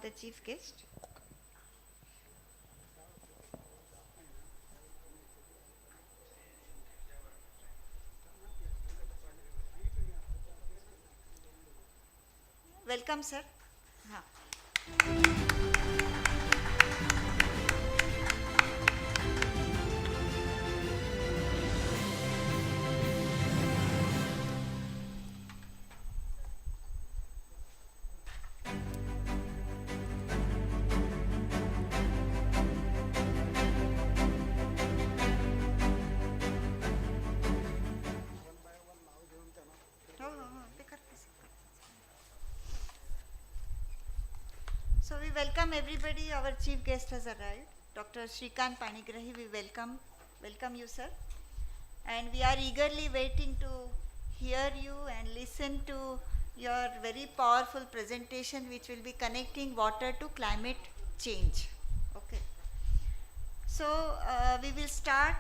the chief guest. Welcome, sir. So we welcome everybody. Our chief guest has arrived, Dr. Shrikant Panigrahi. We welcome you, sir. And we are eagerly waiting to hear you and listen to your very powerful presentation, which will be connecting water to climate change. Okay. So we will start,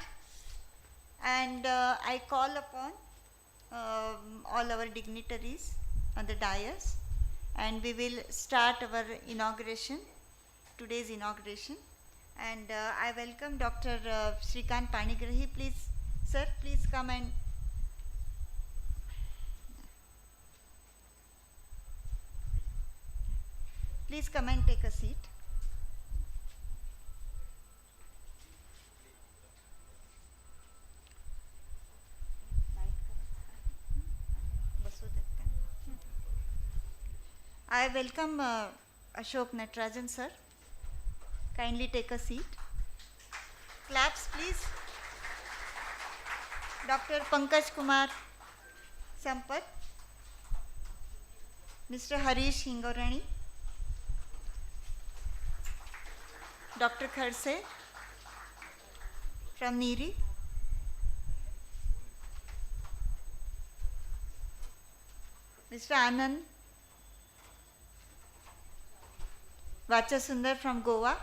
and I call upon all our dignitaries on the dais, and we will start our inauguration, today's inauguration. And I welcome Dr. Shrikant Panigrahi. Please, sir, please come and take a seat. I welcome Ashok Natarajan, sir. Kindly take a seat. Claps, please. Dr. Pankaj Kumar Sampat, Mr. Harish Hingorani, Dr. Kharse from Niri, Mr. Anant Vachasundar from Goa,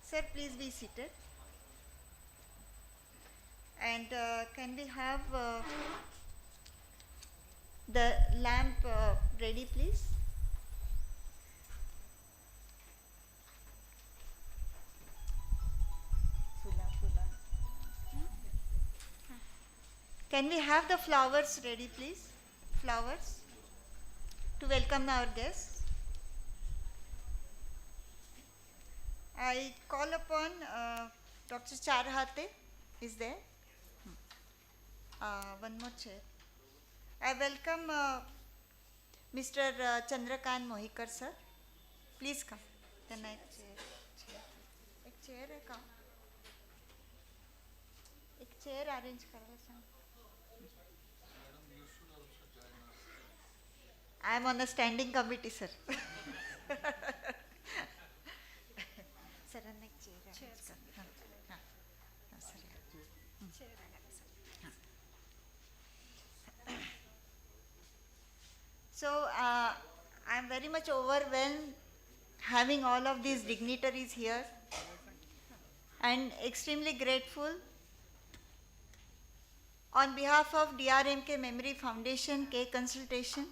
sir, please be seated. And can we have the lamp ready, please? Can we have the flowers ready, please? Flowers to welcome our guests. I call upon Dr. Charhate is there. One more chair. I welcome Mr. Chandrakant Mohikar, sir. Please come. Then I chair है कहाँ? एक chair arrange करवा सांग. I am on a standing committee, sir. Sir, एक chair. So I am very much overwhelmed having all of these dignitaries here, and extremely grateful on behalf of DRMK Memory Foundation, K Consultation,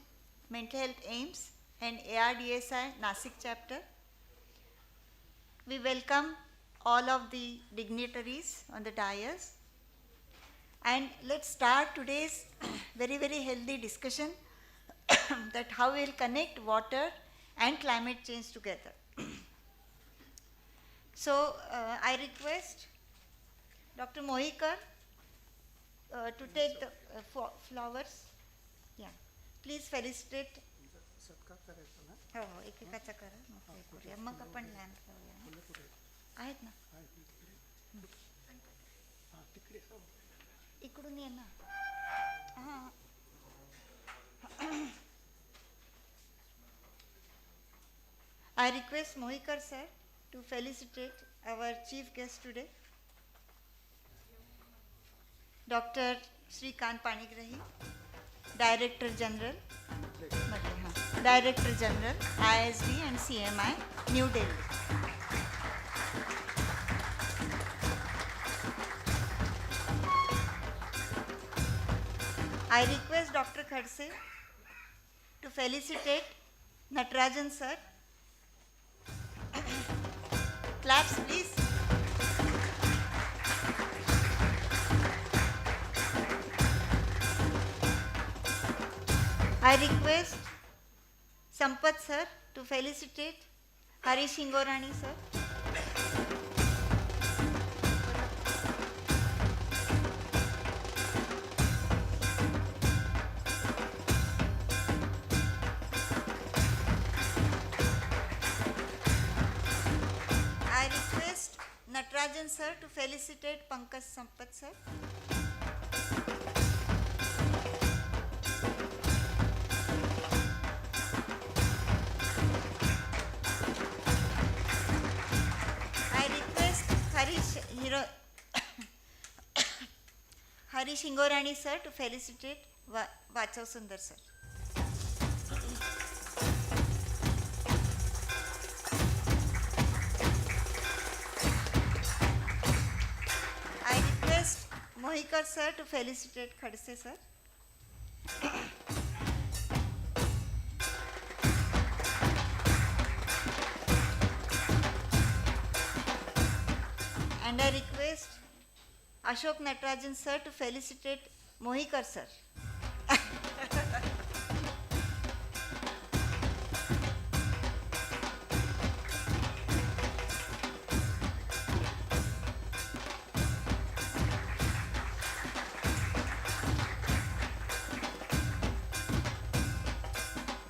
Mental Health Aims, and ARDSI Nasik chapter. We welcome all of the dignitaries on the dais, and let's start today's very, very healthy discussion that how we will connect water and climate change together. So I request Dr. Mohikar to take the flowers. Yeah, please felicitate. हो एकेकाचा करा मग हे करूया मग आपण lamp लावूया आहेत ना इकडून ये ना हां I request Mohikar sir to felicitate our chief guest today, Dr. Shrikant Panigrahi, Director General, Director General, ISD and CMI, New Delhi. I request Dr. Khadse to felicitate Natarajan sir. Claps please. I request Sampath sir to felicitate Harish Ingorani sir. I request Natarajan sir to felicitate Pankaj Sampath sir. Harish Ingorani sir to felicitate Vachav Sundar sir. I request Mohikar sir to felicitate Khadse sir. And I request Ashok Natarajan sir to felicitate Mohikar sir.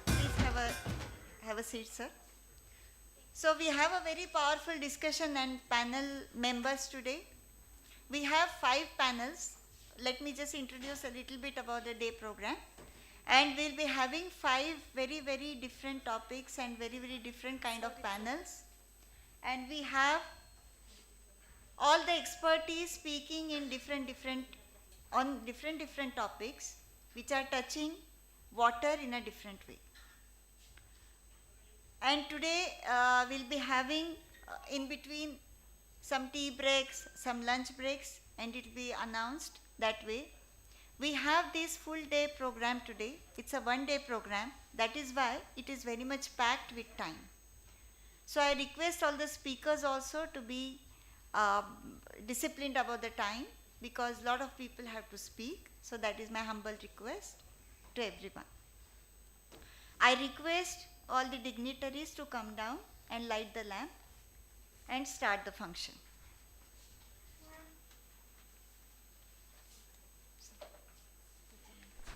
Please have a seat, sir. So we have a very powerful discussion and panel members today. We have 5 panels. Let me just introduce a little bit about the day program. And we'll be having 5 very, very different topics and very, very different kind of panels. And we have all the expertise speaking in different topics which are touching water in a different way. And today we'll be having in between some tea breaks, some lunch breaks, and it will be announced that way. We have this full day program today. It's a one-day program. That is why it is very much packed with time. So I request all the speakers also to be disciplined about the time, because a lot of people have to speak. So that is my humble request to everyone. I request all the dignitaries to come down and light the lamp and start the function.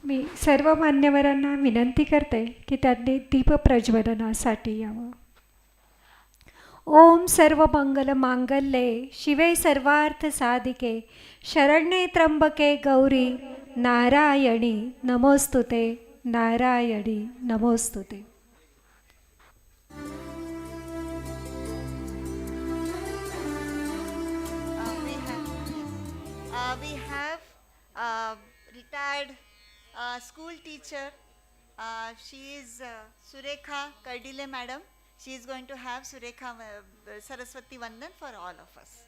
मी सर्व मान्यवरांना विनंती करते की त्यांनी दीप प्रज्वलनासाठी यावं. ओम सर्व मंगल मांगल्ये शिवे सर्वार्थ साधिके शरण्ये त्र्यंबके गौरी नारायणी नमोस्तुते नारायणी नमोस्तुते. We have retired school teacher. She is Surekha Kardile madam. She is going to have Surekha Saraswati Vandan for all of us.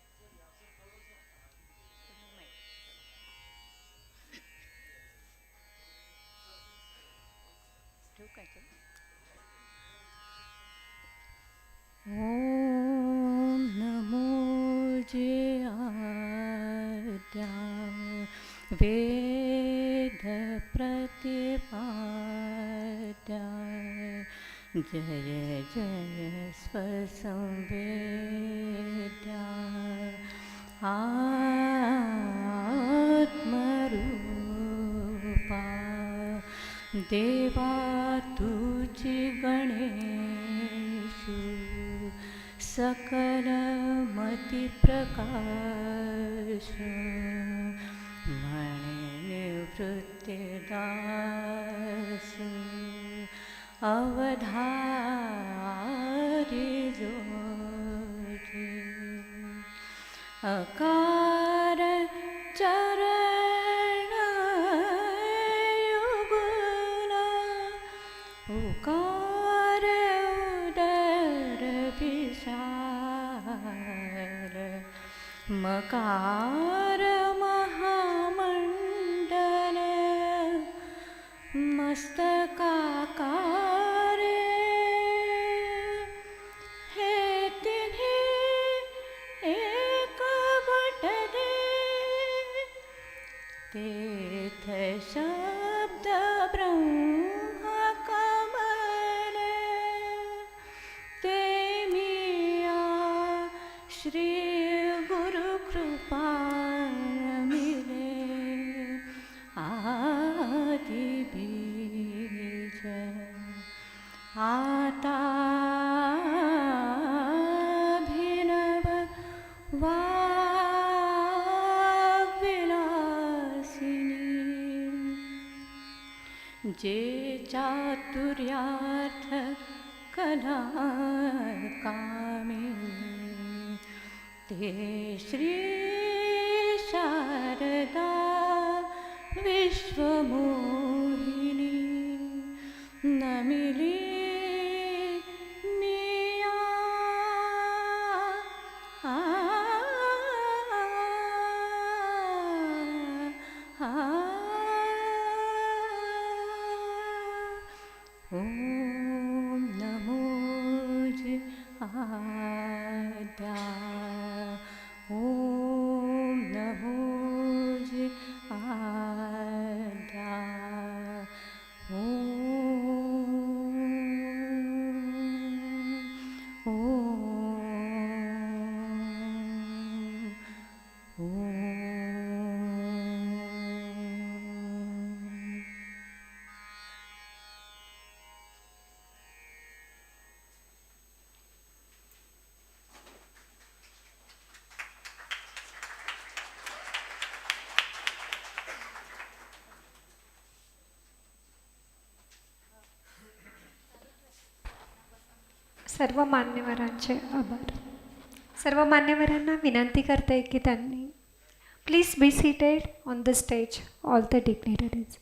Om Namo Jaya Veda Pratipada Jaya Jaya Svasamveda Atmarupa Deva Tuji Ganeshu Sakala Mati Prakasha Mani Nivrutti Dasu Avadhari Joti Akara Charana Yugula Ukara Udara Vishara Makara Mahamandala तीर्थ शब्द ब्रह्म कमल ते मिया श्री गुरु कृपा मिले आदि बीज आता भिनव वाग्विलासिनी जे चातुर्यार्थ कला कामिनी ते श्री शारदा विश्वमोहिनी नमिली मिया ओम नमो आद्या ओम नमो आद्या सर्व मान्यवरांचे आभार. सर्व मान्यवरांना विनंती करते की त्यांनी please be seated on the stage all the dignitaries.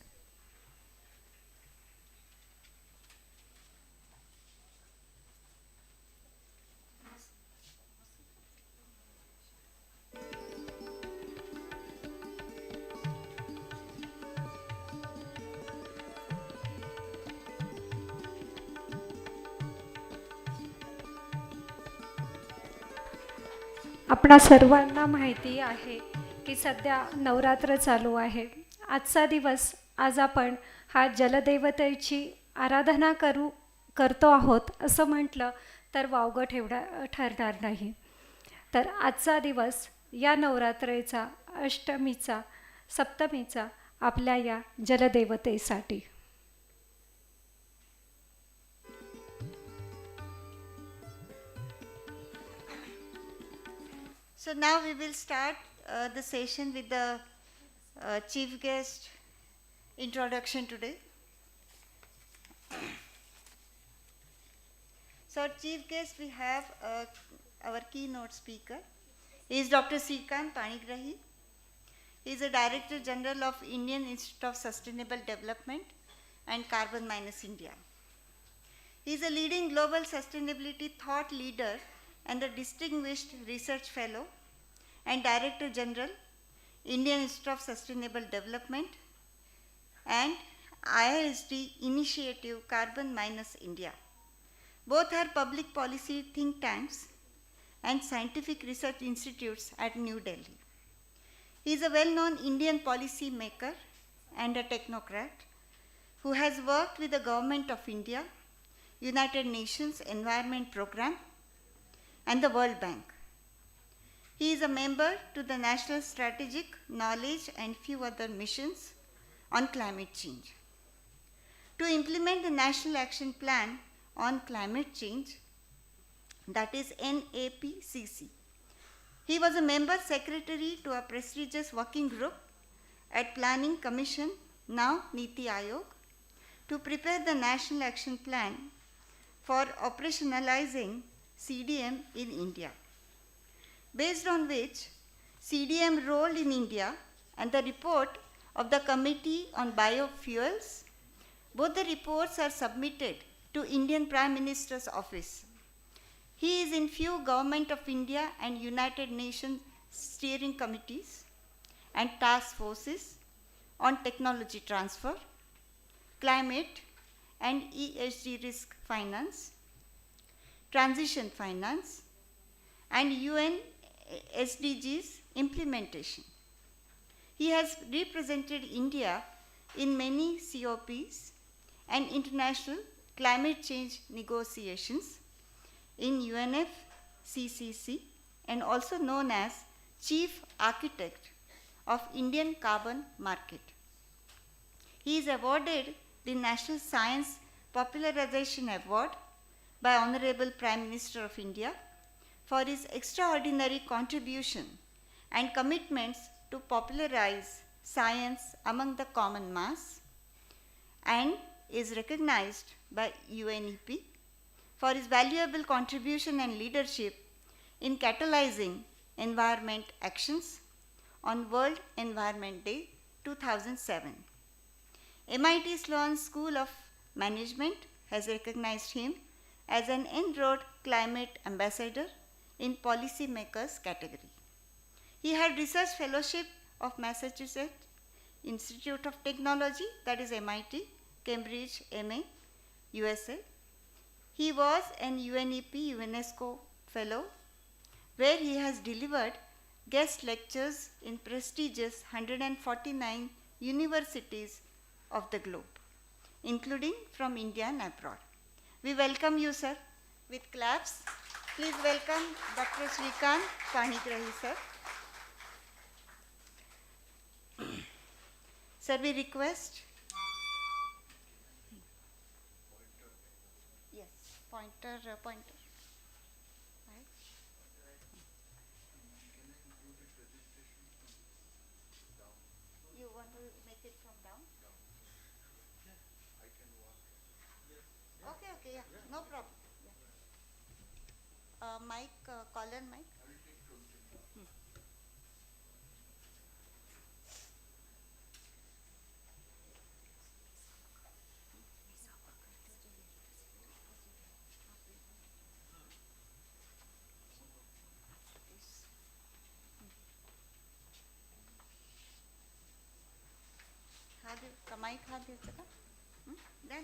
आपणा सर्वांना माहिती आहे की सध्या नवरात्र चालू आहे. आजचा दिवस आज आपण हा जलदेवतेची आराधना करतो आहोत असं म्हटलं तर वावगं ठरणार नाही. तर आजचा दिवस या नवरात्रेचा अष्टमीचा सप्तमीचा आपल्या या जलदेवतेसाठी. So now we will start the session with the chief guest introduction today. So our chief guest we have our keynote speaker. He is Dr. Shrikant Panigrahi. He is a Director General of Indian Institute of Sustainable Development and Carbon Minus India. He is a leading global sustainability thought leader and the Distinguished Research Fellow and Director General, Indian Institute of Sustainable Development and ARDSI Initiative Carbon Minus India. Both are public policy think tanks and scientific research institutes at New Delhi. He is a well-known Indian policy maker and a technocrat who has worked with the Government of India, United Nations Environment Programme, and the World Bank. He is a member to the National Strategic Knowledge and few other missions on climate change. To implement the National Action Plan on Climate Change, that is NAPCC, he was a member secretary to a prestigious working group at Planning Commission, now Niti Aayog, to prepare the National Action Plan for operationalizing CDM in India, based on which CDM role in India and the report of the Committee on Biofuels, both the reports are submitted to Indian Prime Minister's office. He is in few Government of India and United Nations steering committees and task forces on technology transfer, climate and ESG risk finance, transition finance, and UN SDGs implementation. He has represented India in many COPs and international climate change negotiations in UNFCCC, and also known as Chief Architect of Indian Carbon Market. He is awarded the National Science Popularization Award by Honorable Prime Minister of India for his extraordinary contribution and commitments to popularize science among the common mass, and is recognized by UNEP for his valuable contribution and leadership in catalyzing environment actions on World Environment Day 2007. MIT Sloan School of Management has recognized him as an en-route climate ambassador in policymakers category. He had research fellowship of Massachusetts Institute of Technology, that is MIT, Cambridge, MA, USA. He was an UNEP UNESCO fellow, where he has delivered guest lectures in prestigious 149 universities of the globe, including from India and abroad. We welcome you, sir, with claps. Please welcome Dr. Shrikant Panigrahi, sir. Sir, we request. Yes, pointer. Right. You want to make it from down? Okay, yeah, no problem. Yeah. Mic, collar mic. Mic द्यायचं का? Then.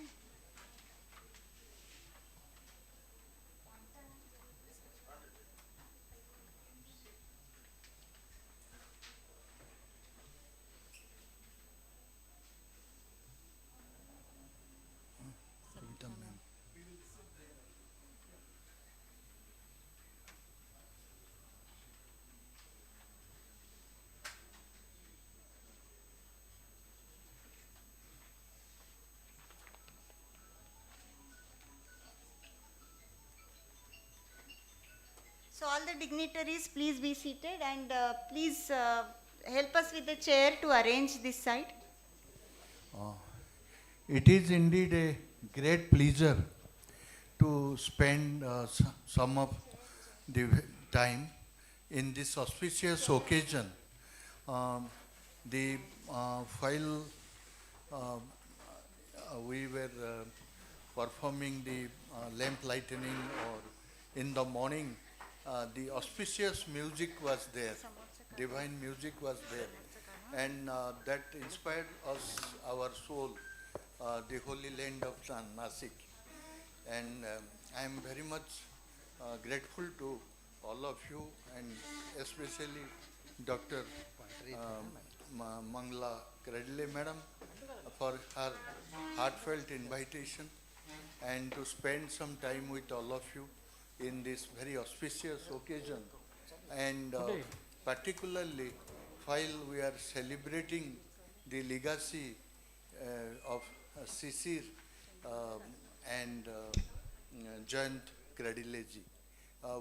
So all the dignitaries, please be seated, and please help us with the chair to arrange this side. It is indeed a great pleasure to spend some of the time in this auspicious occasion. While we were performing the lamp lightening, or in the morning, the auspicious music was there, divine music was there, and that inspired us, our soul, the holy land of Nasik. And I am very much grateful to all of you, and especially Dr. Mangla Kredle Madam for her heartfelt invitation, and to spend some time with all of you in this very auspicious occasion. And particularly while we are celebrating the legacy of Sisir and Jayant Kredileji,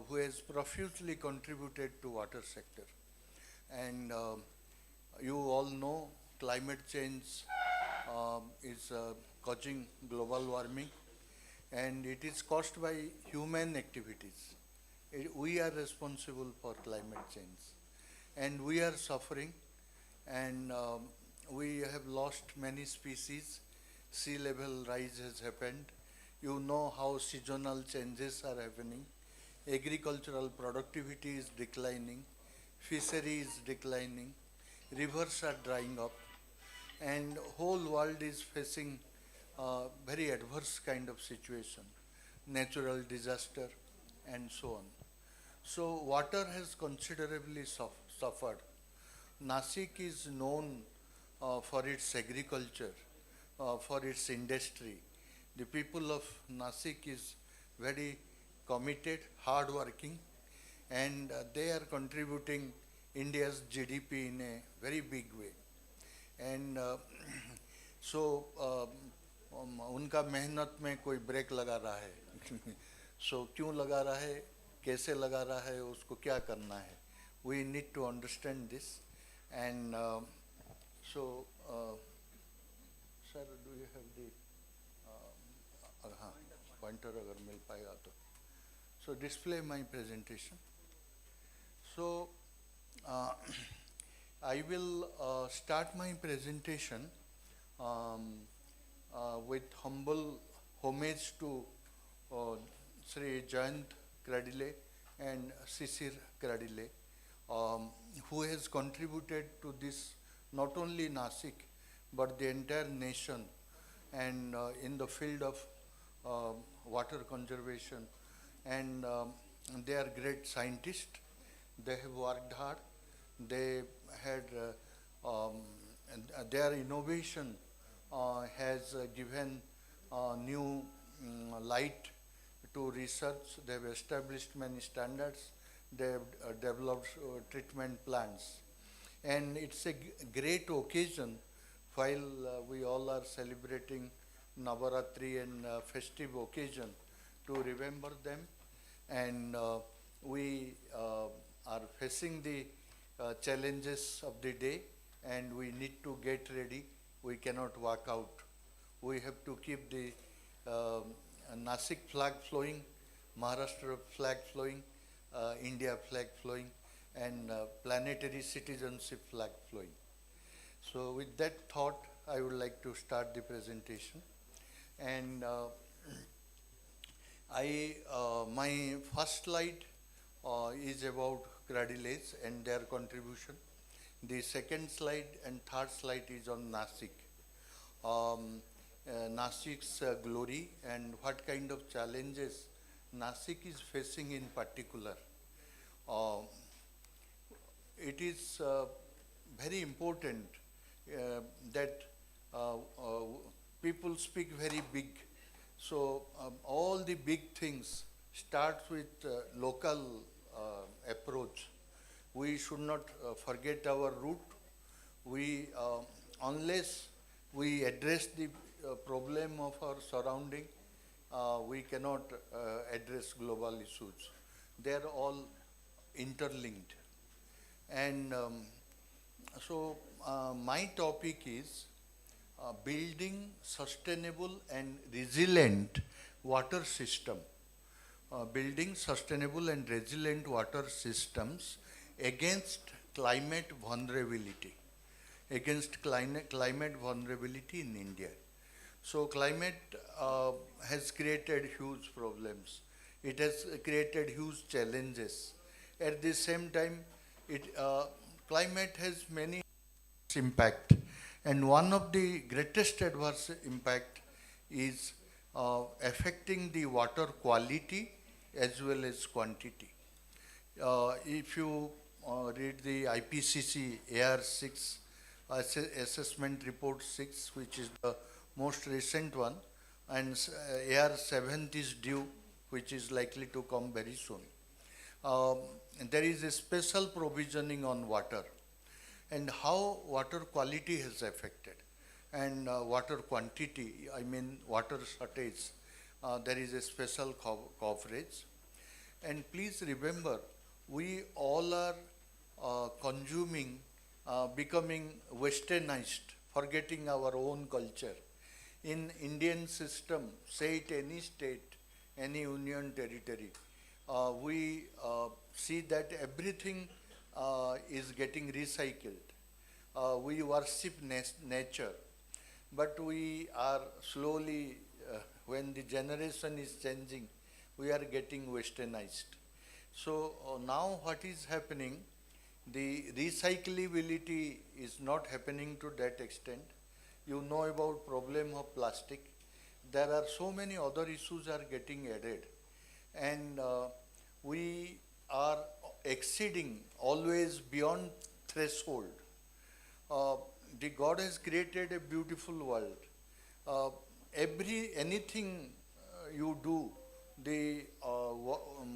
who has profusely contributed to water sector. And you all know climate change is causing global warming, and it is caused by human activities. We are responsible for climate change, and we are suffering, and we have lost many species. Sea level rise has happened. You know how seasonal changes are happening. Agricultural productivity is declining. Fishery is declining. Rivers are drying up, and whole world is facing very adverse kind of situation, natural disaster, and so on. So water has considerably suffered, Nasik is known for its agriculture, for its industry. The people of Nasik is very committed, hard-working, and they are contributing India's GDP in a very big way. And so उनका मेहनत में कोई break लगा रहा है सो क्यों लगा रहा है, कैसे लगा रहा है, उसको क्या करना है. We need to understand this. And so, sir, do you have the pointer अगर मिल पाएगा तो. So display my presentation. So I will start my presentation with humble homage to Sri Jayant Kradile and Sisir Kradile, who has contributed to this, not only Nasik, but the entire nation, and in the field of water conservation. And they are great scientists. They have worked hard. They had their innovation has given new light to research. They have established many standards. They have developed treatment plants. And it's a great occasion while we all are celebrating Navaratri and festive occasion to remember them. And we are facing the challenges of the day, and we need to get ready. We cannot walk out. We have to keep the Nasik flag flowing, Maharashtra flag flowing, India flag flowing, and planetary citizenship flag flowing. So with that thought, I would like to start the presentation. And my first slide is about Kradiles and their contribution. The second slide and third slide is on Nasik. Nasik's glory and what kind of challenges Nasik is facing in particular. It is very important that people speak very big. So all the big things start with local approach. We should not forget our root. We, unless we address the problem of our surrounding, we cannot address global issues. They are all interlinked. And so my topic is building sustainable and resilient water system. Building sustainable and resilient water systems against climate vulnerability, in India. So climate has created huge problems. It has created huge challenges. At the same time, climate has many impact, and one of the greatest adverse impact is affecting the water quality as well as quantity. If you read the IPCC AR6 assessment report 6, which is the most recent one, and AR7 is due, which is likely to come very soon. There is a special provisioning on water and how water quality has affected, and water quantity, I mean water shortage, there is a special coverage. And please remember, we all are consuming, becoming westernized, forgetting our own culture. In Indian system, say it any state, any union territory, we see that everything is getting recycled. We worship nature, but we are slowly, when the generation is changing, we are getting westernized. So now what is happening, the recyclability is not happening to that extent. You know about problem of plastic. There are so many other issues are getting added, and we are exceeding always beyond threshold. uh, the God has created a beautiful world. Uh, anything you do, the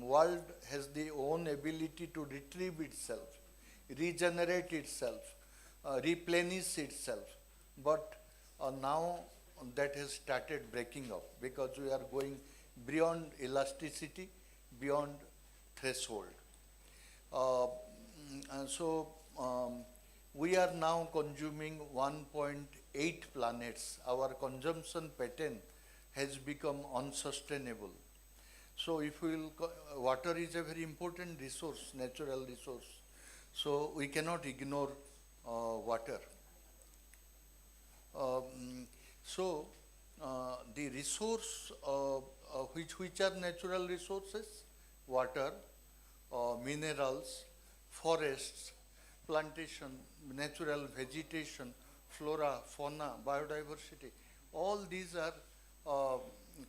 world has the own ability to retrieve itself, regenerate itself, replenish itself. But now that has started breaking up because we are going beyond elasticity, beyond threshold. We are now consuming 1.8 planets. Our consumption pattern has become unsustainable. So if we will, water is a very important resource, natural resource. So we cannot ignore water. The resource which are natural resources, water, minerals, forests, plantation, natural vegetation, flora, fauna, biodiversity, all these are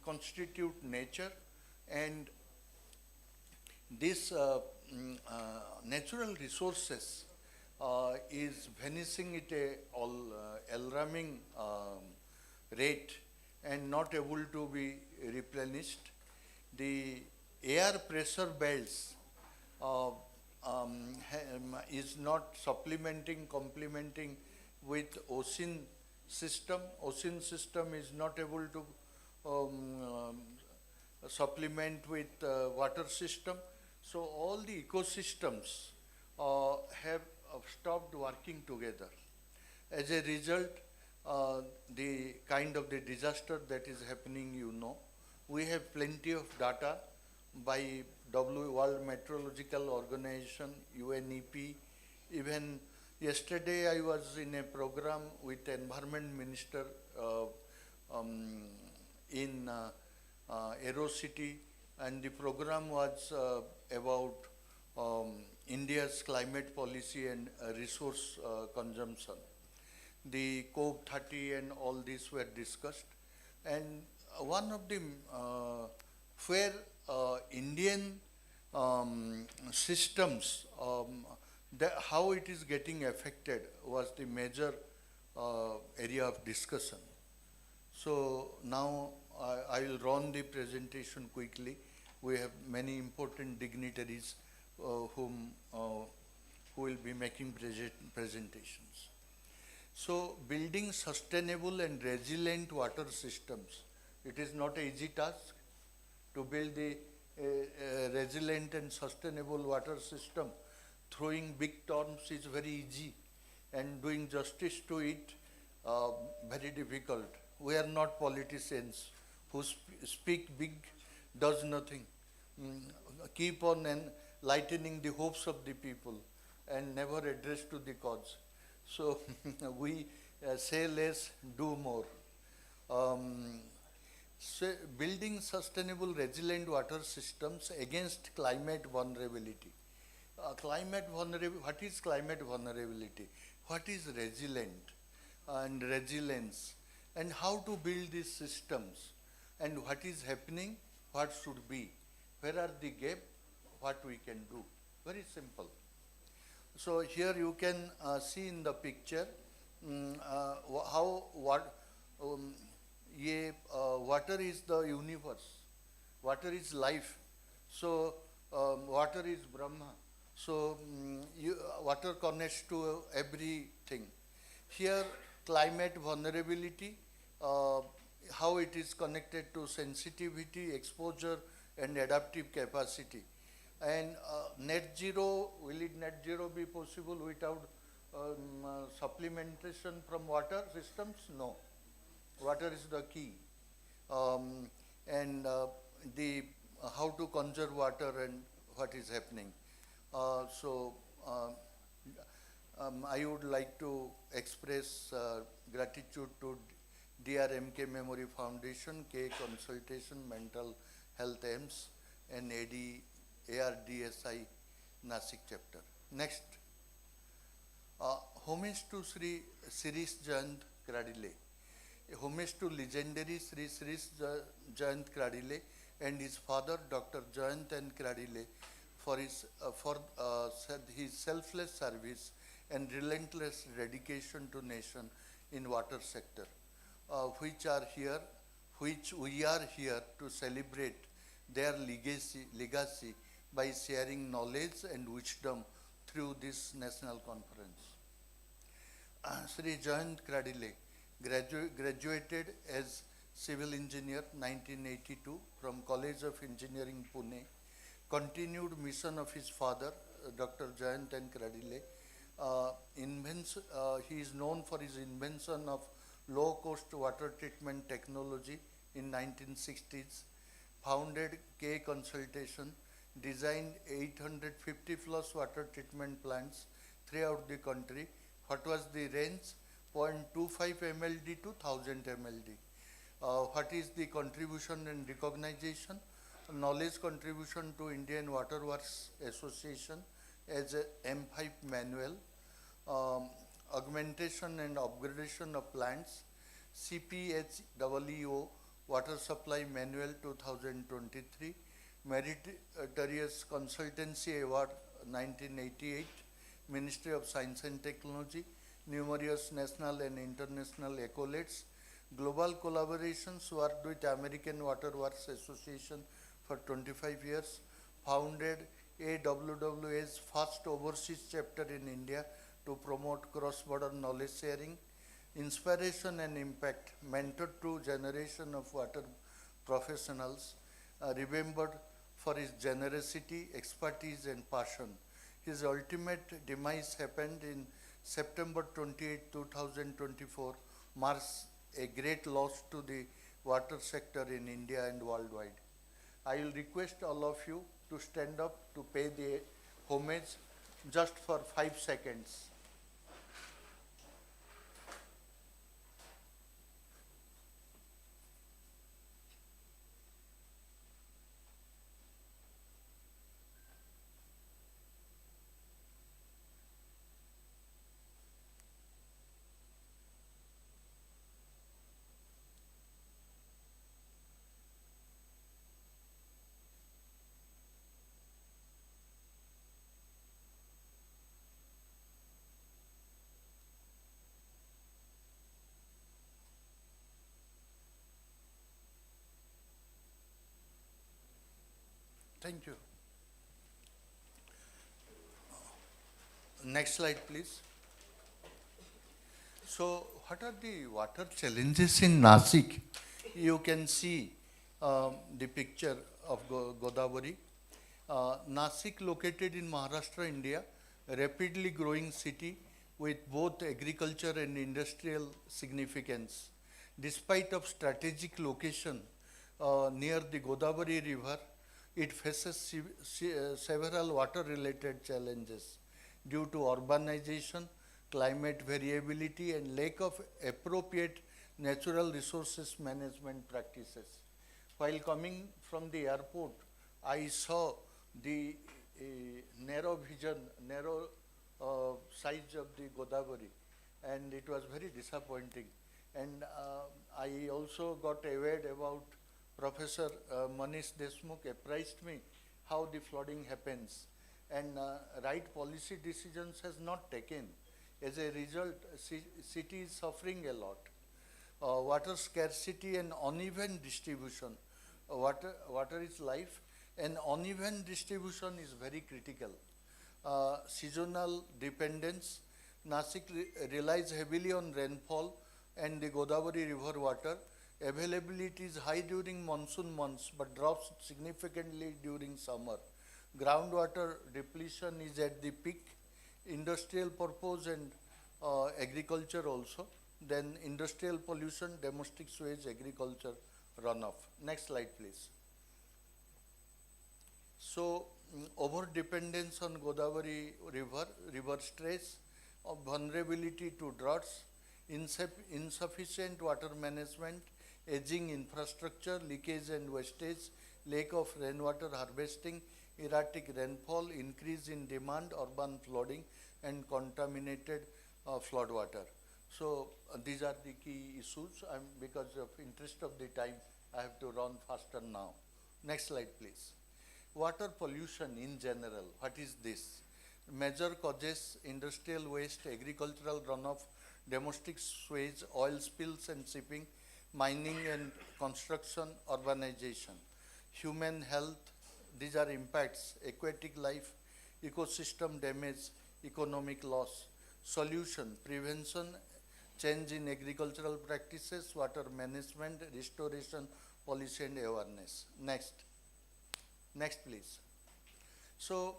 constitute nature, and this natural resources is vanishing at a alarming rate and not able to be replenished. The air pressure belts is not complementing with ocean system. Ocean system is not able to supplement with water system. So all the ecosystems have stopped working together. As a result, the kind of the disaster that is happening, we have plenty of data by World Meteorological Organization, UNEP. Even yesterday I was in a program with Environment Minister in Aerocity, and the program was about India's climate policy and resource consumption. The COP30 and all these were discussed, and one of the where Indian systems, how it is getting affected was the major area of discussion. So now I will run the presentation quickly. We have many important dignitaries who will be making presentations. So building sustainable and resilient water systems, it is not an easy task to build the resilient and sustainable water system. Throwing big terms is very easy, and doing justice to it very difficult. We are not politicians who speak big, does nothing. Keep on lightening the hopes of the people and never address to the cause. So we say less, do more. So building sustainable resilient water systems against climate vulnerability. What is climate vulnerability? What is resilient and resilience? And how to build these systems? And what is happening? What should be? Where are the gaps? What we can do? Very simple. So here you can see in the picture water is the universe. Water is life. So water is Brahma. So water connects to everything. Here climate vulnerability, how it is connected to sensitivity, exposure, and adaptive capacity. And net zero, will net zero be possible without supplementation from water systems? No. Water is the key. And the how to conserve water and what is happening. I would like to express gratitude to DRMK Memory Foundation, K Consultation, Mental Health AIMS, and ARDSI Nasik chapter. Next, homage to Sri Sirish Jayant Kradile. Homage to legendary Sri Sirish Jayant Kradile and his father, Dr. Jayant N. Kradile, for his selfless service and relentless dedication to nation in water sector, which we are here to celebrate their legacy by sharing knowledge and wisdom through this national conference. Sri Jayant Kradile graduated as civil engineer 1982 from College of Engineering Pune, continued mission of his father, Dr. Jayant N. Kradile. He is known for his invention of low-cost water treatment technology in 1960s, founded K Consultation, designed 850 plus water treatment plants throughout the country. What was the range? 0.25 MLD to 1000 MLD. What is the contribution and recognition? Knowledge contribution to Indian Water Works Association as a M5 manual, augmentation and upgradation of plants, CPHEO Water Supply Manual 2023, Meritorious Consultancy Award 1988, Ministry of Science and Technology, numerous national and international accolades, global collaborations, worked with American Water Works Association for 25 years, founded AWWA's first overseas chapter in India to promote cross-border knowledge sharing, inspiration and impact, mentored two generations of water professionals, remembered for his generosity, expertise and passion. His ultimate demise happened in September 28, 2024, marks a great loss to the water sector in India and worldwide. I will request all of you to stand up to pay the homage just for 5 seconds. Thank you. Next slide, please. So, what are the water challenges in Nasik? You can see the picture of Godavari. Nasik, located in Maharashtra, India, a rapidly growing city with both agriculture and industrial significance. Despite of strategic location near the Godavari river, it faces several water-related challenges due to urbanization, climate variability, and lack of appropriate natural resources management practices. While coming from the airport, I saw the narrow size of the Godavari, and it was very disappointing. And I also got aware about Professor Manish Deshmukh apprised me how the flooding happens, and right policy decisions has not taken. As a result, city is suffering a lot. Water scarcity and uneven distribution. Water is life, and uneven distribution is very critical. Seasonal dependence. Nasik relies heavily on rainfall and the Godavari river water. Availability is high during monsoon months but drops significantly during summer. Groundwater depletion is at the peak. Industrial purpose and agriculture also. Then industrial pollution, domestic sewage, agriculture runoff. Next slide, please. So, over dependence on Godavari river stress, vulnerability to droughts, insufficient water management, aging infrastructure, leakage and wastage, lack of rainwater harvesting, erratic rainfall, increase in demand, urban flooding, and contaminated floodwater. So these are the key issues. Because of interest of the time, I have to run faster now. Next slide, please. Water pollution in general, what is this? Major causes: industrial waste, agricultural runoff, domestic sewage, oil spills and shipping, mining and construction, urbanization. Human health, these are impacts: aquatic life, ecosystem damage, economic loss. Solution: prevention, change in agricultural practices, water management, restoration, policy and awareness. Next please. So,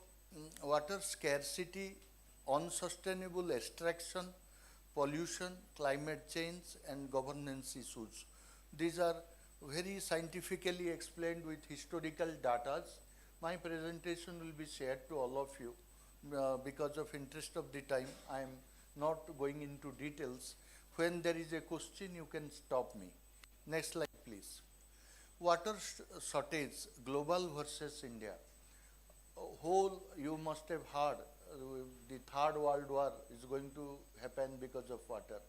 water scarcity, unsustainable extraction, pollution, climate change and governance issues. These are very scientifically explained with historical data. My presentation will be shared to all of you. Because of interest of the time, I am not going into details. When there is a question, you can stop me. Next slide, please. Water shortage, global versus India. Whole, you must have heard, the Third World War is going to happen because of water.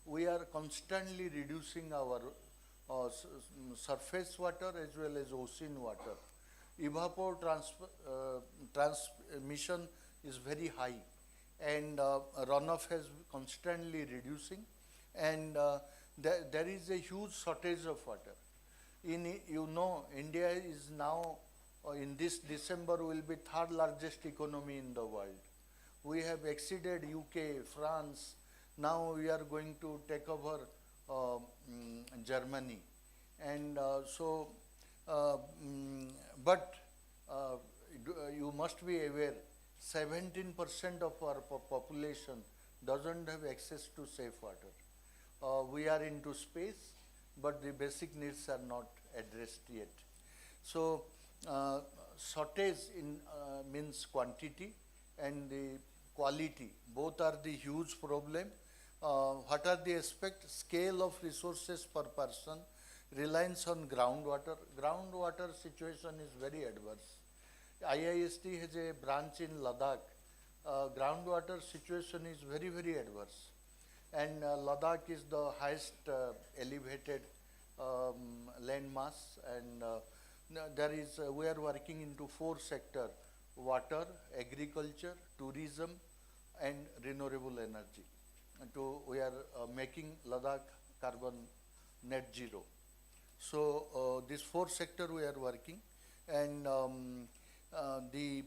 We are constantly reducing our surface water as well as ocean water. Evapor transmission is very high, and runoff has constantly reducing, and there is a huge shortage of water. India is now, in this December, will be third largest economy in the world. We have exceeded UK, France. Now we are going to take over Germany, and you must be aware, 17% of our population doesn't have access to safe water. We are into space, but the basic needs are not addressed yet. So, shortage means quantity and the quality. Both are the huge problem. What are the aspects? Scale of resources per person, reliance on groundwater. Groundwater situation is very adverse. IIST has a branch in Ladakh. Groundwater situation is very, very adverse. And Ladakh is the highest elevated landmass, and we are working into 4 sectors: water, agriculture, tourism and renewable energy. We are making Ladakh carbon net zero. So these 4 sectors we are working, and the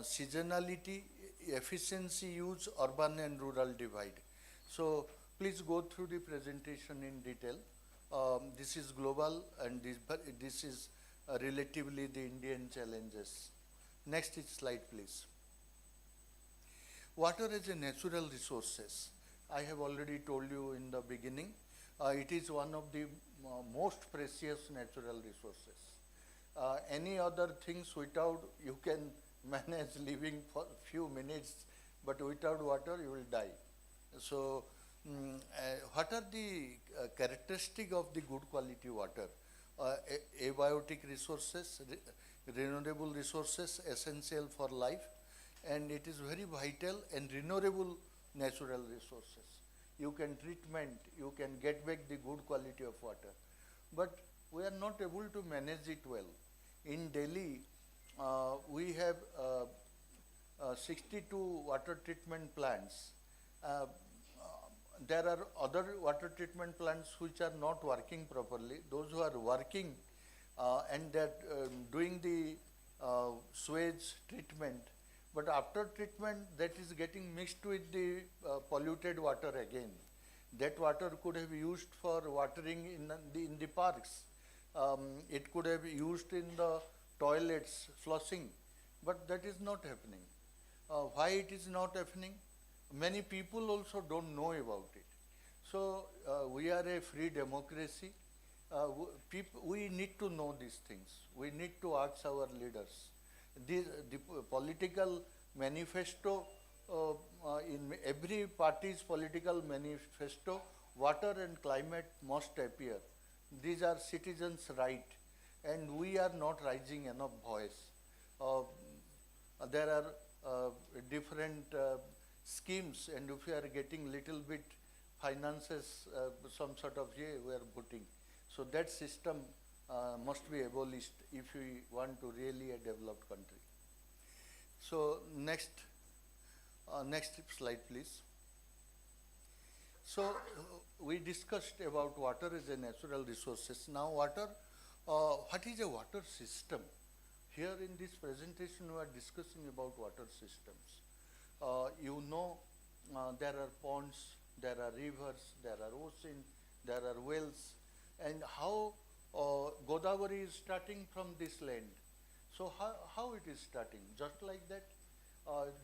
seasonality, efficiency use, urban and rural divide. So please go through the presentation in detail. This is global, and this is relatively the Indian challenges. Next slide, please. Water is a natural resources. I have already told you in the beginning, it is one of the most precious natural resources. Any other things without, you can manage living for few minutes, but without water you will die. So what are the characteristics of the good quality water? Abiotic resources, renewable resources, essential for life, and it is very vital, and renewable natural resources. You can treatment, you can get back the good quality of water, but we are not able to manage it well. In Delhi, we have 62 water treatment plants. There are other water treatment plants which are not working properly. Those who are working and that doing the sewage treatment, but after treatment that is getting mixed with the polluted water again. That water could have used for watering in the parks. It could have used in the toilets, flushing, but that is not happening. Why it is not happening? Many people also don't know about it. So we are a free democracy. We need to know these things. We need to ask our leaders. The political manifesto, in every party's political manifesto, water and climate must appear. These are citizens' right, and we are not raising enough voice. There are different schemes, and if we are getting little bit finances, some sort of we are putting. So that system must be abolished if we want to really a developed country. So next, Next slide, please. So we discussed about water as a natural resources. Now water, what is a water system? Here in this presentation we are discussing about water systems. You know there are ponds, there are rivers, there are oceans, there are wells, and how Godavari is starting from this land. So how it is starting? Just like that,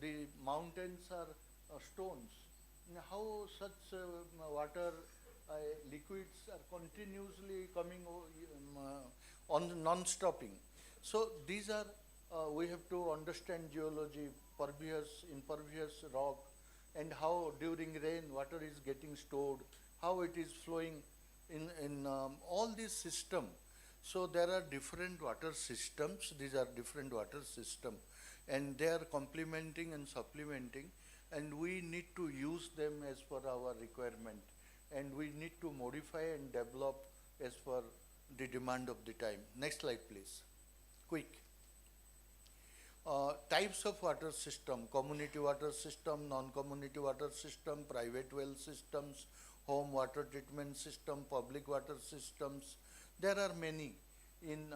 the mountains are stones. How such water liquids are continuously coming on non-stopping. So these are, we have to understand geology, pervious, impervious rock, and how during rain water is getting stored, how it is flowing in all this system. So there are different water systems, these are different water systems, and they are complementing and supplementing, and we need to use them as per our requirement, and we need to modify and develop as per the demand of the time. Next slide, please. Quick. Types of water system: community water system, non-community water system, private well systems, home water treatment system, public water systems. There are many. In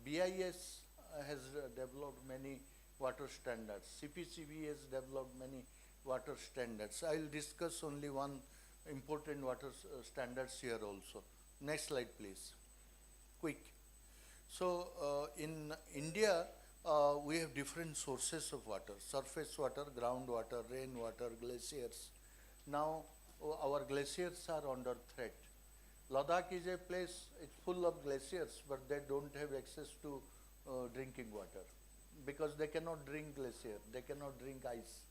BIS has developed many water standards. CPCB has developed many water standards. I will discuss only one important water standards here also. Next slide, please. Quick. So in India, we have different sources of water: surface water, groundwater, rainwater, glaciers. Now our glaciers are under threat. Ladakh is a place, it's full of glaciers, but they don't have access to drinking water because they cannot drink glacier, they cannot drink ice.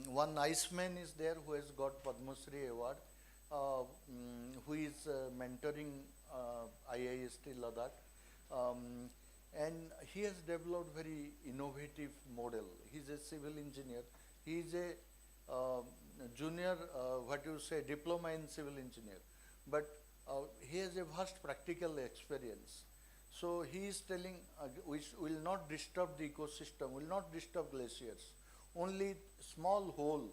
One iceman is there who has got Padma Shri award, who is mentoring IIST Ladakh. And he has developed very innovative model. He's a civil engineer. He is a junior, diploma in civil engineer. But he has a vast practical experience. So he is telling, we will not disturb the ecosystem, will not disturb glaciers, only small hole.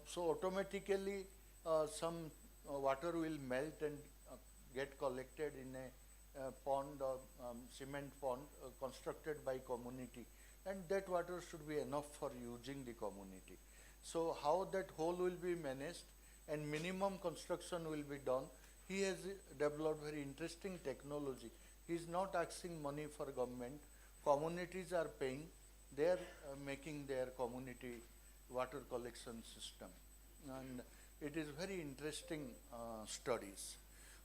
So automatically some water will melt and get collected in a pond or cement pond constructed by community, and that water should be enough for using the community. So how that hole will be managed and minimum construction will be done, he has developed very interesting technology. He is not asking money for government, communities are paying, they are making their community water collection system, and it is very interesting studies.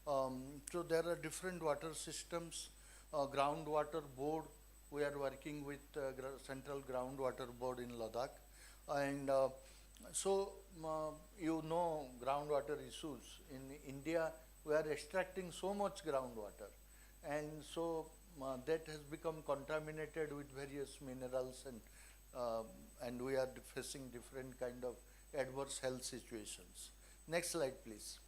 So there are different water systems. Groundwater board, we are working with Central Groundwater Board in Ladakh, and you know groundwater issues. In India, we are extracting so much groundwater, and so that has become contaminated with various minerals, and we are facing different kind of adverse health situations. Next slide, please.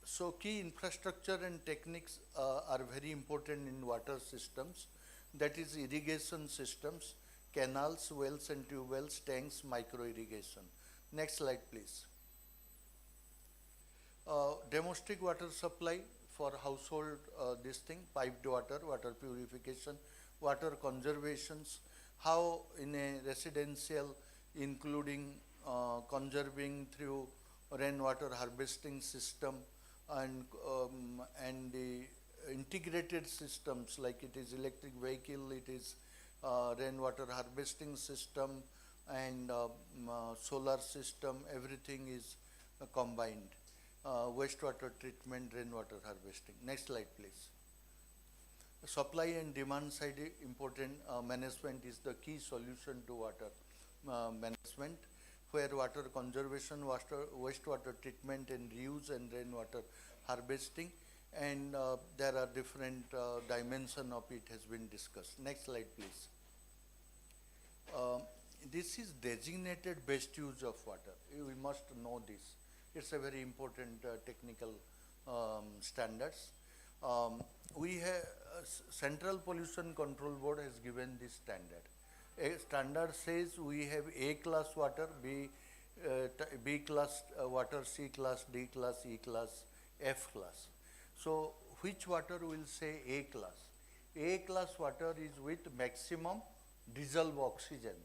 So key infrastructure and techniques are very important in water systems. That is irrigation systems, canals, wells and tube wells, tanks, micro irrigation. Next slide, please. Domestic water supply for household, this thing, piped water, water purification, water conservations, how in a residential, including conserving through rainwater harvesting system, and the integrated systems, like it is electric vehicle, it is rainwater harvesting system, and solar system, everything is combined. Wastewater treatment, rainwater harvesting. Next slide, please. Supply and demand side important management is the key solution to water management, where water conservation, wastewater treatment and reuse, and rainwater harvesting, and there are different dimension of it has been discussed. Next slide, please. This is designated best use of water. We must know this. It's a very important technical standards. We have Central Pollution Control Board has given this standard. A standard says we have A class water, B class water, C class, D class, E class, F class. So which water will say A class? A class water is with maximum dissolved oxygen.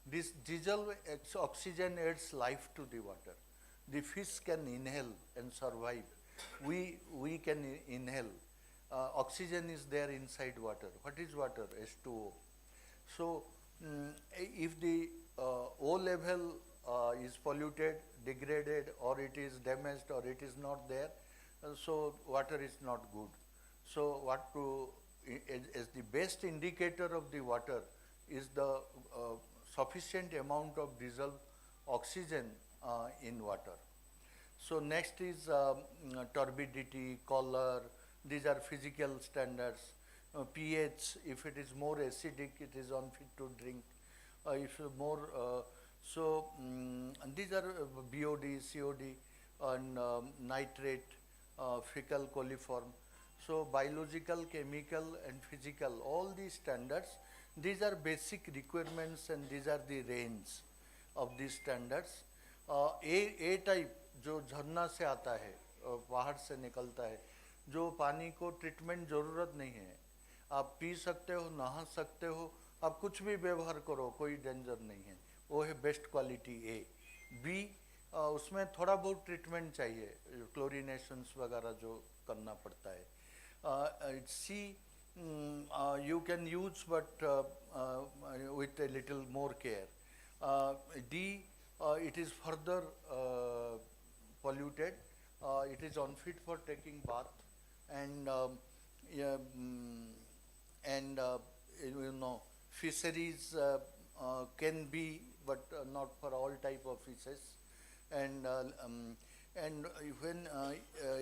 This dissolved oxygen adds life to the water. The fish can inhale and survive. We can inhale. Oxygen is there inside water. What is water? H2O. So if the O level is polluted, degraded, or it is damaged, or it is not there, so water is not good. So what to, as the best indicator of the water is the sufficient amount of dissolved oxygen in water. So next is turbidity, color. These are physical standards. pH, if it is more acidic, it is unfit to drink. If more, and these are BOD, COD, and nitrate, fecal coliform. So biological, chemical, and physical, all these standards, these are basic requirements, and these are the range of these standards. A type जो झरना से आता है, पहाड़ से निकलता है, जो पानी को ट्रीटमेंट ज़रूरत नहीं है, आप पी सकते हो, नहा सकते हो, आप कुछ भी व्यवहार करो, कोई डेंजर नहीं है, वो है बेस्ट क्वालिटी ए. बी उसमें थोड़ा बहुत ट्रीटमेंट चाहिए, क्लोरिनेशंस वगैरह जो करना पड़ता है. सी you can use, but with a little more care. D, it is further polluted, it is unfit for taking bath, and you know, fisheries can be, but not for all type of fishes, and when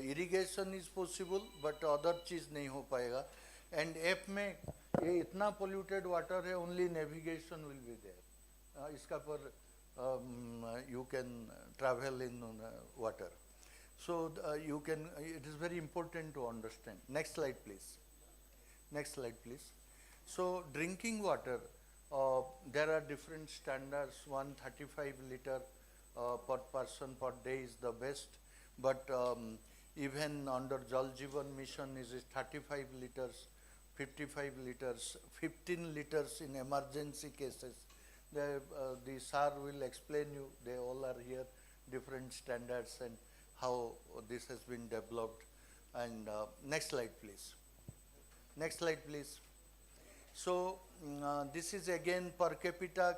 irrigation is possible, but other चीज़ नहीं हो पाएगा. And F में ये इतना polluted water है, only navigation will be there. इसका पर you can travel in water. So you can, it is very important to understand. Next slide please. Next slide please. So drinking water, there are different standards. 135 liter per person per day is the best, but even under Jal Jeevan mission is 35 liters, 55 liters, 15 liters in emergency cases. The SAR will explain you, they all are here, different standards and how this has been developed. And next slide please. Next slide please. So this is again per capita,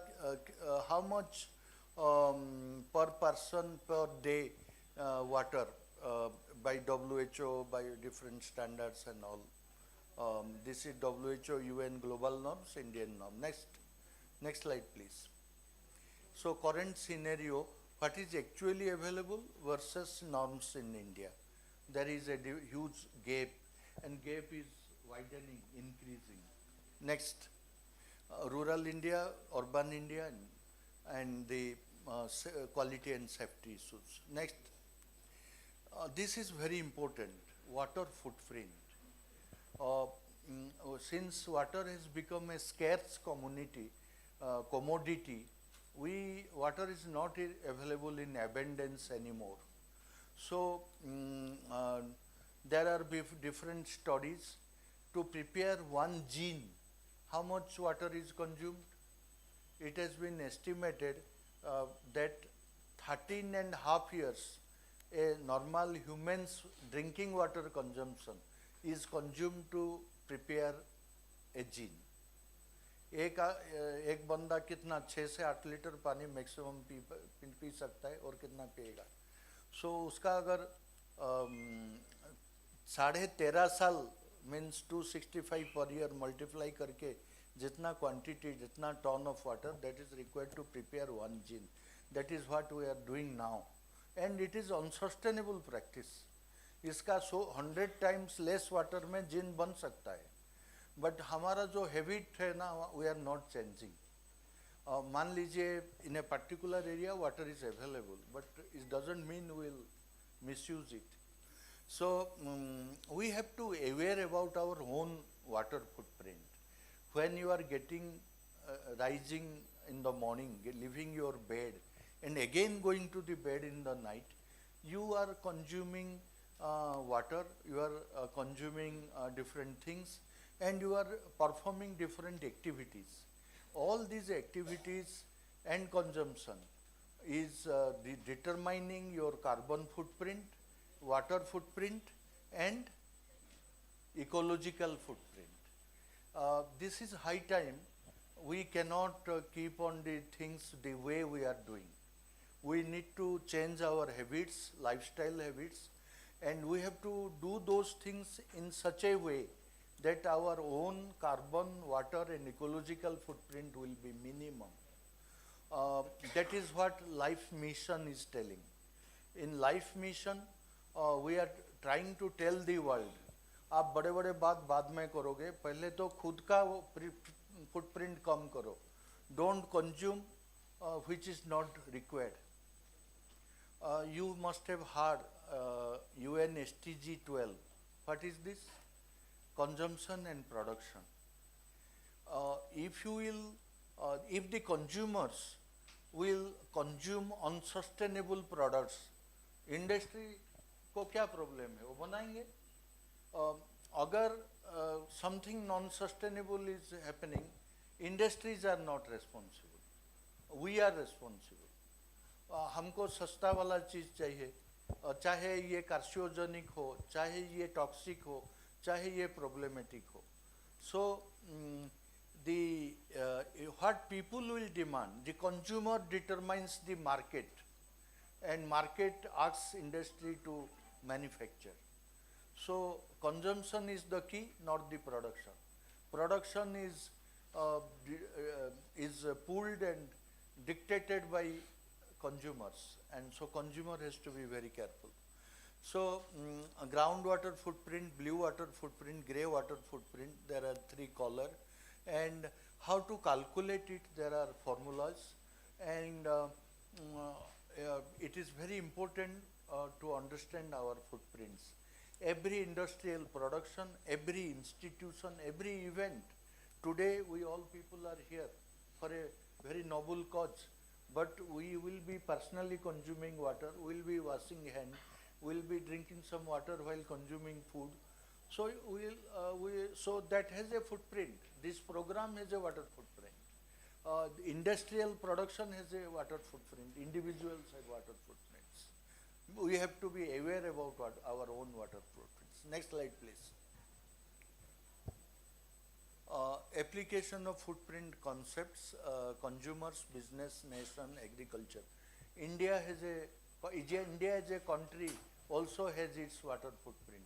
how much per person per day water by WHO, by different standards and all. This is WHO, UN global norms, Indian norm. Next slide please. So current scenario, what is actually available versus norms in India. There is a huge gap, and gap is widening, increasing. Next, rural India, urban India, and the quality and safety issues. Next, this is very important, water footprint. Since water has become a scarce commodity, water is not available in abundance anymore. So there are different studies to prepare one gene. How much water is consumed? It has been estimated that 13.5 years a normal human's drinking water consumption is consumed to prepare a gene. एक बंदा कितना 6 से 8 litre पानी maximum P सकता है और कितना पिएगा. सो उसका अगर 13.5 साल मीन्स 265 पर ईयर मल्टीप्लाई करके जितना क्वांटिटी, जितना ton of water that is required to prepare one jean, that is what we are doing now, and it is unsustainable practice. इसका 100 टाइम्स लेस वाटर में जीन बन सकता है, but हमारा जो हैबिट है ना, वी आर नॉट चेंजिंग. मान लीजिए in a particular area water is available, but it doesn't mean we will misuse it. So we have to aware about our own water footprint. When you are getting rising in the morning, leaving your bed, and again going to the bed in the night, you are consuming water, you are consuming different things, and you are performing different activities. All these activities and consumption is determining your carbon footprint, water footprint, and ecological footprint. This is high time. We cannot keep on the things the way we are doing. We need to change our habits, lifestyle habits, and we have to do those things in such a way that our own carbon, water, and ecological footprint will be minimum. That is what Life Mission is telling. In Life Mission, we are trying to tell the world, आप बड़े बड़े बात बाद में करोगे, पहले तो खुद का फुटप्रिंट कम करो. Don't consume which is not required. You must have heard UN SDG 12. What is this? Consumption and production. If the consumers will consume unsustainable products, industry को क्या problem है? वो बनाएंगे. अगर something non-sustainable is happening, industries are not responsible. We are responsible. हमको सस्ता वाला चीज़ चाहिए, चाहे ये कार्सियोजेनिक हो, चाहे ये टॉक्सिक हो, चाहे ये प्रॉब्लमेटिक हो. So what people will demand, the consumer determines the market, and market asks industry to manufacture. So consumption is the key, not the production. Production is pulled and dictated by consumers, and so consumer has to be very careful. So groundwater footprint, blue water footprint, grey water footprint, there are three color, and how to calculate it, there are formulas, and it is very important to understand our footprints. Every industrial production, every institution, every event. Today we all people are here for a very noble cause, but we will be personally consuming water, we will be washing hands, we will be drinking some water while consuming food. So so that has a footprint. This program has a water footprint. The industrial production has a water footprint. Individuals have water footprints. We have to be aware about our own water footprints. Next slide, please. Application of footprint concepts, consumers, business, nation, agriculture. India as a country also has its water footprint,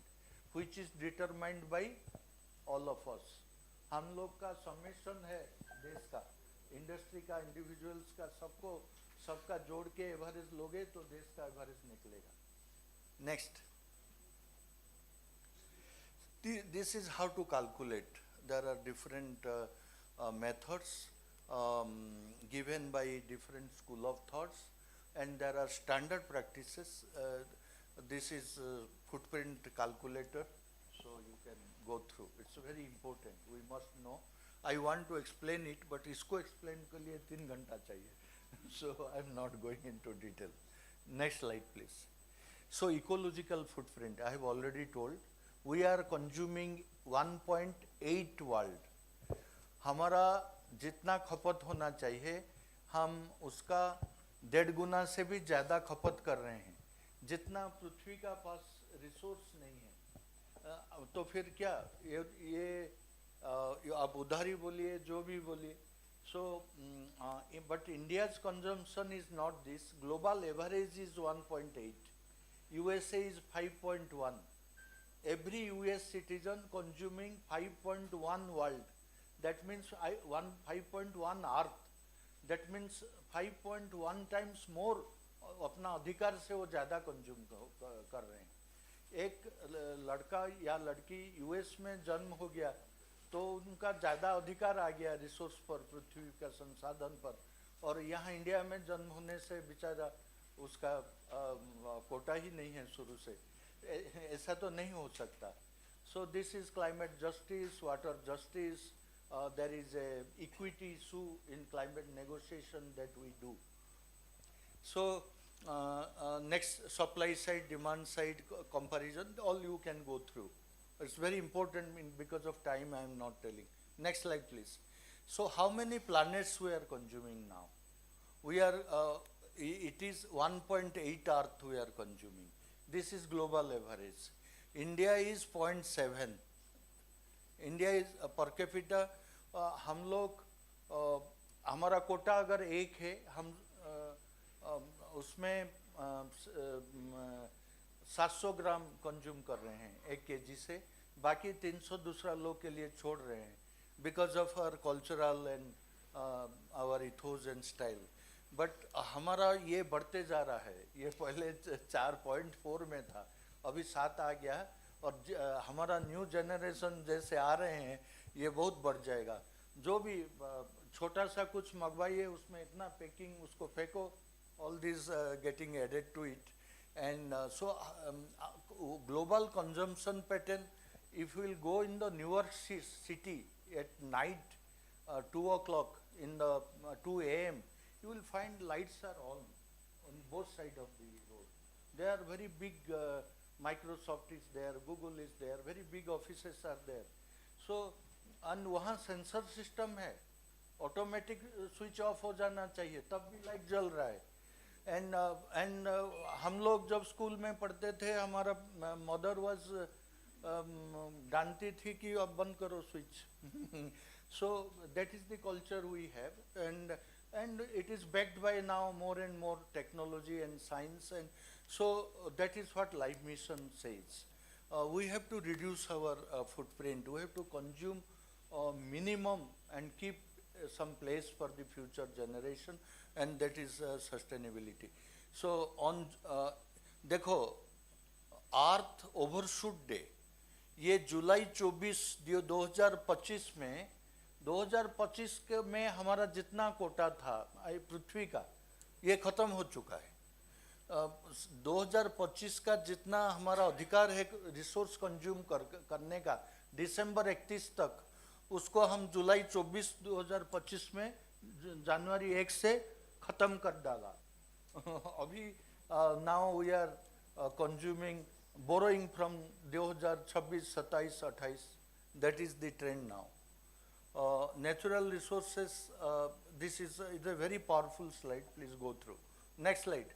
which is determined by all of us. हम लोग का summation है देश का, industry का, individuals का, सबका जोड़ के एवरेज लोगे तो देश का एवरेज निकलेगा. Next. This is how to calculate. There are different methods given by different school of thoughts, and there are standard practices. This is footprint calculator, so you can go through. It's very important. We must know. I want to explain it, but इसको explain के लिए 3 घंटा चाहिए. So I'm not going into detail. Next slide, please. So ecological footprint, I have already told. We are consuming 1.8 world. हमारा जितना खपत होना चाहिए, हम उसका 1.5 गुना से भी ज़्यादा खपत कर रहे हैं. जितना पृथ्वी का पास रिसोर्स नहीं है, तो फिर क्या ये आप उधारी बोलिए, जो भी बोलिए. So but India's consumption is not this. Global average is 1.8. USA is 5.1. Every US citizen consuming 5.1 world. That means 5.1 earth. That means 5.1 times more अपना अधिकार से वो ज़्यादा कंज्यूम कर रहे हैं. एक लड़का या लड़की यूएस में जन्म हो गया तो उनका ज़्यादा अधिकार आ गया रिसोर्स पर, पृथ्वी का संसाधन पर, और यहाँ इंडिया में जन्म होने से बेचारा उसका कोटा ही नहीं है शुरू से. ऐसा तो नहीं हो सकता. So this is climate justice, water justice, there is a equity issue in climate negotiation that we do. So next, supply side, demand side comparison, all you can go through. It's very important because of time I am not telling. Next slide please. So how many planets we are consuming now? We are, it is 1.8 Earth we are consuming. This is global average. India is 0.7. India is per capita हम लोग हमारा कोटा अगर एक है हम उसमें 700 ग्राम consume कर रहे हैं 1 केजी से, बाकी 300 दूसरा लोग के लिए छोड़ रहे हैं because of our cultural and our ethos and style. But हमारा ये बढ़ते जा रहा है. ये पहले 4.4 में था, अभी 7 आ गया और हमारा न्यू जनरेशन जैसे आ रहे हैं ये बहुत बढ़ जाएगा. जो भी छोटा सा कुछ मंगवाइए उसमें इतना पैकिंग, उसको फेंको, all this getting added to it. And so global consumption pattern, if will go in the New York city at night 2 o'clock in the 2 a.m. you will find lights are on both sides of the road. They are very big. Microsoft is there, Google is there, very big offices are there. So and वहाँ sensor system है, automatic switch off हो जाना चाहिए तब भी light जल रहा है. एंड हम लोग जब स्कूल में पढ़ते थे हमारा मदर वाज डांटती थी कि अब बंद करो switch. So that is the culture we have, and it is backed by now more and more technology and science, and so that is what Life Mission says. We have to reduce our footprint. We have to consume minimum and keep some place for the future generation, and that is sustainability. So on देखो अर्थ overshoot day ये जुलाई 24 2025 में 2025 के में हमारा जितना कोटा था पृथ्वी का ये खत्म हो चुका है. 2025 का जितना हमारा अधिकार है रिसोर्स कंज्यूम करने का दिसंबर 31 तक, उसको हम जुलाई 24 2025 में जनवरी 1 से खत्म कर डाला. अभी now we are consuming borrowing from 2026 27 28. That is the trend now. Natural resources, this is a very powerful slide, please go through. Next slide.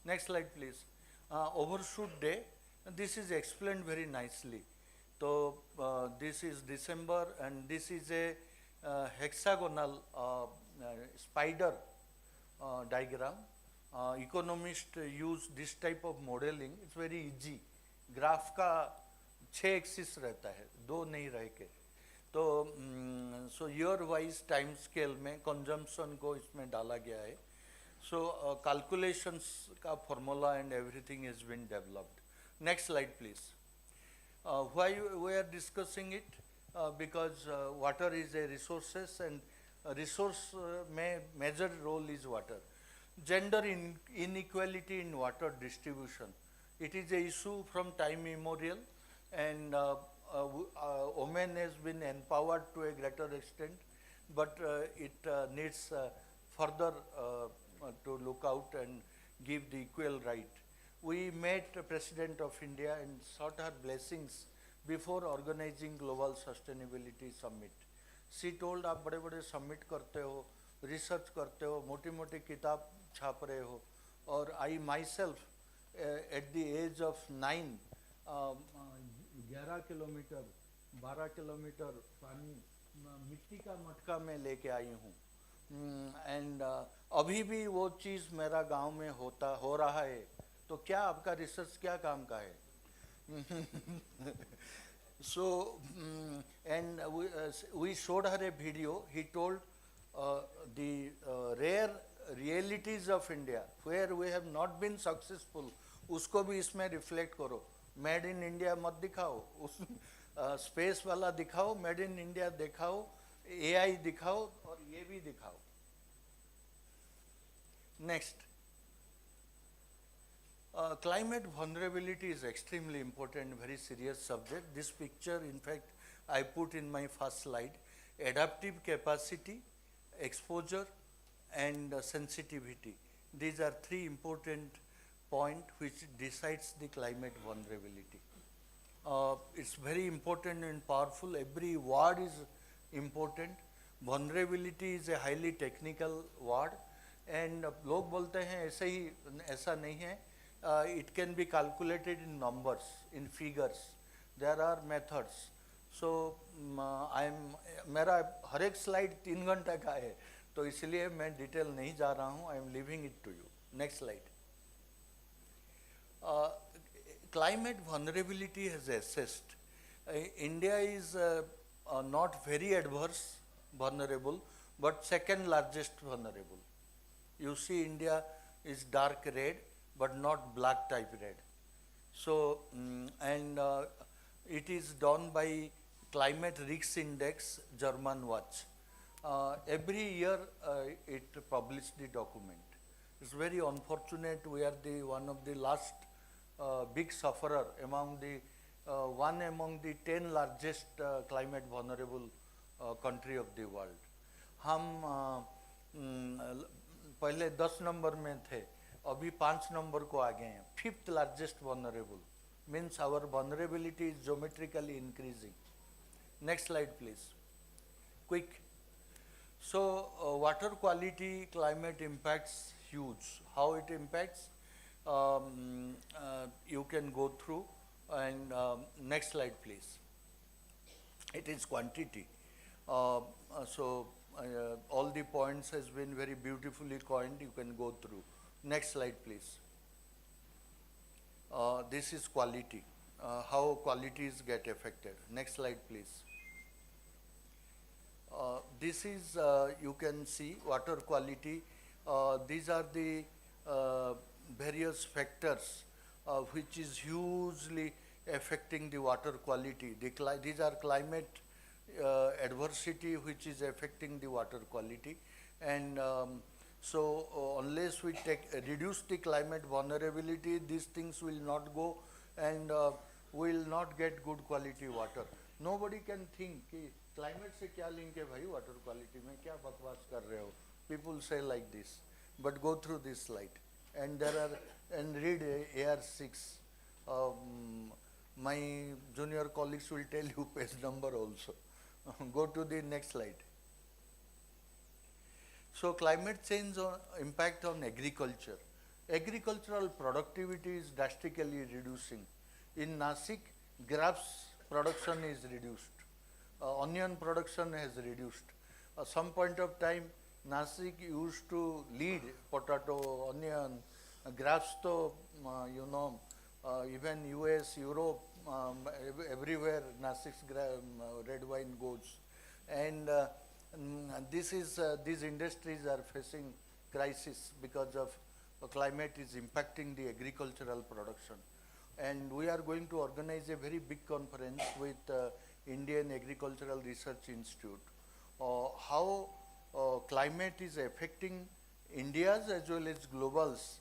Next slide please. Overshoot day, this is explained very nicely. So this is December and this is a hexagonal spider diagram. Economists use this type of modeling, it's very easy. Graph का 6 axis रहता है, 2 नहीं रह के. तो so year wise time scale में consumption को इसमें डाला गया है. सो कैलकुलेशंस का formula and everything is been developed. Next slide please. Why we are discussing it? Because water is a resources and resource में major role is water. Gender inequality in water distribution, it is a issue from time immemorial, and women has been empowered to a greater extent, but it needs further to look out and give the equal right. We met the President of India and sought her blessings before organizing Global Sustainability Summit. She told, आप बड़े बड़े summit करते हो, research करते हो, मोटी मोटी किताब छाप रहे हो, और I myself at the age of 9 11 kilometre 12 kilometre पानी मिट्टी का मटका में लेके आई हूँ. एंड अभी भी वो चीज़ मेरा गांव में हो रहा है, तो क्या आपका रिसर्च क्या काम का है? So and we showed her a video. He told the rare realities of India where we have not been successful, उसको भी इसमें रिफ्लेक्ट करो. मेड इन इंडिया मत दिखाओ, उस स्पेस वाला दिखाओ, मेड इन इंडिया दिखाओ, AI दिखाओ, और ये भी दिखाओ. Next. Climate vulnerability is extremely important, very serious subject. This picture, in fact, I put in my first slide, adaptive capacity, exposure, and sensitivity. These are three important points which decides the climate vulnerability. It's very important and powerful. Every word is important. Vulnerability is a highly technical word, and लोग बोलते हैं ऐसे ही, ऐसा नहीं है. It can be calculated in numbers, in figures. There are methods. So मेरा हर एक slide 3 घंटे का है, तो इसलिए मैं डिटेल नहीं जा रहा हूँ. I am leaving it to you. Next slide. Climate vulnerability has assessed. India is not very adverse vulnerable, but second largest vulnerable. You see India is dark red, but not black type red. So, it is done by Climate Risk Index, German watch. Every year it publishes the document. It's very unfortunate we are the one of the last big sufferer among the one among the 10 largest climate vulnerable country of the world. हम पहले 10 number में थे, अभी 5 number को आ गए हैं. 5th largest vulnerable means our vulnerability is geometrically increasing. Next slide please. Quick. So water quality climate impacts huge. How it impacts? You can go through, and next slide please. It is quantity. So all the points has been very beautifully coined. You can go through. Next slide please. This is quality. How qualities get affected. Next slide please. This is you can see water quality. These are the various factors which is hugely affecting the water quality. These are climate adversity which is affecting the water quality, and so unless we reduce the climate vulnerability, these things will not go, and we will not get good quality water. Nobody can think कि climate से क्या link है भाई water quality में, क्या बकवास कर रहे हो. People say like this, but go through this slide, and there are, and read AR6. My junior colleagues will tell you page number also. Go to the next slide. So climate change impact on agriculture. Agricultural productivity is drastically reducing. In Nasik, grapes production is reduced. Onion production has reduced. Some point of time, Nasik used to lead potato, onion, grapes to, you know, even US, Europe, everywhere Nasik's red wine goes. And this is, these industries are facing crisis because of climate is impacting the agricultural production. And we are going to organize a very big conference with Indian Agricultural Research Institute. How climate is affecting India's as well as global's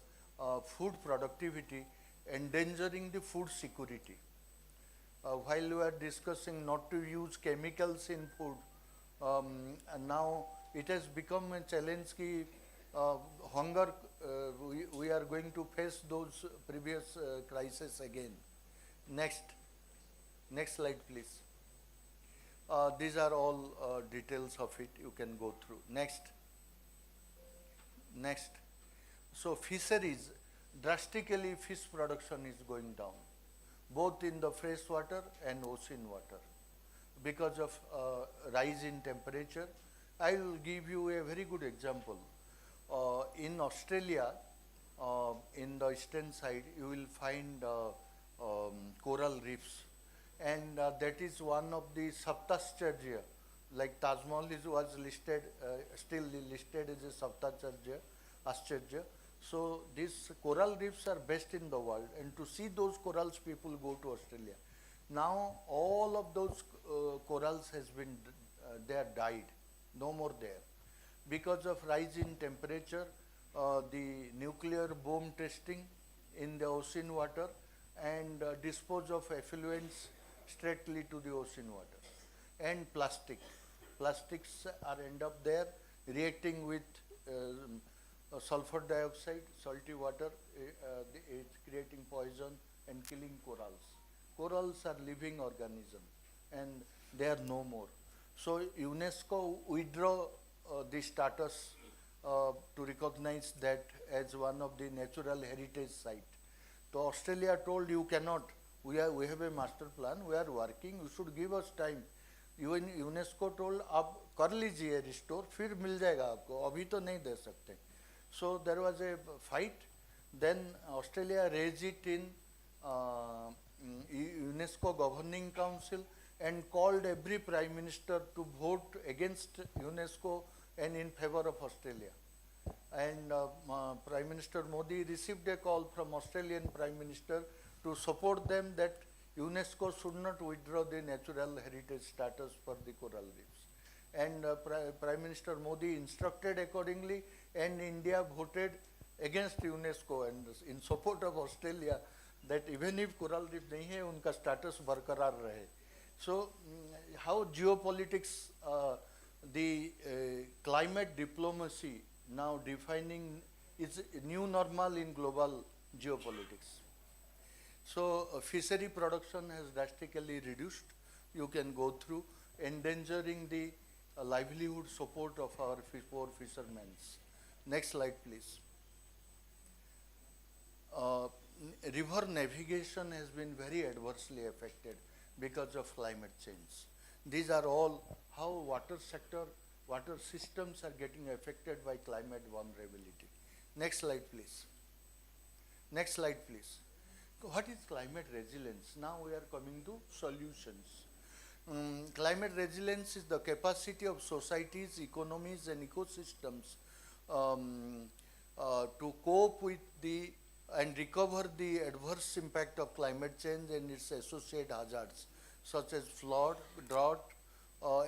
food productivity, endangering the food security. While we are discussing not to use chemicals in food, and now it has become a challenge ki hunger, we are going to face those previous crises again. Next slide please. These are all details of it, you can go through. Next. So fisheries, drastically fish production is going down, both in the fresh water and ocean water, because of rise in temperature. I will give you a very good example. In Australia, in the eastern side, you will find coral reefs, and that is one of the Saptascharya. Like Taj Mahal was listed, still listed as a Saptascharya. So these coral reefs are best in the world, and to see those corals, people go to Australia. Now all of those corals has been, they are died, no more there, because of rise in temperature, the nuclear bomb testing in the ocean water, and dispose of effluents straightly to the ocean water. and plastic. Plastics are end up there reacting with sulfur dioxide, salty water, it's creating poison and killing corals. Corals are living organisms and they are no more. So UNESCO withdraw the status to recognize that as one of the natural heritage site. So Australia told you cannot, we have a master plan, we are working, you should give us time. Even UNESCO told आप कर लीजिए restore, फिर मिल जाएगा आपको, अभी तो नहीं दे सकते. So there was a fight, then Australia raised it in UNESCO Governing Council and called every Prime Minister to vote against UNESCO and in favor of Australia. And Prime Minister Modi received a call from Australian Prime Minister to support them that UNESCO should not withdraw the natural heritage status for the coral reefs. And Prime Minister Modi instructed accordingly, and India voted against UNESCO and in support of Australia that even if coral reef nahi hai, unka status barqarar rahe. So how geopolitics, the climate diplomacy now defining is new normal in global geopolitics. So fishery production has drastically reduced. You can go through endangering the livelihood support of our poor fishermen. Next slide, please. River navigation has been very adversely affected because of climate change. These are all how water sector, water systems are getting affected by climate vulnerability. Next slide, please. Next slide, please. What is climate resilience? Now we are coming to solutions. Climate resilience is the capacity of societies, economies and ecosystems to cope with the and recover the adverse impact of climate change and its associated hazards such as flood, drought,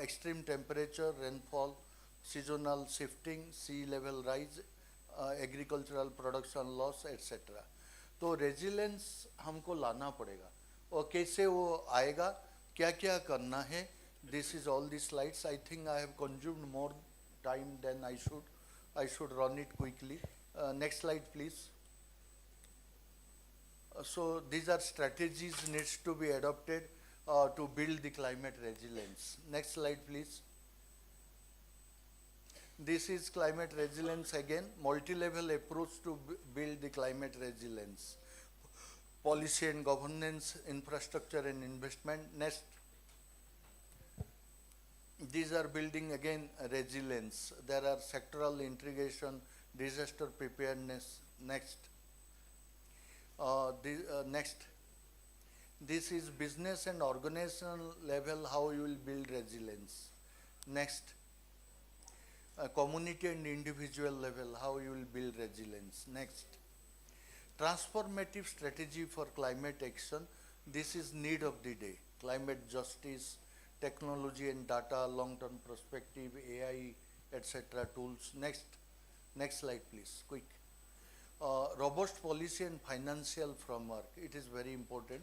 extreme temperature, rainfall, seasonal shifting, sea level rise, agricultural production loss, etc. तो resilience हमको लाना पड़ेगा और कैसे वो आएगा, क्या क्या करना है. This is all the slides. I think I have consumed more time than I should run it quickly. Next slide please. So these are strategies needs to be adopted to build the climate resilience. Next slide please. This is climate resilience again, multi-level approach to build the climate resilience. Policy and governance, infrastructure and investment. Next. These are building again resilience. There are sectoral integration, disaster preparedness. Next. Next. This is business and organizational level, how you will build resilience. Next. Community and individual level, how you will build resilience. Next. Transformative strategy for climate action. This is need of the day. Climate justice, technology and data, long-term perspective, AI, etc. tools. Next. Next slide please, quick. Robust policy and financial framework. It is very important.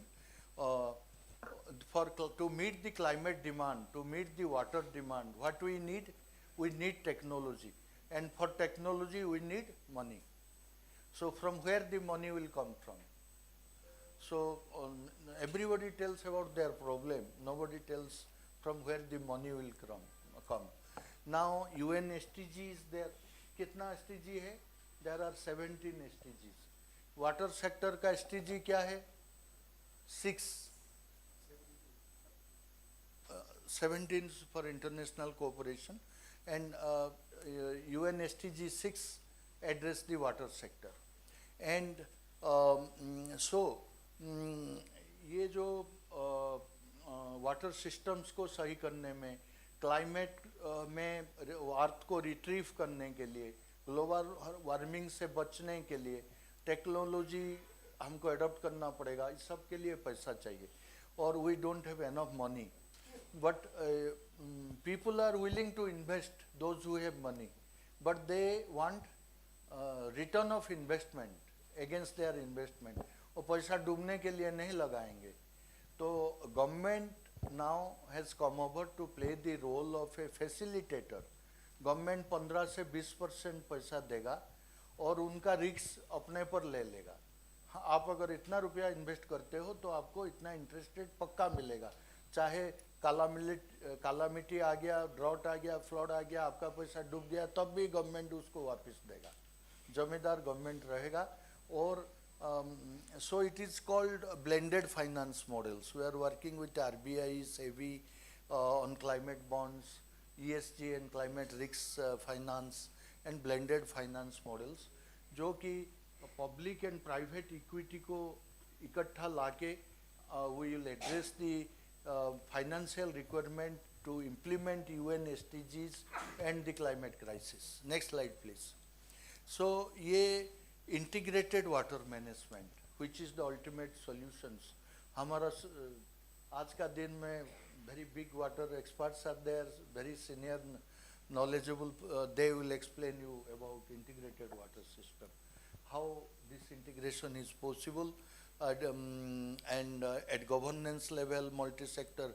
To meet the climate demand, to meet the water demand, what we need? We need technology, and for technology we need money. So from where the money will come from? So everybody tells about their problem, nobody tells from where the money will come. Now UN SDG is there. कितना SDG है? There are 17 SDGs. Water sector का SDG क्या है? 6. 17 for international cooperation. And UN SDG 6 address the water sector. And ये जो water systems को सही करने में, क्लाइमेट में अर्थ को रिट्रीव करने के लिए, ग्लोबल वार्मिंग से बचने के लिए टेक्नोलॉजी हमको अडॉप्ट करना पड़ेगा. इस सब के लिए पैसा चाहिए और we don't have enough money. But people are willing to invest, those who have money, but they want return of investment against their investment. और पैसा डूबने के लिए नहीं लगाएंगे. तो government now has come over to play the role of a facilitator. Government 15 से 20% पैसा देगा और उनका रिस्क अपने पर ले लेगा. हाँ, आप अगर इतना रुपया इन्वेस्ट करते हो तो आपको इतना इंटरेस्ट रेट पक्का मिलेगा. चाहे कालामिटी आ गया, ड्रॉट आ गया, फ्लड आ गया, आपका पैसा डूब गया, तब भी गवर्नमेंट उसको वापस देगा. जमींदार गवर्नमेंट रहेगा. और so it is called blended finance models. We are working with RBI, SEBI on climate bonds, ESG and climate risk finance and blended finance models, जो कि public and private equity को इकट्ठा लाके we will address the financial requirement to implement UN SDGs and the climate crisis. Next slide please. So ये integrated water management, which is the ultimate solutions. हमारा आज का दिन में very big water experts are there, very senior, knowledgeable. They will explain you about integrated water system, how this integration is possible, and at governance level, multi-sector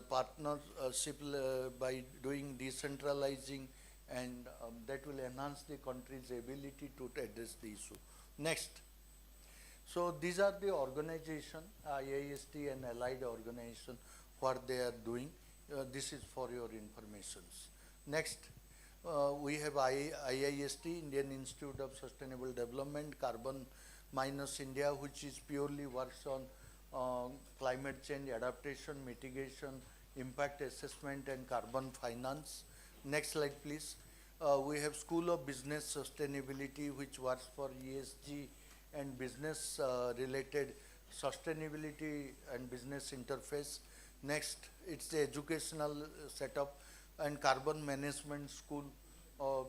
partnership by doing decentralizing, and that will enhance the country's ability to address the issue. Next. So these are the organization, IIST and allied organization, what they are doing. This is for your information. Next, we have IIST, Indian Institute of Sustainable Development, Carbon Minus India, which is purely works on climate change adaptation, mitigation, impact assessment and carbon finance. Next slide please. We have School of Business Sustainability, which works for ESG and business related sustainability and business interface. Next, it's the educational setup and carbon management school.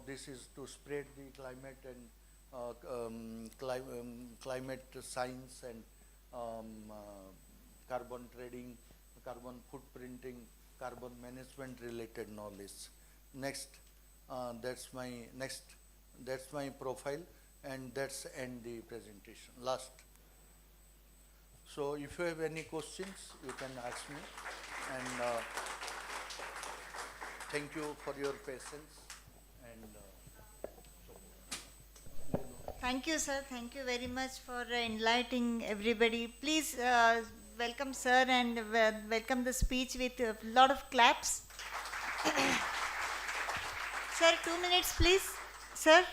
This is to spread the climate and climate science and carbon trading, carbon footprinting, carbon management related knowledge. Next, that's my profile, and that's end the presentation. Last. So if you have any questions, you can ask me, and thank you for your patience. And Thank you, sir. Thank you very much for enlightening everybody. Please welcome sir and welcome the speech with a lot of claps. Sir, 2 minutes, please. Sir.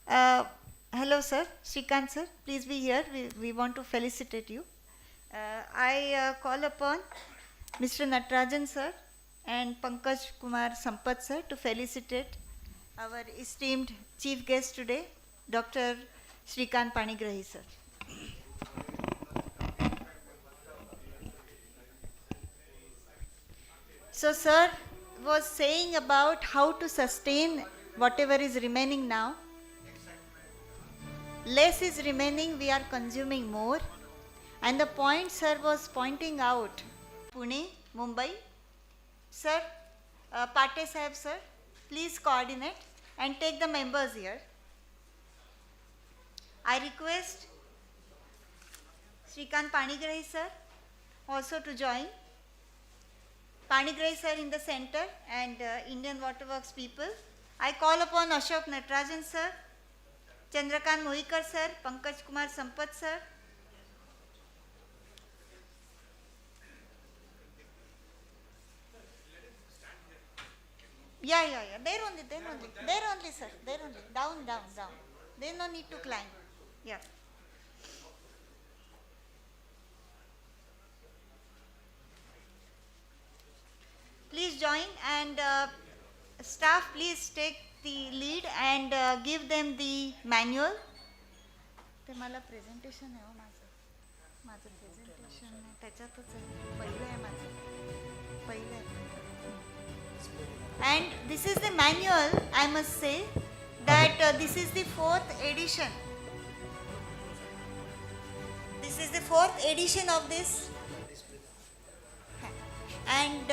Hello, sir. Shrikant, sir. Please be here. We want to felicitate you. I call upon Mr. Natarajan, sir, and Pankaj Kumar Sampath, sir, to felicitate our esteemed chief guest today, Dr. Shrikant Panigrahi, sir. So, sir was saying about how to sustain whatever is remaining now. Less is remaining, we are consuming more. And the point sir was pointing out, Pune, Mumbai. Sir, Pate Sahib, sir, please coordinate and take the members here. I request Shrikant Panigrahi, sir, also to join. Panigrahi, sir, in the center, and Indian Waterworks people. I call upon Ashok Natarajan, sir, Chandrakant Mohikar, sir, Pankaj Kumar Sampath, sir. Yeah. There only, sir. There only. Down. There no need to climb. Yeah. Please join, and staff, please take the lead and give them the manual. ते मला presentation आहे हो माझं presentation आहे त्याच्यातच आहे पहिलं आहे माझं पहिलं आहे. And this is the manual. I must say that this is the 4th edition. This is the 4th edition of this. And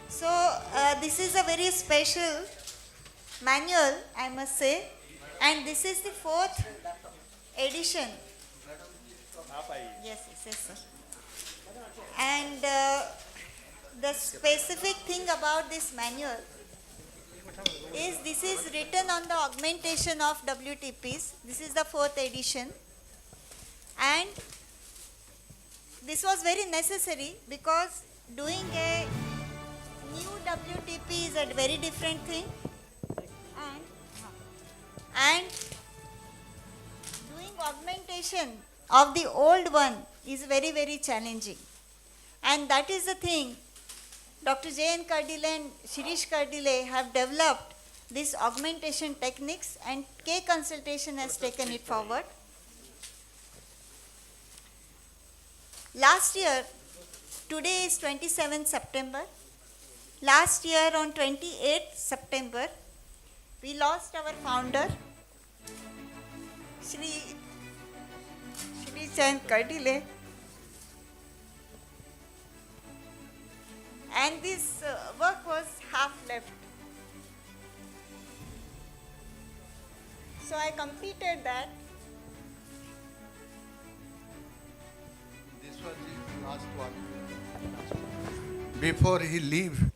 so this is a very special manual, I must say, and this is the 4th edition. Yes, sir. And the specific thing about this manual is this is written on the augmentation of WTPs. This is the 4th edition. And this was very necessary because doing a new WTP is a very different thing. And doing augmentation of the old one is very, very challenging. And that is the thing Dr. J.N. Kardile and Shirish Kardile have developed these augmentation techniques, and K Consultation has taken it forward. Last year, today is 27th September. Last year on 28th September, we lost our founder, Shri Chand Kardile. And this work was half left. So I completed that. This was his last one. Before he leave,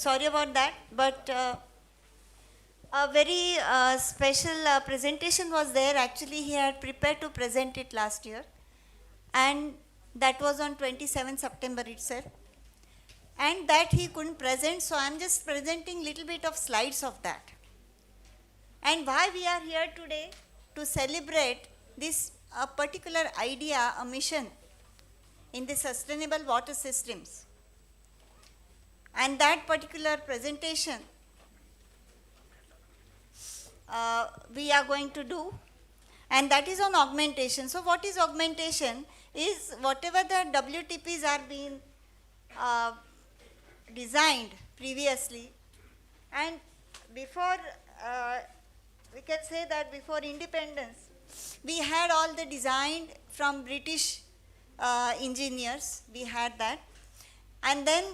Sorry about that, but a very special presentation was there. Actually, he had prepared to present it last year, and that was on 27th September itself. And that he couldn't present, so I'm just presenting little bit of slides of that. And why we are here today to celebrate this particular idea, a mission in the sustainable water systems. And that particular presentation we are going to do, and that is on augmentation. So what is augmentation? Is whatever the WTPs are being designed previously, and before we can say that before independence we had all the designed from British engineers, we had that, and then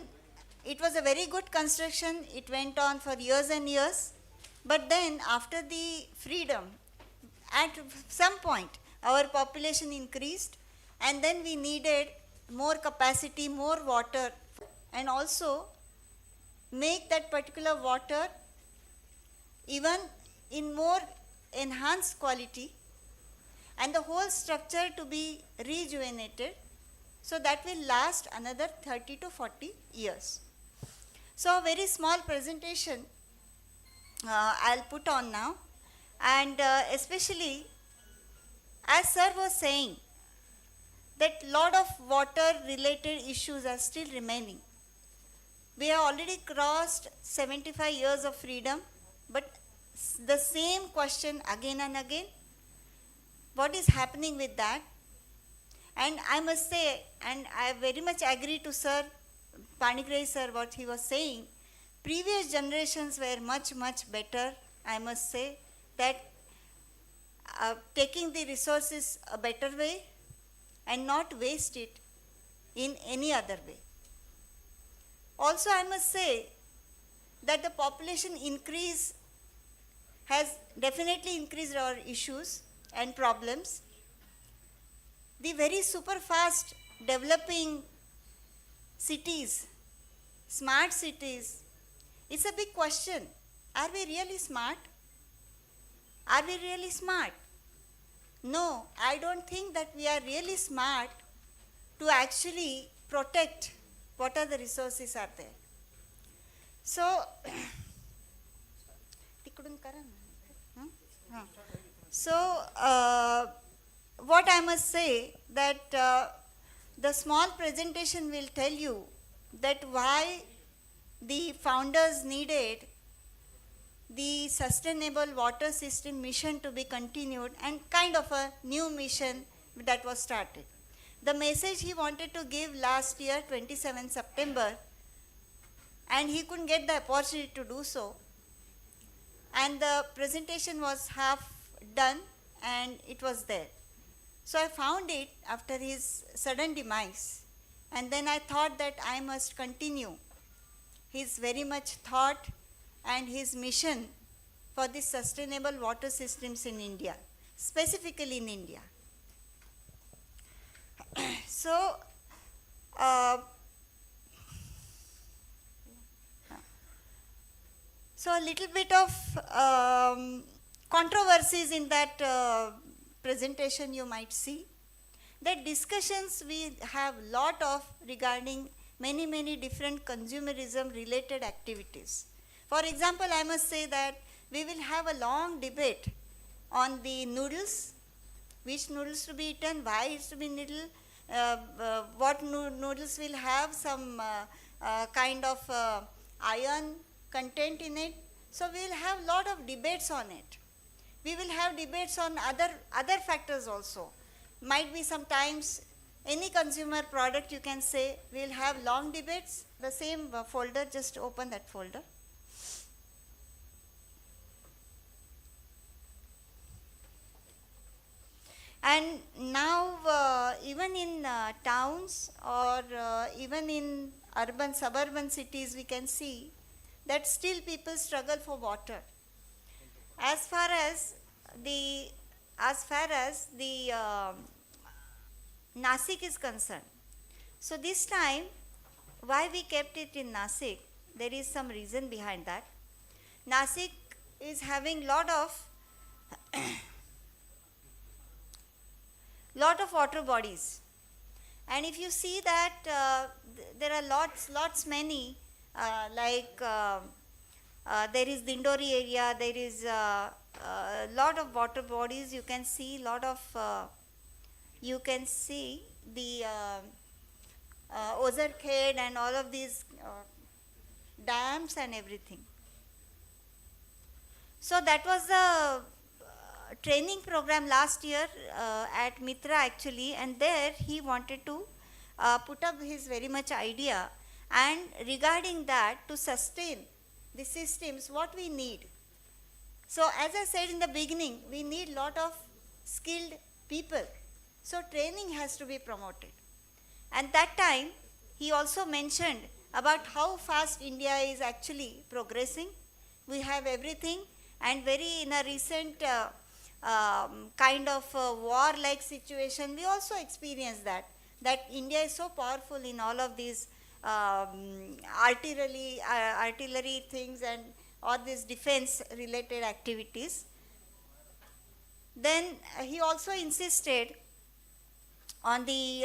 it was a very good construction. It went on for years and years. But then after the freedom, at some point, our population increased, and then we needed more capacity, more water, and also make that particular water even in more enhanced quality, and the whole structure to be rejuvenated, so that will last another 30 to 40 years. So a very small presentation I'll put on now, and especially as sir was saying that lot of water related issues are still remaining. We have already crossed 75 years of freedom, but the same question again and again, what is happening with that? And I must say, and I very much agree to sir Panigrahi sir, what he was saying, previous generations were much, much better, I must say, that taking the resources a better way and not waste it in any other way. Also, I must say that the population increase has definitely increased our issues and problems. The very super fast developing cities, smart cities, it's a big question. Are we really smart? Are we really smart? No, I don't think that we are really smart to actually protect what are the resources are there. So, what I must say that the small presentation will tell you that why the founders needed the sustainable water system mission to be continued, and kind of a new mission that was started. The message he wanted to give last year, 27 September, and he couldn't get the opportunity to do so. And the presentation was half done and it was there. So I found it after his sudden demise, and then I thought that I must continue his very much thought and his mission for the sustainable water systems in India, specifically in India. So, a little bit of controversies in that presentation you might see. That discussions we have lot of regarding many different consumerism related activities. For example, I must say that we will have a long debate on the noodles, which noodles to be eaten, why it's to be noodle, what noodles will have some kind of iron content in it. So we will have lot of debates on it. We will have debates on other factors also. Might be sometimes any consumer product you can say, we will have long debates. The same folder, just open that folder. And now even in towns or even in urban, suburban cities, we can see that still people struggle for water. As far as the Nasik is concerned. So this time, why we kept it in Nasik, there is some reason behind that. Nasik is having lot of water bodies, and if you see that there are lots many there is the Dindori area, there is lot of water bodies. You can see lot of you can see the Ozarkhed and all of these dams and everything. So that was the training program last year at Mitra actually, and there he wanted to put up his very much idea, and regarding that, to sustain the systems, what we need. So as I said in the beginning, we need lot of skilled people. So training has to be promoted. And that time, he also mentioned about how fast India is actually progressing. We have everything, and very in a recent kind of war-like situation, we also experienced that India is so powerful in all of these artillery things and all these defense related activities. Then he also insisted on the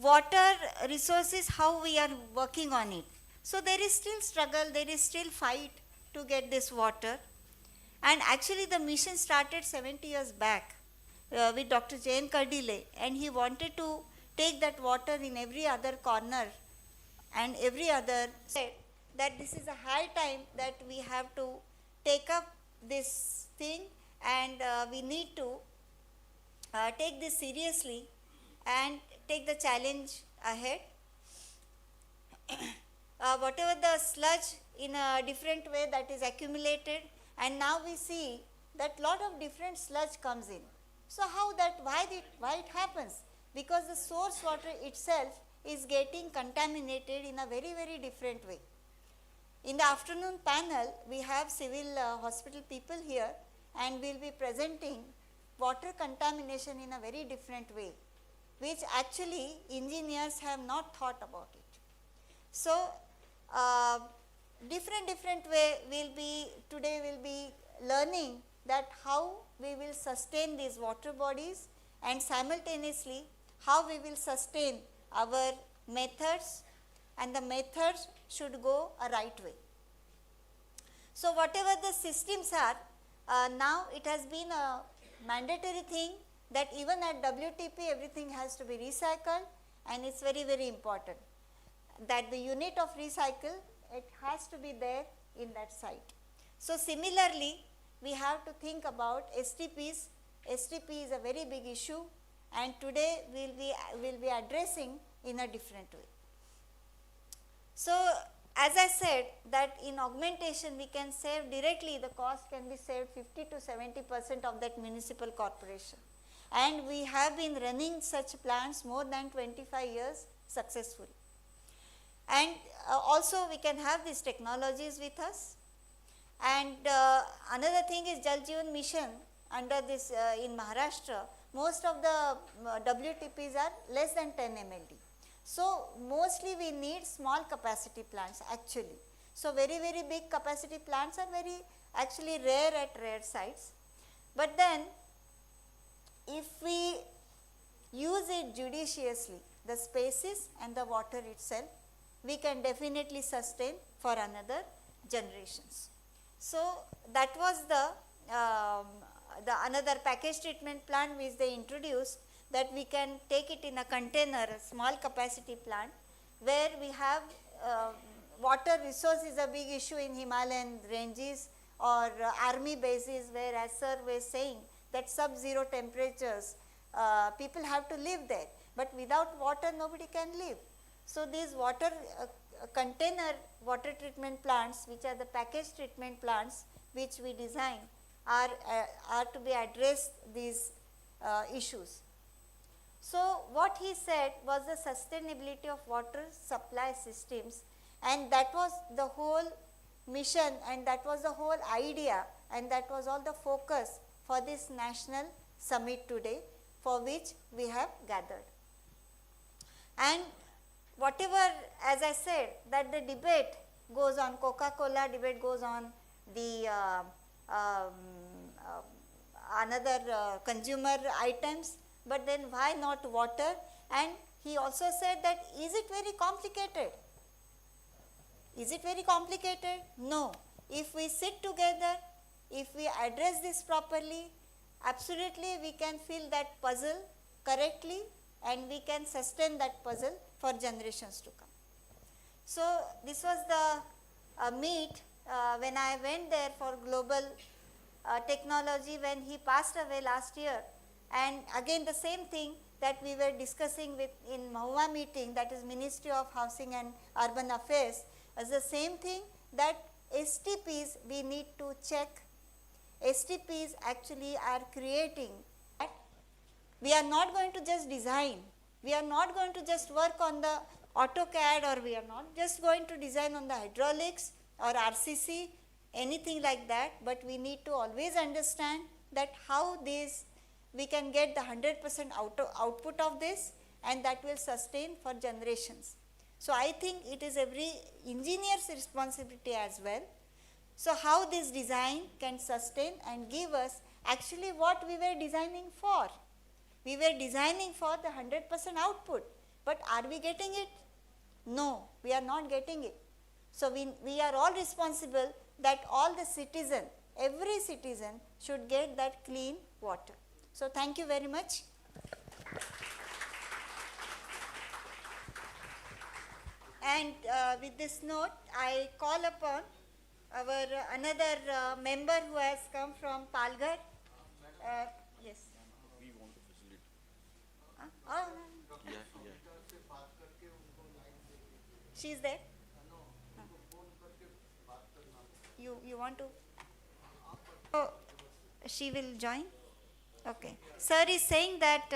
water resources, how we are working on it. So there is still struggle, there is still fight to get this water. And actually the mission started 70 years back with Dr. J.N. Kardile, and he wanted to take that water in every other corner and every other said that this is a high time that we have to take up this thing, and we need to take this seriously and take the challenge ahead. Whatever the sludge in a different way that is accumulated, and now we see that lot of different sludge comes in. So how that, why it happens? Because the source water itself is getting contaminated in a very different way. In the afternoon panel, we have civil hospital people here, and we will be presenting water contamination in a very different way, which actually engineers have not thought about it. So different way today we'll be learning that how we will sustain these water bodies, and simultaneously how we will sustain our methods, and the methods should go a right way. So whatever the systems are, now it has been a mandatory thing that even at WTP everything has to be recycled, and it's very important that the unit of recycle, it has to be there in that site. So similarly, we have to think about STPs. STP is a very big issue, and today we'll be addressing in a different way. So as I said that in augmentation we can save directly, the cost can be saved 50 to 70% of that municipal corporation, and we have been running such plants more than 25 years successfully. And also we can have these technologies with us. And another thing is Jal Jeevan Mission under this in Maharashtra, most of the WTPs are less than 10 MLD. So mostly we need small capacity plants actually. So very big capacity plants are very actually rare at rare sites. But then if we use it judiciously, the spaces and the water itself, we can definitely sustain for another generations. So that was the another package treatment plant which they introduced, that we can take it in a container, a small capacity plant, where we have water resource is a big issue in Himalayan ranges or army bases, where as sir was saying that sub-zero temperatures, people have to live there, but without water nobody can live. So these water container water treatment plants, which are the package treatment plants which we design, are to be addressed these issues. So what he said was the sustainability of water supply systems, and that was the whole mission, and that was the whole idea, and that was all the focus for this national summit today, for which we have gathered. And whatever, as I said, that the debate goes on, Coca-Cola debate goes on, the another consumer items, but then why not water? And he also said that, is it very complicated? Is it very complicated? No. If we sit together, if we address this properly, absolutely we can fill that puzzle correctly, and we can sustain that puzzle for generations to come. So this was the meet when I went there for global technology, when he passed away last year. And again the same thing that we were discussing with in Mahua meeting, that is Ministry of Housing and Urban Affairs, as the same thing, that STPs we need to check. STPs actually are creating. We are not going to just design, we are not going to just work on the AutoCAD, or we are not just going to design on the hydraulics or RCC, anything like that, but we need to always understand that how this we can get the 100% output of this, and that will sustain for generations. So I think it is every engineer's responsibility as well. So how this design can sustain and give us actually what we were designing for. We were designing for the 100% output, but are we getting it? No, we are not getting it. So we are all responsible that all the citizen, every citizen should get that clean water. So thank you very much. And with this note, I call upon our another member who has come from Palghar. Yes. We want to facilitate. Oh, Yeah. she is there? You want to? Oh, she will join? Okay. Sir is saying that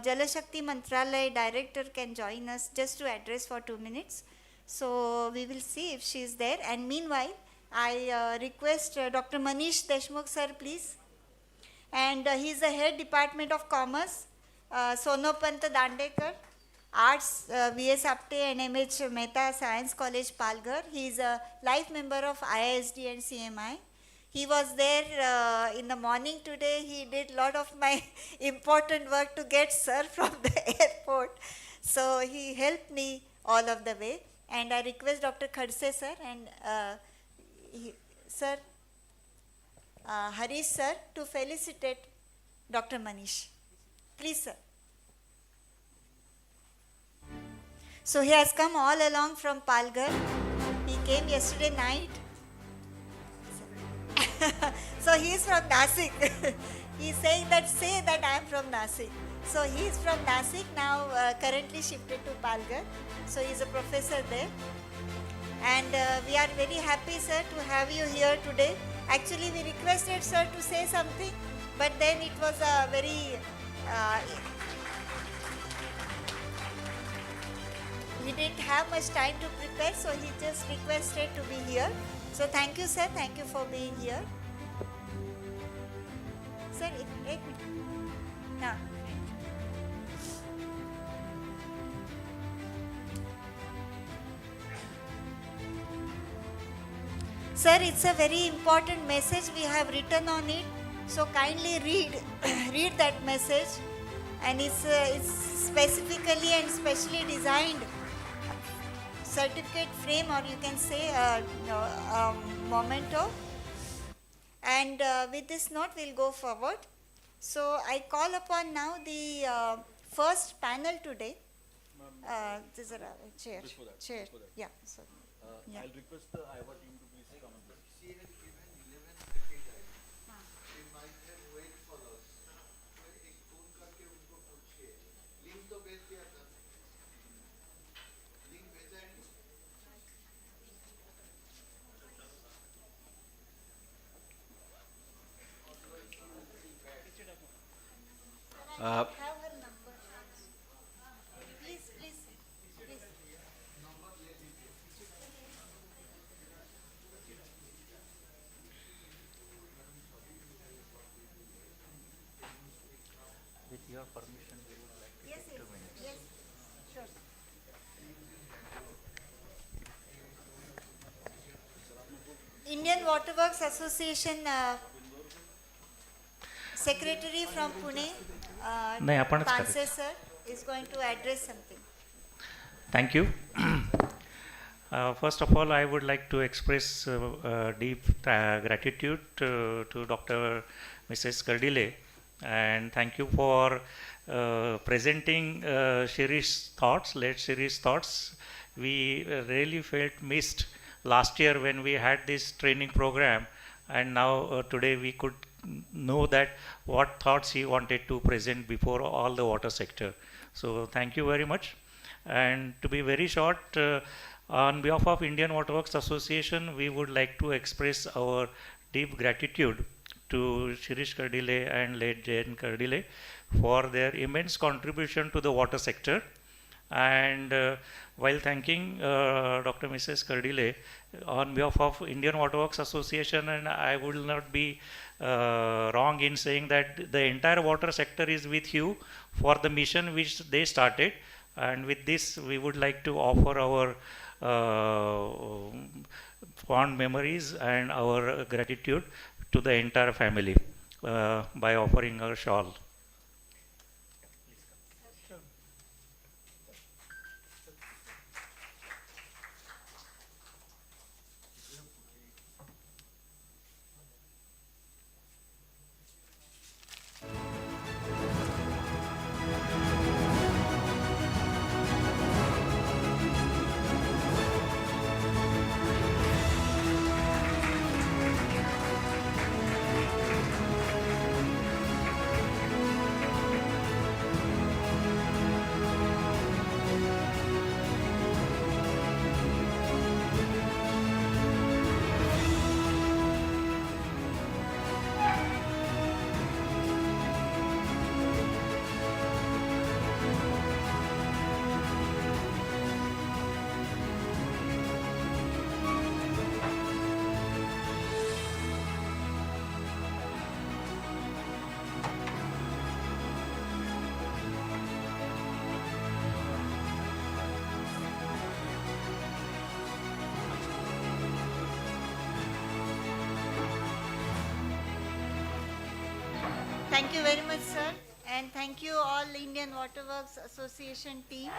Jalashakti Mantralaya director can join us just to address for 2 minutes. So we will see if she is there. And meanwhile, I request Dr. Manish Deshmukh sir, please. And he is the head Department of Commerce, Sonopant Dandekar, Arts, VS Apte and MH Mehta Science College, Palghar. He is a life member of IISD and CMI. He was there in the morning today. He did lot of my important work to get sir from the airport. So he helped me all of the way. And I request Dr. Khadse sir and sir, Harish sir to felicitate Dr. Manish. Please sir. So he has come all along from Palghar. He came yesterday night. So he is from Nasik. He is saying that, say that I am from Nasik. So he is from Nasik, now currently shifted to Palghar. So he is a professor there. And we are very happy, sir, to have you here today. Actually, we requested sir to say something, but then it was a very he didn't have much time to prepare, so he just requested to be here. So thank you, sir. Thank you for being here. Sir, एक minute. हाँ. Sir, it's a very important message we have written on it. So kindly read read that message, and it's specifically and specially designed certificate frame, or you can say memento. And with this note, we'll go forward. So I call upon now the first panel today. This is a chair. Before that, Chair. before that. Yeah. Sorry. Yeah. I'll request the IVA team to please come and She had given 11:30 time. She might have wait for us. एक phone करके उनको पूछिए. Link तो भेज दिया था. Link भेजा है नहीं? Have her number. Please, please, please. with your permission, we would like to Yes, take 2 yes, minutes. yes, sure. Indian Waterworks Association Secretary from Pune, नहीं, आपणच Panse correct. sir, is going to address something. Thank you. First of all, I would like to express deep gratitude to Dr. Mrs. Kardile, and thank you for presenting Shiri's thoughts, late Shiri's thoughts. We really felt missed last year when we had this training program, and now today we could know that what thoughts he wanted to present before all the water sector. So thank you very much. And to be very short, on behalf of Indian Waterworks Association, we would like to express our deep gratitude to Shirish Kardile and late Jayan Kardile for their immense contribution to the water sector. And while thanking Dr. Mrs. Kardile on behalf of Indian Waterworks Association, and I will not be wrong in saying that the entire water sector is with you for the mission which they started. And with this, we would like to offer our fond memories and our gratitude to the entire family by offering a shawl. Thank you very much, sir, and thank you all Indian Waterworks Association team.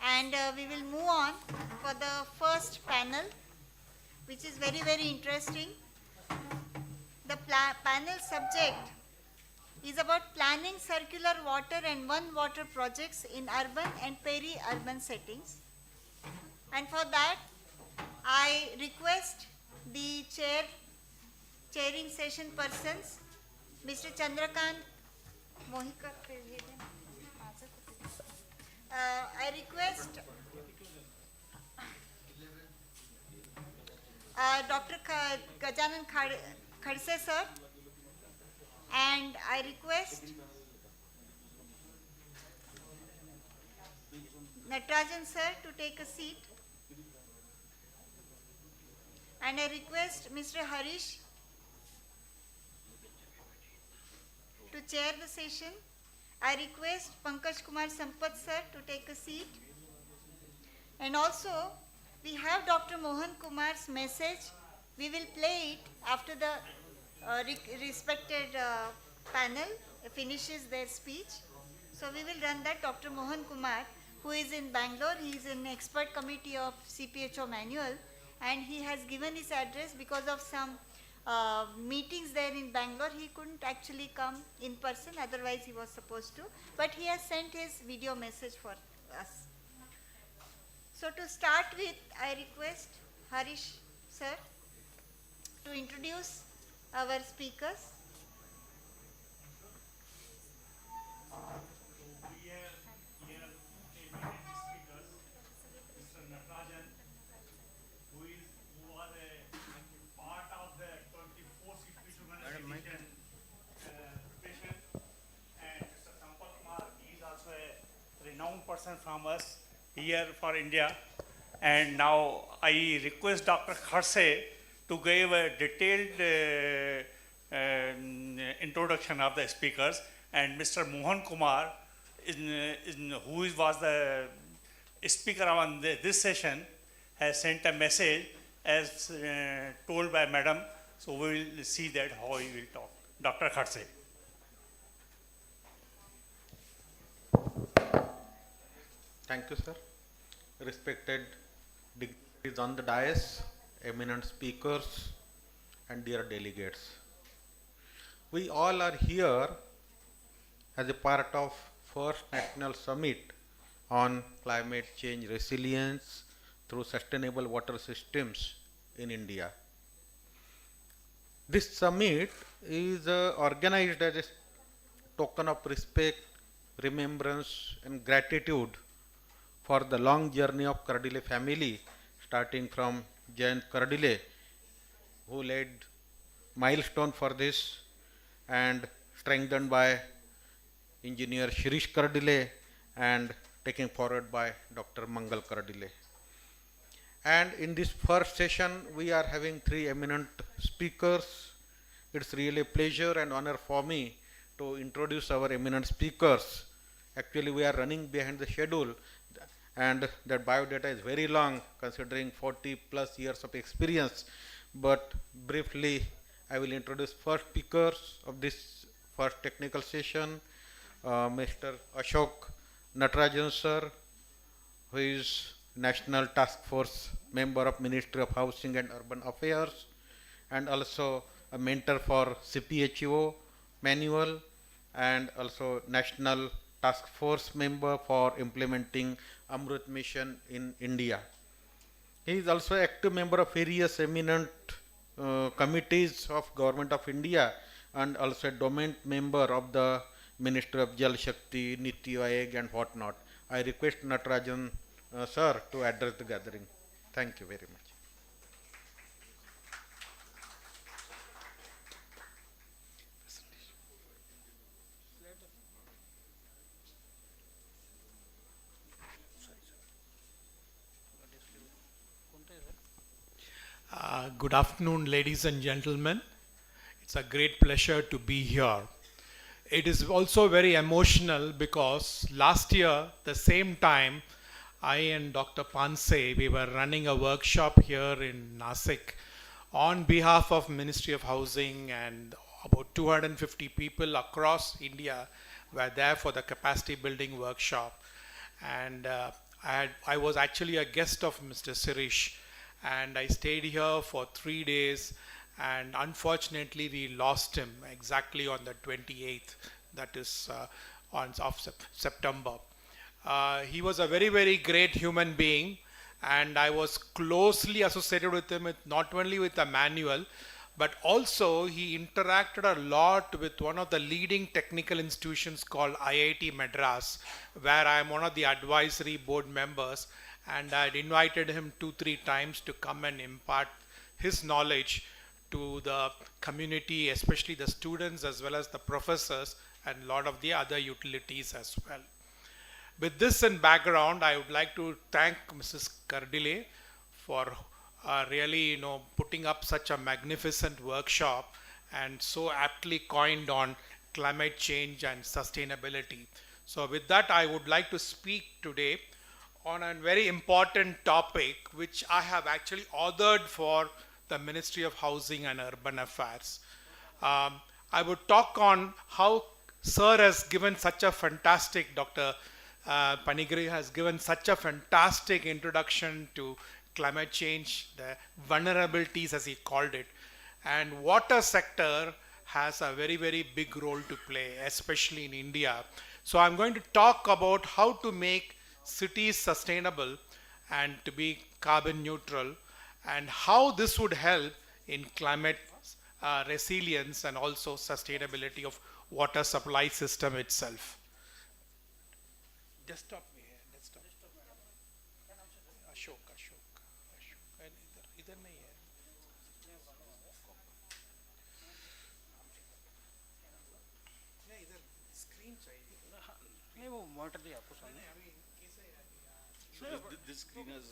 And we will move on for the first panel, which is very, very interesting. The panel subject is about planning circular water and water projects in urban and peri-urban settings. And for that, I request the chairing session persons, Mr. Chandrakant Mohikar. I request Dr. Gajanan Khadse sir, and I request Natarajan sir to take a seat, and I request Mr. Harish to chair the session. I request Pankaj Kumar Sampath sir to take a seat, and also we have Dr. Mohan Kumar's message. We will play it after the respected panel finishes their speech. So we will run that. Dr. Mohan Kumar, who is in Bangalore, he is in expert committee of CPHO manual, and he has given his address because of some meetings there in Bangalore. He couldn't actually come in person, otherwise he was supposed to, but he has sent his video message for us. So to start with, I request Harish sir to introduce our speakers. We have here eminent speakers, Mr. Natarajan, who was a part of the 24 situation preparation, and Mr. Sampath Kumar is also a renowned person from us here for India. And now I request Dr. Khadse to give a detailed introduction of the speakers, and Mr. Mohan Kumar, who was the speaker on this session, has sent a message as told by Madam. So we will see that how he will talk. Dr. Khadse. Thank you, sir. Respected dignitaries on the dais, eminent speakers, and dear delegates. We all are here as a part of first National Summit on Climate Change Resilience through Sustainable Water Systems in India. This summit is organized as a token of respect, remembrance, and gratitude for the long journey of Kardile family, starting from Jayant Kardile, who laid milestone for this, and strengthened by engineer Shirish Kardile and taken forward by Dr. Mangal Kardile. And in this first session, we are having three eminent speakers. It's really a pleasure and honor for me to introduce our eminent speakers. Actually, we are running behind the schedule, and that biodata is very long considering 40 plus years of experience. But briefly, I will introduce first speakers of this first technical session, Mr. Ashok Natarajan sir, who is National Task Force member of Ministry of Housing and Urban Affairs, and also a mentor for CPHO manual, and also National Task Force member for implementing Amrut Mission in India. He is also active member of various eminent committees of Government of India, and also a domain member of the Ministry of Jal Shakti, Niti Aayog, and whatnot. I request Natarajan sir to address the gathering. Thank you very much. Good afternoon, ladies and gentlemen. It's a great pleasure to be here. It is also very emotional because last year, the same time, I and Dr. Panse, we were running a workshop here in Nasik on behalf of Ministry of Housing, and about 250 people across India were there for the capacity building workshop. And I was actually a guest of Mr. Sirish, and I stayed here for 3 days, and unfortunately we lost him exactly on the 28th, that is of September. He was a very, very great human being, and I was closely associated with him, not only with the manual, but also he interacted a lot with one of the leading technical institutions called IIT Madras, where I am one of the advisory board members, and I had invited him 2-3 times to come and impart his knowledge to the community, especially the students as well as the professors and a lot of the other utilities as well. With this in background, I would like to thank Mrs. Kardile for really, putting up such a magnificent workshop and so aptly coined on climate change and sustainability. So with that, I would like to speak today on a very important topic which I have actually authored for the Ministry of Housing and Urban Affairs. I would talk on how Sir has given such a fantastic, Dr. Panigri has given such a fantastic introduction to climate change, the vulnerabilities as he called it, and water sector has a very, very big role to play, especially in India. So I'm going to talk about how to make cities sustainable and to be carbon neutral, and how this would help in climate resilience and also sustainability of water supply system itself. Just stop me here. Desktop. Ashok. इधर नहीं है. नहीं इधर screen चाहिए. नहीं वो monitor भी आपको सामने. This screen has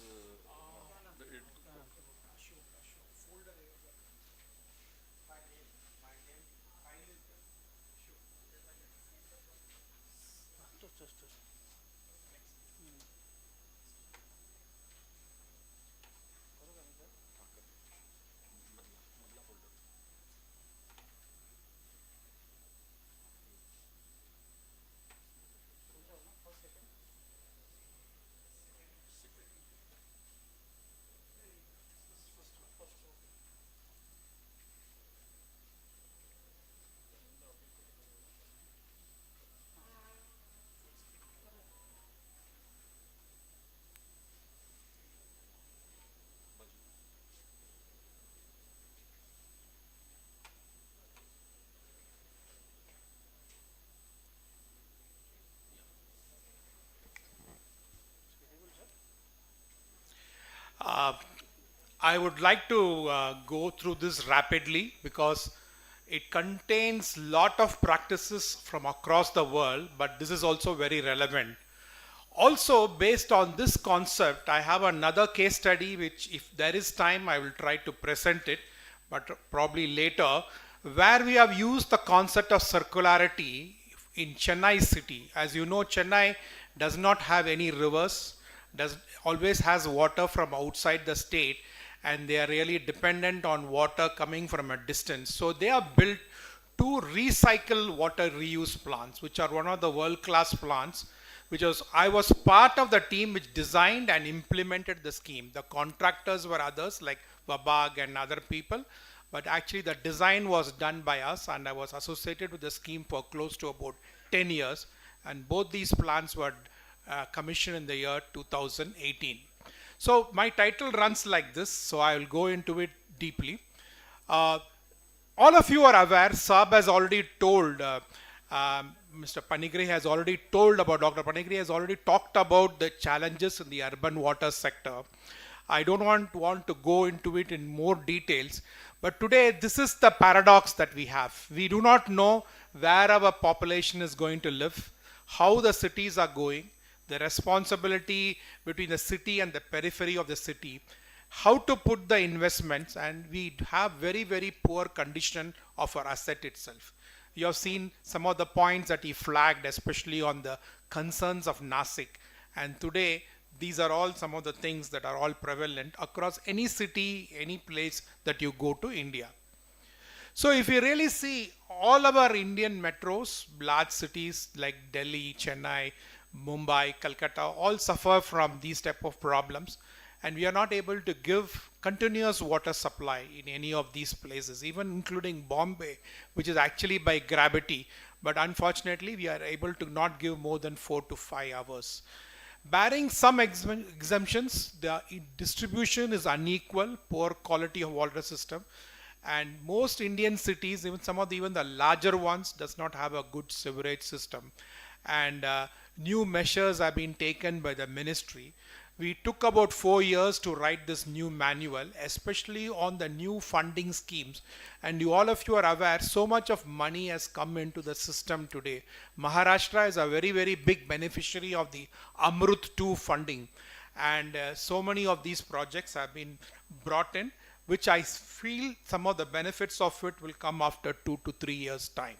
I would like to go through this rapidly because it contains lot of practices from across the world, but this is also very relevant. Also, based on this concept, I have another case study which, if there is time, I will try to present it, but probably later, where we have used the concept of circularity in Chennai city. As you know, Chennai does not have any rivers, always has water from outside the state, and they are really dependent on water coming from a distance. So they have built 2 recycle water reuse plants, which are one of the world-class plants, I was part of the team which designed and implemented the scheme. The contractors were others like Babag and other people, but actually the design was done by us, and I was associated with the scheme for close to about 10 years, and both these plants were commissioned in the year 2018. So my title runs like this, so I will go into it deeply. All of you are aware, Saab has already told, Mr. Panigri has already told about, Dr. Panigri has already talked about the challenges in the urban water sector. I don't want to go into it in more details, but today this is the paradox that we have. We do not know where our population is going to live, how the cities are going, the responsibility between the city and the periphery of the city, how to put the investments, and we have very, very poor condition of our asset itself. You have seen some of the points that he flagged, especially on the concerns of Nasik. And today, these are all some of the things that are all prevalent across any city, any place that you go to India. So if you really see all of our Indian metros, large cities like Delhi, Chennai, Mumbai, Calcutta, all suffer from these type of problems. And we are not able to give continuous water supply in any of these places, even including Bombay, which is actually by gravity. But unfortunately, we are able to not give more than 4 to 5 hours. Barring some exemptions, the distribution is unequal, poor quality of water system. And most Indian cities, even some of even the larger ones, does not have a good sewerage system. And new measures have been taken by the ministry. We took about 4 years to write this new manual, especially on the new funding schemes. And all of you are aware, so much of money has come into the system today. Maharashtra is a very, very big beneficiary of the Amrut 2 funding. And so many of these projects have been brought in, which I feel some of the benefits of it will come after 2 to 3 years' time.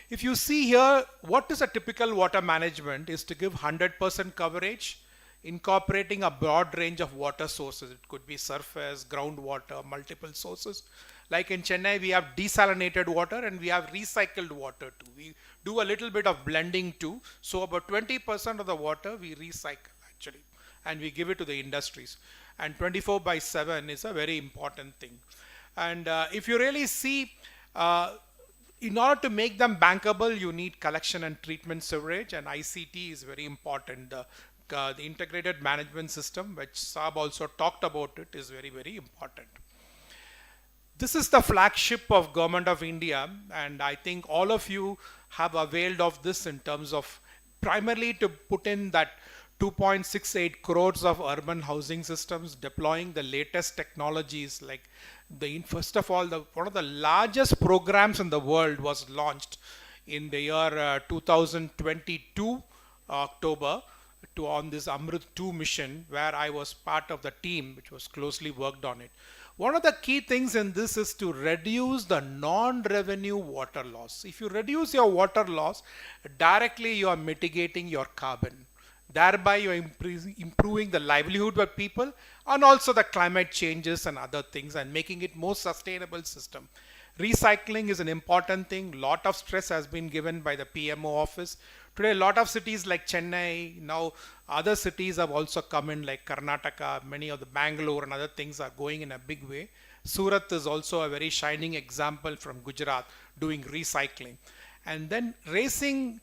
If you see here, what is a typical water management is to give 100% coverage, incorporating a broad range of water sources. It could be surface, groundwater, multiple sources. Like in Chennai, we have desalinated water and we have recycled water too. We do a little bit of blending too. So about 20% of the water we recycle actually, and we give it to the industries. And 24/7 is a very important thing. And if you really see, in order to make them bankable, you need collection and treatment sewerage, and ICT is very important. The integrated management system, which Saab also talked about it, is very, very important. This is the flagship of Government of India, and I think all of you have availed of this in terms of primarily to put in that 2.68 crores of urban housing systems, deploying the latest technologies like first of all, one of the largest programs in the world was launched in the year 2022, October, on this Amrut 2 mission, where I was part of the team which was closely worked on it. One of the key things in this is to reduce the non-revenue water loss. If you reduce your water loss, directly you are mitigating your carbon. Thereby you are improving the livelihood of people and also the climate changes and other things and making it more sustainable system. Recycling is an important thing. Lot of stress has been given by the PMO office. Today, a lot of cities like Chennai, now other cities have also come in like Karnataka, many of the Bangalore and other things are going in a big way. Surat is also a very shining example from Gujarat doing recycling. And then raising,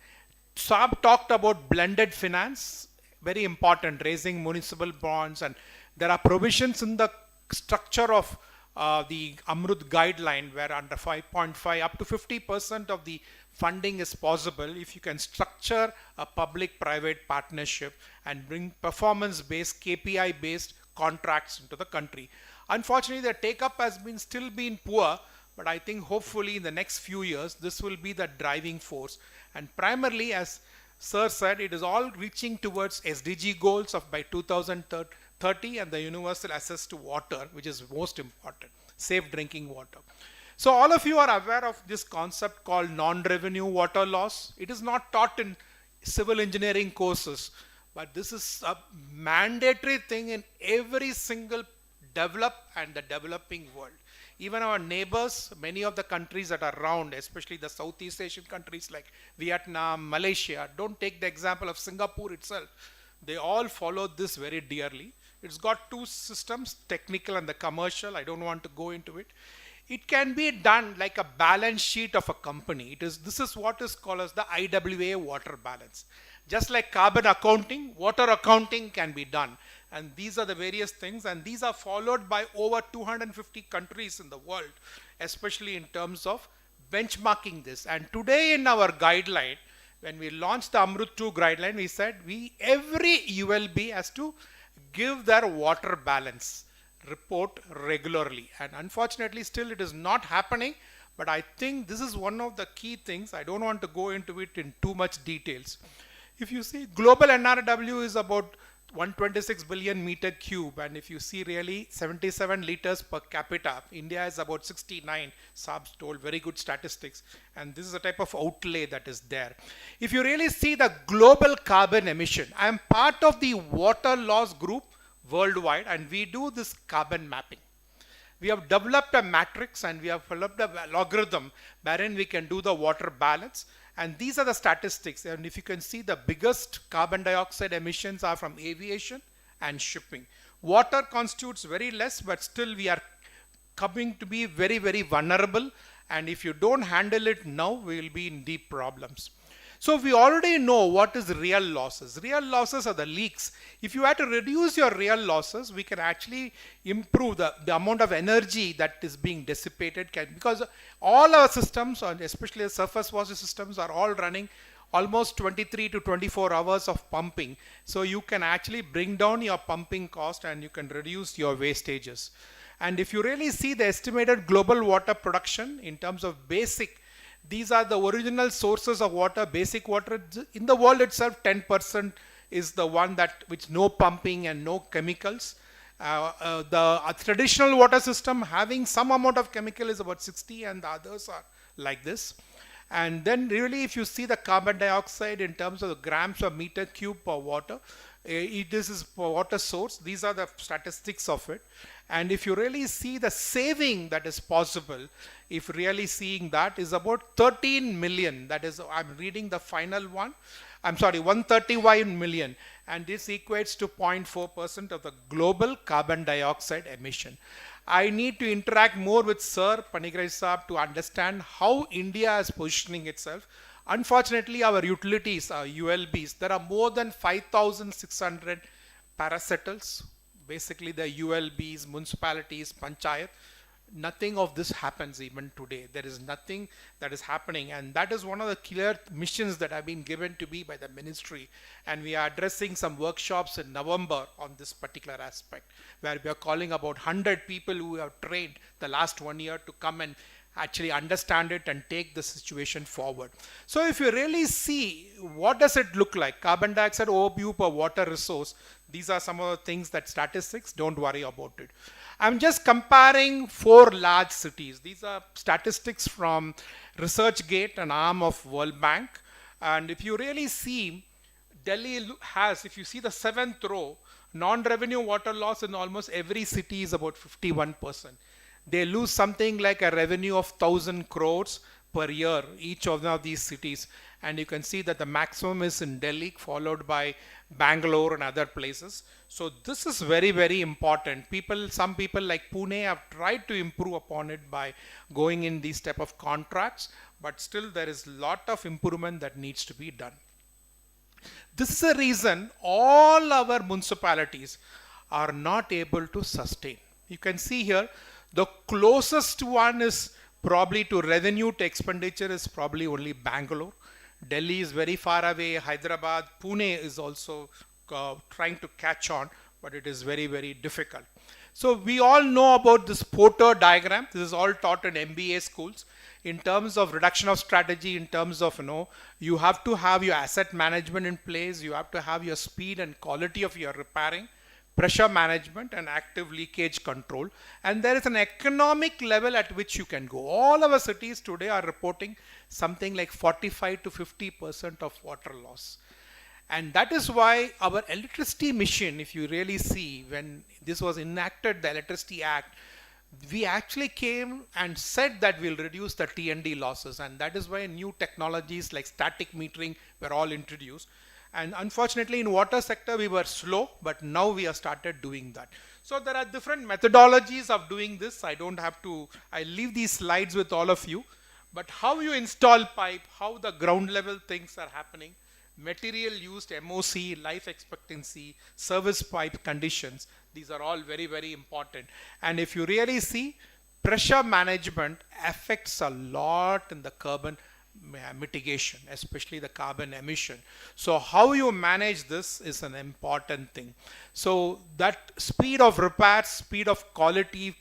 Saab talked about blended finance, very important, raising municipal bonds, and there are provisions in the structure of the Amrut guideline where under 5.5 up to 50% of the funding is possible if you can structure a public-private partnership and bring performance-based, KPI-based contracts into the country. Unfortunately, the take-up has still been poor, but I think hopefully in the next few years, this will be the driving force. And primarily, as Sir said, it is all reaching towards SDG goals of by 2030 and the universal access to water, which is most important, safe drinking water. So all of you are aware of this concept called non-revenue water loss. It is not taught in civil engineering courses, but this is a mandatory thing in every single developed and the developing world. Even our neighbors, many of the countries that are around, especially the Southeast Asian countries like Vietnam, Malaysia, don't take the example of Singapore itself. They all follow this very dearly. It's got two systems, technical and the commercial. I don't want to go into it. It can be done like a balance sheet of a company. This is what is called as the IWA water balance. Just like carbon accounting, water accounting can be done. And these are the various things, and these are followed by over 250 countries in the world, especially in terms of benchmarking this. And today in our guideline, when we launched the Amrut 2 guideline, we said every ULB has to give their water balance report regularly. And unfortunately, still it is not happening, but I think this is one of the key things. I don't want to go into it in too much details. If you see, global NRW is about 126 billion meter cube, and if you see really 77 liters per capita, India is about 69. Saab's told very good statistics, and this is the type of outlay that is there. If you really see the global carbon emission, I am part of the water loss group worldwide, and we do this carbon mapping. We have developed a matrix and we have developed a logarithm wherein we can do the water balance. And these are the statistics. And if you can see, the biggest carbon dioxide emissions are from aviation and shipping. Water constitutes very less, but still we are coming to be very, very vulnerable. And if you don't handle it now, we will be in deep problems. So we already know what is real losses. Real losses are the leaks. If you had to reduce your real losses, we can actually improve the amount of energy that is being dissipated, because all our systems, especially the surface water systems, are all running almost 23 to 24 hours of pumping. So you can actually bring down your pumping cost and you can reduce your wastages. And if you really see the estimated global water production in terms of basic, these are the original sources of water, basic water. In the world itself, 10% is the one that with no pumping and no chemicals. The traditional water system having some amount of chemical is about 60 and the others are like this. And then really if you see the carbon dioxide in terms of the grams per meter cube per water, this is per water source. These are the statistics of it. And if you really see the saving that is possible, if really seeing that is about 13 million, that is, I'm reading the final one, I'm sorry, 131 million. And this equates to 0.4% of the global carbon dioxide emission. I need to interact more with Sir Panigrahi Saab to understand how India is positioning itself. Unfortunately, our utilities, our ULBs, there are more than 5,600 parastatals, basically the ULBs, municipalities, panchayat. Nothing of this happens even today. There is nothing that is happening, and that is one of the clear missions that have been given to me by the ministry, and we are addressing some workshops in November on this particular aspect, where we are calling about 100 people who have trained the last 1 year to come and actually understand it and take the situation forward. So if you really see, what does it look like? Carbon dioxide overview per water resource. These are some of the things that statistics, don't worry about it. I'm just comparing 4 large cities. These are statistics from ResearchGate, an arm of World Bank. And if you really see, Delhi has, if you see the 7th row, non-revenue water loss in almost every city is about 51%. They lose something like a revenue of 1,000 crores per year, each of these cities. And you can see that the maximum is in Delhi, followed by Bangalore and other places. So this is very, very important. Some people like Pune have tried to improve upon it by going in these type of contracts, but still there is a lot of improvement that needs to be done. This is the reason all our municipalities are not able to sustain. You can see here, the closest one is probably to revenue to expenditure is probably only Bangalore. Delhi is very far away, Hyderabad, Pune is also trying to catch on, but it is very, very difficult. So we all know about this Porter diagram. This is all taught in MBA schools. In terms of reduction of strategy, in terms of, you have to have your asset management in place, you have to have your speed and quality of your repairing, pressure management and active leakage control. And there is an economic level at which you can go. All our cities today are reporting something like 45 to 50% of water loss. And that is why our electricity mission, if you really see, when this was enacted, the Electricity Act, we actually came and said that we'll reduce the T&D losses. And that is why new technologies like static metering were all introduced. And unfortunately in water sector we were slow, but now we have started doing that. So there are different methodologies of doing this. I leave these slides with all of you. But how you install pipe, how the ground level things are happening, material used, MOC, life expectancy, service pipe conditions, these are all very, very important. And if you really see, pressure management affects a lot in the carbon mitigation, especially the carbon emission. So how you manage this is an important thing. So that speed of repair, speed of quality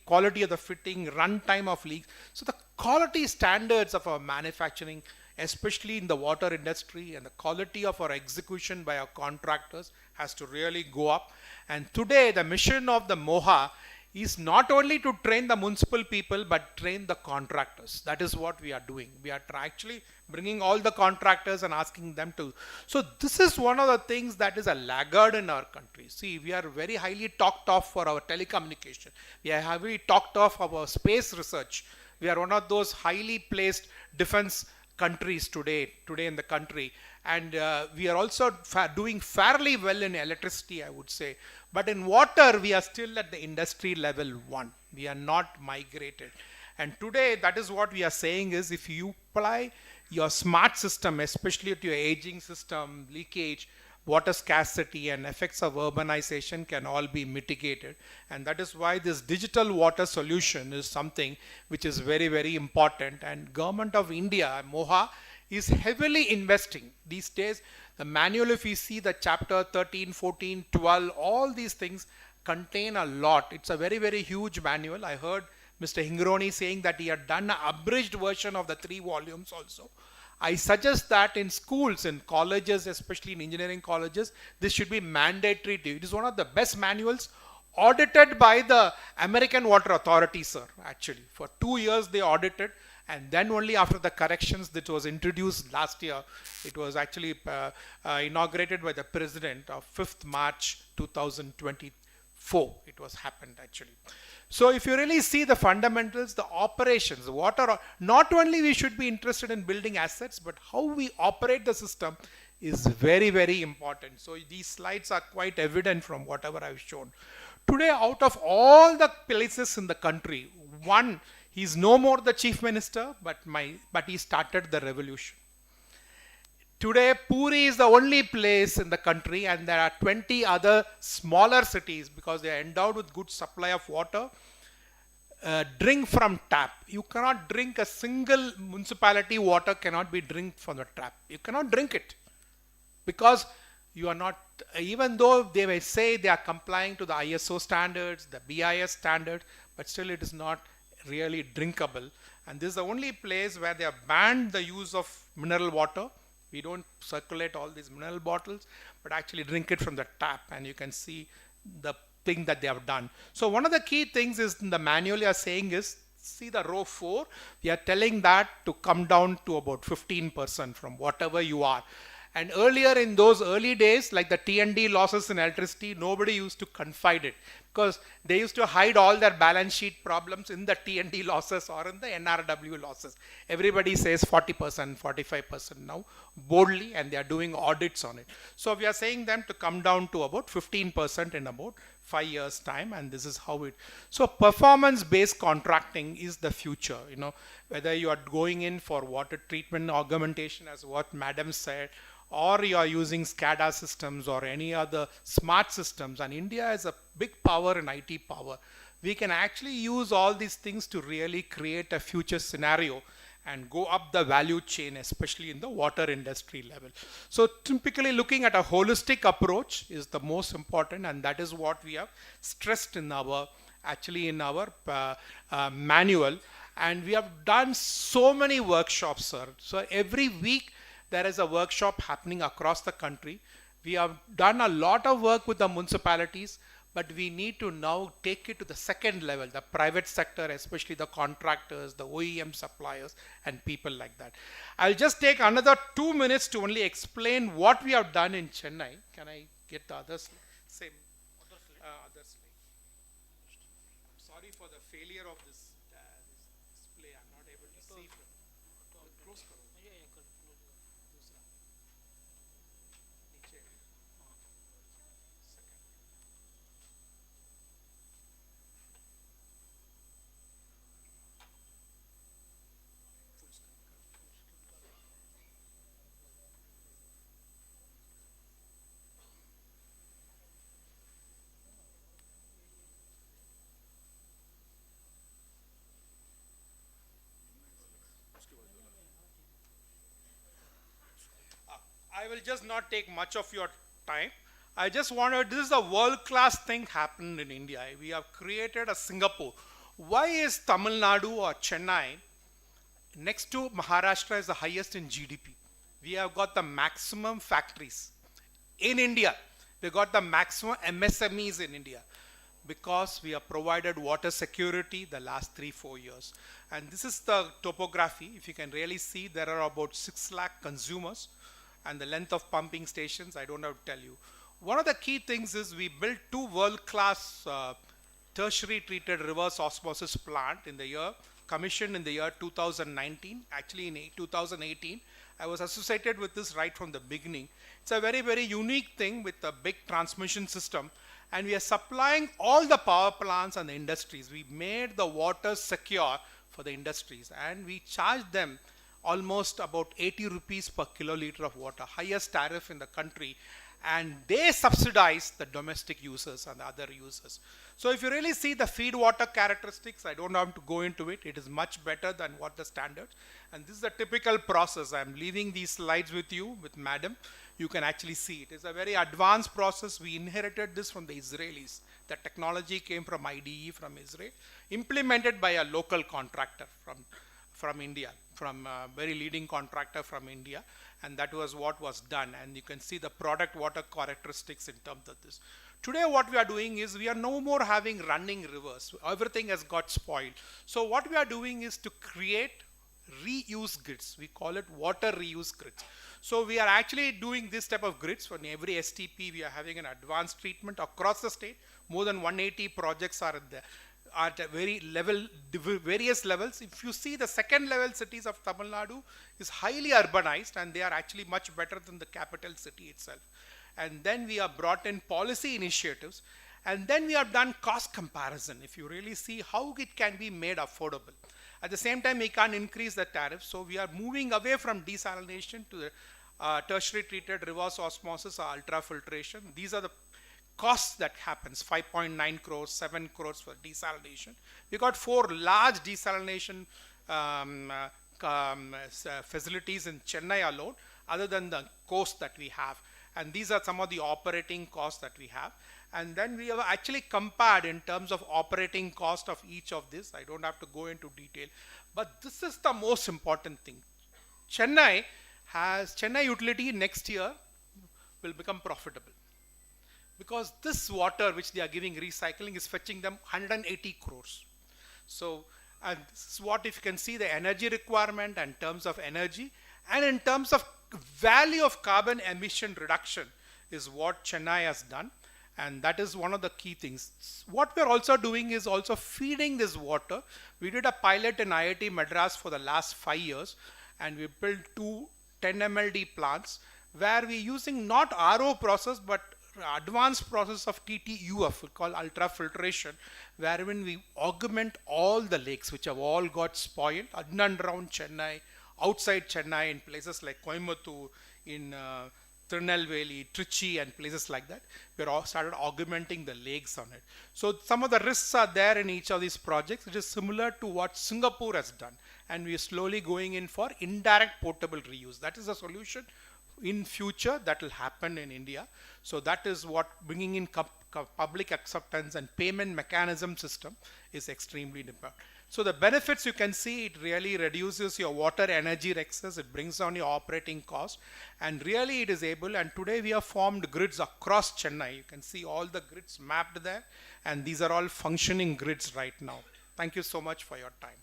of the fitting, runtime of leaks. So the quality standards of our manufacturing, especially in the water industry, and the quality of our execution by our contractors has to really go up. And today the mission of the MOHA is not only to train the municipal people, but train the contractors. That is what we are doing. We are actually bringing all the contractors and asking them to. So this is one of the things that is a laggard in our country. See, we are very highly talked of for our telecommunication. We are heavily talked of our space research. We are one of those highly placed defense countries today in the country. And we are also doing fairly well in electricity, I would say. But in water, we are still at the industry level 1. We are not migrated. And today, that is what we are saying is, if you apply your smart system, especially to your aging system, leakage, water scarcity and effects of urbanization can all be mitigated. And that is why this digital water solution is something which is very, very important. And Government of India, MOHA, is heavily investing these days. The manual, if you see the chapter 13, 14, 12, all these things contain a lot. It's a very, very huge manual. I heard Mr. Hingroni saying that he had done an abridged version of the 3 volumes also. I suggest that in schools, in colleges, especially in engineering colleges, this should be mandatory. It is one of the best manuals, audited by the American Water Authority, sir, actually. For 2 years they audited, and then only after the corrections that was introduced last year, it was actually inaugurated by the President of 5th March 2024. It was happened actually. So if you really see the fundamentals, the operations, the water, not only we should be interested in building assets, but how we operate the system is very, very important. So these slides are quite evident from whatever I've shown. Today, out of all the places in the country, one, he's no more the chief minister, but he started the revolution. Today, Puri is the only place in the country, and there are 20 other smaller cities because they are endowed with good supply of water. Drink from tap. You cannot drink a single municipality water cannot be drink from the tap. You cannot drink it because you are not, even though they may say they are complying to the ISO standards, the BIS standards, but still it is not really drinkable. And this is the only place where they have banned the use of mineral water. We don't circulate all these mineral bottles, but actually drink it from the tap, and you can see the thing that they have done. So one of the key things is in the manual you are saying is, see the row 4, we are telling that to come down to about 15% from whatever you are. And earlier in those early days, like the T&D losses in electricity, nobody used to confide it because they used to hide all their balance sheet problems in the T&D losses or in the NRW losses. Everybody says 40%, 45% now boldly, and they are doing audits on it. So we are saying them to come down to about 15% in about 5 years time, and this is how it. So performance-based contracting is the future, you know, whether you are going in for water treatment augmentation, as what Madam said, or you are using SCADA systems or any other smart systems, and India is a big power in IT power. We can actually use all these things to really create a future scenario and go up the value chain, especially in the water industry level. So typically looking at a holistic approach is the most important, and that is what we have stressed in our, actually in our manual. And we have done so many workshops, sir. So every week there is a workshop happening across the country. We have done a lot of work with the municipalities, but we need to now take it to the second level, the private sector, especially the contractors, the OEM suppliers, and people like that. I'll just take another 2 minutes to only explain what we have done in Chennai. Can I get the other slide? Same. Other slide. I'm sorry for the failure of this display. I'm not able to see from. Close karo. I will just not take much of your time. I just wanted, this is a world-class thing happened in India. We have created a Singapore. Why is Tamil Nadu or Chennai next to Maharashtra is the highest in GDP? We have got the maximum factories in India. We got the maximum MSMEs in India because we have provided water security the last 3-4 years. And this is the topography. If you can really see, there are about 6 lakh consumers. And the length of pumping stations, I don't have to tell you. One of the key things is we built 2 world-class tertiary treated reverse osmosis plant in the year, commissioned in the year 2019. Actually in 2018, I was associated with this right from the beginning. It's a very, very unique thing with a big transmission system. And we are supplying all the power plants and the industries. We made the water secure for the industries, and we charge them almost about 80 rupees per kiloliter of water, highest tariff in the country, and they subsidize the domestic users and the other users. So if you really see the feed water characteristics, I don't have to go into it. It is much better than what the standard. And this is a typical process. I'm leaving these slides with you, with Madam. You can actually see it. It's a very advanced process. We inherited this from the Israelis. The technology came from IDE from Israel, implemented by a local contractor from India, from a very leading contractor from India, and that was what was done. And you can see the product water characteristics in terms of this. Today what we are doing is we are no more having running rivers. Everything has got spoiled. So what we are doing is to create reuse grids. We call it water reuse grids. So we are actually doing this type of grids. For every STP we are having an advanced treatment across the state. More than 180 projects are there at a various levels. If you see the second level cities of Tamil Nadu is highly urbanized, and they are actually much better than the capital city itself. And then we have brought in policy initiatives, and then we have done cost comparison. If you really see how it can be made affordable. At the same time, we can't increase the tariff, so we are moving away from desalination to the tertiary treated reverse osmosis or ultrafiltration. These are the costs that happens, 5.9 crores, 7 crores for desalination. We got 4 large desalination facilities in Chennai alone, other than the coast that we have. And these are some of the operating costs that we have. And then we have actually compared in terms of operating cost of each of this. I don't have to go into detail, but this is the most important thing. Chennai utility next year will become profitable, because this water which they are giving recycling is fetching them 180 crores. So, and this is what, if you can see the energy requirement in terms of energy and in terms of value of carbon emission reduction is what Chennai has done. And that is one of the key things. What we're also doing is also feeding this water. We did a pilot in IIT Madras for the last 5 years, and we built 2 10 MLD plants where we're using not RO process but advanced process of TTUF, we call ultrafiltration, wherein we augment all the lakes which have all got spoiled in and around Chennai, outside Chennai, in places like Coimbatore, in Tirunelveli, Trichy, and places like that. We're all started augmenting the lakes on it. So some of the risks are there in each of these projects, which is similar to what Singapore has done. And we are slowly going in for indirect potable reuse. That is a solution in future that will happen in India. So that is what bringing in public acceptance and payment mechanism system is extremely important. So the benefits you can see, it really reduces your water energy excess, it brings down your operating cost, and really it is able, and today we have formed grids across Chennai. You can see all the grids mapped there, and these are all functioning grids right now. Thank you so much for your time.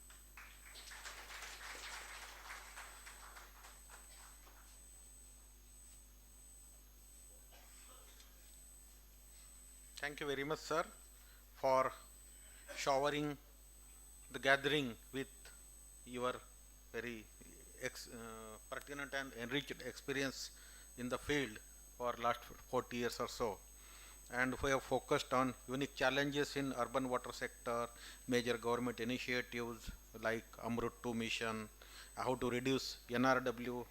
Thank you very much, sir, for showering the gathering with your very pertinent and enriched experience in the field for last 40 years or so. And we have focused on unique challenges in urban water sector, major government initiatives like Amrut 2 mission, how to reduce NRW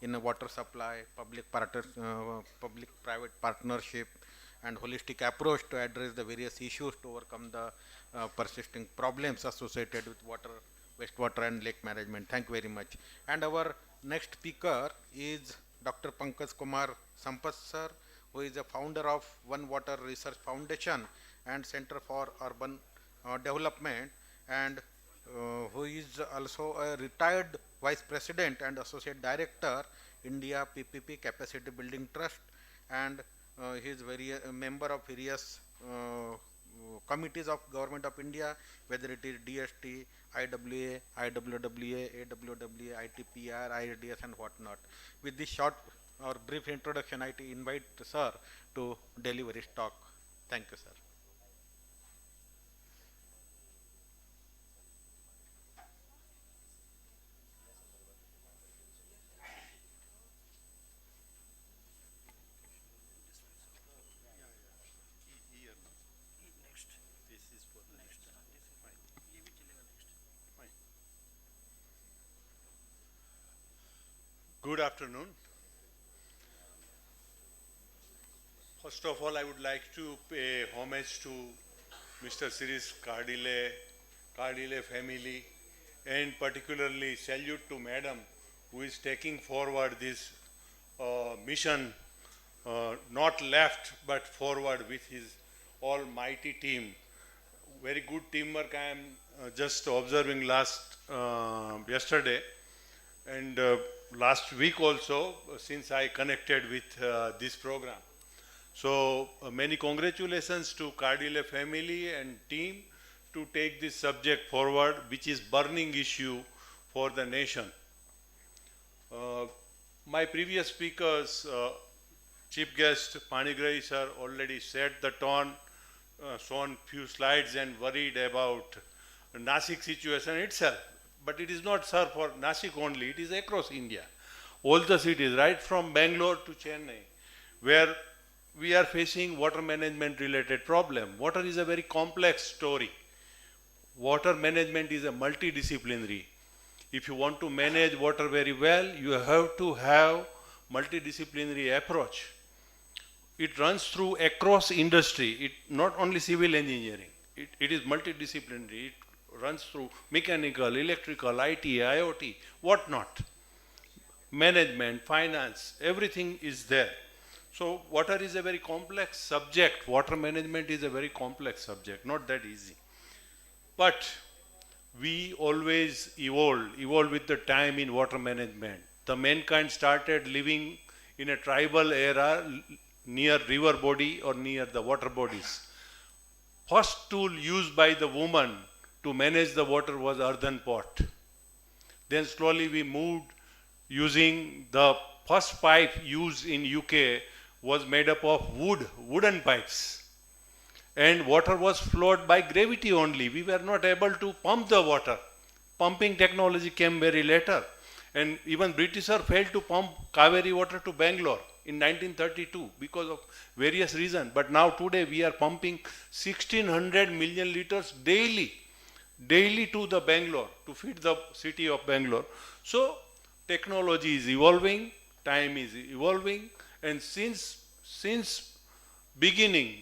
in a water supply, public-private partnership, and holistic approach to address the various issues to overcome the persisting problems associated with water, wastewater and lake management. Thank you very much. And our next speaker is Dr. Pankaj Kumar Sampat sir, who is the founder of One Water Research Foundation and Center for Urban Development, and who is also a retired Vice President and Associate Director, India PPP Capacity Building Trust, and he is a member of various committees of Government of India, whether it is DST, IWA, IWWA, AWWA, ITPR, IRDS and whatnot. With this short or brief introduction, I invite sir to deliver his talk. Thank you, sir. Good afternoon. First of all, I would like to pay homage to Mr. Siris Cardile family, and particularly salute to Madam who is taking forward this mission, not left but forward with his almighty team. Very good teamwork. I am just observing yesterday and last week also, since I connected with this program. So many congratulations to Cardile family and team to take this subject forward, which is burning issue for the nation. My previous speakers, Chief Guest Panigrahi sir, already set the tone, shown few slides and worried about Nasik situation itself. But it is not, sir, for Nasik only, it is across India. All the cities, right from Bangalore to Chennai, where we are facing water management related problem. Water is a very complex story. Water management is a multidisciplinary. If you want to manage water very well, you have to have multidisciplinary approach. It runs through across industry, not only civil engineering. It is multidisciplinary. It runs through mechanical, electrical, IT, IoT, whatnot. Management, finance, everything is there. So water is a very complex subject. Water management is a very complex subject, not that easy. But we always evolve with the time in water management. The mankind started living in a tribal era near river body or near the water bodies. First tool used by the woman to manage the water was earthen pot. Then slowly we moved using the first pipe used in UK was made up of wooden pipes. And water was flowed by gravity only. We were not able to pump the water. Pumping technology came very later. And even Britishers failed to pump Kaveri water to Bangalore in 1932 because of various reasons. But now today we are pumping 1600 million liters daily to the Bangalore, to feed the city of Bangalore. So technology is evolving, time is evolving, and since beginning,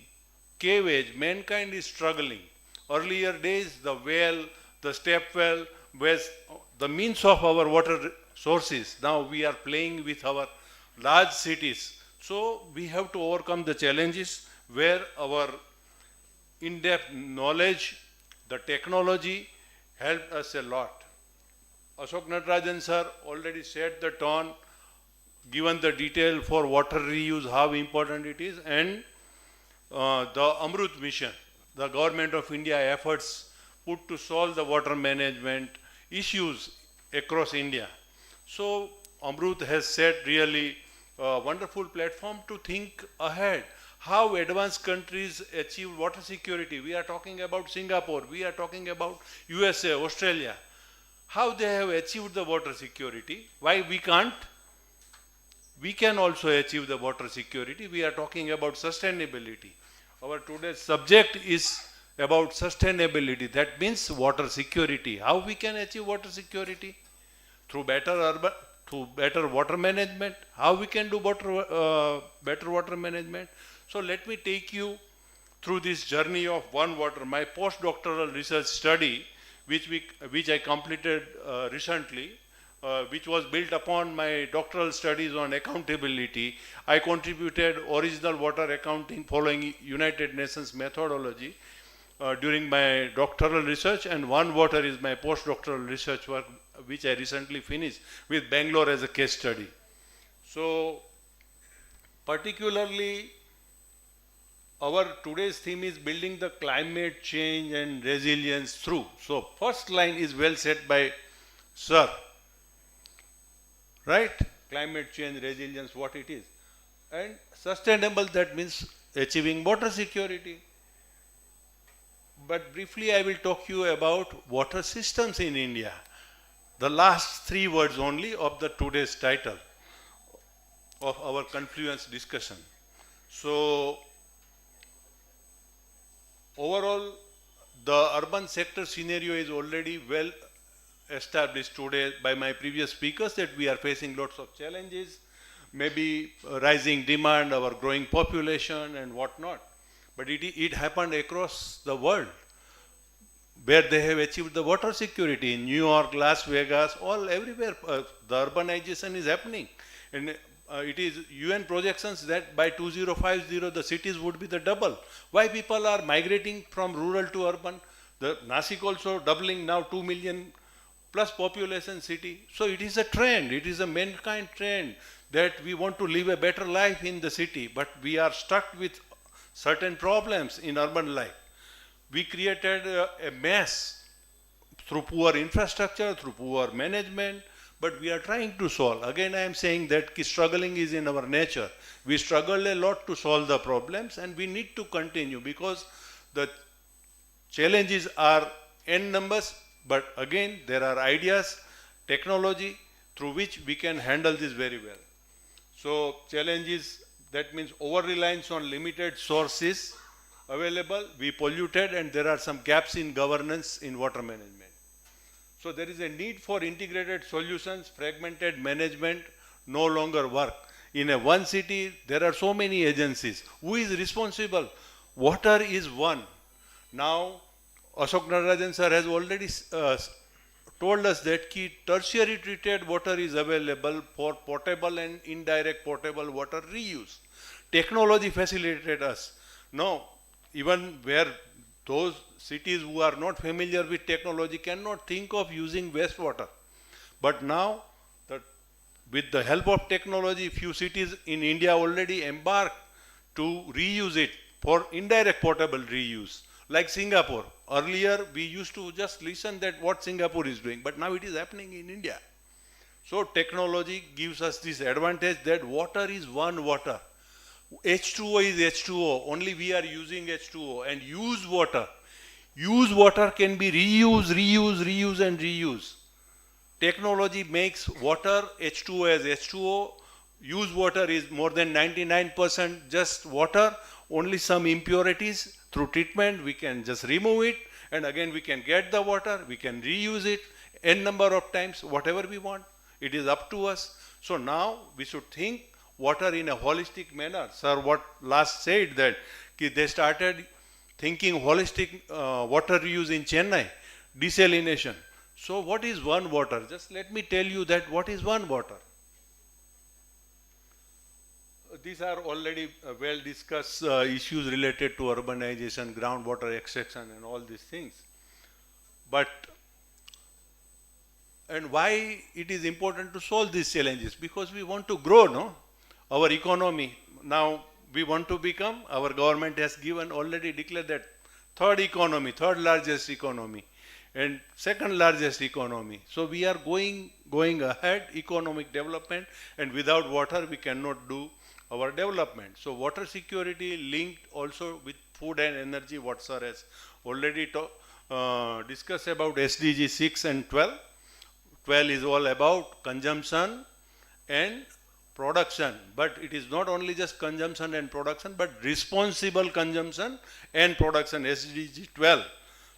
cave age, mankind is struggling. Earlier days, the well, the step well was the means of our water sources. Now we are playing with our large cities. So we have to overcome the challenges where our in-depth knowledge, the technology helped us a lot. Ashok Natarajan sir already set the tone, given the detail for water reuse, how important it is, and the Amrut mission, the government of India efforts put to solve the water management issues across India. So Amrut has set really a wonderful platform to think ahead. How advanced countries achieve water security. We are talking about Singapore, we are talking about USA, Australia. How they have achieved the water security. Why we can't? We can also achieve the water security. We are talking about sustainability. Our today's subject is about sustainability. That means water security. How we can achieve water security? Through better water management. How we can do better water management? So let me take you through this journey of One Water. My postdoctoral research study, which I completed recently, which was built upon my doctoral studies on accountability. I contributed original water accounting following United Nations methodology during my doctoral research, and One Water is my postdoctoral research work, which I recently finished with Bangalore as a case study. So particularly our today's theme is building the climate change and resilience through. So first line is well said by Sir. Right? Climate change, resilience, what it is. And sustainable, that means achieving water security. But briefly I will talk you about water systems in India. The last three words only of the today's title of our confluence discussion. So overall, the urban sector scenario is already well established today by my previous speakers that we are facing lots of challenges, maybe rising demand, our growing population and whatnot. But it happened across the world, where they have achieved the water security in New York, Las Vegas, all everywhere. The urbanization is happening, and it is UN projections that by 2050 the cities would be the double. Why people are migrating from rural to urban? The Nasik also doubling now, 2 million plus population city. So it is a trend. It is a mankind trend that we want to live a better life in the city, but we are stuck with certain problems in urban life. We created a mess through poor infrastructure, through poor management, but we are trying to solve. Again, I am saying that struggling is in our nature. We struggle a lot to solve the problems, and we need to continue because the challenges are n numbers, but again, there are ideas, technology through which we can handle this very well. So challenges, that means over-reliance on limited sources available, we polluted, and there are some gaps in governance in water management. So there is a need for integrated solutions. Fragmented management no longer work. In a one city, there are so many agencies. Who is responsible? Water is one. Now, Ashok Narayan sir has already told us that tertiary treated water is available for potable and indirect potable water reuse. Technology facilitated us. Now, even where those cities who are not familiar with technology cannot think of using wastewater. But now, with the help of technology, few cities in India already embarked to reuse it for indirect potable reuse, like Singapore. Earlier, we used to just listen that what Singapore is doing, but now it is happening in India. So technology gives us this advantage that water is one water. H2O is H2O, only we are using H2O, and used water. Used water can be reused, and reused. Technology makes water H2O as H2O. Used water is more than 99% just water, only some impurities. Through treatment, we can just remove it, and again we can get the water, we can reuse it n number of times, whatever we want. It is up to us. So now we should think water in a holistic manner. Sir, what last said that they started thinking holistic water reuse in Chennai, desalination. So what is one water? Just let me tell you that what is one water. These are already well discussed issues related to urbanization, groundwater extraction and all these things. But, and why it is important to solve these challenges? Because we want to grow, no? Our economy. Now we want to become, our government has given, already declared that third largest economy and second largest economy. So we are going ahead, economic development, and without water we cannot do our development. So water security linked also with food and energy, what sir has already discussed about SDG 6 and 12. 12 is all about consumption and production, but it is not only just consumption and production, but responsible consumption and production, SDG 12.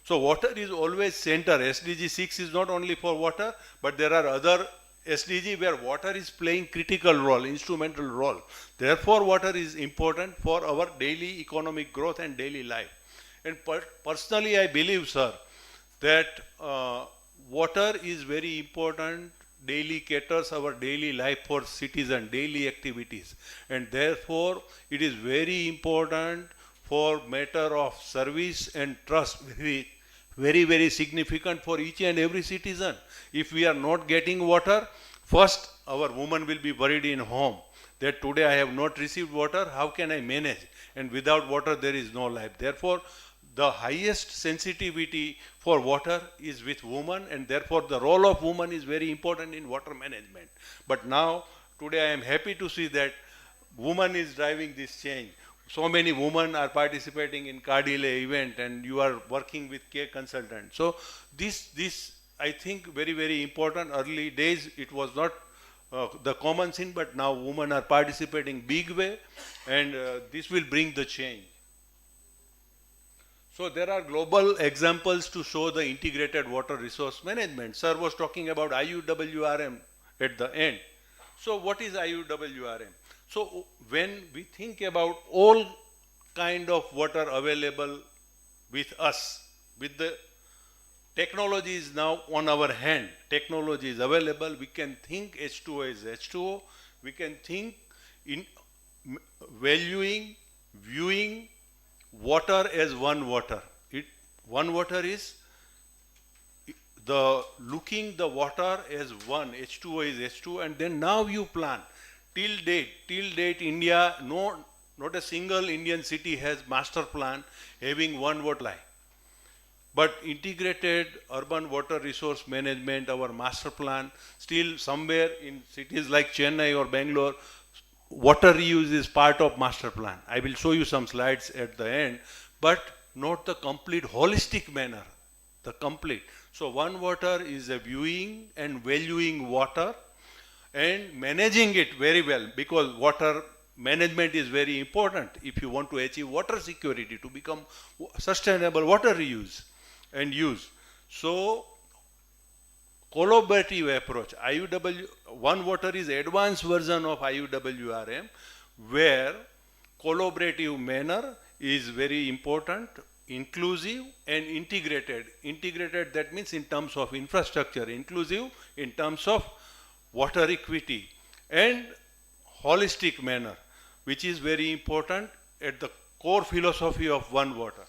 So water is always center. SDG 6 is not only for water, but there are other SDG where water is playing critical role, instrumental role. Therefore, water is important for our daily economic growth and daily life. And personally, I believe, sir, that water is very important, daily caters our daily life for citizen, daily activities. And therefore, it is very important for matter of service and trust, very significant for each and every citizen. If we are not getting water, first our woman will be worried in home that today I have not received water, how can I manage? And without water there is no life. Therefore, the highest sensitivity for water is with woman, and therefore the role of woman is very important in water management. But now, today I am happy to see that woman is driving this change. So many women are participating in Cardile event, and you are working with K consultant. So this I think very important. Early days it was not the common thing, but now women are participating big way, and this will bring the change. So there are global examples to show the integrated water resource management. Sir was talking about IUWRM at the end. So what is IUWRM? So when we think about all kind of water available with us, with the technology is now on our hand, technology is available, we can think H2O is H2O, we can think in valuing, viewing water as one water. One water is looking the water as one, H2O is H2O, and then now you plan. Till date India, not a single Indian city has master plan having one water line. But integrated urban water resource management, our master plan, still somewhere in cities like Chennai or Bangalore, water reuse is part of master plan. I will show you some slides at the end, but not the complete holistic manner, the complete. So one water is a viewing and valuing water and managing it very well, because water management is very important if you want to achieve water security, to become sustainable water reuse and use. So collaborative approach, One Water is advanced version of IUWRM, where collaborative manner is very important, inclusive and integrated. Integrated, that means in terms of infrastructure, inclusive in terms of water equity, and holistic manner, which is very important at the core philosophy of One Water.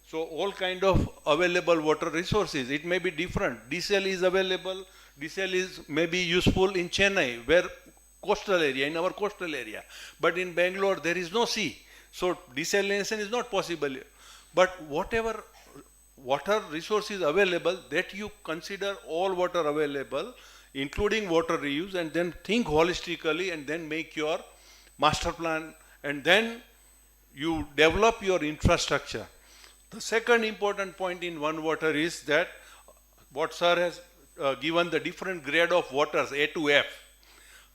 So all kind of available water resources, it may be different. Diesel is available, diesel is maybe useful in Chennai, where coastal area, in our coastal area. But in Bangalore, there is no sea. So desalination is not possible. But whatever water resources available, that you consider all water available, including water reuse, and then think holistically and then make your master plan, and then you develop your infrastructure. The second important point in One Water is that what sir has given the different grade of waters, A to F,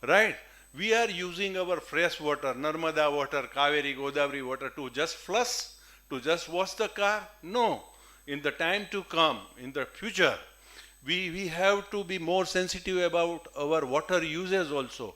right? We are using our fresh water, Narmada water, Kaveri, Godavari water to just flush, to just wash the car. No. In the time to come, in the future, we have to be more sensitive about our water usage also.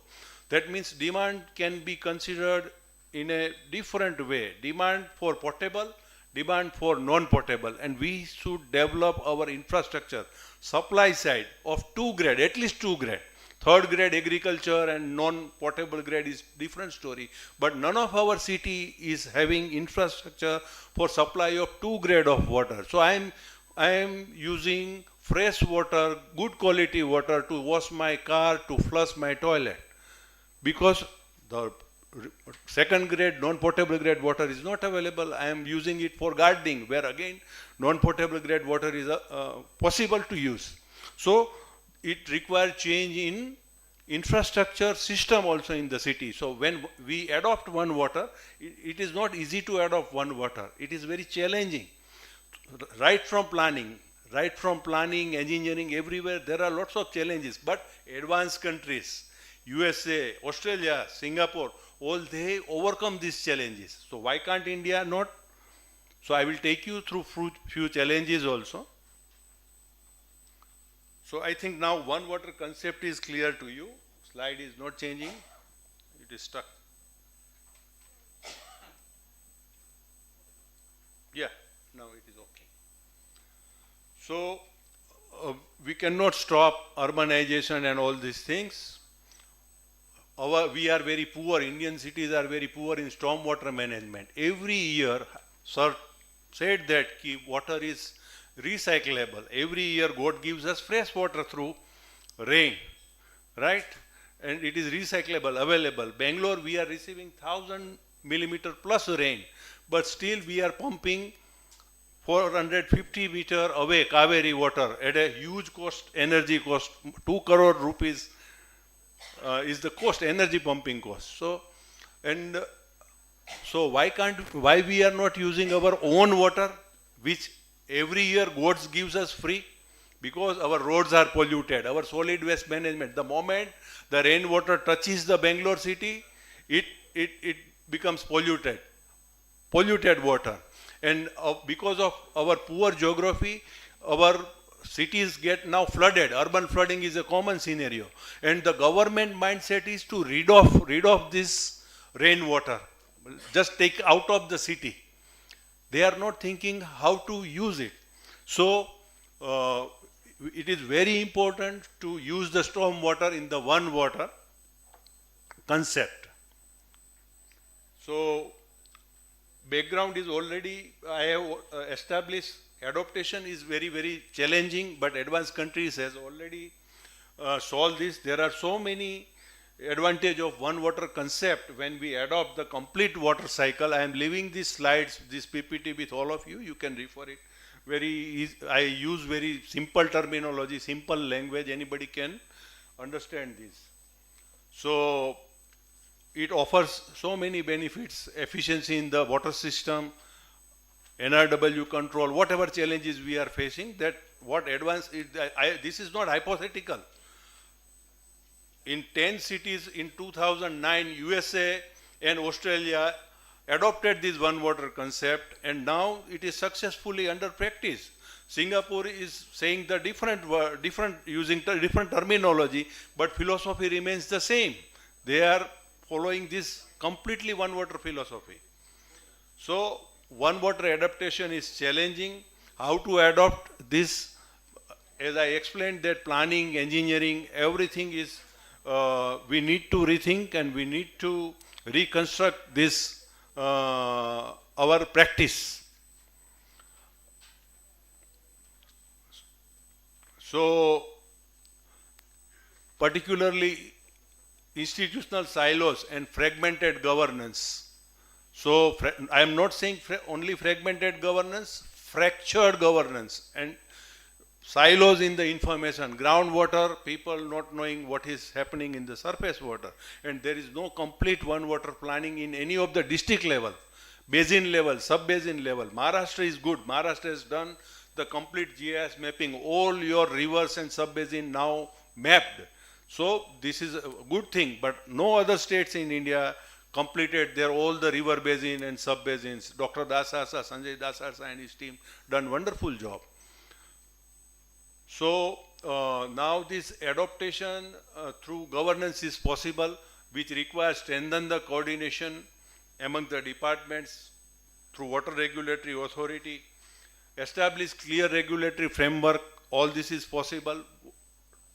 That means demand can be considered in a different way. Demand for potable, demand for non-potable, and we should develop our infrastructure, supply side of 2 grade, at least 2 grade. 3rd grade agriculture and non-potable grade is different story, but none of our city is having infrastructure for supply of 2 grade of water. So I am using fresh water, good quality water to wash my car, to flush my toilet, because the 2nd grade, non-potable grade water is not available. I am using it for gardening, where again non-potable grade water is possible to use. So it requires change in infrastructure system also in the city. So when we adopt One Water, it is not easy to adopt One Water. It is very challenging. Right from planning, engineering, everywhere there are lots of challenges. But advanced countries, USA, Australia, Singapore, all they overcome these challenges. So why can't India not? So I will take you through few challenges also. So I think now One Water concept is clear to you. Slide is not changing. It is stuck. Yeah, now it is okay. So we cannot stop urbanization and all these things. We are very poor, Indian cities are very poor in stormwater management. Every year, sir said that water is recyclable. Every year God gives us fresh water through rain, right? And it is recyclable, available. Bangalore, we are receiving 1000 millimeter plus rain, but still we are pumping 450 meter away Kaveri water at a huge cost, energy cost, 2 crore rupees is the cost, energy pumping cost. So why we are not using our own water, which every year God gives us free? Because our roads are polluted, our solid waste management. The moment the rainwater touches the Bangalore city, it becomes polluted water. And because of our poor geography, our cities get now flooded. Urban flooding is a common scenario. And the government mindset is to rid of this rainwater. Just take out of the city. They are not thinking how to use it. So, it is very important to use the storm water in the one water concept. So, background is already, I have established, adaptation is very, very challenging, but advanced countries has already solved this. There are so many advantage of one water concept when we adopt the complete water cycle. I am leaving these slides, this PPT with all of you. You can refer it. Very easy. I use very simple terminology, simple language. Anybody can understand this. So it offers so many benefits: efficiency in the water system, NRW control, whatever challenges we are facing. That what advance. This is not hypothetical. In 10 cities in 2009, USA and Australia adopted this one water concept, and now it is successfully under practice. Singapore is saying the using different terminology, but philosophy remains the same. They are following this completely one water philosophy. So one water adaptation is challenging. How to adopt this? As I explained, that planning, engineering, everything is we need to rethink and we need to reconstruct this our practice. So particularly institutional silos and fragmented governance. So I am not saying only fragmented governance, fractured governance and silos in the information, groundwater, people not knowing what is happening in the surface water, and there is no complete one water planning in any of the district level, basin level, sub-basin level. Maharashtra is good. Maharashtra has done the complete GIS mapping, all your rivers and sub-basin now mapped. So this is a good thing, but no other states in India completed their all the river basin and sub-basins. Dr. Dasarsa, Sanjay Dasarsa and his team done wonderful job. So now this adaptation through governance is possible, which requires strengthen the coordination among the departments through water regulatory authority, establish clear regulatory framework. All this is possible.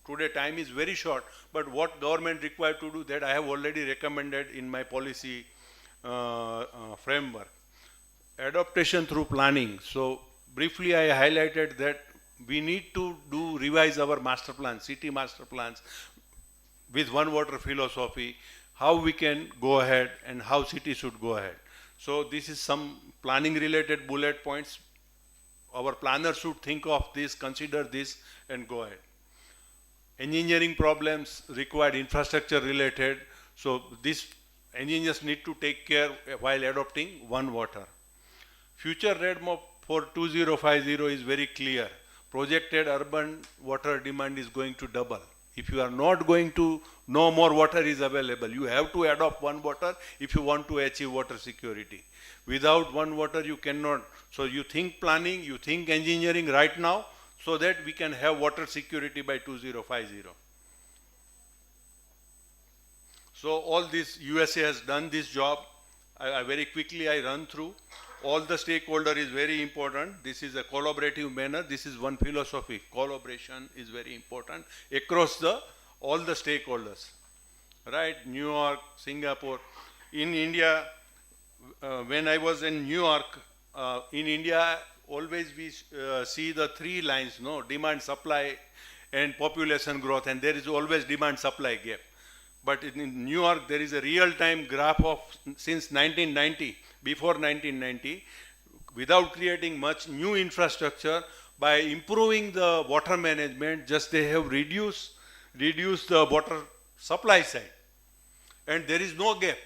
Today time is very short, but what government required to do, that I have already recommended in my policy framework. Adaptation through planning. So briefly I highlighted that we need to revise our master plans, city master plans with one water philosophy, how we can go ahead and how cities should go ahead. So this is some planning related bullet points. Our planners should think of this, consider this and go ahead. Engineering problems required infrastructure related. So these engineers need to take care while adopting one water. Future roadmap for 2050 is very clear. Projected urban water demand is going to double. If you are not going to, no more water is available. You have to adopt one water if you want to achieve water security. Without one water you cannot. So you think planning, you think engineering right now so that we can have water security by 2050. So all this, USA has done this job. I very quickly I run through. All the stakeholder is very important. This is a collaborative manner. This is one philosophy. Collaboration is very important across all the stakeholders. Right? New York, Singapore. In India, when I was in New York, in India, always we see the three lines, no? Demand, supply, and population growth, and there is always demand-supply gap. But in New York, there is a real-time graph of since 1990, before 1990, without creating much new infrastructure, by improving the water management, just they have reduced the water supply side. And there is no gap.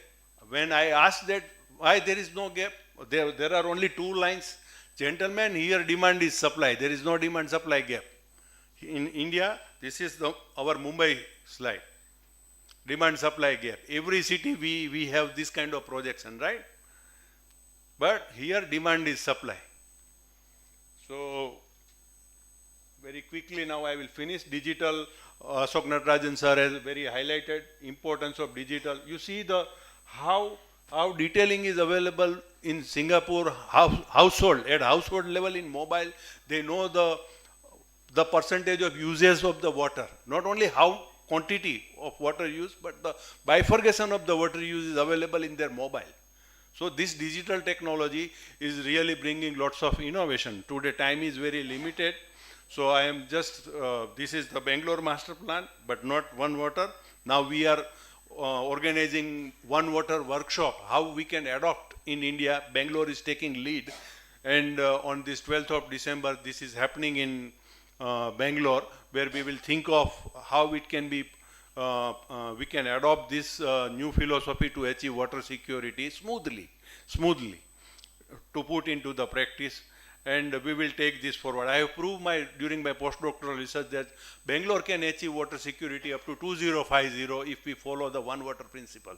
When I asked that, why there is no gap? There are only two lines. Gentlemen, here demand is supply. There is no demand-supply gap. In India, this is our Mumbai slide. Demand-supply gap. Every city we have this kind of projection, right? But here demand is supply. So very quickly now I will finish. Digital, Ashok Natarajan sir has very highlighted importance of digital. You see the how detailing is available in Singapore, household, at household level in mobile, they know the percentage of usage of the water. Not only how quantity of water used, but the bifurcation of the water use is available in their mobile. So this digital technology is really bringing lots of innovation. Today time is very limited. So I am just, this is the Bangalore master plan, but not OneWater. Now we are organizing OneWater workshop, how we can adopt in India. Bangalore is taking lead. And on this 12th of December, this is happening in Bangalore, where we will think of how it can be, we can adopt this new philosophy to achieve water security smoothly, to put into the practice. And we will take this forward. I have proved during my postdoctoral research that Bangalore can achieve water security up to 2050 if we follow the OneWater principle.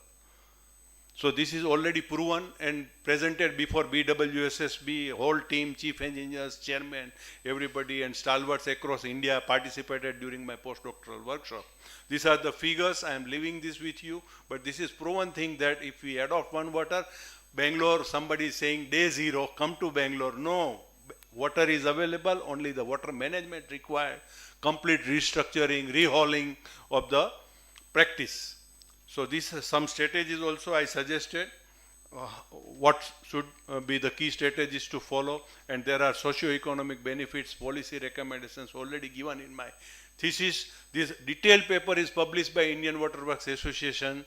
So this is already proven and presented before BWSSB, whole team, chief engineers, chairman, everybody and stalwarts across India participated during my postdoctoral workshop. These are the figures. I am leaving this with you, but this is proven thing that if we adopt OneWater, Bangalore, somebody is saying day zero, come to Bangalore. No, water is available, only the water management required, complete restructuring, rehauling of the practice. So these some strategies also I suggested, what should be the key strategies to follow, and there are socio-economic benefits, policy recommendations already given in my thesis. This detailed paper is published by Indian Water Works Association.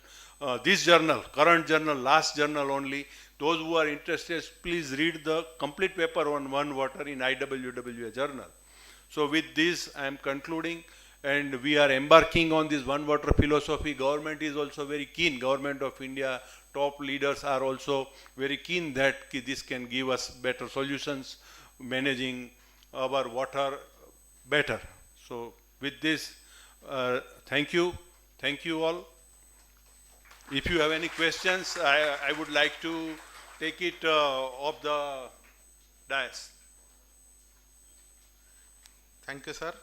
This journal, current journal, last journal only. Those who are interested, please read the complete paper on OneWater in IWWA journal. So with this, I am concluding, and we are embarking on this OneWater philosophy. Government is also very keen. Government of India, top leaders are also very keen that this can give us better solutions, managing our water better. So with this, thank you all. If you have any questions, I would like to take it off the dais. Thank you, sir.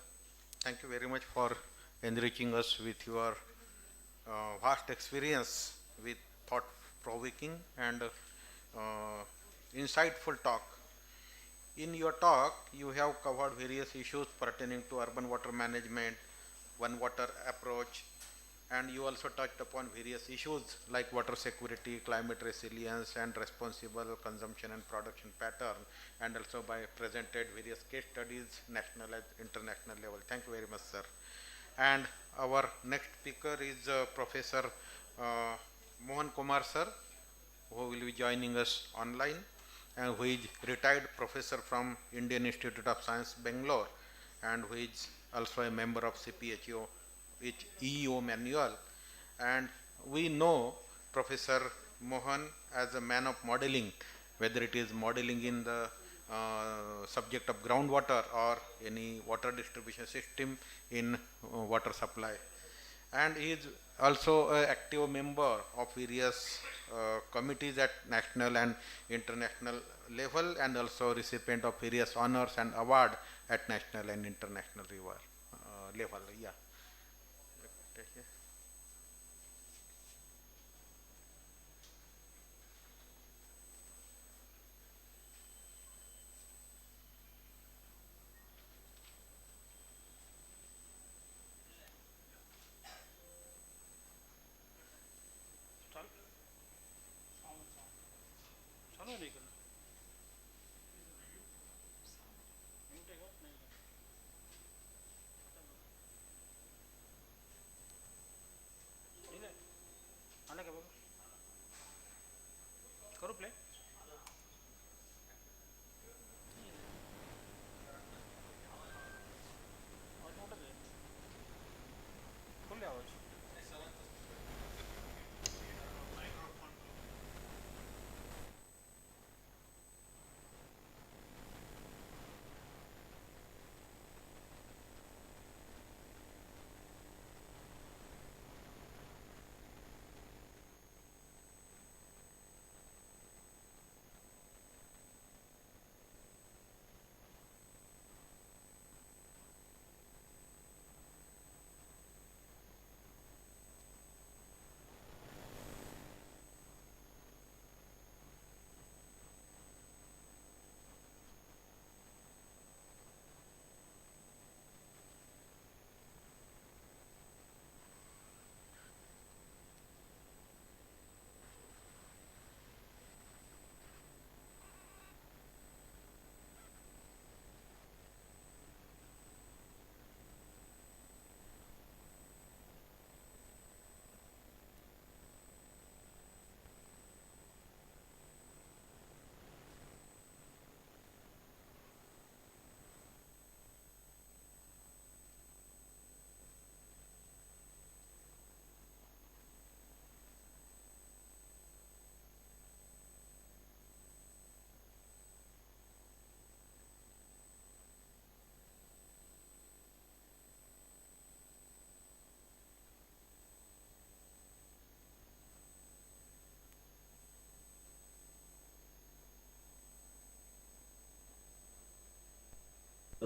Thank you very much for enriching us with your vast experience with thought-provoking and insightful talk. In your talk, you have covered various issues pertaining to urban water management, OneWater approach, and you also touched upon various issues like water security, climate resilience, and responsible consumption and production pattern, and also by presented various case studies, national and international level. Thank you very much, sir. And our next speaker is Professor Mohan Kumar, sir, who will be joining us online, and who is retired professor from Indian Institute of Science, Bangalore, and who is also a member of CPHEO EEO manual. And we know Professor Mohan as a man of modeling, whether it is modeling in the subject of groundwater or any water distribution system in water supply. And he is also an active member of various committees at national and international level, and also recipient of various honors and award at national and international level. Yeah. चालू नहीं करना mute है नहीं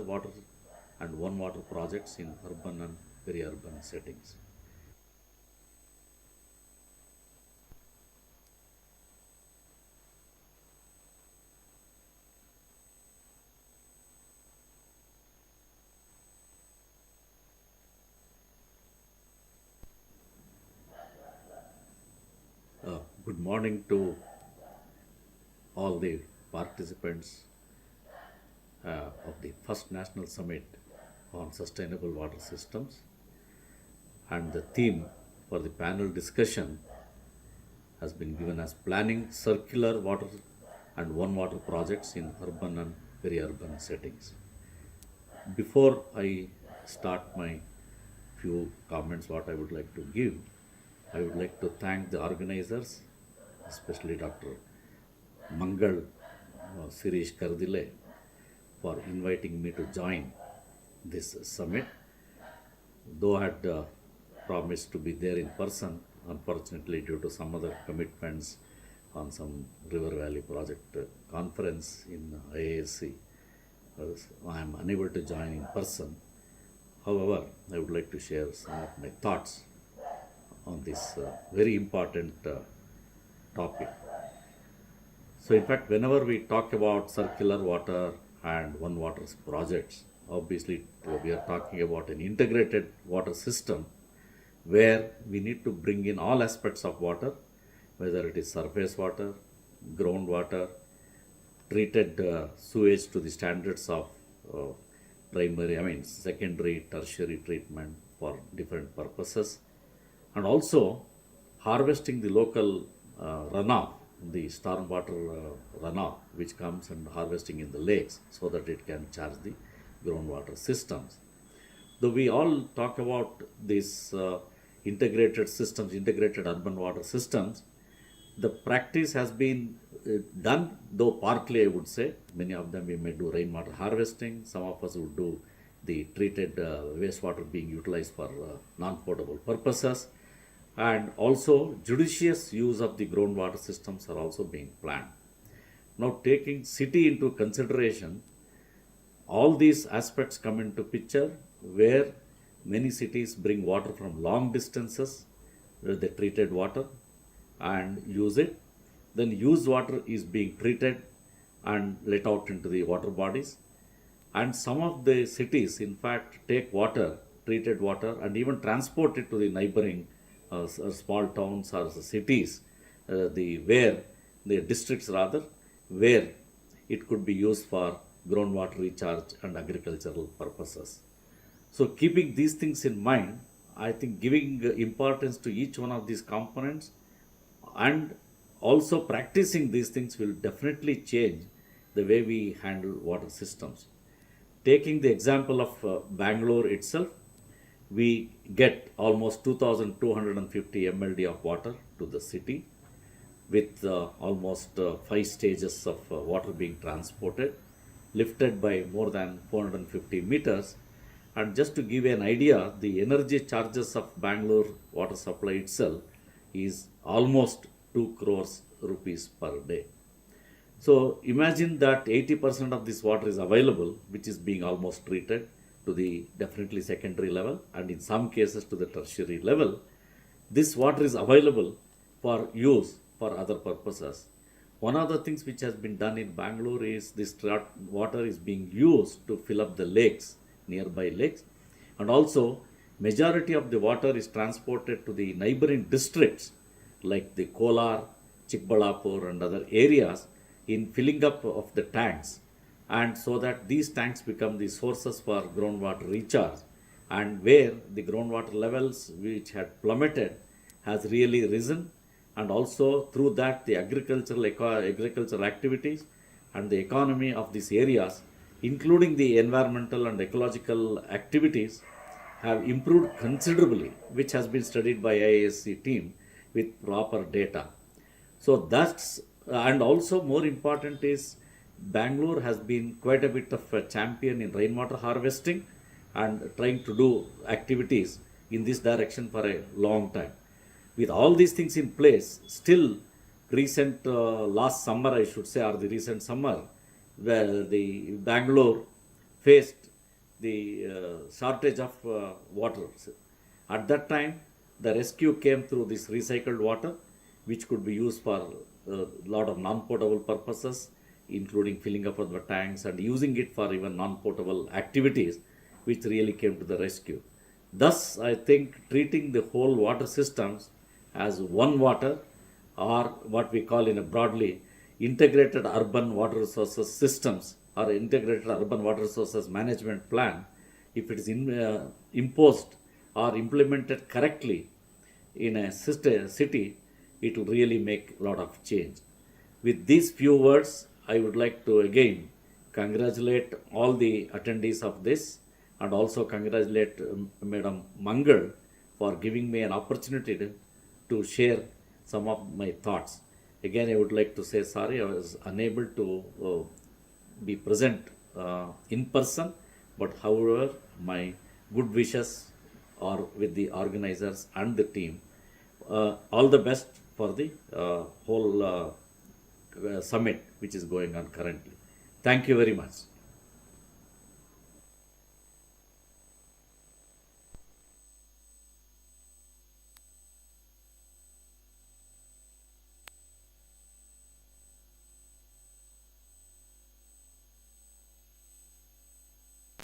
water and one water projects in urban and peri-urban settings. Good morning to all the participants of the first National Summit on Sustainable Water Systems. And the theme for the panel discussion has been given as Planning Circular Water and One Water Projects in Urban and Peri-urban Settings. Before I start my few comments what I would like to give, I would like to thank the organizers, especially Dr. Mangal Sirish Kardile, for inviting me to join this summit. Though I had promised to be there in person, unfortunately due to some other commitments on some River Valley project conference in ARDSI, I am unable to join in person. However, I would like to share some of my thoughts on this very important topic. So in fact, whenever we talk about circular water and one water projects, obviously we are talking about an integrated water system where we need to bring in all aspects of water, whether it is surface water, groundwater, treated sewage to the standards of secondary, tertiary treatment for different purposes, and also harvesting the local runoff, the stormwater runoff, which comes and harvesting in the lakes so that it can charge the groundwater systems. Though we all talk about these integrated systems, integrated urban water systems, the practice has been done, though partly I would say. Many of them we may do rainwater harvesting, some of us would do the treated wastewater being utilized for non-potable purposes, and also judicious use of the groundwater systems are also being planned. Now, taking city into consideration, all these aspects come into picture where many cities bring water from long distances, where they treated water and use it. Then used water is being treated and let out into the water bodies. And some of the cities, in fact, take water, treated water, and even transport it to the neighboring small towns or cities, where it could be used for groundwater recharge and agricultural purposes. So keeping these things in mind, I think giving importance to each one of these components and also practicing these things will definitely change the way we handle water systems. Taking the example of Bangalore itself, we get almost 2,250 MLD of water to the city with almost 5 stages of water being transported, lifted by more than 450 meters. And just to give you an idea, the energy charges of Bangalore water supply itself is almost 2 crores rupees per day. So imagine that 80% of this water is available, which is being almost treated to the definitely secondary level, and in some cases to the tertiary level. This water is available for use for other purposes. One of the things which has been done in Bangalore is this water is being used to fill up the lakes, nearby lakes, and also majority of the water is transported to the neighboring districts like the Kolar, Chikbalapur and other areas in filling up of the tanks, and so that these tanks become the sources for groundwater recharge, and where the groundwater levels which had plummeted has really risen, and also through that the agricultural activities and the economy of these areas, including the environmental and ecological activities, have improved considerably, which has been studied by IASC team with proper data. So that's, and also more important is Bangalore has been quite a bit of a champion in rainwater harvesting and trying to do activities in this direction for a long time. With all these things in place, still recent last summer I should say, or the recent summer, where the Bangalore faced the shortage of water. At that time, the rescue came through this recycled water, which could be used for a lot of non-potable purposes, including filling up of the tanks and using it for even non-potable activities, which really came to the rescue. Thus, I think treating the whole water systems as one water, or what we call in a broadly integrated urban water resources systems or integrated urban water resources management plan, if it is imposed or implemented correctly in a city, it will really make a lot of change. With these few words, I would like to again congratulate all the attendees of this and also congratulate Madam Mangal for giving me an opportunity to share some of my thoughts. Again, I would like to say sorry, I was unable to be present in person, but however, my good wishes are with the organizers and the team. All the best for the whole summit which is going on currently. Thank you very much.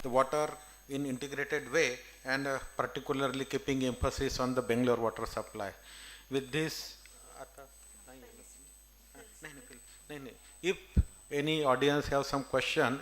The water in integrated way and particularly keeping emphasis on the Bangalore water supply. With this, if any audience have some question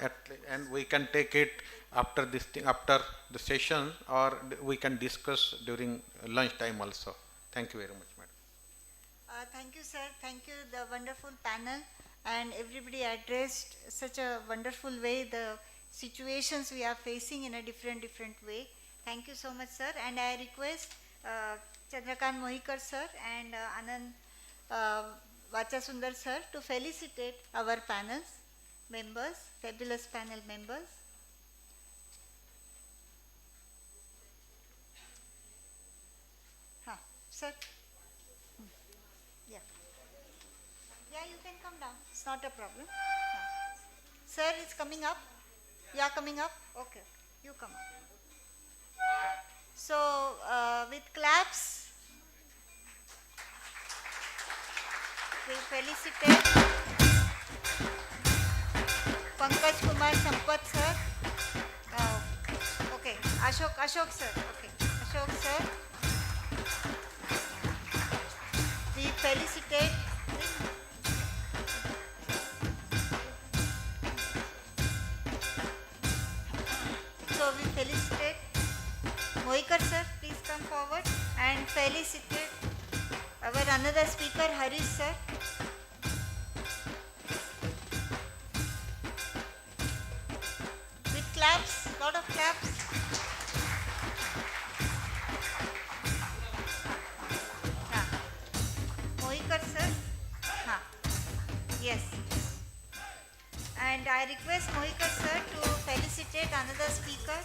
and we can take it after this thing, after the session, or we can discuss during lunch time also. Thank you very much, madam. Thank you, sir. Thank you, the wonderful panel, and everybody addressed such a wonderful way the situations we are facing in a different way. Thank you so much, sir. And I request Chandrakant Mohikar, sir, and Anant Vachasundar, sir, to felicitate our panels members, fabulous panel members. Sir. Yeah. Yeah, you can come down. It's not a problem. Sir is coming up. You are coming up? Okay. You come up. So, with claps, we felicitate Pankaj Kumar Sampath, sir. Okay. Ashok, sir. Okay. Ashok, sir. We felicitate Mohikar, sir, please come forward and felicitate our another speaker, Harish, sir. With claps, lot of claps. Mohikar, sir. Yes. And I request Mohikar, sir, to felicitate another speaker.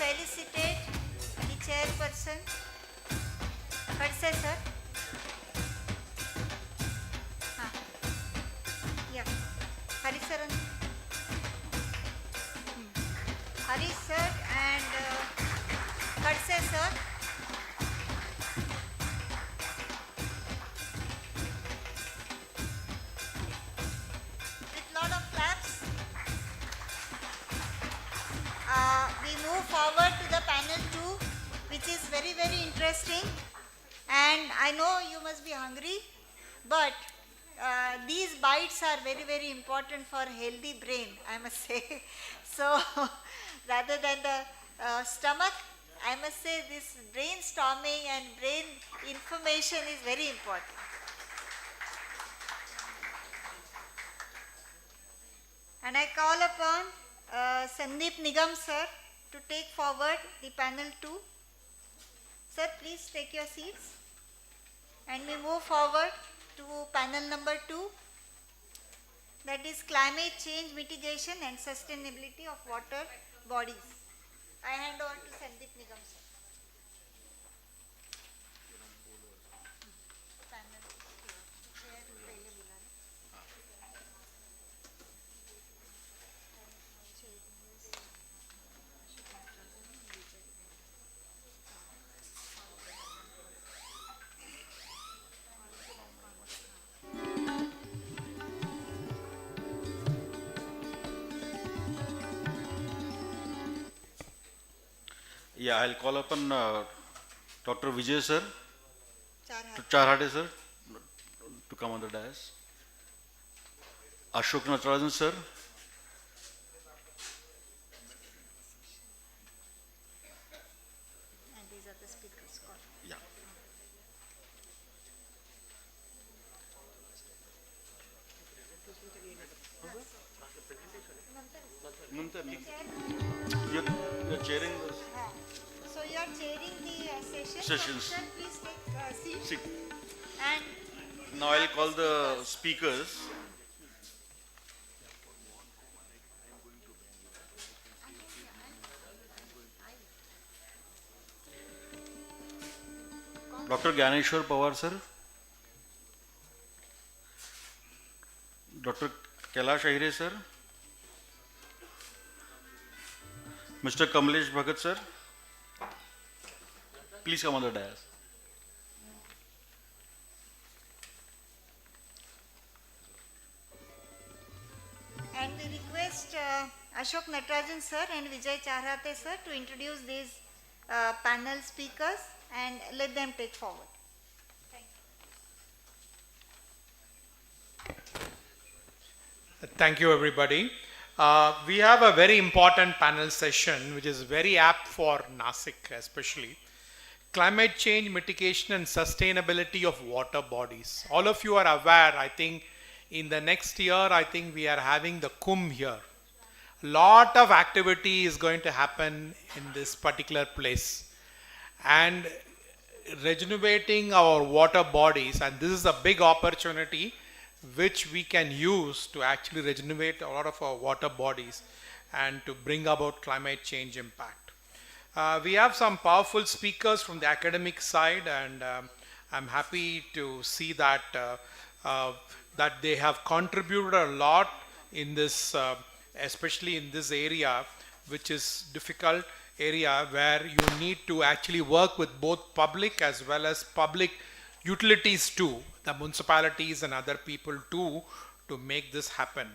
Felicitate the chairperson, Kadse, sir. Yeah, Harish sir, Harish sir and Kadse sir. With lot of claps. We move forward to the panel 2, which is very interesting, and I know you must be hungry, but these bites are very important for healthy brain, I must say. So rather than the stomach, I must say this brainstorming and brain information is very important. And I call upon Sandeep Nigam, sir, to take forward the panel 2. Sir, please take your seats. And we move forward to panel number 2. that is climate change mitigation and sustainability of water bodies. I hand over to Sandeep Nigam sir. Yeah, I'll call upon Dr. Vijay sir, Charhat. Charhade sir, to come on the dais. Ashok Natarajan sir, And these are the speakers called. yeah. You're chairing this. So you are chairing the session. Sessions. So, sir, please take a seat. Sit. And Now I'll call the speakers. Dr. Gyaneshwar Pawar sir, Dr. Kailash Ahire sir, Mr. Kamlesh Bhagat sir, please come on the dais. And we request Ashok Natarajan sir and Vijay Charhate sir to introduce these panel speakers and let them take forward. Thank you, everybody. We have a very important panel session, which is very apt for Nasik, especially. Climate change, mitigation, and sustainability of water bodies. All of you are aware, I think, in the next year, I think we are having the Kumbh here. Lot of activity is going to happen in this particular place. And rejuvenating our water bodies, and this is a big opportunity which we can use to actually regenerate a lot of our water bodies and to bring about climate change impact. We have some powerful speakers from the academic side, and I'm happy to see that that they have contributed a lot in this, especially in this area, which is difficult area where you need to actually work with both public as well as public utilities too, the municipalities and other people too, to make this happen.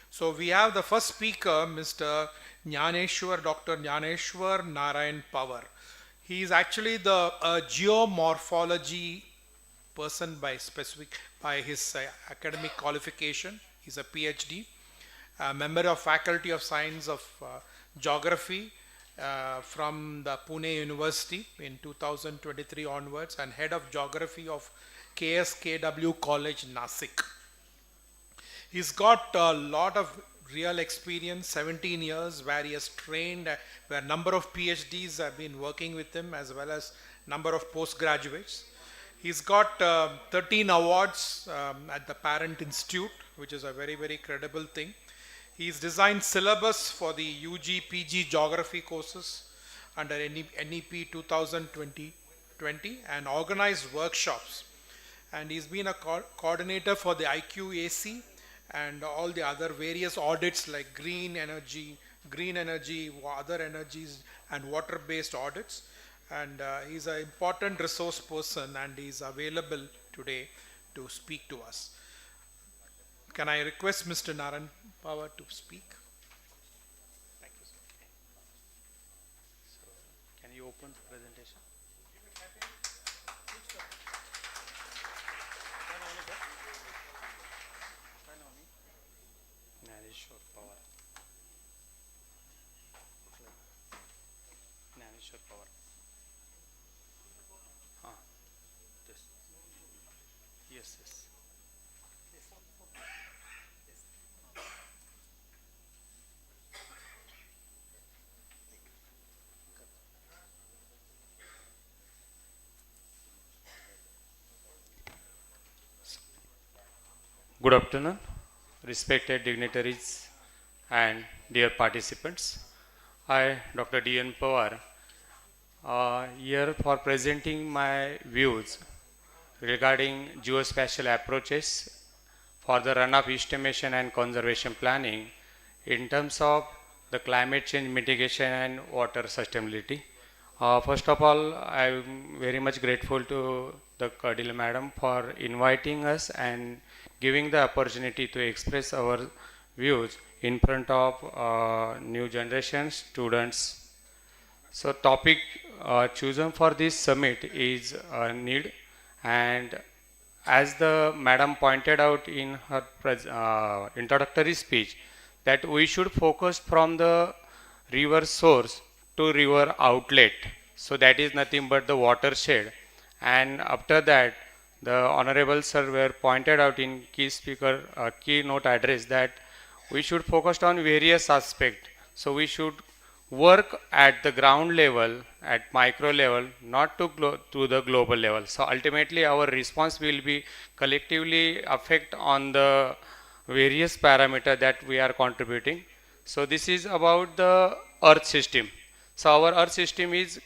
So we have the first speaker, Mr. Jnaneshwar, Dr. Jnaneshwar Narayan Pawar. He is actually the geomorphology person by his academic qualification. He's a PhD, a member of Faculty of Science of Geography from the Pune University in 2023 onwards, and head of geography of KSKW College, Nasik. He's got a lot of real experience, 17 years, where he has trained, where a number of PhDs have been working with him, as well as number of postgraduates. He's got 13 awards at the Parent Institute, which is a very, very credible thing. He's designed syllabus for the UG, PG geography courses under NEP 2020 and organized workshops. And he's been a coordinator for the IQAC and all the other various audits like green energy, other energies, and water-based audits. And he's an important resource person, and he's available today to speak to us. Can I request Mr. Narayan Pawar to speak? Thank you, sir. So, can you open the presentation? Jnaneshwar Pawar. Jnaneshwar Pawar. This. Yes, yes. Good afternoon. respected dignitaries, and dear participants. I, Dr. D.N. Pawar, here for presenting my views regarding geospatial approaches for the runoff estimation and conservation planning in terms of the climate change mitigation and water sustainability. First of all, I am very much grateful to the Cardile Madam for inviting us and giving the opportunity to express our views in front of new generation students. So topic chosen for this summit is need, and as the madam pointed out in her introductory speech, that we should focus from the river source to river outlet. So that is nothing but the watershed. And after that, the honorable sir were pointed out in keynote address that we should focus on various aspects. So we should work at the ground level, at micro level, not to the global level. So ultimately our response will be collectively affect on the various parameter that we are contributing. So this is about the earth system. So our earth system is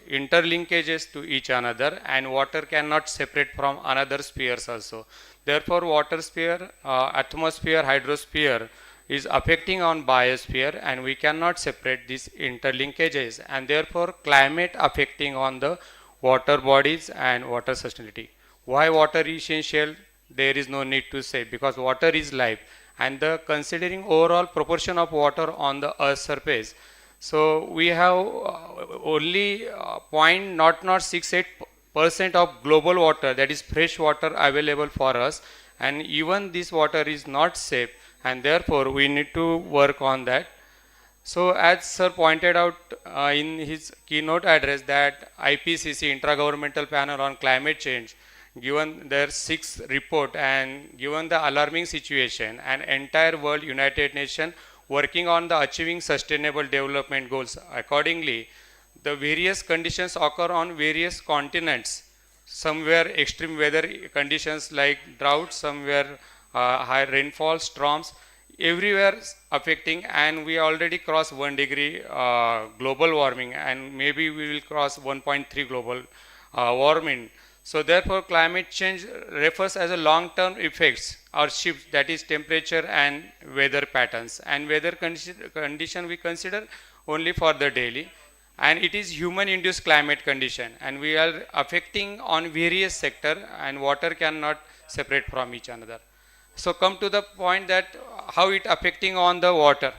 interlinkages to each another, and water cannot separate from another spheres also. Therefore water sphere, atmosphere, hydrosphere is affecting on biosphere, and we cannot separate these interlinkages, and therefore climate affecting on the water bodies and water sustainability. Why water is essential? There is no need to say, because water is life, and the considering overall proportion of water on the earth surface. So we have only 0.0068% of global water, that is fresh water, available for us, and even this water is not safe, and therefore we need to work on that. So as sir pointed out in his keynote address, that IPCC, Intergovernmental Panel on Climate Change, given their 6th report and given the alarming situation, and entire world United Nations working on the achieving sustainable development goals. Accordingly, the various conditions occur on various continents. Somewhere extreme weather conditions like drought, somewhere high rainfall, storms, everywhere affecting, and we already crossed 1 degree global warming, and maybe we will cross 1.3 global warming. So therefore climate change refers as a long-term effects or shifts, that is temperature and weather patterns, and weather condition we consider only for the daily, and it is human induced climate condition, and we are affecting on various sector, and water cannot separate from each another. So come to the point that how it affecting on the water.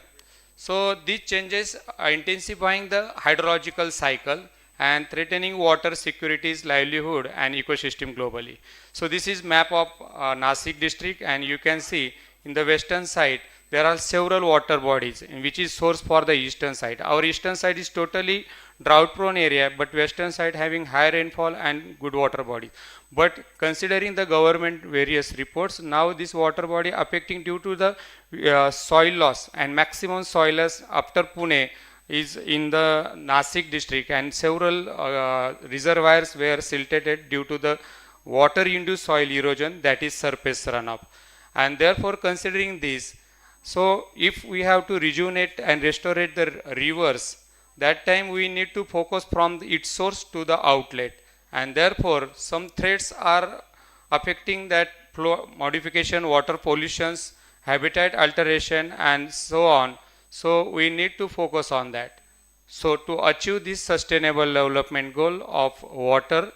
So these changes are intensifying the hydrological cycle and threatening water security's livelihood and ecosystem globally. So this is map of Nasik district, and you can see in the western side there are several water bodies which is source for the eastern side. Our eastern side is totally drought prone area, but western side having high rainfall and good water bodies. But considering the government various reports, now this water body affecting due to the soil loss, and maximum soil loss after Pune is in the Nasik district, and several reservoirs were silted due to the water induced soil erosion, that is surface runoff. And therefore considering this, so if we have to rejuvenate and restore the rivers, that time we need to focus from its source to the outlet, and therefore some threats are affecting that flow modification, water pollutions, habitat alteration, and so on. So we need to focus on that. So to achieve this sustainable development goal of water,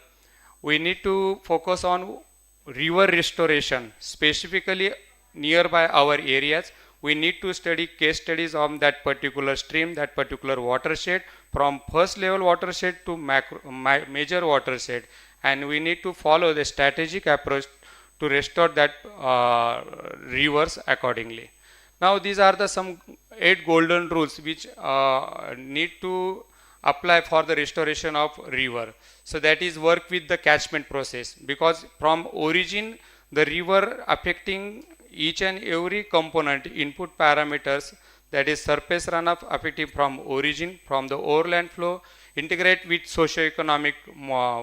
we need to focus on river restoration, specifically nearby our areas. We need to study case studies on that particular stream, that particular watershed, from first level watershed to major watershed, and we need to follow the strategic approach to restore that rivers accordingly. Now these are the some 8 golden rules which need to apply for the restoration of river. So that is work with the catchment process, because from origin the river affecting each and every component input parameters, that is surface runoff affecting from origin, from the overland flow, integrate with socio-economic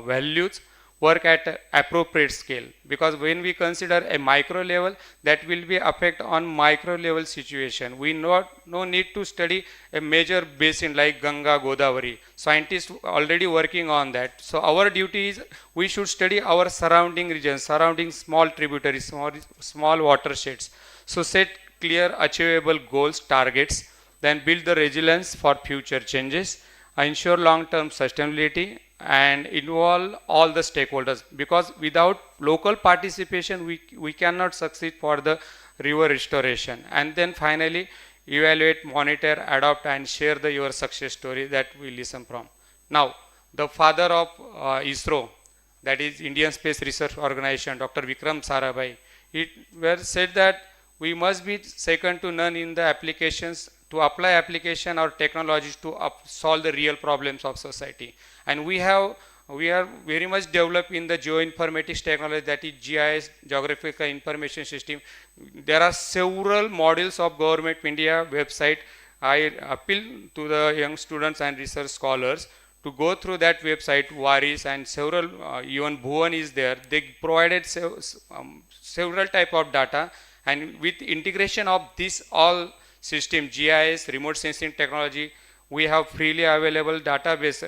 values, work at a appropriate scale, because when we consider a micro level, that will be affect on micro level situation. We no need to study a major basin like Ganga, Godavari. Scientists already working on that. So our duty is we should study our surrounding regions, surrounding small tributaries, small watersheds. So set clear achievable goals, targets, then build the resilience for future changes, ensure long-term sustainability, and involve all the stakeholders, because without local participation we cannot succeed for the river restoration. And then finally evaluate, monitor, adopt, and share your success story that we listen from. Now the father of ISRO, that is Indian Space Research Organization, Dr. Vikram Sarabhai, it were said that we must be second to none in the applications, to apply application or technologies to solve the real problems of society. And we are very much developed in the geoinformatics technology, that is GIS, Geographical Information System. There are several modules of Government of India website. I appeal to the young students and research scholars to go through that website, Varis and several, even Bhuvan is there. They provided several type of data, and with integration of this all system, GIS, remote sensing technology, we have freely available database,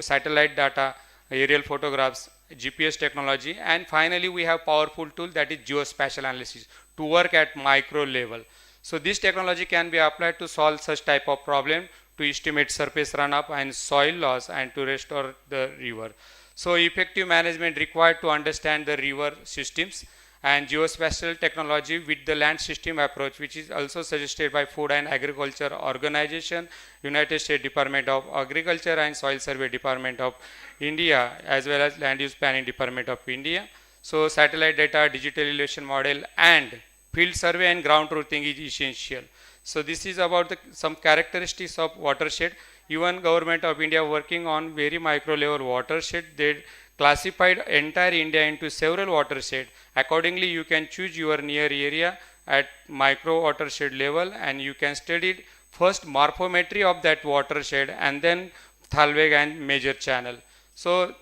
satellite data, aerial photographs, GPS technology, and finally we have powerful tool, that is geospatial analysis, to work at micro level. So this technology can be applied to solve such type of problem, to estimate surface runoff and soil loss, and to restore the river. So effective management required to understand the river systems, and geospatial technology with the land system approach, which is also suggested by Food and Agriculture Organization, United States Department of Agriculture and Soil Survey Department of India, as well as Land Use Planning Department of India. So satellite data, digital elevation model, and field survey and ground truthing is essential. So this is about some characteristics of watershed. Even Government of India working on very micro level watershed. They classified entire India into several watershed. Accordingly, you can choose your near area at micro watershed level, and you can study first morphometry of that watershed and then thalweg and major channel. So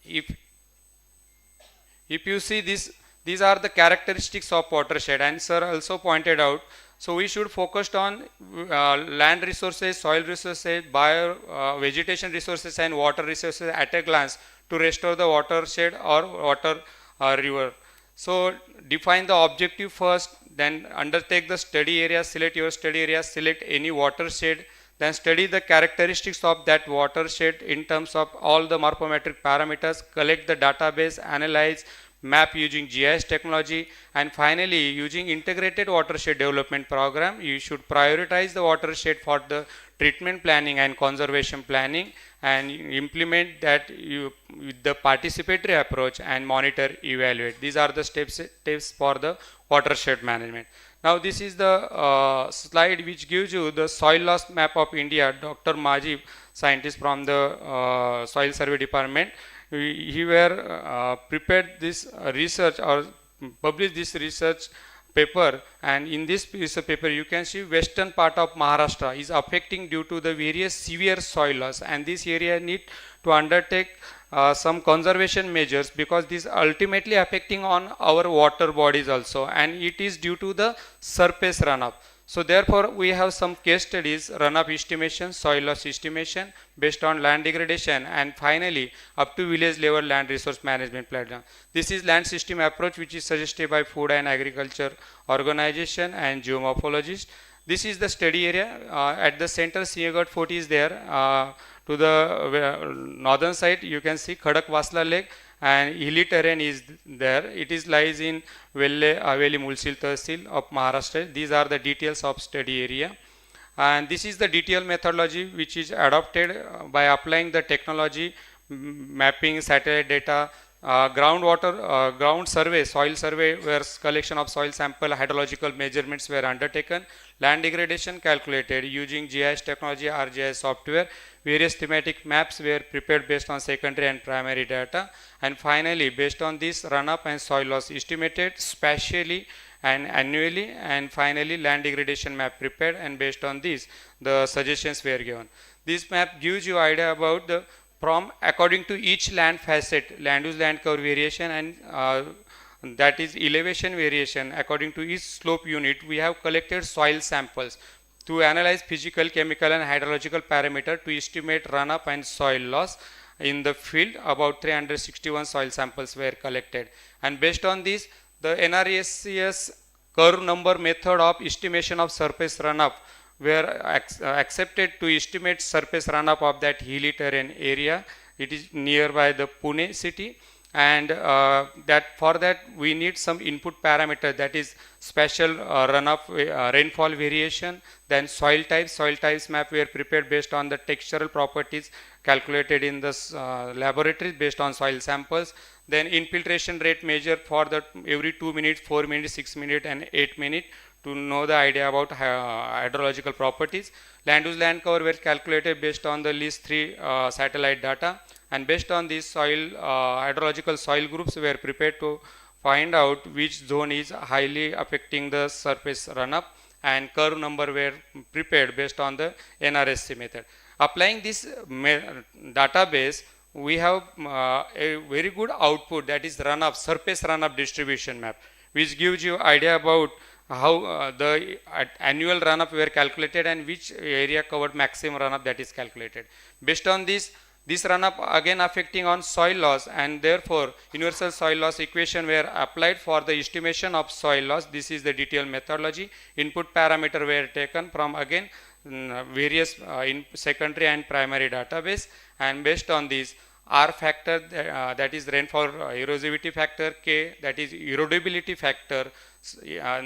if you see this, these are the characteristics of watershed, and sir also pointed out. So we should focus on land resources, soil resources, vegetation resources, and water resources at a glance to restore the watershed or water river. So define the objective first, then undertake the study area, select your study area, select any watershed, then study the characteristics of that watershed in terms of all the morphometric parameters, collect the database, analyze, map using GIS technology, and finally using integrated watershed development program, you should prioritize the watershed for the treatment planning and conservation planning, and implement that with the participatory approach, and monitor, evaluate. These are the steps for the watershed management. Now this is the slide which gives you the soil loss map of India. Dr. Majib, scientist from the Soil Survey Department, he were prepared this research or published this research paper, and in this piece of paper you can see western part of Maharashtra is affecting due to the various severe soil loss, and this area need to undertake some conservation measures, because this ultimately affecting on our water bodies also, and it is due to the surface runoff. So therefore we have some case studies, runoff estimation, soil loss estimation based on land degradation, and finally up to village level land resource management plan. This is land system approach which is suggested by Food and Agriculture Organization and geomorphologists. This is the study area. At the center Siagat Fort is there. To the northern side you can see Khadak Vasla Lake, and hilly terrain is there. It is lies in Velle, Haveli, Mulsil Tehsil of Maharashtra. These are the details of study area, and this is the detailed methodology which is adopted by applying the technology, mapping, satellite data, groundwater, ground survey, soil survey, where collection of soil sample, hydrological measurements were undertaken, land degradation calculated using GIS technology, ARDSI software, various thematic maps were prepared based on secondary and primary data, and finally based on this runoff and soil loss estimated spatially and annually, and finally land degradation map prepared, and based on this the suggestions were given. This map gives you idea about the from according to each land facet, land use land cover variation, and that is elevation variation according to each slope unit, we have collected soil samples to analyze physical, chemical and hydrological parameter to estimate runoff and soil loss in the field. About 361 soil samples were collected, and based on this, the NRSCS curve number method of estimation of surface runoff were accepted to estimate surface runoff of that hilly terrain area. It is nearby the Pune city, and that for that we need some input parameter, that is special runoff rainfall variation, then soil types map were prepared based on the textural properties calculated in the laboratories based on soil samples, then infiltration rate measured for the every 2 minutes, 4 minutes, 6 minutes and 8 minutes to know the idea about hydrological properties. Land use land cover were calculated based on the list 3 satellite data, and based on these soil hydrological soil groups were prepared to find out which zone is highly affecting the surface runoff, and curve number were prepared based on the NRSC method. Applying this database, we have a very good output, that is runoff, surface runoff distribution map, which gives you idea about how the annual runoff were calculated and which area covered maximum runoff that is calculated. Based on this runoff again affecting on soil loss, and therefore universal soil loss equation were applied for the estimation of soil loss. This is the detailed methodology. Input parameter were taken from again various in secondary and primary database, and based on this R factor, that is rainfall erosivity factor, K, that is erodibility factor,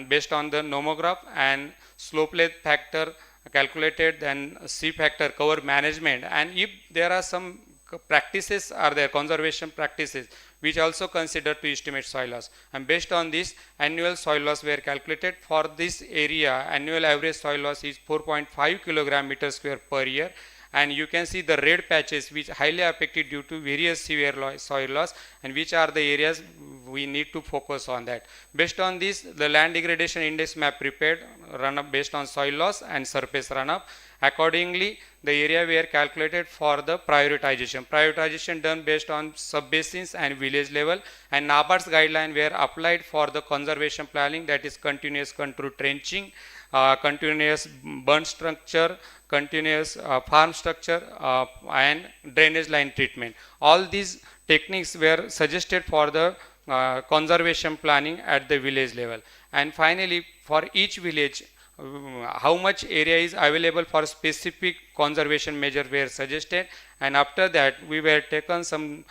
based on the nomograph, and slope length factor calculated, then C factor, cover management, and if there are some practices are there, conservation practices, which also considered to estimate soil loss, and based on this annual soil loss were calculated. For this area, annual average soil loss is 4.5 kilogram meter square per year, and you can see the red patches which highly affected due to various severe soil loss, and which are the areas we need to focus on that. Based on this, the land degradation index map prepared, runoff based on soil loss and surface runoff. Accordingly, the area were calculated for the prioritization done based on sub-basins and village level, and NABARD's guideline were applied for the conservation planning, that is continuous contour trenching, continuous burn structure, continuous farm structure, and drainage line treatment. All these techniques were suggested for the conservation planning at the village level. And finally, for each village, how much area is available for specific conservation measure were suggested, and after that we were taken some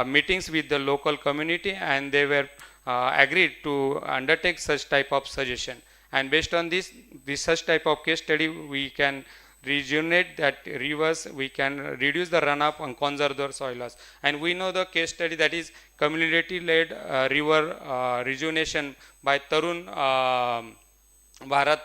meetings with the local community, and they were agreed to undertake such type of suggestion. And based on this such type of case study, we can rejuvenate that rivers, we can reduce the runoff and conserve the soil loss. And we know the case study, that is community-led river rejuvenation by Tarun Bharat,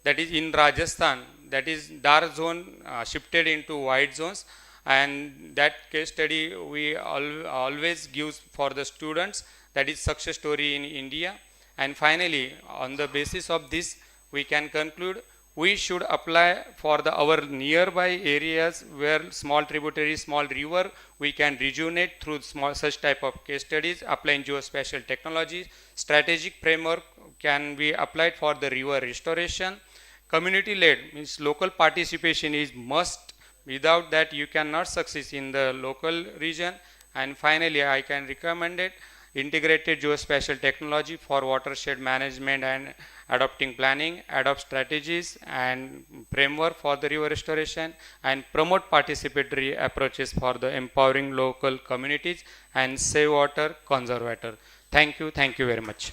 that is in Rajasthan, that is dark zone shifted into white zones, and that case study we always give for the students, that is success story in India. And finally, on the basis of this, we can conclude we should apply for our nearby areas where small tributary, small river, we can rejuvenate through such type of case studies, applying geospatial technologies. Strategic framework can be applied for the river restoration. Community led means local participation is must. Without that, you cannot succeed in the local region. And finally, I can recommend it, integrated geospatial technology for watershed management and adopting planning, adopt strategies and framework for the river restoration, and promote participatory approaches for the empowering local communities and save water, conserve water. Thank you very much.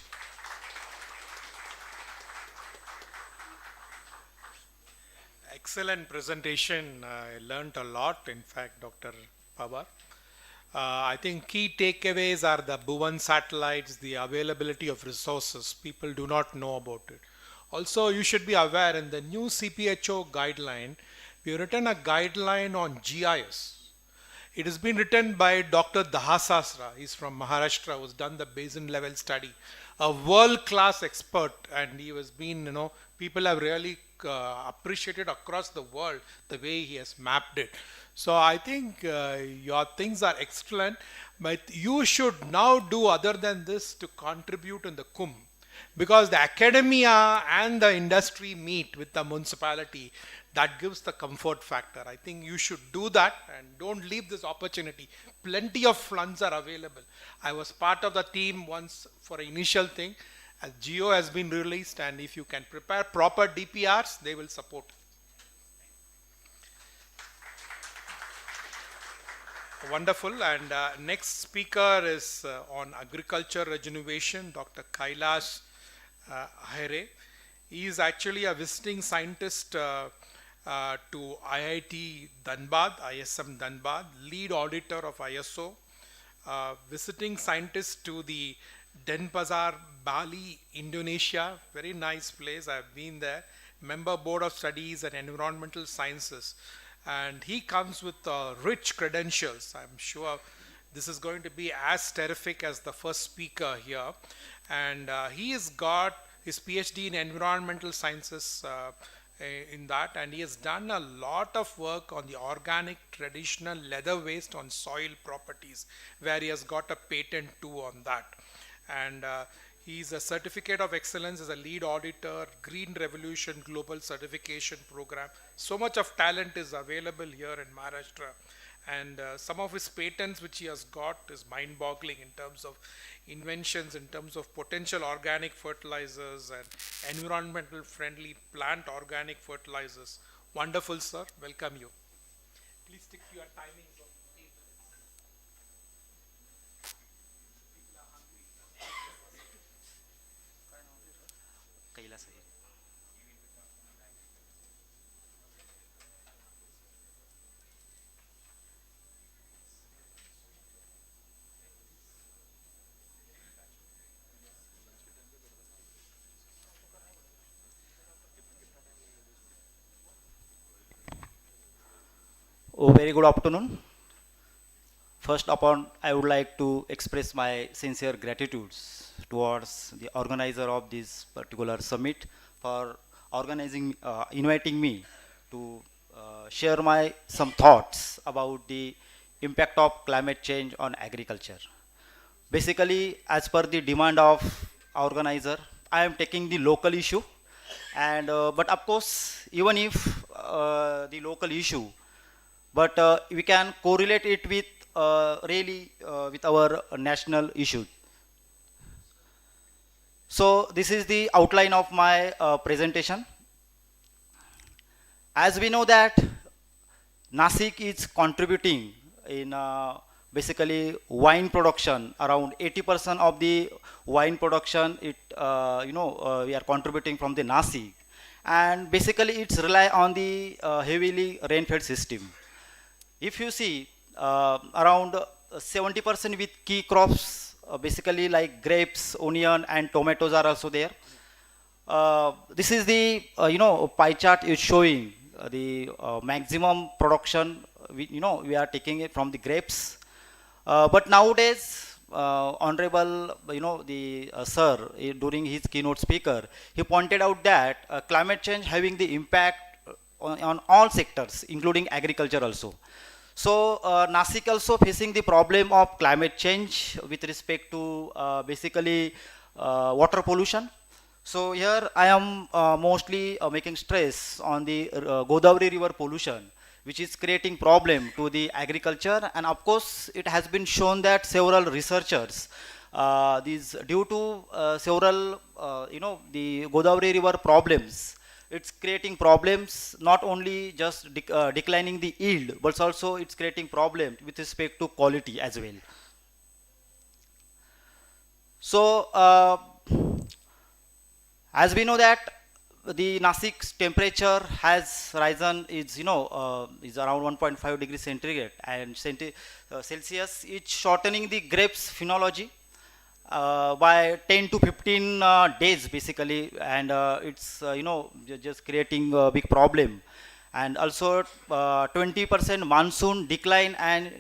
Excellent presentation. I learned a lot, in fact, Dr. Pawar. I think key takeaways are the Bhuvan satellites, the availability of resources. People do not know about it. Also, you should be aware in the new CPHO guideline, we have written a guideline on GIS. It has been written by Dr. Dahasasra. He's from Maharashtra, who's done the basin level study. A world-class expert, and he has been, people have really appreciated across the world the way he has mapped it. So I think your things are excellent, but you should now do other than this to contribute in the Kumbh. Because the academia and the industry meet with the municipality, that gives the comfort factor. I think you should do that and don't leave this opportunity. Plenty of funds are available. I was part of the team once for an initial thing. As Geo has been released, and if you can prepare proper DPRs, they will support. Wonderful. And next speaker is on agriculture regeneration, Dr. Kailash Here. He is actually a visiting scientist to IIT Dhanbad, ISM Dhanbad, lead auditor of ISO, visiting scientist to the Denpasar, Bali, Indonesia, very nice place, I've been there, member board of studies and environmental sciences. And he comes with rich credentials. I'm sure this is going to be as terrific as the first speaker here. And he has got his PhD in environmental sciences in that, and he has done a lot of work on the organic traditional leather waste on soil properties, where he has got a patent too on that. And he's a certificate of excellence as a lead auditor, Green Revolution Global Certification Program. So much of talent is available here in Maharashtra. And some of his patents which he has got is mind-boggling in terms of inventions, in terms of potential organic fertilizers and environmental friendly plant organic fertilizers. Wonderful, sir. Welcome you. Please stick to your timings of 8 minutes. Oh, very good afternoon. First upon, I would like to express my sincere gratitudes towards the organizer of this particular summit for organizing, inviting me to share some thoughts about the impact of climate change on agriculture. Basically, as per the demand of organizer, I am taking the local issue, and but of course, even if the local issue, but we can correlate it with really with our national issue. So this is the outline of my presentation. As we know that Nasik is contributing in basically wine production. Around 80% of the wine production, we are contributing from the Nasik, and basically it's rely on the heavily rainfed system. If you see, around 70% with key crops, basically like grapes, onion, and tomatoes are also there. This is the pie chart is showing the maximum production. We are taking it from the grapes, but nowadays, honorable the sir during his keynote speaker, he pointed out that climate change having the impact on all sectors, including agriculture also. So Nasik also facing the problem of climate change with respect to basically water pollution. So here I am mostly making stress on the Godavari river pollution, which is creating problem to the agriculture. And of course, it has been shown that several researchers, these due to several the Godavari river problems, it's creating problems, not only just declining the yield, but also it's creating problem with respect to quality as well. So as we know that the Nasik's temperature has risen, is around 1.5 degrees centigrade, and Celsius. It's shortening the grapes phenology by 10 to 15 days basically, and it's just creating a big problem. And also 20% monsoon decline, and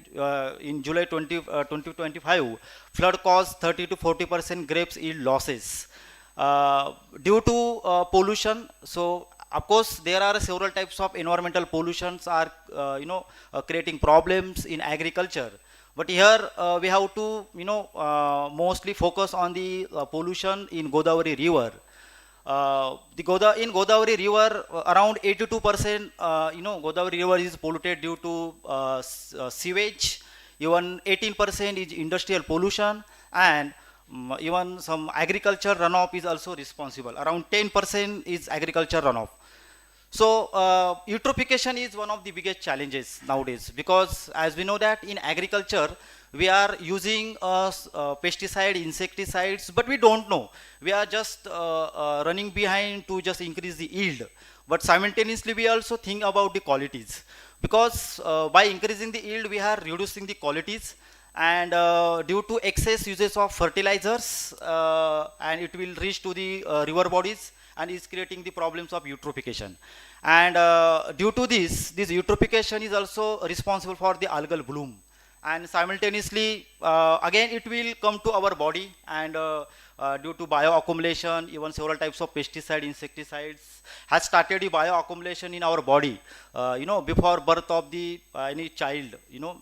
in July 2025 flood caused 30 to 40% grapes yield losses due to pollution. So of course, there are several types of environmental pollutions are creating problems in agriculture. But here we have to mostly focus on the pollution in Godavari River. In Godavari River, around 82% Godavari River is polluted due to sewage. Even 18% is industrial pollution, and even some agriculture runoff is also responsible. Around 10% is agriculture runoff. So eutrophication is one of the biggest challenges nowadays, because as we know that in agriculture we are using pesticide, insecticides, but we don't know. We are just running behind to just increase the yield. But simultaneously we also think about the qualities, because by increasing the yield we are reducing the qualities, and due to excess uses of fertilizers, and it will reach to the river bodies and is creating the problems of eutrophication. And due to this eutrophication is also responsible for the algal bloom. And simultaneously, again, it will come to our body, and due to bioaccumulation, even several types of pesticide, insecticides has started the bioaccumulation in our body. Before birth of the any child,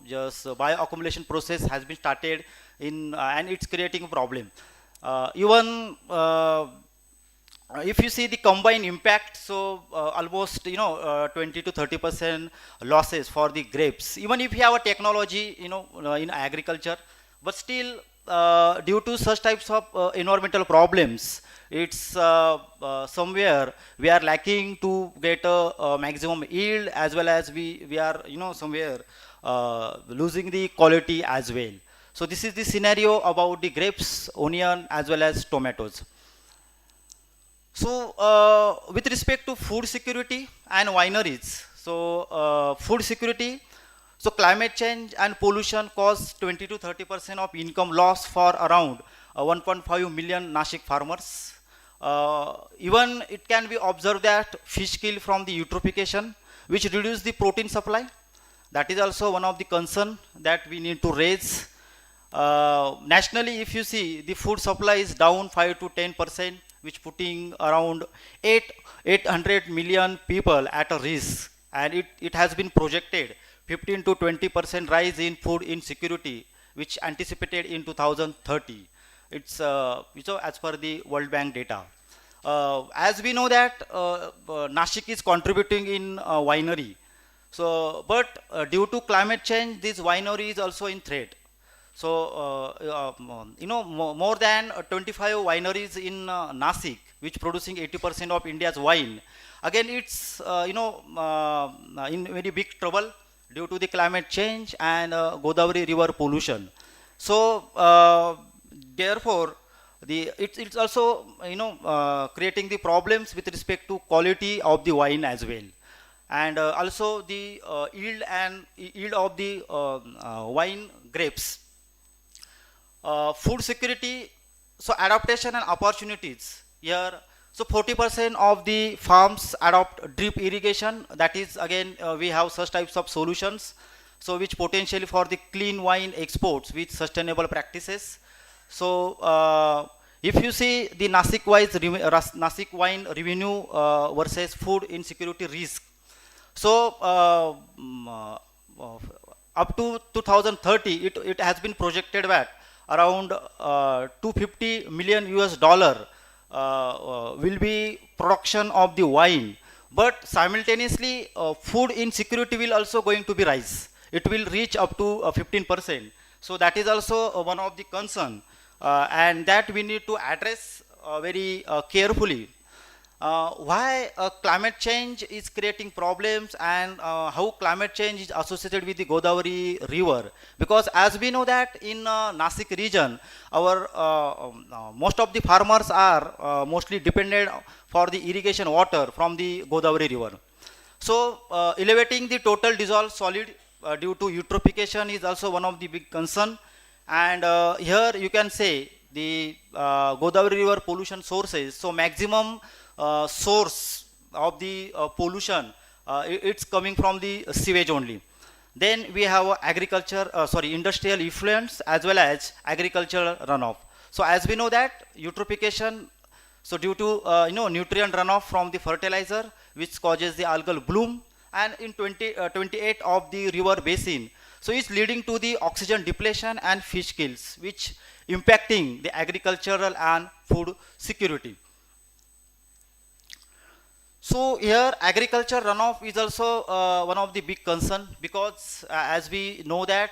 just bioaccumulation process has been started in, and it's creating a problem. Even if you see the combined impact, so almost 20 to 30% losses for the grapes. Even if you have a technology, in agriculture, but still due to such types of environmental problems, it's somewhere we are lacking to get a maximum yield, as well as we are somewhere losing the quality as well. So this is the scenario about the grapes, onion, as well as tomatoes. So with respect to food security and wineries, so food security, so climate change and pollution cause 20 to 30% of income loss for around 1.5 million Nashik farmers. Even it can be observed that fish kill from the eutrophication, which reduce the protein supply. That is also one of the concern that we need to raise. Nationally, if you see, the food supply is down 5 to 10%, which putting around 800 million people at a risk, and it has been projected 15 to 20% rise in food insecurity, which anticipated in 2030. It's as per the World Bank data. As we know that Nashik is contributing in winery, so but due to climate change, this winery is also in threat. So, more than 25 wineries in Nasik, which producing 80% of India's wine. Again, it's, in very big trouble due to the climate change and Godavari River pollution. So, therefore, it's also, creating the problems with respect to quality of the wine as well. And also the yield of the wine grapes. Food security, so adaptation and opportunities here. So 40% of the farms adopt drip irrigation. That is, again, we have such types of solutions, so which potentially for the clean wine exports with sustainable practices. So if you see the Nasik wine revenue versus food insecurity risk. So up to 2030, it has been projected that around 250 million US dollar will be production of the wine, but simultaneously food insecurity will also going to be rise. It will reach up to 15%. So that is also one of the concern, and that we need to address very carefully. Why climate change is creating problems, and how climate change is associated with the Godavari River. Because as we know that in Nasik region, our most of the farmers are mostly dependent for the irrigation water from the Godavari River. So elevating the total dissolved solid due to eutrophication is also one of the big concern. And here you can say the Godavari River pollution sources. So maximum source of the pollution, it's coming from the sewage only. Then we have industrial effluents as well as agricultural runoff. So as we know that eutrophication, So due to nutrient runoff from the fertilizer, which causes the algal bloom, and in 28 of the river basin, so it's leading to the oxygen depletion and fish kills, which impacting the agricultural and food security. So here agriculture runoff is also one of the big concern, because as we know that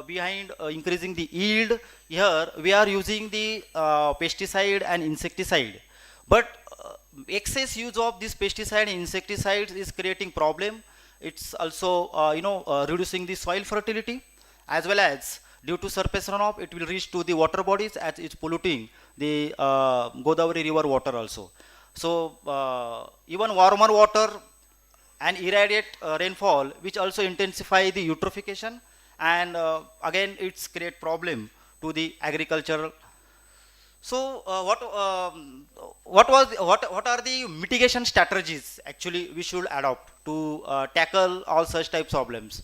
behind increasing the yield, here we are using the pesticide and insecticide, but excess use of this pesticide and insecticides is creating problem. It's also reducing the soil fertility, as well as due to surface runoff it will reach to the water bodies as it's polluting the Godavari river water also. So even warmer water and irradiate rainfall, which also intensify the eutrophication, and again it's create problem to the agricultural. So what are the mitigation strategies actually we should adopt to tackle all such types of problems?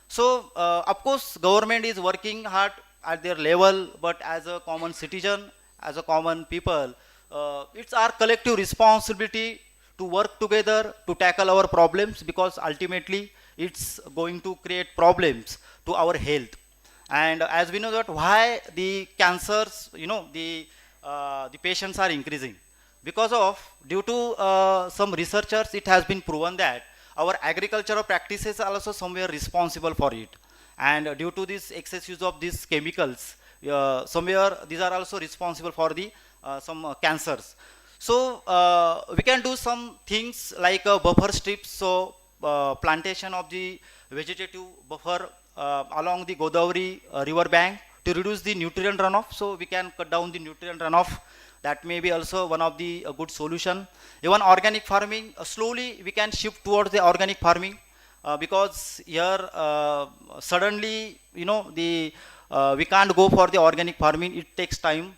So of course government is working hard at their level, but as a common citizen, as a common people, it's our collective responsibility to work together to tackle our problems, because ultimately it's going to create problems to our health. And as we know that why the cancers, the patients are increasing, because of due to some researchers it has been proven that our agricultural practices are also somewhere responsible for it, and due to this excess use of these chemicals, somewhere these are also responsible for the some cancers. So we can do some things like buffer strips, so plantation of the vegetative buffer along the Godavari river bank to reduce the nutrient runoff. So we can cut down the nutrient runoff. That may be also one of the good solution. Even organic farming, slowly we can shift towards the organic farming, because here suddenly we can't go for the organic farming. It takes time.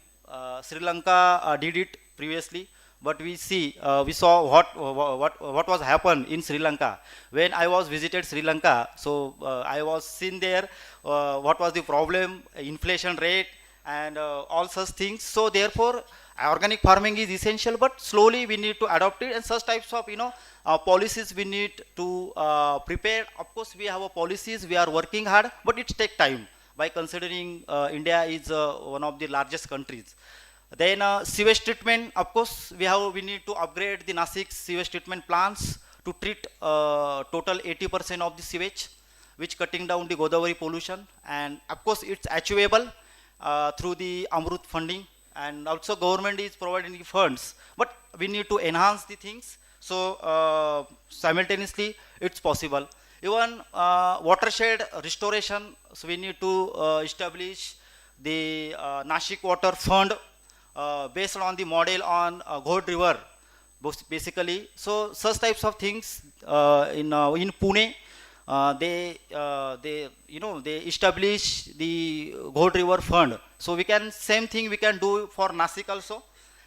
Sri Lanka did it previously, but we saw what was happened in Sri Lanka when I was visited Sri Lanka. So I was seen there what was the problem, inflation rate, and all such things. So therefore organic farming is essential, but slowly we need to adopt it, and such types of policies we need to prepare. Of course we have policies, we are working hard, but it takes time, by considering India is one of the largest countries. Then sewage treatment, of course we need to upgrade the Nasik sewage treatment plants to treat total 80% of the sewage, which cutting down the Godavari pollution. And of course it's achievable through the Amrut funding, and also government is providing the funds, but we need to enhance the things. So simultaneously it's possible. Even watershed restoration, so we need to establish the Nashik water fund based on the model on Ghod river basically. So such types of things in Pune, they establish the Ghod river fund. So we can, same thing we can do for Nasik also.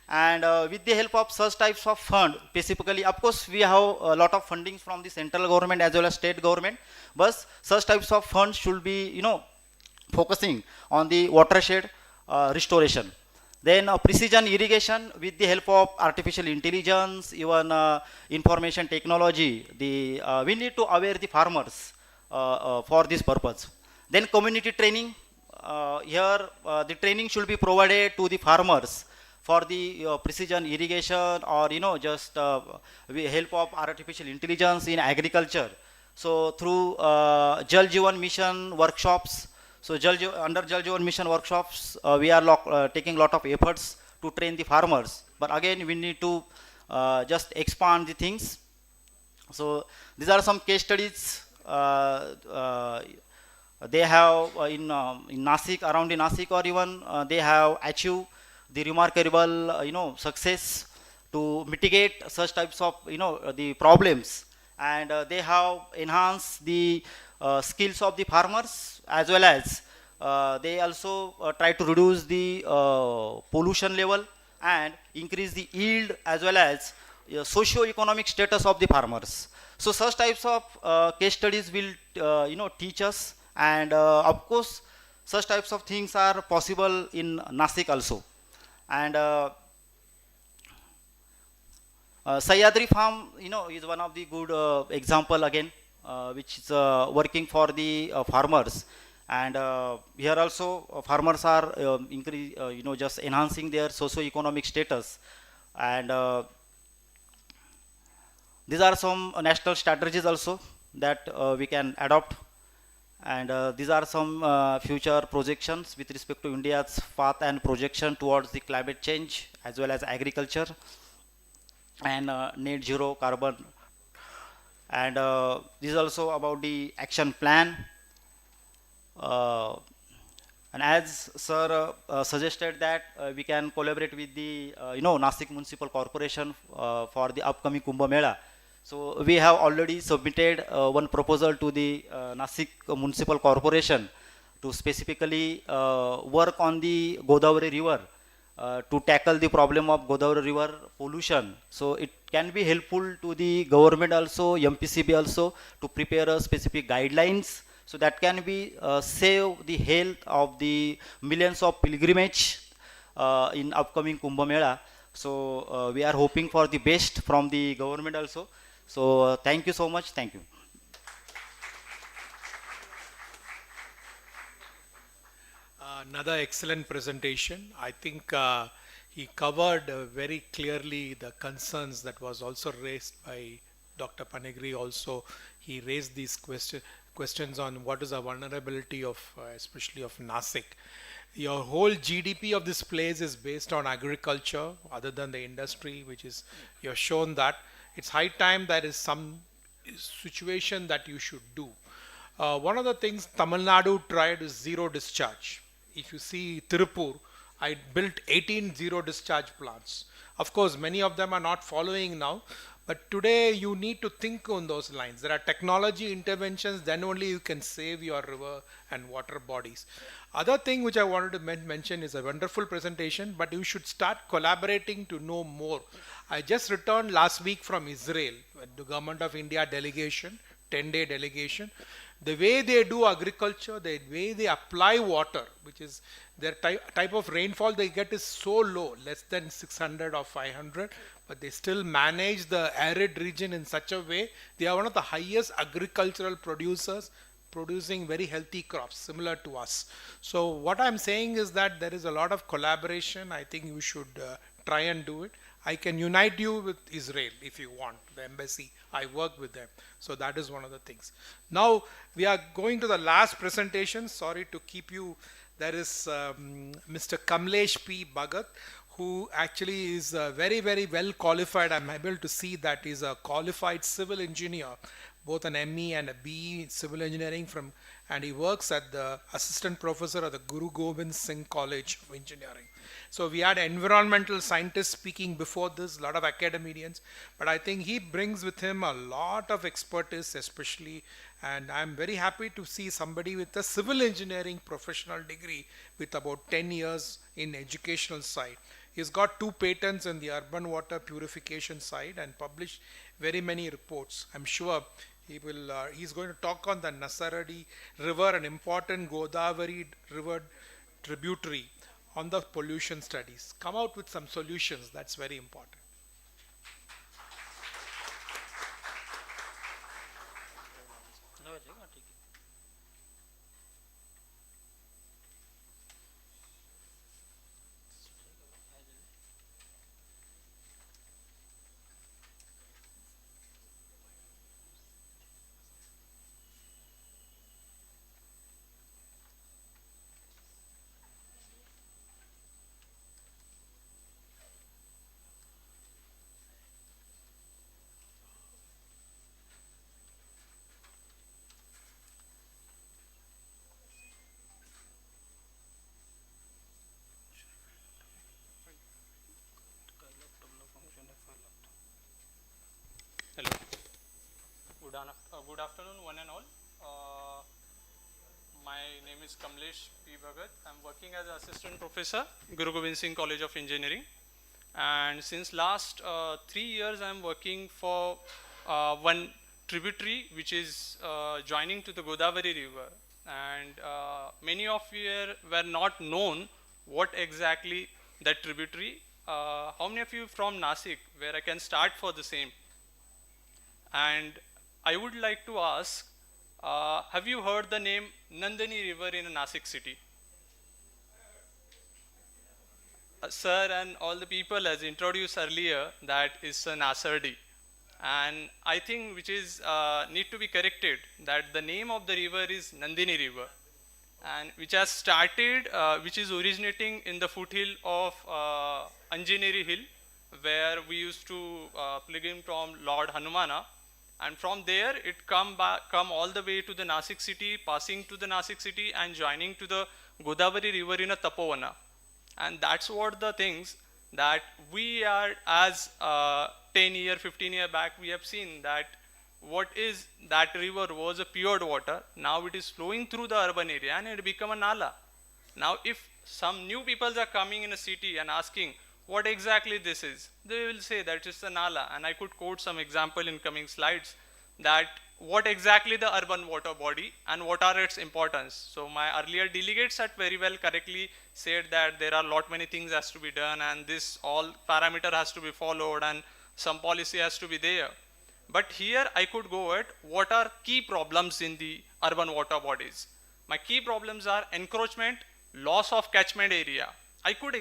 And with the help of such types of fund, specifically, of course, we have a lot of fundings from the central government as well as state government, but such types of funds should be, focusing on the watershed restoration. Then precision irrigation with the help of artificial intelligence, even information technology, we need to aware the farmers for this purpose. Then community training, here the training should be provided to the farmers for the precision irrigation, or just with help of artificial intelligence in agriculture. So through Jal Jeevan Mission workshops, so under Jal Jeevan Mission workshops, we are taking lot of efforts to train the farmers. But again, we need to just expand the things. So these are some case studies they have in Nasik, around in Nasik, or even they have achieved the remarkable success to mitigate such types of the problems, and they have enhanced the skills of the farmers, as well as they also try to reduce the pollution level and increase the yield, as well as socio-economic status of the farmers. So such types of case studies will teach us, and of course such types of things are possible in Nasik also. And Sahyadri farm, is one of the good example again, which is working for the farmers. And here also farmers are just enhancing their socio-economic status. And these are some national strategies also that we can adopt. And these are some future projections with respect to India's path and projection towards the climate change as well as agriculture and net zero carbon. And this is also about the action plan. And as sir suggested that we can collaborate with the Nasik Municipal Corporation for the upcoming Kumbh Mela. So we have already submitted one proposal to the Nasik Municipal Corporation to specifically work on the Godavari River to tackle the problem of Godavari River pollution. So it can be helpful to the government also, MPCB also, to prepare a specific guidelines so that can be save the health of the millions of pilgrimage in upcoming Kumbh Mela. So we are hoping for the best from the government also. So thank you so much. Thank you. Another excellent presentation. I think he covered very clearly the concerns that was also raised by Dr. Panigri. Also, he raised these questions on what is the vulnerability of, especially of Nasik. Your whole GDP of this place is based on agriculture, other than the industry, which is, you've shown that. It's high time there is some situation that you should do. One of the things Tamil Nadu tried is zero discharge. If you see Tirupur, I built 18 zero discharge plants. Of course, many of them are not following now, but today you need to think on those lines. There are technology interventions, then only you can save your river and water bodies. Other thing which I wanted to mention is a wonderful presentation, but you should start collaborating to know more. I just returned last week from Israel, the Government of India delegation, 10-day delegation. The way they do agriculture, the way they apply water, which is their type of rainfall they get is so low, less than 600 or 500, but they still manage the arid region in such a way. They are one of the highest agricultural producers, producing very healthy crops similar to us. So what I'm saying is that there is a lot of collaboration. I think you should try and do it. I can unite you with Israel if you want, the embassy. I work with them. So that is one of the things. Now we are going to the last presentation. Sorry to keep you. There is Mr. Kamlesh P. Bhagat, who actually is very, very well qualified. I'm able to see that he's a qualified civil engineer, both an ME and a BE in civil engineering and he works at the assistant professor at the Guru Gobind Singh College of Engineering. So we had environmental scientists speaking before this, a lot of academicians, but I think he brings with him a lot of expertise, especially, and I'm very happy to see somebody with a civil engineering professional degree with about 10 years in educational side. He's got 2 patents in the urban water purification side and published very many reports. I'm sure he's going to talk on the Nasaradi River, an important Godavari River tributary, on the pollution studies. Come out with some solutions, that's very important. Hello. Good afternoon, one and all. My name is Kamlesh P. Bhagat. I'm working as an assistant professor, Guru Gobind Singh College of Engineering. And since last 3 years, I'm working for one tributary which is joining to the Godavari River. And many of you were not known what exactly that tributary how many of you from Nasik, where I can start for the same? And I would like to ask, have you heard the name Nandini River in Nasik city? Sir and all the people as introduced earlier, that is an Asardi. And I think which is need to be corrected, that the name of the river is Nandini River, and which has started, which is originating in the foothill of Anjaneri Hill, where we used to pilgrim from Lord Hanumana, and from there it come all the way to the Nasik city, passing to the Nasik city and joining to the Godavari River in a Tapovana. And that's what the things that we are as 10 year, 15 year back, we have seen that what is that river was a pure water. Now it is flowing through the urban area and it become a nala. Now if some new people are coming in a city and asking what exactly this is, they will say that it's a nala. And I could quote some example in coming slides that what exactly the urban water body and what are its importance. So my earlier delegates had very well correctly said that there are lot many things has to be done and this all parameter has to be followed and some policy has to be there. But here I could go at what are key problems in the urban water bodies. My key problems are encroachment, loss of catchment area. I could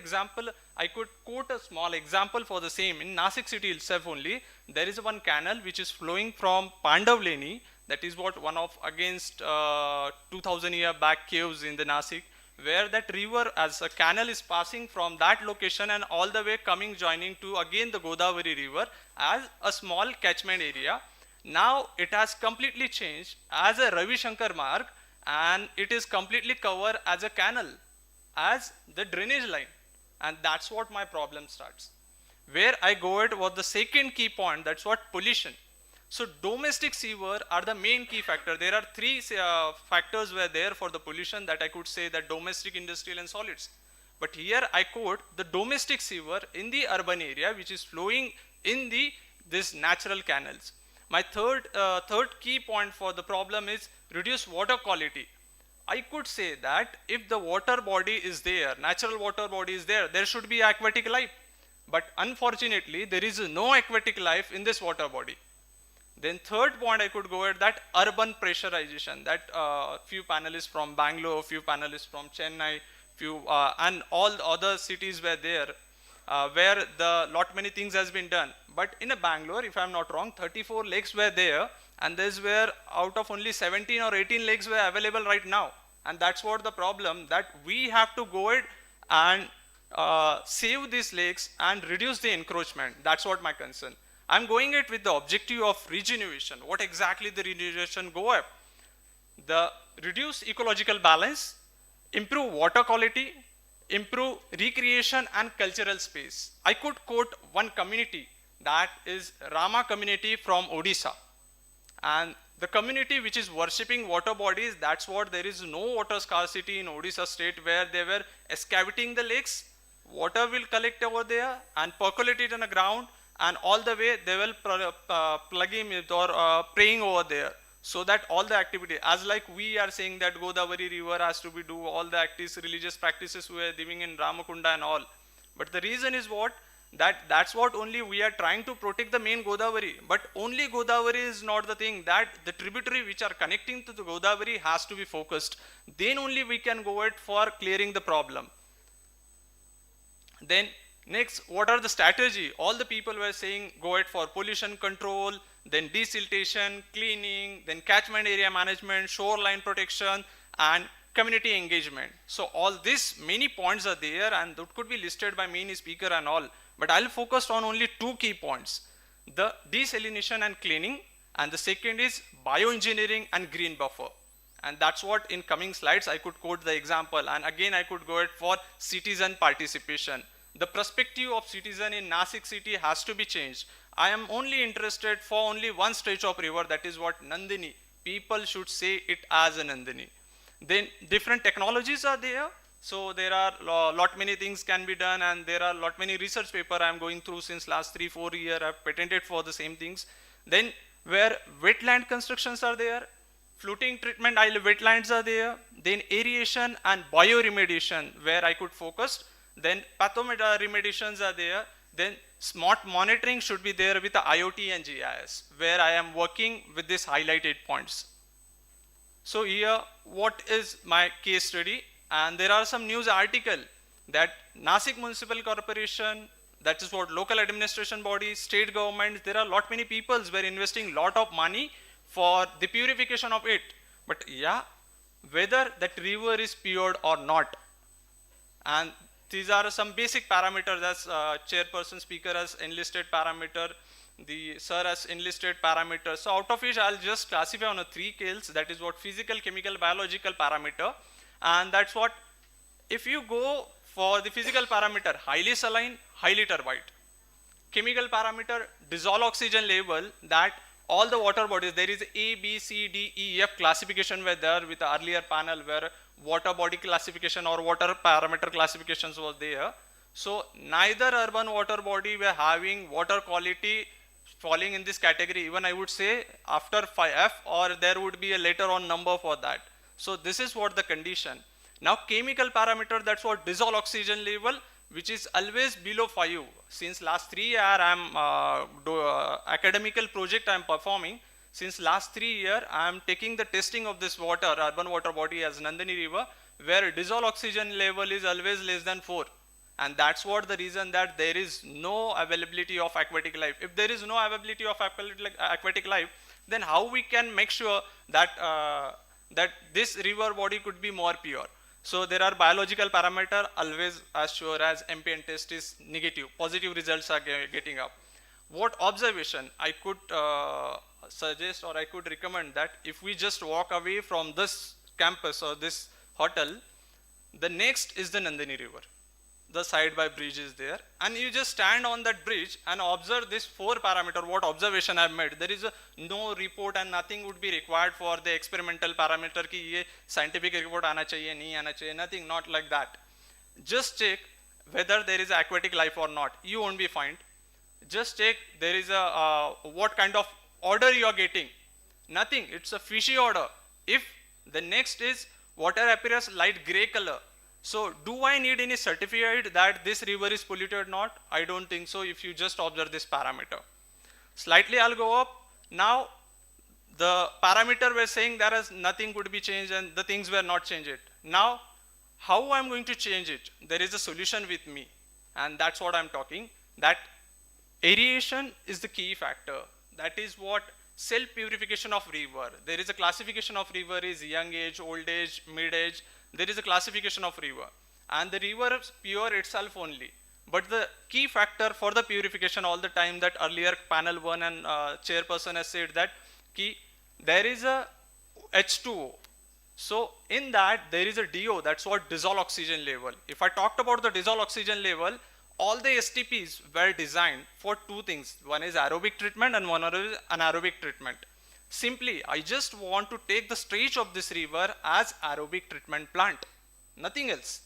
quote a small example for the same. In Nasik city itself only, there is one canal which is flowing from Pandavleni, that is what one of against 2000 year back caves in the Nasik, where that river as a canal is passing from that location and all the way coming joining to again the Godavari river as a small catchment area. Now it has completely changed as a Ravi Shankar mark and it is completely covered as a canal, as the drainage line, and that's what my problem starts. Where I go at was the second key point, that's what pollution. So domestic sewer are the main key factor. There are three factors were there for the pollution that I could say that domestic, industrial and solids. But here I quote the domestic sewer in the urban area which is flowing in this natural canals. My third key point for the problem is reduced water quality. I could say that if the water body is there, natural water body is there, there should be aquatic life. But unfortunately, there is no aquatic life in this water body. Then third point I could go at that urban pressurization, that few panelists from Bangalore, few panelists from Chennai, and all the other cities were there, where the lot many things has been done. But in a Bangalore, if I'm not wrong, 34 lakes were there, and these were out of only 17 or 18 lakes were available right now. And that's what the problem, that we have to go ahead and save these lakes and reduce the encroachment. That's what my concern. I'm going it with the objective of regeneration. What exactly the regeneration go up? The reduce ecological balance, improve water quality, improve recreation and cultural space. I could quote one community, that is Rama community from Odisha. And the community which is worshipping water bodies, that's what there is no water scarcity in Odisha state, where they were excavating the lakes, water will collect over there and percolate it on the ground, and all the way they will plug him or praying over there. So that all the activity, as like we are saying that Godavari river has to be do all the religious practices we are doing in Ramakunda and all. But the reason is what? That's what only we are trying to protect the main Godavari. But only Godavari is not the thing, that the tributary which are connecting to the Godavari has to be focused. Then only we can go ahead for clearing the problem. Then next, what are the strategy? All the people were saying go ahead for pollution control, then desiltation, cleaning, then catchment area management, shoreline protection, and community engagement. So all these many points are there, and that could be listed by many speaker and all. But I'll focus on only two key points: the desalination and cleaning, and the second is bioengineering and green buffer. And that's what in coming slides I could quote the example, and again I could go ahead for citizen participation. The perspective of citizen in Nasik city has to be changed. I am only interested for only one stretch of river, that is what Nandini. People should say it as a Nandini. Then different technologies are there. So there are lot many things can be done, and there are lot many research paper I am going through since last 3-4 years. I have patented for the same things. Then where wetland constructions are there, floating treatment island wetlands are there, then aeration and bioremediation, where I could focus. then remediations are there, then smart monitoring should be there with the IoT and GIS, where I am working with these highlighted points. So here, what is my case study? And there are some news article that Nasik Municipal Corporation, that is what local administration bodies, state governments, there are lot many peoples were investing lot of money for the purification of it. But yeah, whether that river is pure or not. And these are some basic parameters as chairperson speaker has enlisted parameter, the sir has enlisted parameters. So out of which I'll just classify on a 3 scales, that is what physical, chemical, biological parameter. And that's what, if you go for the physical parameter, highly saline, highly turbid. Chemical parameter, dissolved oxygen level, that all the water bodies, there is A, B, C, D, E, F classification were there with the earlier panel where water body classification or water parameter classifications was there. So neither urban water body were having water quality falling in this category. Even I would say after 5F, or there would be a later on number for that. So this is what the condition. Now chemical parameter, that's what dissolved oxygen level, which is always below 5. Since last 3 years I am academical project I am performing. Since last 3 years I am taking the testing of this water, urban water body as Nandini River, where dissolved oxygen level is always less than 4. And that's what the reason that there is no availability of aquatic life. If there is no availability of aquatic life, then how we can make sure that, that this river body could be more pure? So there are biological parameter always as sure as ambient test is negative, positive results are getting up. What observation I could suggest or I could recommend that if we just walk away from this campus or this hotel, the next is the Nandini River. The side by bridge is there, and you just stand on that bridge and observe this 4 parameter, what observation I have made. There is no report and nothing would be required for the experimental parameter ki ye scientific report aana chahiye, nahi aana chahiye, nothing, not like that. Just check whether there is aquatic life or not, you won't be find. Just check there is a, what kind of order you are getting, nothing, it's a fishy order. If the next is water appears light gray color, so do I need any certificate that this river is polluted or not? I don't think so if you just observe this parameter. Slightly I'll go up. Now the parameter were saying there is nothing could be changed and the things were not changed. Now how I'm going to change it? There is a solution with me, and that's what I'm talking. That aeration is the key factor. That is what self-purification of river. There is a classification of river is young age, old age, mid age. There is a classification of river, and the river is pure itself only. But the key factor for the purification all the time that earlier panel 1 and chairperson has said that key, there is a H2O. So in that there is a DO, that's what dissolved oxygen level. If I talked about the dissolved oxygen level, all the STPs were designed for 2 things. One is aerobic treatment and one is anaerobic treatment. Simply, I just want to take the stretch of this river as aerobic treatment plant, nothing else.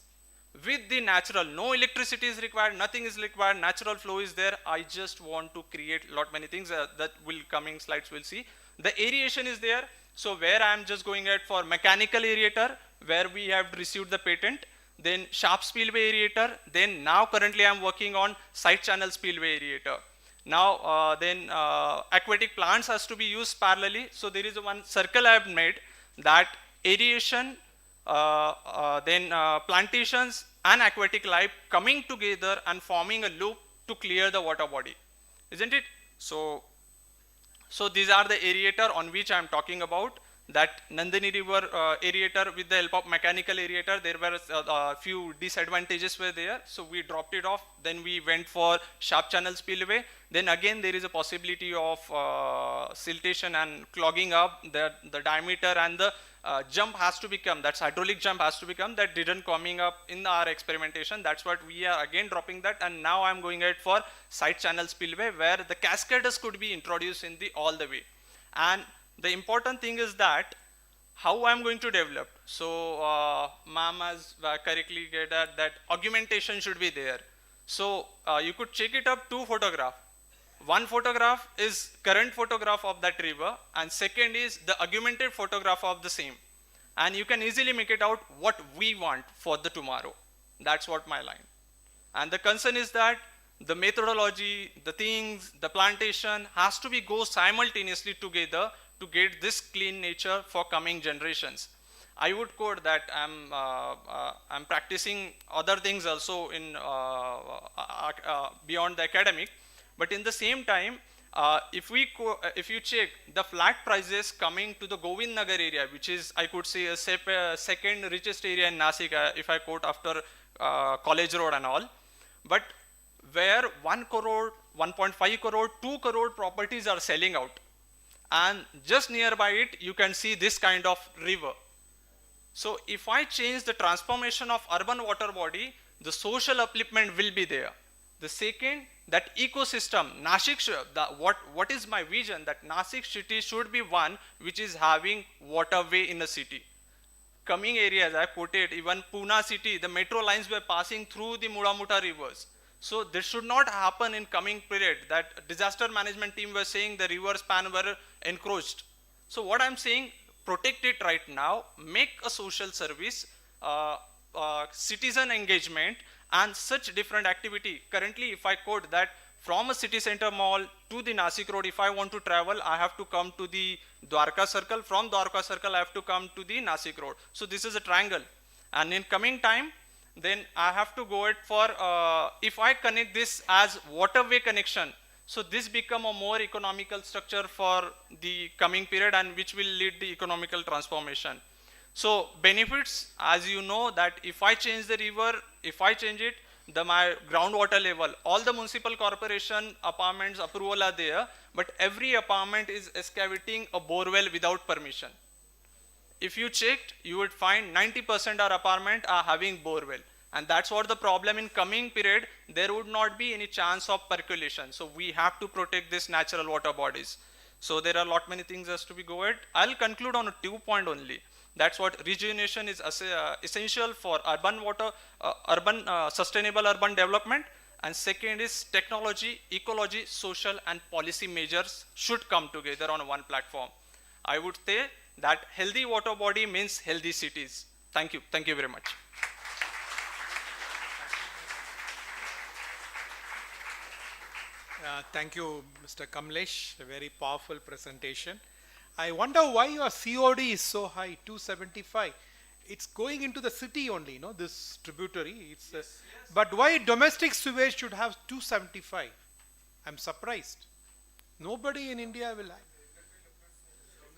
With the natural, no electricity is required, nothing is required, natural flow is there. I just want to create lot many things that will coming slides will see. The aeration is there. So where I am just going at for mechanical aerator, where we have received the patent, then sharp spillway aerator, then now currently I am working on side channel spillway aerator. Now then aquatic plants has to be used parallelly. So there is one circle I have made that aeration, then plantations and aquatic life coming together and forming a loop to clear the water body, isn't it? So these are the aerator on which I am talking about. That Nandini River aerator with the help of mechanical aerator, there were a few disadvantages were there. So we dropped it off. Then we went for sharp channel spillway. Then again there is a possibility of siltation and clogging up. The diameter and the jump has to become, that's hydraulic jump has to become, that didn't coming up in our experimentation. That's what we are again dropping that. And now I'm going ahead for side channel spillway where the cascaders could be introduced in the all the way. And the important thing is that how I'm going to develop. So ma'am has correctly get that augmentation should be there. So you could check it up 2 photographs. One photograph is current photograph of that river, and second is the augmented photograph of the same. And you can easily make it out what we want for the tomorrow. That's what my line. And the concern is that the methodology, the things, the plantation has to be go simultaneously together to get this clean nature for coming generations. I would quote that I'm practicing other things also in beyond the academic, but in the same time, if you check the flat prices coming to the Govind Nagar area, which is I could say a second richest area in Nasik, if I quote after College Road and all, but where 1 crore, 1.5 crore, 2 crore properties are selling out, and just nearby it you can see this kind of river. So if I change the transformation of urban water body, the social upliftment will be there. The second, that ecosystem, Nashik, what is my vision, that Nasik city should be one which is having waterway in the city. Coming areas, I quoted, even Pune city, the metro lines were passing through the Muda rivers. So this should not happen in coming period, that disaster management team were saying the river span were encroached. So what I'm saying, protect it right now, make a social service, citizen engagement, and such different activity. Currently, if I quote that from a city center mall to the Nasik Road, if I want to travel, I have to come to the Dwarka Circle. From Dwarka Circle, I have to come to the Nasik Road. So this is a triangle. And in coming time, then I have to go it for, if I connect this as waterway connection, so this become a more economical structure for the coming period, and which will lead the economical transformation. So benefits, as you know, that if I change the river, if I change it, my groundwater level, all the municipal corporation apartments approval are there, but every apartment is excavating a borewell without permission. If you checked, you would find 90% our apartment are having borewell. And that's what the problem in coming period, there would not be any chance of percolation. So we have to protect this natural water bodies. So there are many things as to be go ahead. I'll conclude on a 2 point only. That's what rejuvenation is essential for urban water, sustainable urban development. And second is technology, ecology, social and policy measures should come together on one platform. I would say that healthy water body means healthy cities. Thank you. Thank you very much. Thank you, Mr. Kamlesh. A very powerful presentation. I wonder why your COD is so high, 275. It's going into the city only, no? This tributary. It's yes. But why domestic sewage should have 275? I'm surprised. Nobody in India will have.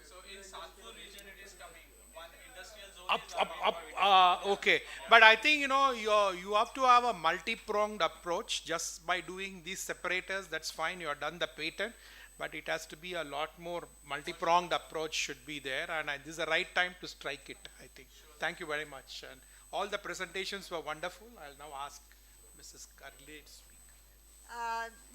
So in Satpur region it is coming. One industrial zone Okay, but I think you have to have a multi-pronged approach. Just by doing these separators, that's fine. You have done the patent, but it has to be a lot more multi-pronged approach should be there, and this is the right time to strike it, I think. Sure. Thank you very much, and all the presentations were wonderful. I'll now ask Mrs. Karle to speak.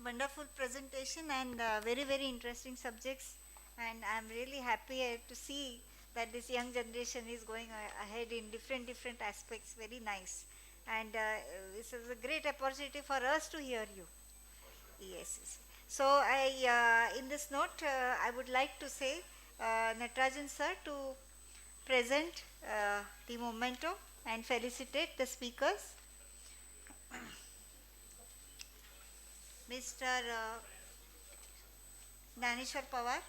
Wonderful presentation and very, very interesting subjects, and I'm really happy to see that this young generation is going ahead in different aspects. Very nice, and this is a great opportunity for us to hear you. Yes, yes. So in this note, I would like to say Natarajan sir to present the memento and felicitate the speakers. Mr. Danishwar Pawar.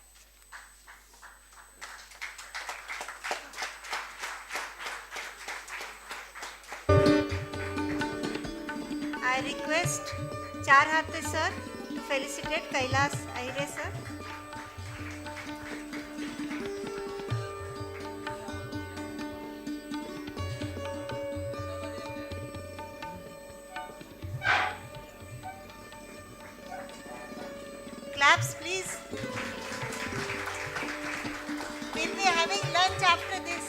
I request Char Hate sir to felicitate Kailas Ahire sir. Claps please. We'll be having lunch after this.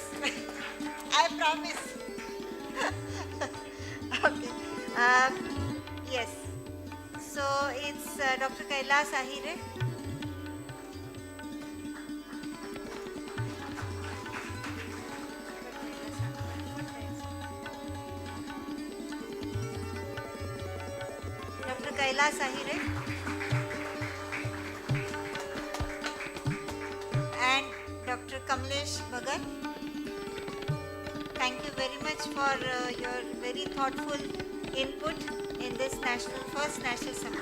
I promise. Okay. Yes. So it's Dr. Kailas Ahire. Dr. Kailas Ahire and Dr. Kamlesh Bhagat. Thank you very much for your very thoughtful input in this first national summit.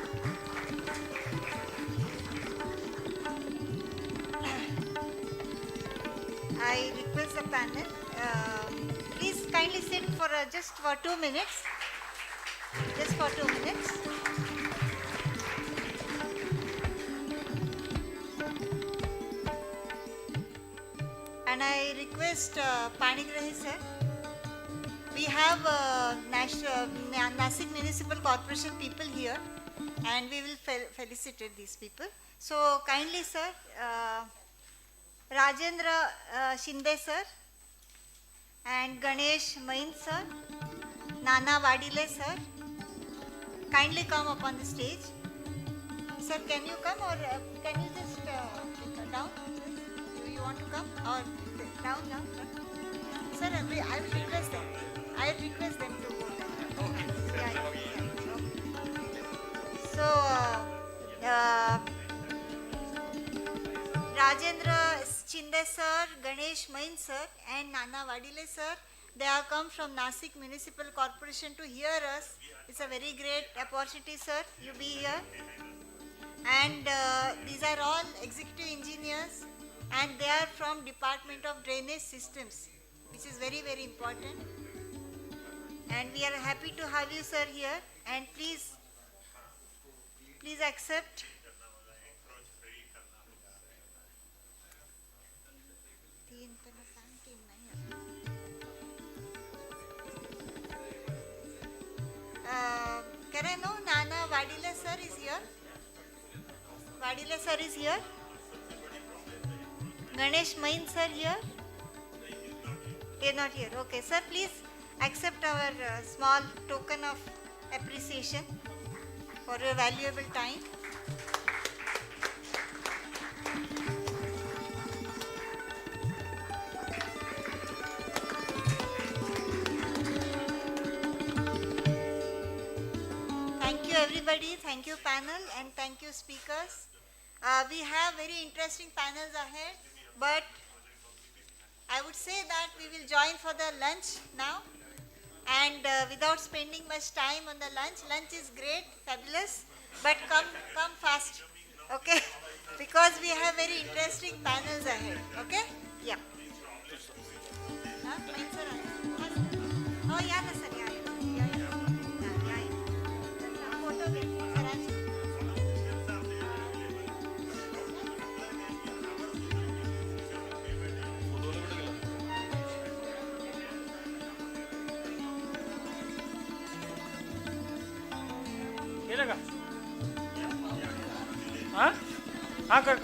I request the panel, please kindly sit for just for 2 minutes. Just for 2 minutes. And I request Panigrahi sir. We have Nasik Municipal Corporation people here, and we will felicitate these people. So kindly sir, Rajendra Shinde sir, and Ganesh Main sir, Nana Vadile sir, kindly come up on the stage. Sir, can you come, or can you just down? You want to come, or down? Sir, I will request them. I will request them to go down. Okay. Yeah. So, Rajendra Shinde sir, Ganesh Main sir, and Nana Vadile sir, they have come from Nasik Municipal Corporation to hear us. It's a very great opportunity, sir, you be here. And these are all executive engineers, and they are from Department of Drainage Systems, which is very, very important. And we are happy to have you, sir, here. And please accept. Can I know Nana Vadile sir is here? Vadile sir is here? Ganesh Main sir here? He is not here. Okay, sir, please accept our small token of appreciation for your valuable time. Thank you everybody, thank you panel, and thank you speakers. We have very interesting panels ahead, but I would say that we will join for the lunch now, and without spending much time on the lunch is great, fabulous, but come fast, okay, because we have very interesting panels ahead, okay, yeah. Fine, sir. Oh, yeah, sir, yeah. Photo get, sir. केलं का हां हां कर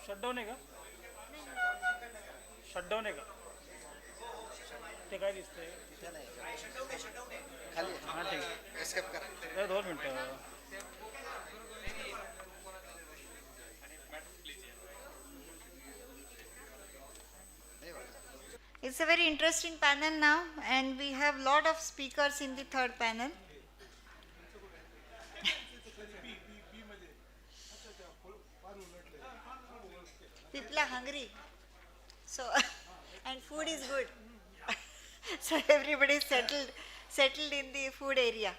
shutdown आहे का shutdown आहे का ते काय दिसतंय हां ठीक एस्केप करा 2 मिनिटं It's a very interesting panel now, and we have lot of speakers in the third panel. People are hungry, so and food is good. So everybody is settled in the food area.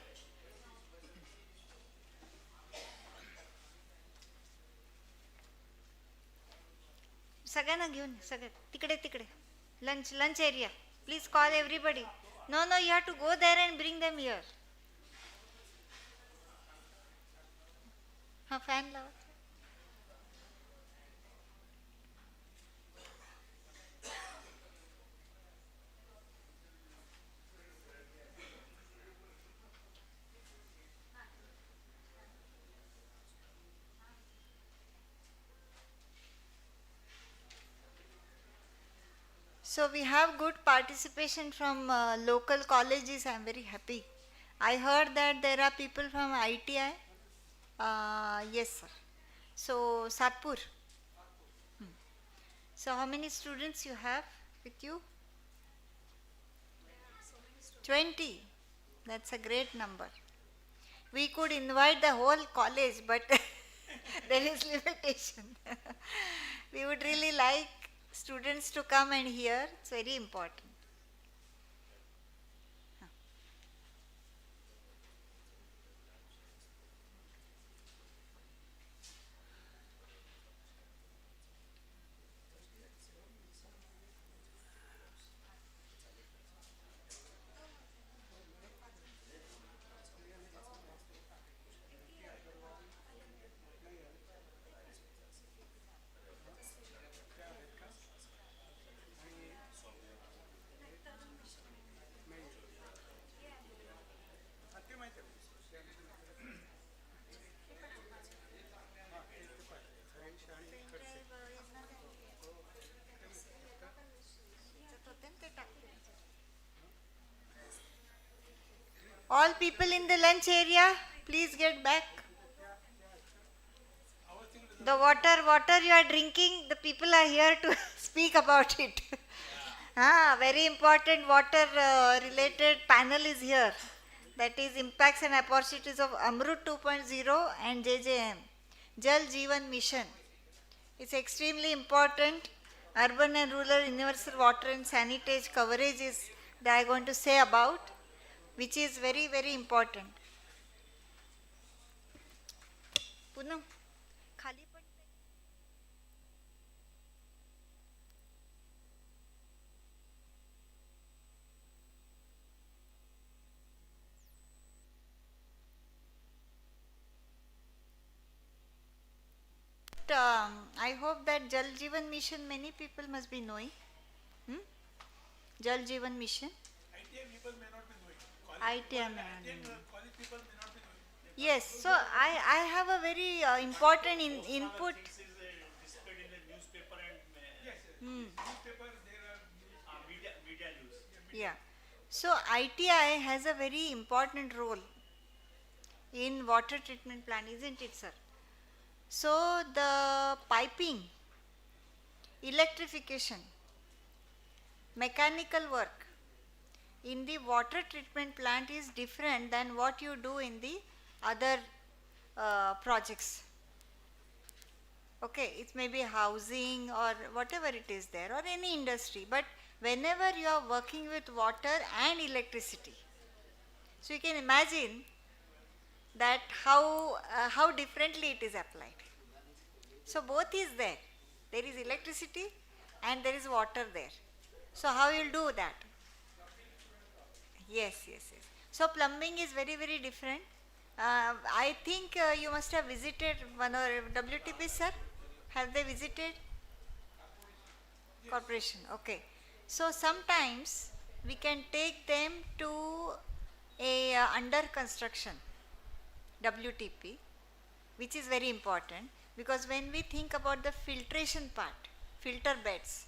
सगळ्यांना घेऊन सगळ्या तिकडे lunch area. Please call everybody. No, you have to go there and bring them here. हाँ fan लाओ. So we have good participation from local colleges. I am very happy. I heard that there are people from ITI. Yes, sir. So Satpur. So how many students you have with you? 20. That's a great number. We could invite the whole college, but there is limitation. We would really like students to come and hear. It's very important. All people in the lunch area, please get back. The water you are drinking, the people are here to speak about it. Very important water related panel is here. That is impacts and opportunities of Amrut 2.0 and JJM. Jal Jeevan Mission. It's extremely important. Urban and rural universal water and sanitage coverage is that I am going to say about, which is very, very important. Poonam, khali pad. I hope that Jal Jeevan Mission many people must be knowing. Jal Jeevan Mission. ITI people may not be knowing. ITI may not be knowing. College people may not be knowing. Yes, so I have a very important input. This is displayed in the newspaper and Newspaper, there are media news. Yeah. So ITI has a very important role in water treatment plant, isn't it, sir? So the piping, electrification, mechanical work in the water treatment plant is different than what you do in the other projects. Okay, it may be housing or whatever it is there, or any industry, but whenever you are working with water and electricity, so you can imagine that how differently it is applied. So both is there. There is electricity and there is water there. So how you will do that? Yes. So plumbing is very, very different. I think you must have visited one of WTP, sir. Have they visited? Corporation. Okay. So sometimes we can take them to a under construction WTP, which is very important, because when we think about the filtration part, filter beds,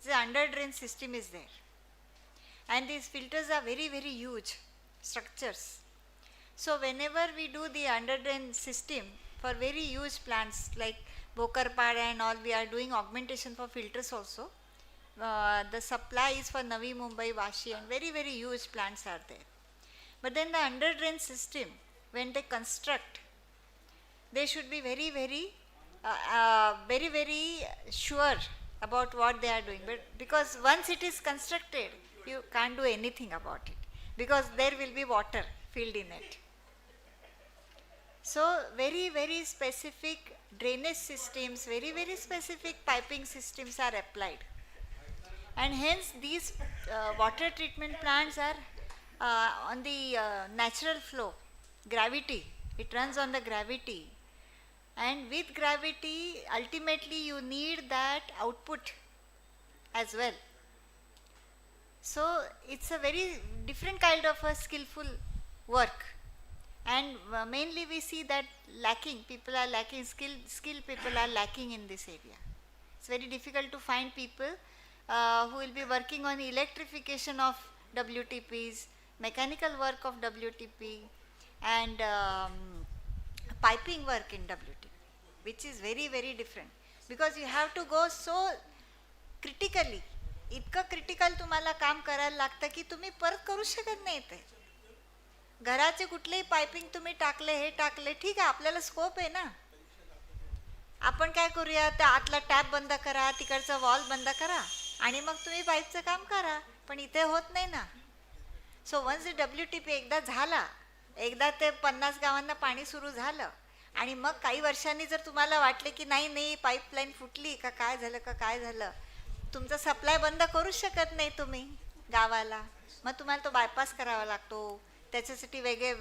the under drain system is there, and these filters are very, very huge structures. So whenever we do the under drain system for very huge plants like Bokarpad and all, we are doing augmentation for filters also. The supply is for Navi Mumbai, Vashi, and very, very huge plants are there. But then the under drain system, when they construct, they should be very, very sure about what they are doing. But because once it is constructed, you can't do anything about it, because there will be water filled in it. So very, very specific drainage systems, very, very specific piping systems are applied. And hence these water treatment plants are on the natural flow, gravity. It runs on the gravity. And with gravity, ultimately you need that output as well. So it's a very different kind of a skillful work. And mainly we see that lacking, people are lacking, skilled people are lacking in this area. It's very difficult to find people who will be working on electrification of WTPs, mechanical work of WTP, and piping work in WTP. which is very, very different. Because you have to go so critically. इतकं critical तुम्हाला काम करायला लागतं की तुम्ही परत करू शकत नाही ते. घराचे कुठलेही पायपिंग तुम्ही टाकले, हे टाकले, ठीक आहे, आपल्याला स्कोप आहे ना. आपण काय करूया, त्या आतला टॅप बंद करा, तिकडचा वॉल बंद करा आणि मग तुम्ही पाईपचं काम करा. पण इथे होत नाही ना. सो वन्स WTP एकदा झाला, एकदा ते 50 गावांना पाणी सुरू झालं आणि मग काही वर्षांनी जर तुम्हाला वाटले की नाही पाईपलाईन फुटली का काय झालं, तुमचा सप्लाय बंद करू शकत नाही तुम्ही गावाला. मग तुम्हाला तो बायपास करावा लागतो. त्याच्यासाठी वेगळे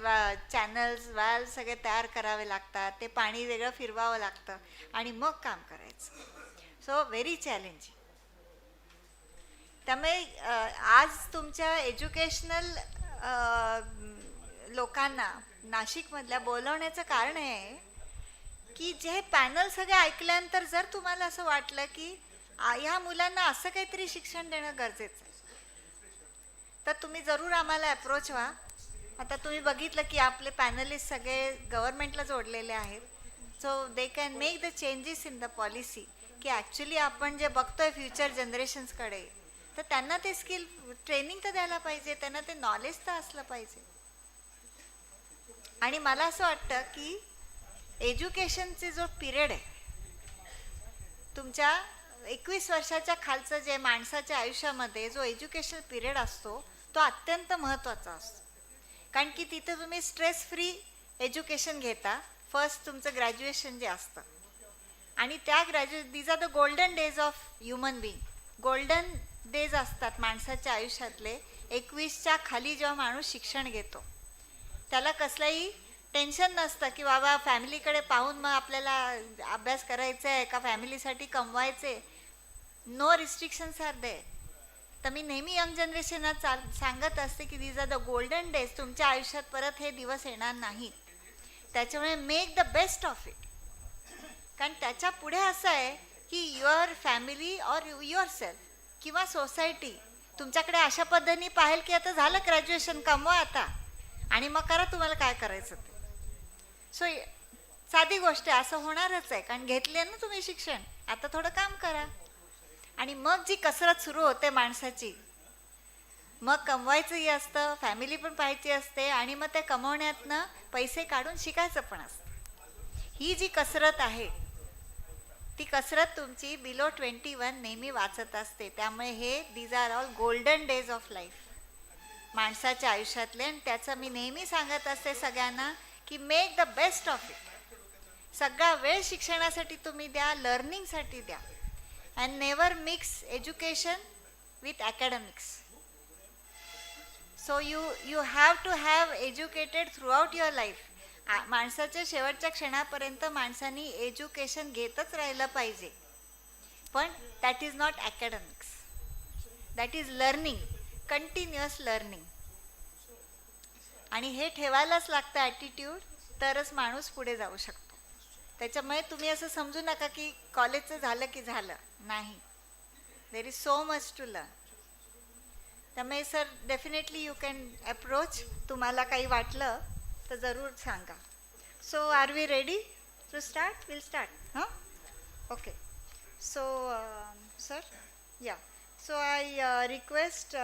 चॅनल्स व्हॅल्व सगळे तयार करावे लागतात. ते पाणी वेगळं फिरवावं लागतं आणि मग काम करायचं. So very challenging. त्यामुळे आज तुमच्या एज्युकेशनल लोकांना नाशिकमधल्या बोलवण्याचं कारण आहे की जे पॅनल सगळे ऐकल्यानंतर जर तुम्हाला असं वाटलं की ह्या मुलांना असं काहीतरी शिक्षण देणं गरजेचं आहे, तर तुम्ही जरूर आम्हाला अप्रोच व्हा. आता तुम्ही बघितलं की आपले पॅनलिस्ट सगळे गव्हर्नमेंटला जोडलेले आहेत. So they can make the changes in the policy की ॲक्च्युली आपण जे बघतोय फ्युचर जनरेशन्सकडे, तर त्यांना ते स्किल ट्रेनिंग तर द्यायला पाहिजे, त्यांना ते नॉलेज तर असलं पाहिजे. आणि मला असं वाटतं की एज्युकेशनचे जो पिरियड आहे, तुमच्या 21 वर्षाच्या खालचं जे माणसाच्या आयुष्यामध्ये जो एज्युकेशन पिरियड असतो तो अत्यंत महत्त्वाचा असतो. कारण की तिथे तुम्ही स्ट्रेस फ्री एज्युकेशन घेता. फर्स्ट तुमचं ग्रॅज्युएशन जे असतं आणि त्या these are the golden days of human being. Golden days असतात माणसाच्या आयुष्यातले. 21च्या खाली जेव्हा माणूस शिक्षण घेतो त्याला कसलंही टेन्शन नसतं की बाबा फॅमिलीकडे पाहून मग आपल्याला अभ्यास करायचा आहे का फॅमिलीसाठी कमवायचे. No restrictions are there. तर मी नेहमी यंग जनरेशनला सांगत असते की these are the golden days. तुमच्या आयुष्यात परत हे दिवस येणार नाहीत. त्याच्यामुळे make the best of it. कारण त्याच्या पुढे असं आहे की your family or yourself किंवा सोसायटी तुमच्याकडे अशा पद्धतीने पाहेल की आता झालं ग्रॅज्युएशन, कमवा आता आणि मग करा तुम्हाला काय करायचं ते. सो साधी गोष्ट आहे, असं होणारच आहे. कारण घेतले ना तुम्ही शिक्षण, आता थोडं काम करा. आणि मग जी कसरत सुरू होते माणसाची, मग कमवायचंही असतं, फॅमिली पण पाहायची असते आणि मग ते कमवण्यातनं पैसे काढून शिकायचं पण असतं. ही जी कसरत आहे ती कसरत तुमची बिलो 21 नेहमी वाचत असते. त्यामुळे हे these are all golden days of life माणसाच्या आयुष्यातले. आणि त्याचं मी नेहमी सांगत असते सगळ्यांना की make the best of it. सगळा वेळ शिक्षणासाठी तुम्ही द्या, लर्निंगसाठी द्या. And never mix education with academics. So you have to have educated throughout your life. माणसाच्या शेवटच्या क्षणापर्यंत माणसांनी एज्युकेशन घेतच राहिलं पाहिजे. पण that is not academics, that is learning, continuous learning. आणि हे ठेवायलाच लागतं ॲटिट्यूड, तरच माणूस पुढे जाऊ शकतो. त्याच्यामुळे तुम्ही असं समजू नका की कॉलेजचं झालं की झालं नाही. There is so much to learn. त्यामुळे sir definitely you can approach. तुम्हाला काही वाटलं तर जरूर सांगा. So are we ready to start? Will start. हां, okay. So sir, yeah. So I request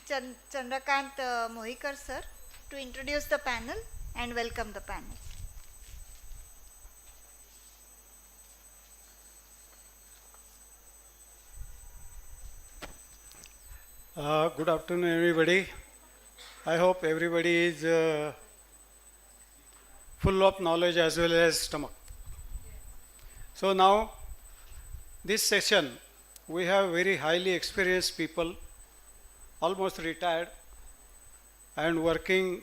Chandrakant Mohikar sir to introduce the panel and welcome the panel. Good afternoon everybody. I hope everybody is full of knowledge as well as stomach. So now this session we have very highly experienced people, almost retired and working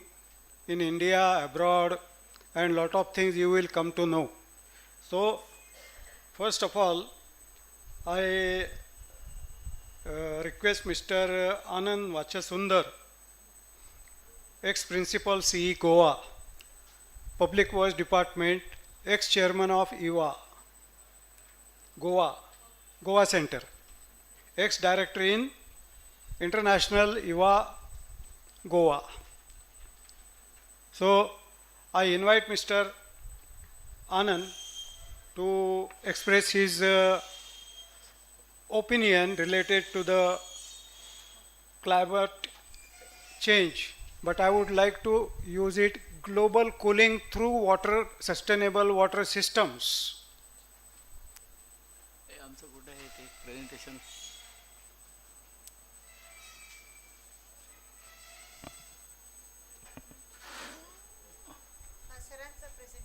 in India, abroad, and lot of things you will come to know. So first of all, I request Mr. Anant Vachasundar, ex-principal CE Goa, Public Works Department, ex-chairman of IWA, Goa Center, ex-director in International IWA, Goa. So I invite Mr. Anand to express his opinion related to the climate change, but I would like to use it global cooling through water, sustainable water systems. आमचं कुठे आहे ते presentation सरांचं presentation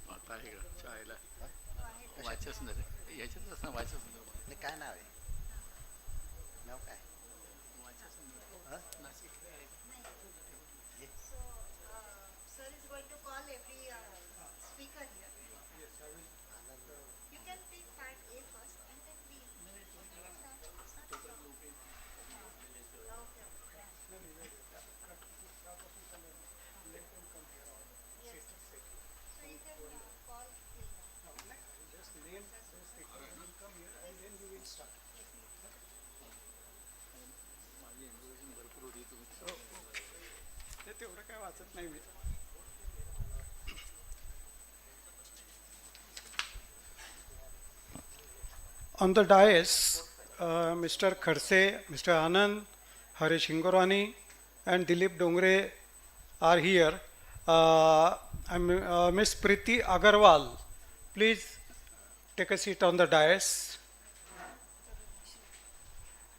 आता आहे का शाळेला वाचच नाही रे याच्यातच ना वाचच नाही काय नाव आहे नाव काय वाचच Nashik So, sir is going to call every speaker here. You can take part A first and then B. So you can call भरपूर होती तुम्ही तेवढं काय वाचत नाही मी. On the dais, Mr. Kharse, Mr. Anand, Harish Hingorani, and Dilip Dongre are here. Miss Priti Agarwal, please take a seat on the dais.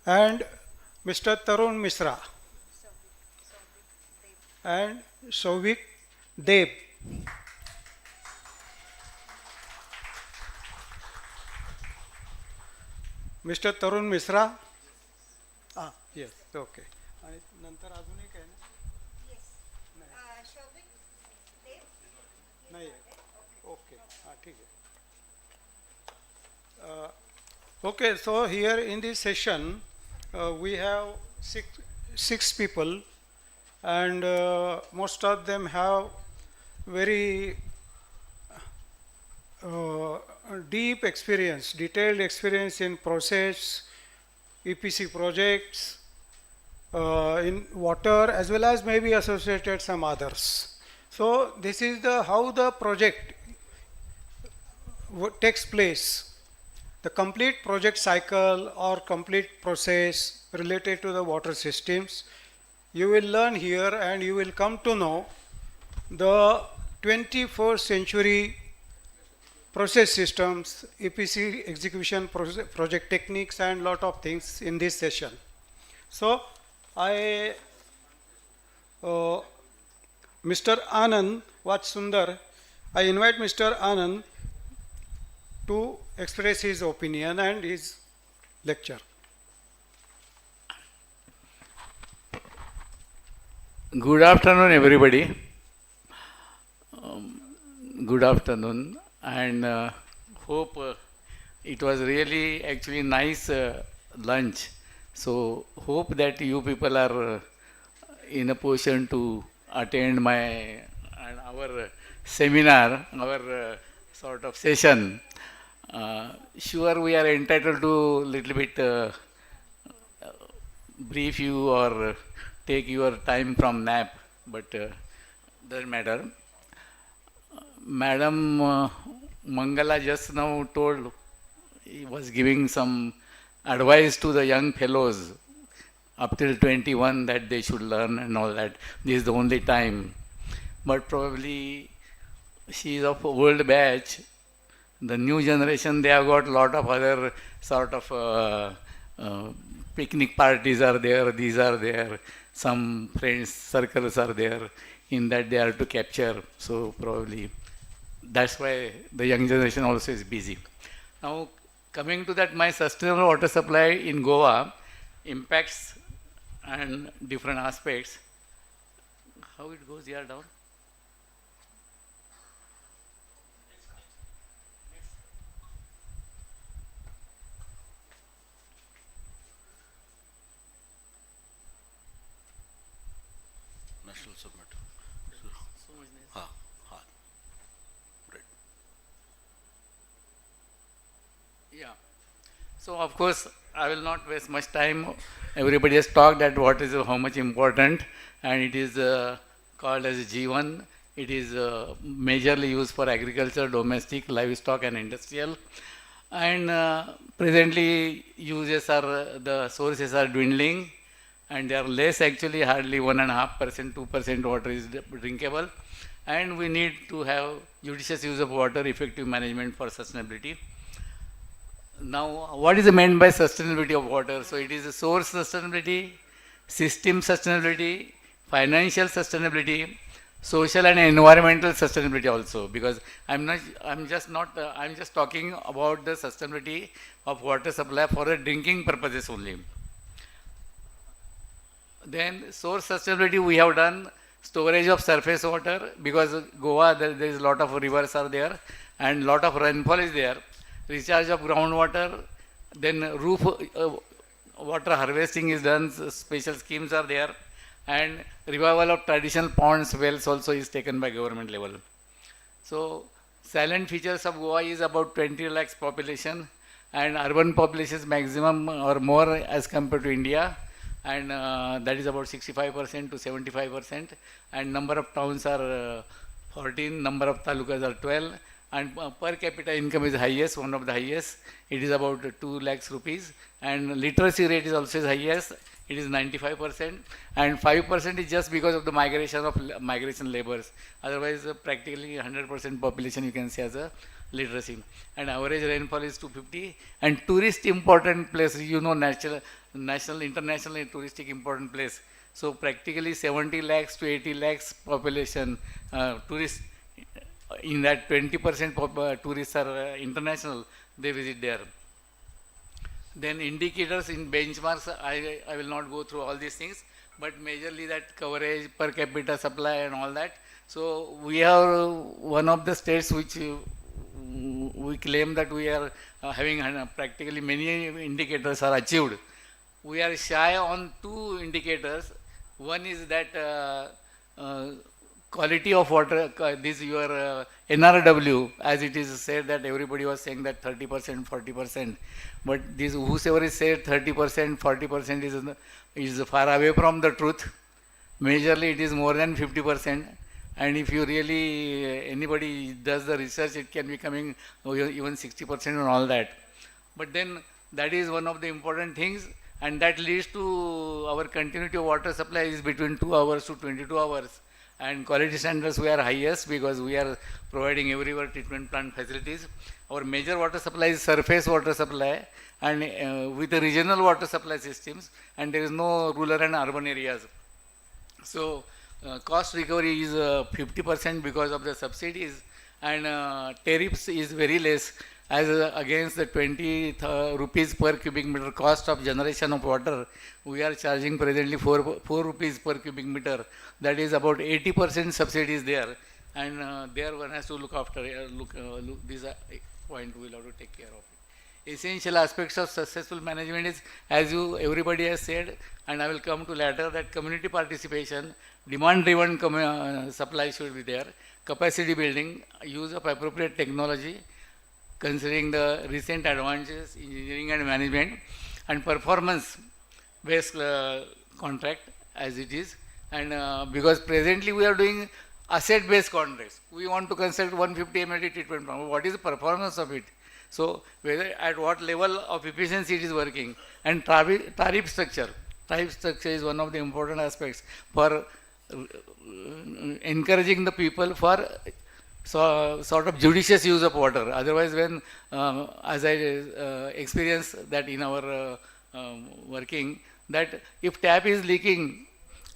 And Mr. Tarun Misra and Shovik Deb. Mr. Tarun Misra. Yes, okay. आणि नंतर अजून एक आहे ना? Shobik Dev. नाही आहे. Okay, ठीक आहे. Okay, so here in this session, we have six people, and most of them have very deep experience, detailed experience in process, EPC projects, in water, as well as maybe associated some others. So this is how the project takes place. The complete project cycle or complete process related to the water systems, you will learn here, and you will come to know the 21st century process systems, EPC execution project techniques, and lot of things in this session. So Mr. Anand Vachsundar, I invite Mr. Anand to express his opinion and his lecture. Good afternoon, everybody. Good afternoon, and hope it was really actually nice lunch. So hope that you people are in a position to attend my and our seminar, our sort of session. Sure, we are entitled to little bit brief you or take your time from nap, but doesn't matter. Madam Mangala just now told, he was giving some advice to the young fellows up till 21 that they should learn and all that. This is the only time. But probably she is of old batch. The new generation, they have got a lot of other sort of picnic parties are there, these are there, some friends circles are there, in that they are to capture. So probably that's why the young generation also is busy. Now coming to that, my sustainable water supply in Goa impacts and different aspects. How it goes here down? National submit. हाँ हाँ. Right. So of course, I will not waste much time. Everybody has talked that what is how much important, and it is called as G1. It is majorly used for agriculture, domestic, livestock, and industrial. And presently, the sources are dwindling, and they are less actually. Hardly 1.5%, 2% water is drinkable, and we need to have judicious use of water, effective management for sustainability. Now, what is meant by sustainability of water? So it is a source sustainability, system sustainability, financial sustainability, social and environmental sustainability also. Because I'm just talking about the sustainability of water supply for drinking purposes only. Then source sustainability we have done storage of surface water, because Goa there is a lot of rivers are there and lot of rainfall is there. Recharge of groundwater, then roof water harvesting is done, special schemes are there, and revival of traditional ponds, wells also is taken by government level. So silent features of Goa is about 20 lakhs population, and urban population is maximum or more as compared to India, and that is about 65% to 75%, and number of towns are 14, number of talukas are 12, and per capita income is highest, one of the highest. It is about 2 lakhs rupees, and literacy rate is also highest. It is 95%, and 5% is just because of the migration laborers. Otherwise, practically 100% population you can say as a literacy. And average rainfall is 250. And tourist important place, national, international touristic important place. So practically 70 lakhs to 80 lakhs population tourists. In that 20% tourists are international, they visit there. Then indicators in benchmarks, I will not go through all these things, but majorly that coverage, per capita supply and all that. So we are one of the states which we claim that we are having practically many indicators are achieved. We are shy on 2 indicators. One is that quality of water, this your NRW, as it is said that everybody was saying that 30%, 40%, but this whosoever is said 30%, 40% is far away from the truth. Majorly it is more than 50%, and if you really, anybody does the research, it can be coming even 60% and all that. But then that is one of the important things, and that leads to our continuity of water supply is between 2 hours to 22 hours. And quality standards we are highest because we are providing everywhere treatment plant facilities. Our major water supply is surface water supply, and with the regional water supply systems, and there is no rural and urban areas. So cost recovery is 50% because of the subsidies, and tariffs is very less as against the 20 rupees per cubic meter cost of generation of water. We are charging presently 4 rupees per cubic meter. That is about 80% subsidies there, and there one has to look after, this point we will have to take care of it. Essential aspects of successful management is, as everybody has said, and I will come to later, that community participation, demand-driven supply should be there, capacity building, use of appropriate technology, considering the recent advances in engineering and management, and performance-based contract as it is. And because presently we are doing asset-based contracts, we want to construct 150 MLD treatment plant. What is the performance of it? So whether at what level of efficiency it is working, and tariff structure. Tariff structure is one of the important aspects for encouraging the people for sort of judicious use of water. Otherwise, when as I experienced that in our working, that if tap is leaking,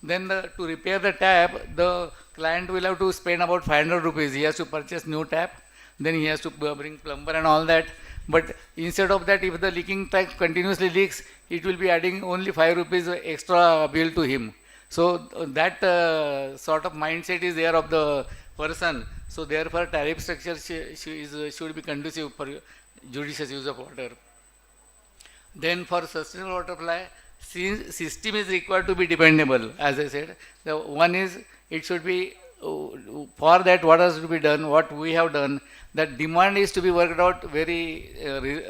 then to repair the tap, the client will have to spend about 500 rupees. He has to purchase new tap, then he has to bring plumber and all that. But instead of that, if the leaking tap continuously leaks, it will be adding only 5 rupees extra bill to him. So that sort of mindset is there of the person. So therefore, tariff structure should be conducive for judicious use of water. Then for sustainable water supply, system is required to be dependable. As I said, the one is it should be for that, what has to be done, what we have done, that demand is to be worked out very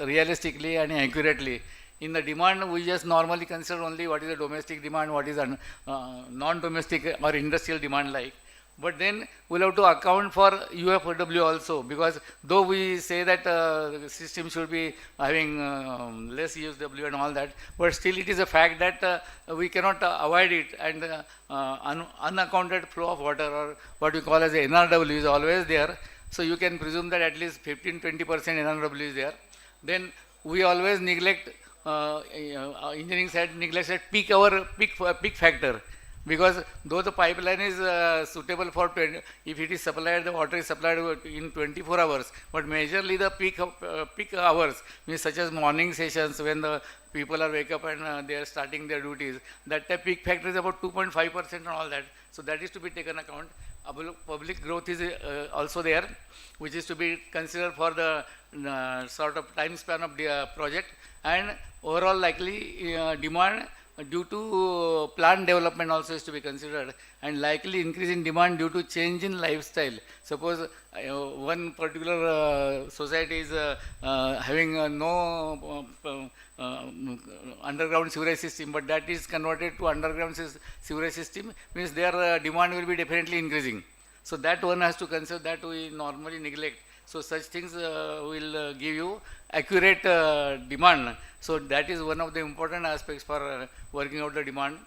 realistically and accurately. In the demand, we just normally consider only what is the domestic demand, what is non-domestic or industrial demand like. But then we'll have to account for UFW also, because though we say that the system should be having less USW and all that, but still it is a fact that we cannot avoid it, and unaccounted flow of water, or what we call as a NRW, is always there. So you can presume that at least 15-20% NRW is there. Then we always neglect, engineering side neglects at peak factor. Because though the pipeline is suitable for 20, if it is supplied, the water is supplied in 24 hours, but majorly the peak hours, means such as morning sessions when the people are wake up and they are starting their duties, that the peak factor is about 2.5% and all that. So that is to be taken account. Public growth is also there, which is to be considered for the sort of time span of the project, and overall likely demand due to plant development also is to be considered, and likely increase in demand due to change in lifestyle. Suppose one particular society is having no underground sewerage system, but that is converted to underground sewerage system, means their demand will be definitely increasing. So that one has to consider, that we normally neglect. So such things will give you accurate demand. So that is one of the important aspects for working out the demand.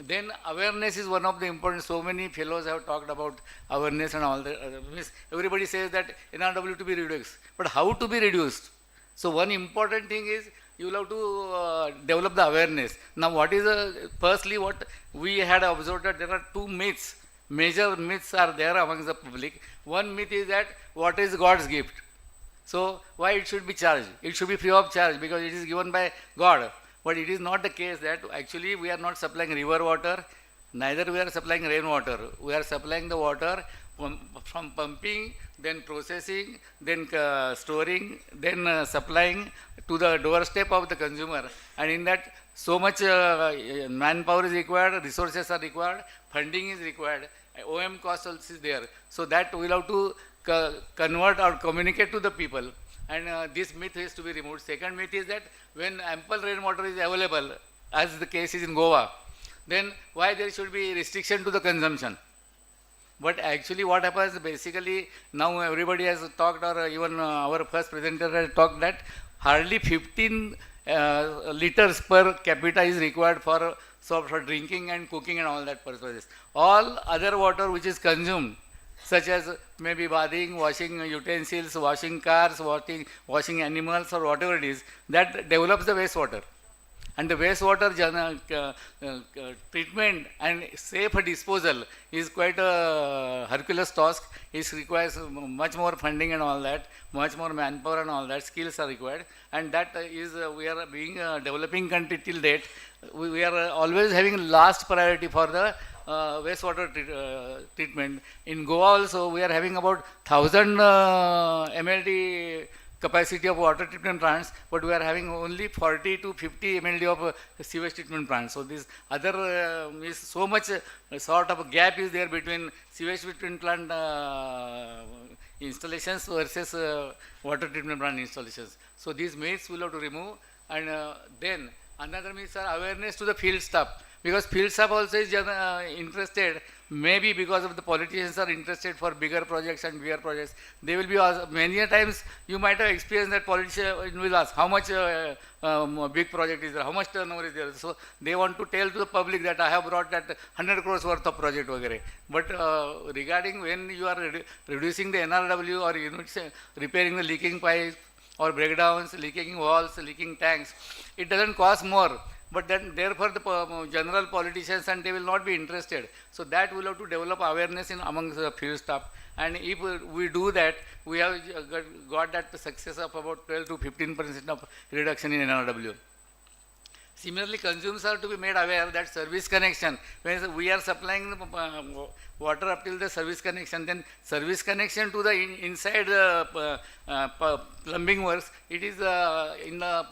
Then awareness is one of the important. So many fellows have talked about awareness and all that. Means everybody says that NRW to be reduced, but how to be reduced? So one important thing is you will have to develop the awareness. Now what is firstly what we had observed, that there are two myths. Major myths are there amongst the public. One myth is that water is God's gift. So why it should be charged? It should be free of charge because it is given by God. But it is not the case that actually we are not supplying river water, neither we are supplying rainwater. We are supplying the water from pumping, then processing, then storing, then supplying to the doorstep of the consumer. And in that, so much manpower is required, resources are required, funding is required, OM cost also is there. So that we will have to convert or communicate to the people, and this myth is to be removed. Second myth is that when ample rainwater is available, as the case is in Goa, then why there should be restriction to the consumption? But actually what happens basically, now everybody has talked, or even our first presenter has talked, that hardly 15 liters per capita is required for drinking and cooking and all that purposes. All other water which is consumed, such as maybe bathing, washing utensils, washing cars, washing animals, or whatever it is, that develops the wastewater. And the wastewater treatment and safe disposal is quite a Herculean task. It requires much more funding and all that, much more manpower and all that, skills are required. And that is, we are being a developing country till date. We are always having last priority for the wastewater treatment. In Goa also, we are having about 1000 MLD capacity of water treatment plants, but we are having only 40 to 50 MLD of sewage treatment plants. So this other is so much sort of a gap is there between sewage treatment plant installations versus water treatment plant installations. So these myths we'll have to remove. And then another myth is awareness to the field staff, because field staff also is interested, maybe because of the politicians are interested for bigger projects and bigger projects. They will be asked, many times you might have experienced that politicians will ask how much big project is there, how much turnover is there. So they want to tell to the public that I have brought that 100 crores worth of project vagare. But regarding when you are reducing the NRW, or units, repairing the leaking pipes or breakdowns, leaking walls, leaking tanks, it doesn't cost more. But then therefore the general politicians, and they will not be interested. So that we will have to develop awareness in amongst the field staff. And if we do that, we have got that success of about 12 to 15% of reduction in NRW. Similarly, consumers are to be made aware that service connection, when we are supplying water up till the service connection, then service connection to the inside plumbing works, it is in the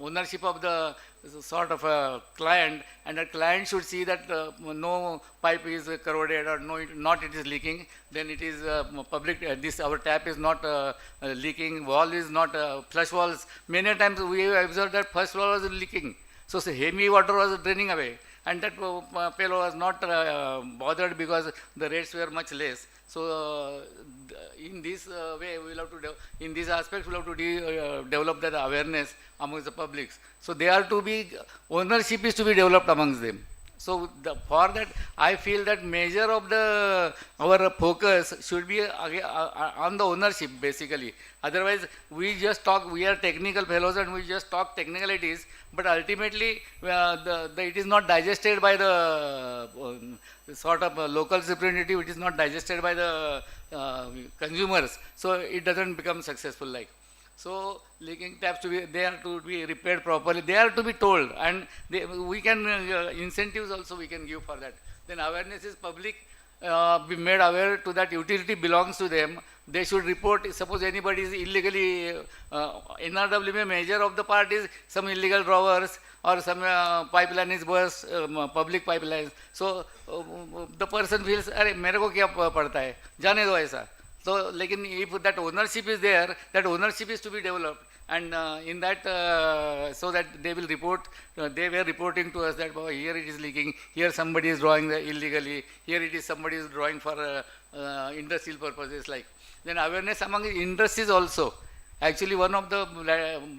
ownership of the sort of a client, and the client should see that no pipe is corroded or not it is leaking, then it is public, this our tap is not leaking, wall is not, flush walls, many times we have observed that first wall was leaking. So heavy water was draining away, and that fellow was not bothered because the rates were much less. So in this way, we will have to in this aspect we will have to develop that awareness amongst the publics. So they are to be, ownership is to be developed amongst them. So for that, I feel that measure of our focus should be on the ownership basically. Otherwise, we just talk, we are technical fellows and we just talk technicalities, but ultimately it is not digested by the sort of local representative, it is not digested by the consumers, so it doesn't become successful like. So leaking taps they are to be repaired properly, they are to be told, and we can incentives also we can give for that. Then awareness is public, be made aware to that utility belongs to them. They should report, suppose anybody is illegally, NRW measure of the part is some illegal drawers or some pipeline is burst, public pipelines. So the person feels, अरे मेरे को क्या पड़ता है, जाने दो ऐसा. So, लेकिन if that ownership is there, that ownership is to be developed, and in that, so that they will report, they were reporting to us that here it is leaking, here somebody is drawing illegally, here it is somebody is drawing for industrial purposes like. Then awareness among industries also. Actually, one of the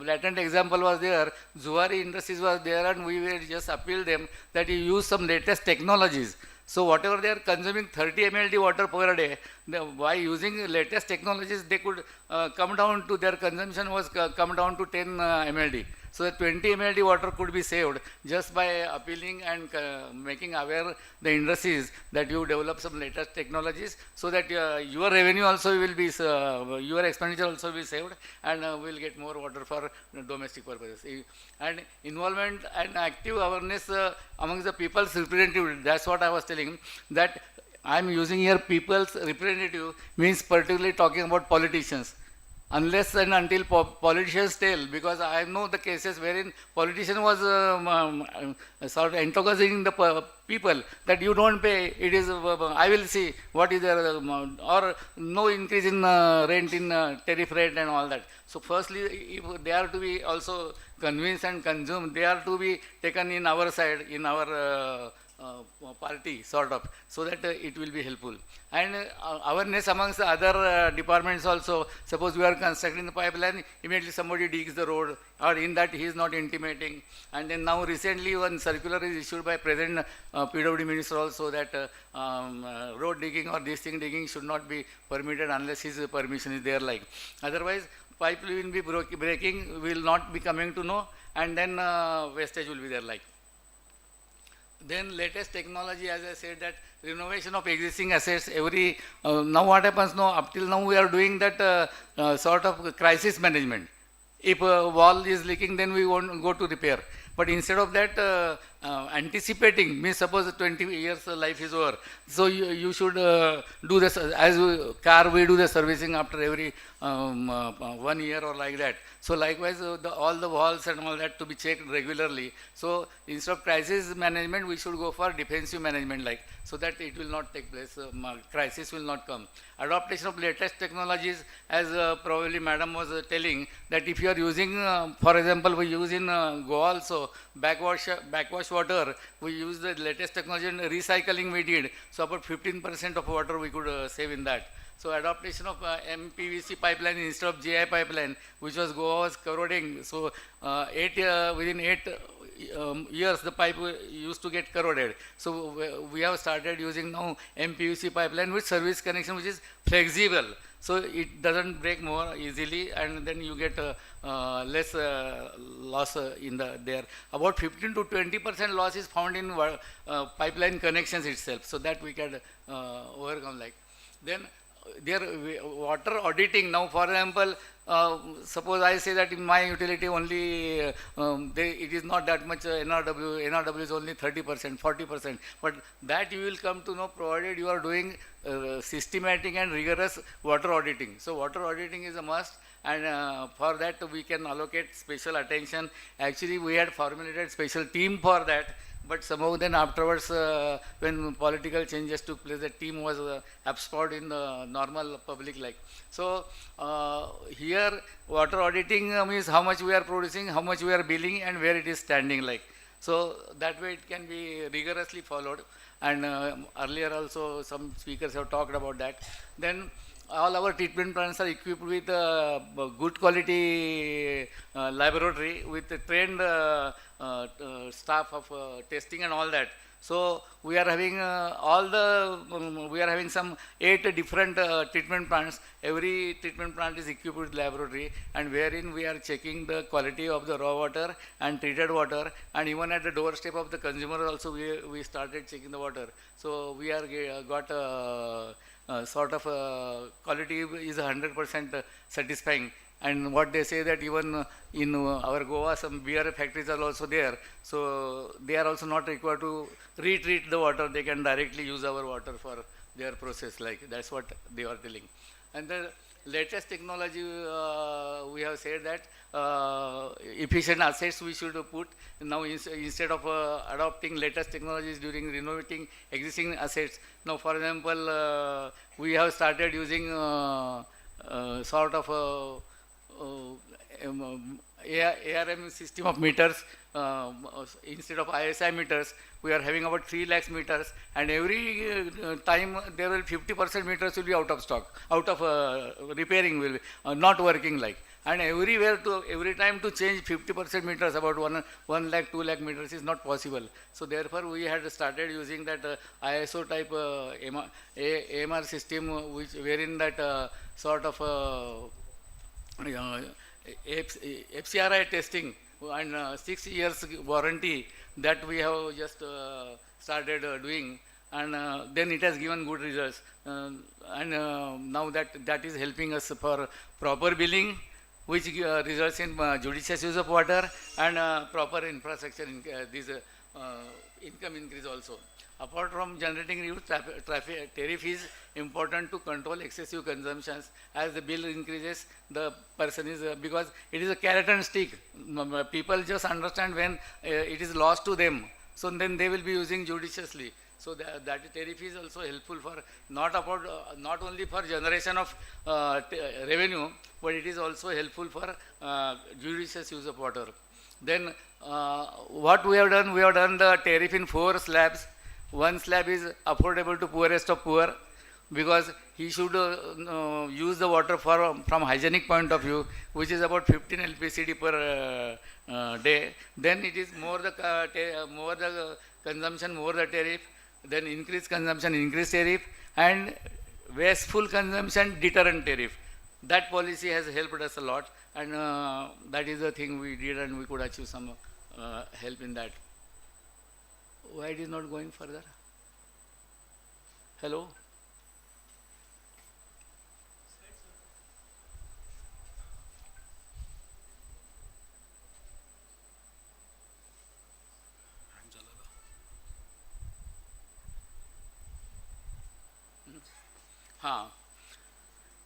latent example was there, Zuari Industries was there, and we were just appealed them that you use some latest technologies. So whatever they are consuming 30 mld water per day, by using latest technologies, they could come down to their consumption was come down to 10 mld. So that 20 mld water could be saved just by appealing and making aware the industries that you develop some latest technologies, so that your revenue also will be, your expenditure also will be saved, and will get more water for domestic purposes. And involvement and active awareness amongst the people's representative, that's what I was telling, that I am using here people's representative means particularly talking about politicians. Unless and until politicians tell, because I know the cases wherein politician was sort of antagonizing the people that you don't pay, it is, I will see what is there, or no increase in rent in tariff rate and all that. So firstly, if they are to be also convinced and consumed, they are to be taken in our side, in our party sort of, so that it will be helpful. And awareness amongst the other departments also. Suppose we are constructing the pipeline, immediately somebody digs the road, or in that he is not intimating. And then now recently one circular is issued by present PWD minister also, that road digging or this thing digging should not be permitted unless his permission is there like. Otherwise pipe will be breaking, will not be coming to know, and then wastage will be there like. Then latest technology, as I said, that renovation of existing assets, every, now what happens now, up till now we are doing that sort of crisis management. If a wall is leaking, then we won't go to repair. But instead of that, anticipating, means suppose 20 years life is over, so you should do this, as car we do the servicing after every 1 year or like that. So likewise, all the walls and all that to be checked regularly. So instead of crisis management, we should go for defensive management like, so that it will not take place, crisis will not come. Adaptation of latest technologies, as probably madam was telling, that if you are using, for example, we use in Goa also, backwash water, we use the latest technology, and recycling we did. So about 15% of water we could save in that. So adaptation of MPVC pipeline instead of GI pipeline, which was Goa was corroding. So within 8 years the pipe used to get corroded. So we have started using now MPVC pipeline with service connection, which is flexible. So it doesn't break more easily, and then you get less loss in there. About 15 to 20% loss is found in pipeline connections itself. So that we can overcome like. Then their water auditing. Now, for example, suppose I say that in my utility only it is not that much NRW. NRW is only 30%, 40%. But that you will come to know provided you are doing systematic and rigorous water auditing. So water auditing is a must, and for that we can allocate special attention. Actually, we had formulated special team for that. But somehow then afterwards, when political changes took place, the team was absconded in the normal public life. So here, water auditing means how much we are producing, how much we are billing, and where it is standing like. So that way it can be rigorously followed. And earlier also some speakers have talked about that. Then all our treatment plants are equipped with good quality laboratory with trained staff of testing and all that. So we are having we are having some 8 different treatment plants. Every treatment plant is equipped with laboratory, and wherein we are checking the quality of the raw water and treated water, and even at the doorstep of the consumer also we started checking the water. So we are got sort of quality is 100% satisfying. And what they say that even in our Goa some beer factories are also there, so they are also not required to retreat the water. They can directly use our water for their process, like that's what they are telling. And the latest technology, we have said that efficient assets we should put. Now instead of adopting latest technologies during renovating existing assets, now for example we have started using sort of ARM system of meters. Instead of ISI meters, we are having about 3 lakhs meters, and every time there will 50% meters will be out of stock, out of repairing, will be not working like. And every time to change 50% meters, about 1 lakh, 2 lakh meters is not possible. So therefore we had started using that ISO type AMR system, wherein that sort of FCRI testing and 6 years warranty that we have just started doing, and then it has given good results. And now that is helping us for proper billing, which results in judicious use of water and proper infrastructure in this income increase also. Apart from generating revenue, tariff is important to control excessive consumptions. As the bill increases, the person is, because it is a carrot and stick. People just understand when it is lost to them. So then they will be using judiciously. So that tariff is also helpful for not only for generation of revenue, but it is also helpful for judicious use of water. Then what we have done the tariff in 4 slabs. One slab is affordable to poorest of poor, because he should use the water from hygienic point of view, which is about 15 LPCD per day. Then it is more the consumption, more the tariff. Then increased consumption, increased tariff, and wasteful consumption, deterrent tariff. That policy has helped us a lot, and that is the thing we did, and we could achieve some help in that. Why it is not going further? Hello?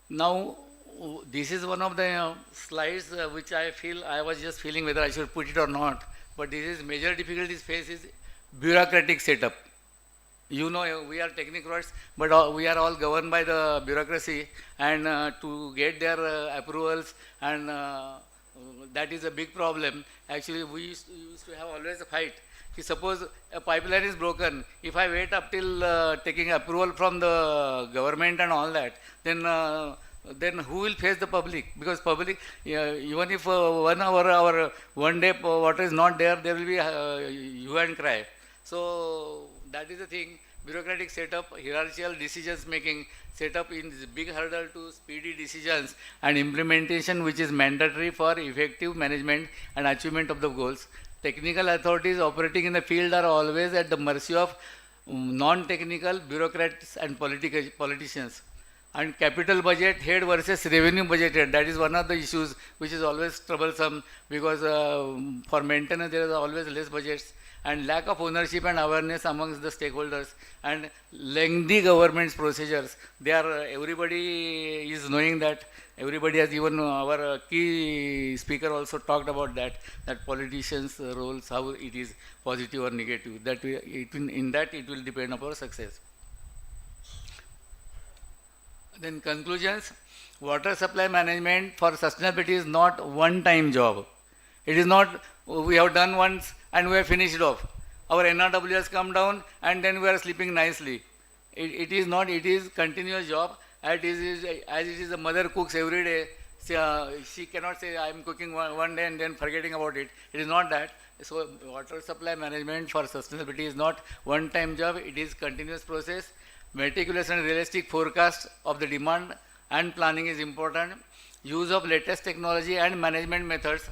Now, this is one of the slides which I was just feeling whether I should put it or not. But this is major difficulties faced is bureaucratic setup. You know, we are technocrats, but we are all governed by the bureaucracy, and to get their approvals, and that is a big problem. Actually, we used to have always a fight. Suppose a pipeline is broken, if I wait up till taking approval from the government and all that, then who will face the public? Because public, even if 1 hour or 1 day water is not there, there will be hue and cry. So that is the thing. Bureaucratic setup, hierarchical decisions making, setup in this big hurdle to speedy decisions and implementation, which is mandatory for effective management and achievement of the goals. Technical authorities operating in the field are always at the mercy of non-technical bureaucrats and politicians. And capital budget head versus revenue budget head, that is one of the issues which is always troublesome, because for maintenance there is always less budgets, and lack of ownership and awareness amongst the stakeholders, and lengthy government's procedures. They are, everybody is knowing that, everybody has, even our key speaker also talked about that politicians' roles, how it is positive or negative, that in that it will depend upon success. Then conclusions, water supply management for sustainability is not one-time job. It is not, we have done once and we have finished off. Our NRW has come down and then we are sleeping nicely. It is not, it is continuous job. As it is, the mother cooks every day. She cannot say, I am cooking one day and then forgetting about it. It is not that. So water supply management for sustainability is not one-time job. It is continuous process. Meticulous and realistic forecast of the demand and planning is important. Use of latest technology and management methods.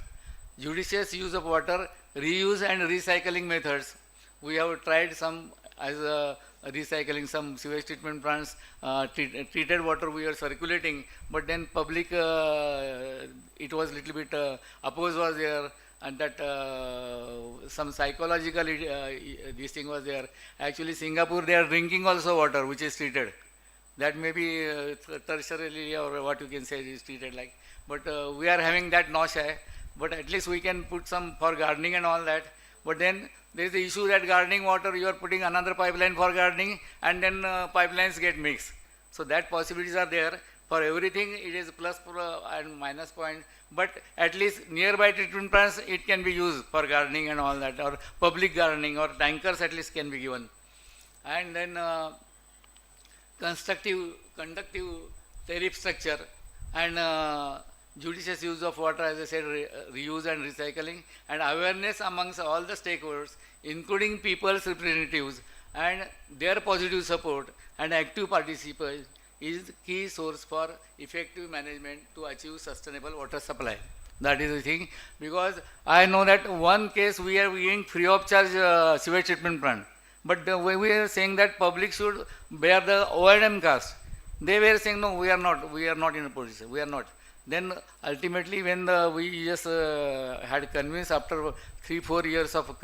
Judicious use of water, reuse and recycling methods. We have tried some as recycling, some sewage treatment plants, treated water we are circulating, but then public, it was little bit opposed was there, and that some psychological this thing was there. Actually, Singapore, they are drinking also water which is treated. That may be tertiarily or what you can say is treated like. But we are having that nausea. But at least we can put some for gardening and all that. But then there is the issue that gardening water, you are putting another pipeline for gardening, and then pipelines get mixed. So that possibilities are there. For everything, it is plus and minus point. But at least nearby treatment plants, it can be used for gardening and all that, or public gardening, or tankers at least can be given. And then conductive tariff structure, and judicious use of water, as I said, reuse and recycling, and awareness amongst all the stakeholders, including people's representatives, and their positive support and active participation is key source for effective management to achieve sustainable water supply. That is the thing, because I know that one case we are giving free of charge sewage treatment plant, but we are saying that public should bear the O&M cost. They were saying no, we are not in a position, we are not. Then ultimately when we just had convinced after 3-4 years of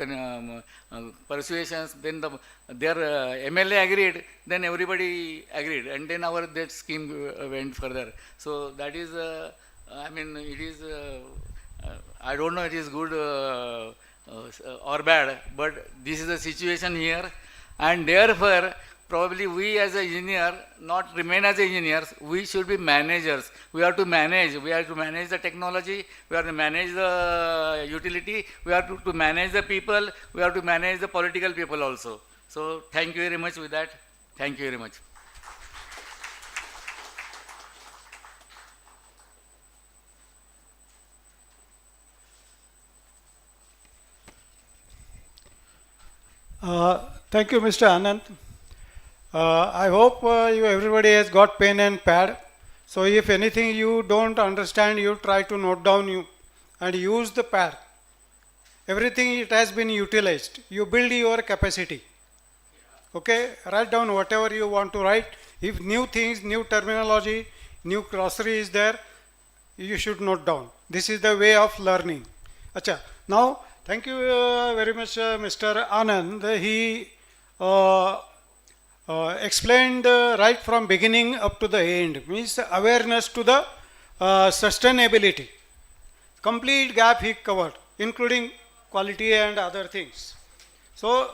persuasions, then their MLA agreed, then everybody agreed, and then that scheme went further. So that is, I mean, it is, I don't know it is good or bad, but this is the situation here, and therefore probably we as an engineer, not remain as engineers, we should be managers. We have to manage the technology, we have to manage the utility, we have to manage the people, we have to manage the political people also. So thank you very much with that. Thank you very much. Thank you, Mr. Anant. I hope everybody has got pen and pad. So if anything you don't understand, you try to note down and use the pad. Everything it has been utilized. You build your capacity. Okay, write down whatever you want to write. If new things, new terminology, new glossary is there, you should note down. This is the way of learning. Acha. Now, thank you very much, Mr. Anand. He explained right from beginning up to the end, means awareness to the sustainability. Complete gap he covered, including quality and other things. So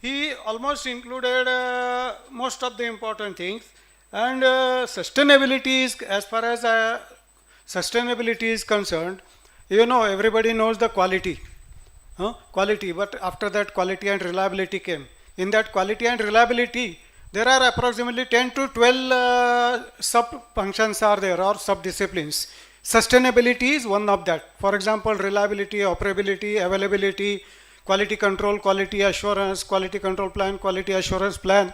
he almost included most of the important things, and sustainability is, as far as sustainability is concerned, you know, everybody knows the quality, but after that quality and reliability came. In that quality and reliability, there are approximately 10 to 12 sub-functions are there, or sub-disciplines. Sustainability is one of that. For example, reliability, operability, availability, quality control, quality assurance, quality control plan, quality assurance plan,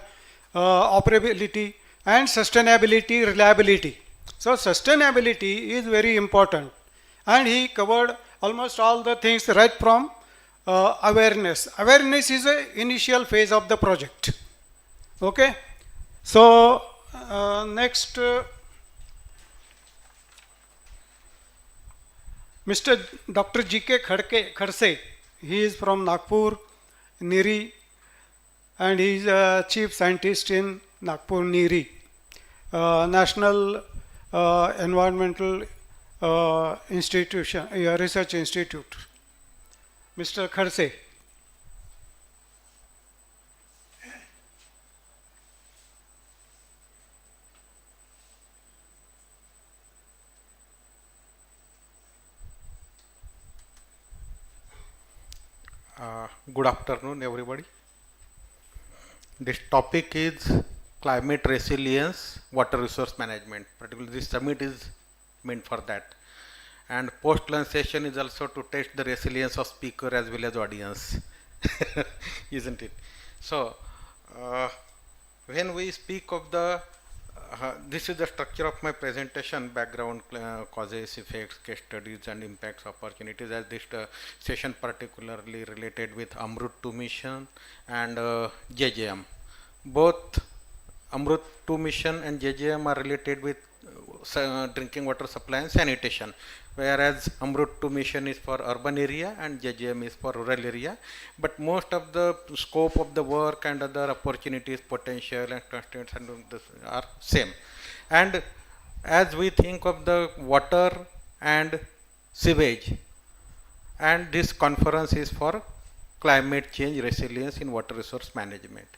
operability, and sustainability, reliability. So sustainability is very important. And he covered almost all the things right from awareness. Awareness is the initial phase of the project. Okay, so Next, Mr. Dr. G.K. Khadse, he is from Nagpur, Niri, and he is a chief scientist in Nagpur, Niri, National Environmental Institution, Research Institute. Mr. Khadse. Good afternoon, everybody. This topic is climate resilience, water resource management. Particularly, this summit is meant for that. And post-lunch session is also to test the resilience of speaker as well as audience, isn't it? So, when we speak of the this is the structure of my presentation: background, causes, effects, case studies, and impacts, opportunities. As this session particularly related with Amrut 2 mission and JJM. Both Amrut 2 mission and JJM are related with drinking water supply and sanitation, whereas Amrut 2 mission is for urban area and JJM is for rural area. But most of the scope of the work and other opportunities, potential and constraints are same. And as we think of the water and sewage, and this conference is for climate change resilience in water resource management.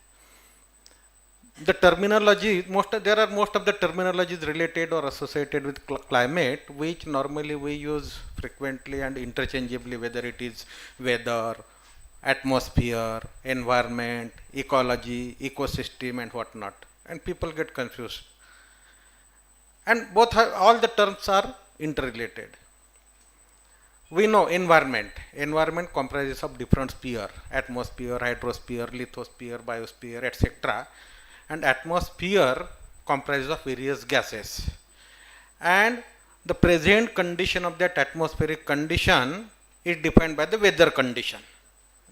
The terminology, there are most of the terminologies related or associated with climate, which normally we use frequently and interchangeably, whether it is weather, atmosphere, environment, ecology, ecosystem, and whatnot. And people get confused. And all the terms are interrelated. We know environment. Environment comprises of different spheres: atmosphere, hydrosphere, lithosphere, biosphere, etc. And atmosphere comprises of various gases. And the present condition of that atmospheric condition is defined by the weather condition.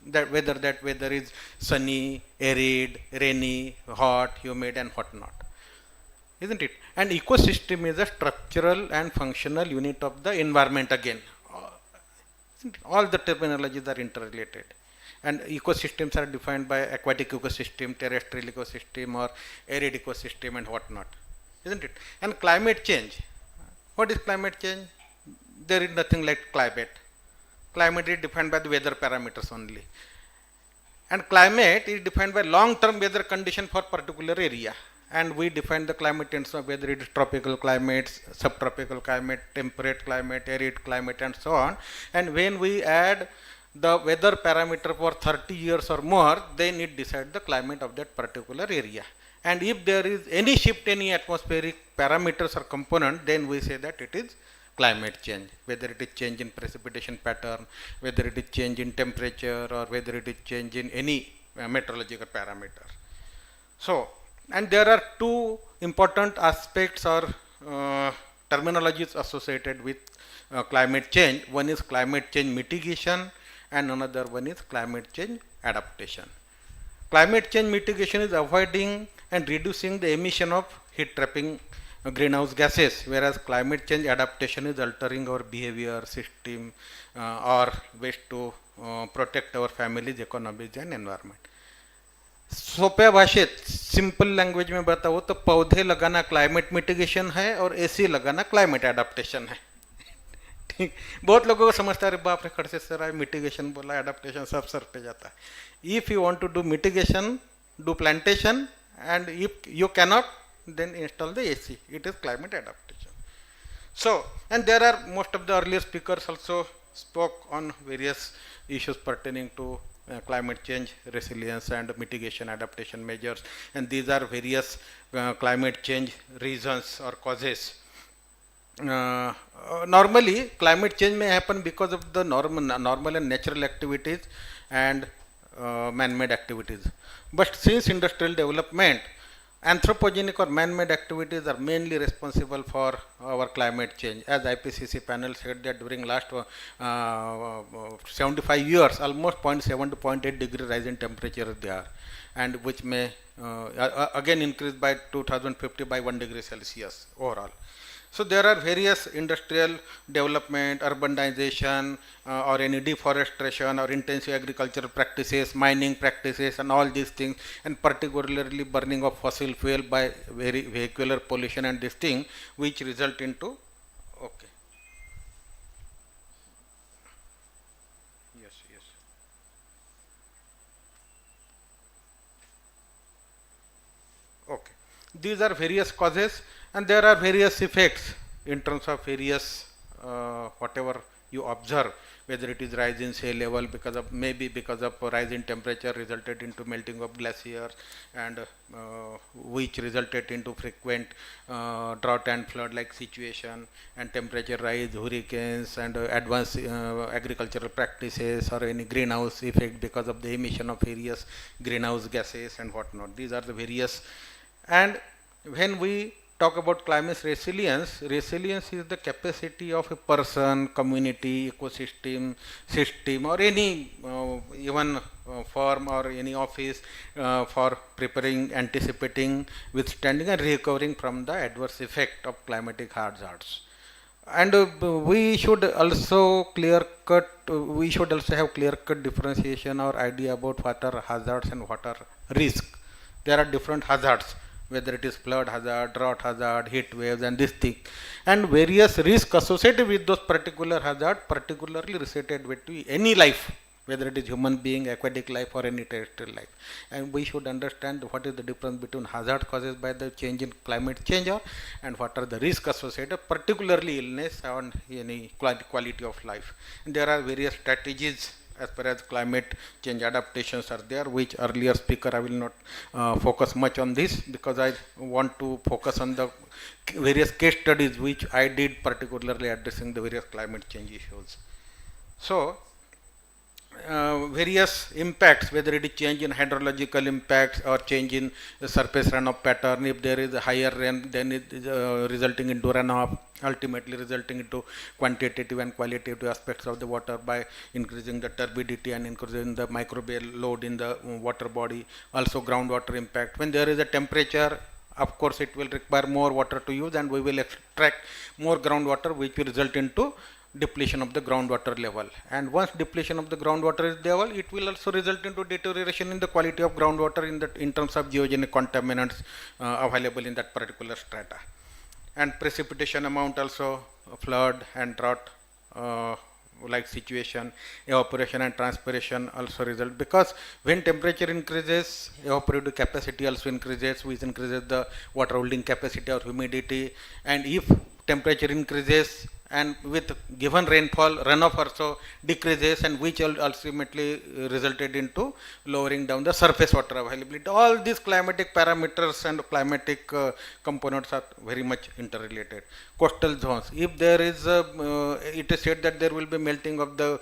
That weather is sunny, arid, rainy, hot, humid, and whatnot. Isn't it? And ecosystem is a structural and functional unit of the environment again. All the terminologies are interrelated. And ecosystems are defined by aquatic ecosystem, terrestrial ecosystem, or arid ecosystem, and whatnot. Isn't it? And climate change. What is climate change? There is nothing like climate. Climate is defined by the weather parameters only. And climate is defined by long-term weather condition for particular area. And we define the climate in terms of whether it is tropical climate, subtropical climate, temperate climate, arid climate, and so on. And when we add the weather parameter for 30 years or more, then it decides the climate of that particular area. And if there is any shift in atmospheric parameters or component, then we say that it is climate change, whether it is change in precipitation pattern, whether it is change in temperature, or whether it is change in any meteorological parameter. So, and there are two important aspects or terminologies associated with climate change. One is climate change mitigation, and another one is climate change adaptation. Climate change mitigation is avoiding and reducing the emission of heat trapping greenhouse gases, whereas climate change adaptation is altering our behavior, system, or ways to protect our families, economies, and environment. सोप्या भाषित simple language में बताओ तो पौधे लगाना climate mitigation है और AC लगाना क्लाइमेट एडाप्टेशन है. ठीक, बहुत लोगों को समझता है बाप रे खड़से सर आए मिटिगेशन बोला एडाप्टेशन सब सर पे जाता है. If you want to do mitigation, do plantation, and if you cannot, then install the AC. It is climate adaptation. So, and there are most of the earlier speakers also spoke on various issues pertaining to climate change, resilience, and mitigation adaptation measures. And these are various climate change reasons or causes. Normally, climate change may happen because of the normal and natural activities and man-made activities. But since industrial development anthropogenic or man-made activities are mainly responsible for our climate change. As IPCC panel said that during last 75 years, almost 0.7 to 0.8 degree rise in temperature there, and which may again increase by 2050 by 1 degree Celsius overall. So there are various industrial development, urbanization, or any deforestation or intensive agricultural practices, mining practices, and all these things, and particularly burning of fossil fuel by very vehicular pollution and this thing, which result into okay. Yes, yes. Okay. These are various causes, and there are various effects in terms of various whatever you observe, whether it is rise in sea level because of maybe because of rise in temperature resulted into melting of glaciers, and which resulted into frequent drought and flood like situation, and temperature rise, hurricanes, and advanced agricultural practices, or any greenhouse effect because of the emission of various greenhouse gases and whatnot. These are the various. And when we talk about climate resilience, resilience is the capacity of a person, community, ecosystem, system, or any even firm or any office for preparing, anticipating, withstanding, and recovering from the adverse effect of climatic hazards. And we should also we should also have clear-cut differentiation or idea about what are hazards and what are risks. There are different hazards, whether it is flood hazard, drought hazard, heat waves, and this thing, and various risks associated with those particular hazards, particularly related with any life, whether it is human being, aquatic life, or any terrestrial life. And we should understand what is the difference between hazard caused by the change in climate change, and what are the risks associated, particularly illness and any quality of life. And there are various strategies as far as climate change adaptations are there, which earlier speaker I will not focus much on this, because I want to focus on the various case studies which I did, particularly addressing the various climate change issues. So various impacts, whether it is change in hydrological impacts or change in the surface runoff pattern. If there is a higher rain, then it is resulting into runoff, ultimately resulting into quantitative and qualitative aspects of the water by increasing the turbidity and increasing the microbial load in the water body. Also groundwater impact. When there is a temperature, of course it will require more water to use, and we will extract more groundwater, which will result into depletion of the groundwater level. And once depletion of the groundwater is level, it will also result into deterioration in the quality of groundwater in terms of geogenic contaminants available in that particular strata. And precipitation amount also, flood and drought like situation, evaporation and transpiration also result, because when temperature increases, evaporative capacity also increases, which increases the water holding capacity or humidity. And if temperature increases, and with given rainfall, runoff also decreases, and which ultimately resulted into lowering down the surface water availability. All these climatic parameters and climatic components are very much interrelated. Coastal zones, if there is it is said that there will be melting of the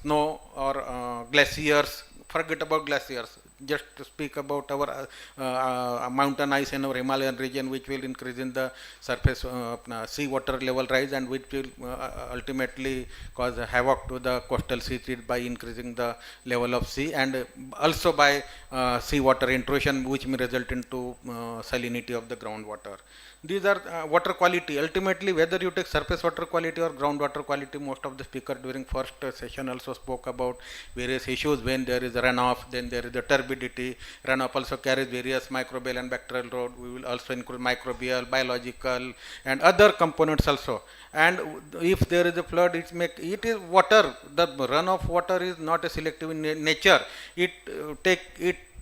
snow or glaciers. Forget about glaciers, just to speak about our mountain ice in our Himalayan region, which will increase in the surface sea water level rise, and which will ultimately cause havoc to the coastal cities by increasing the level of sea, and also by sea water intrusion, which may result into salinity of the groundwater. These are water quality. Ultimately, whether you take surface water quality or groundwater quality, most of the speakers during first session also spoke about various issues. When there is runoff, then there is the turbidity. Runoff also carries various microbial and bacterial load. We will also include microbial, biological, and other components also. And if there is a flood, it is water. The runoff water is not a selective in nature. It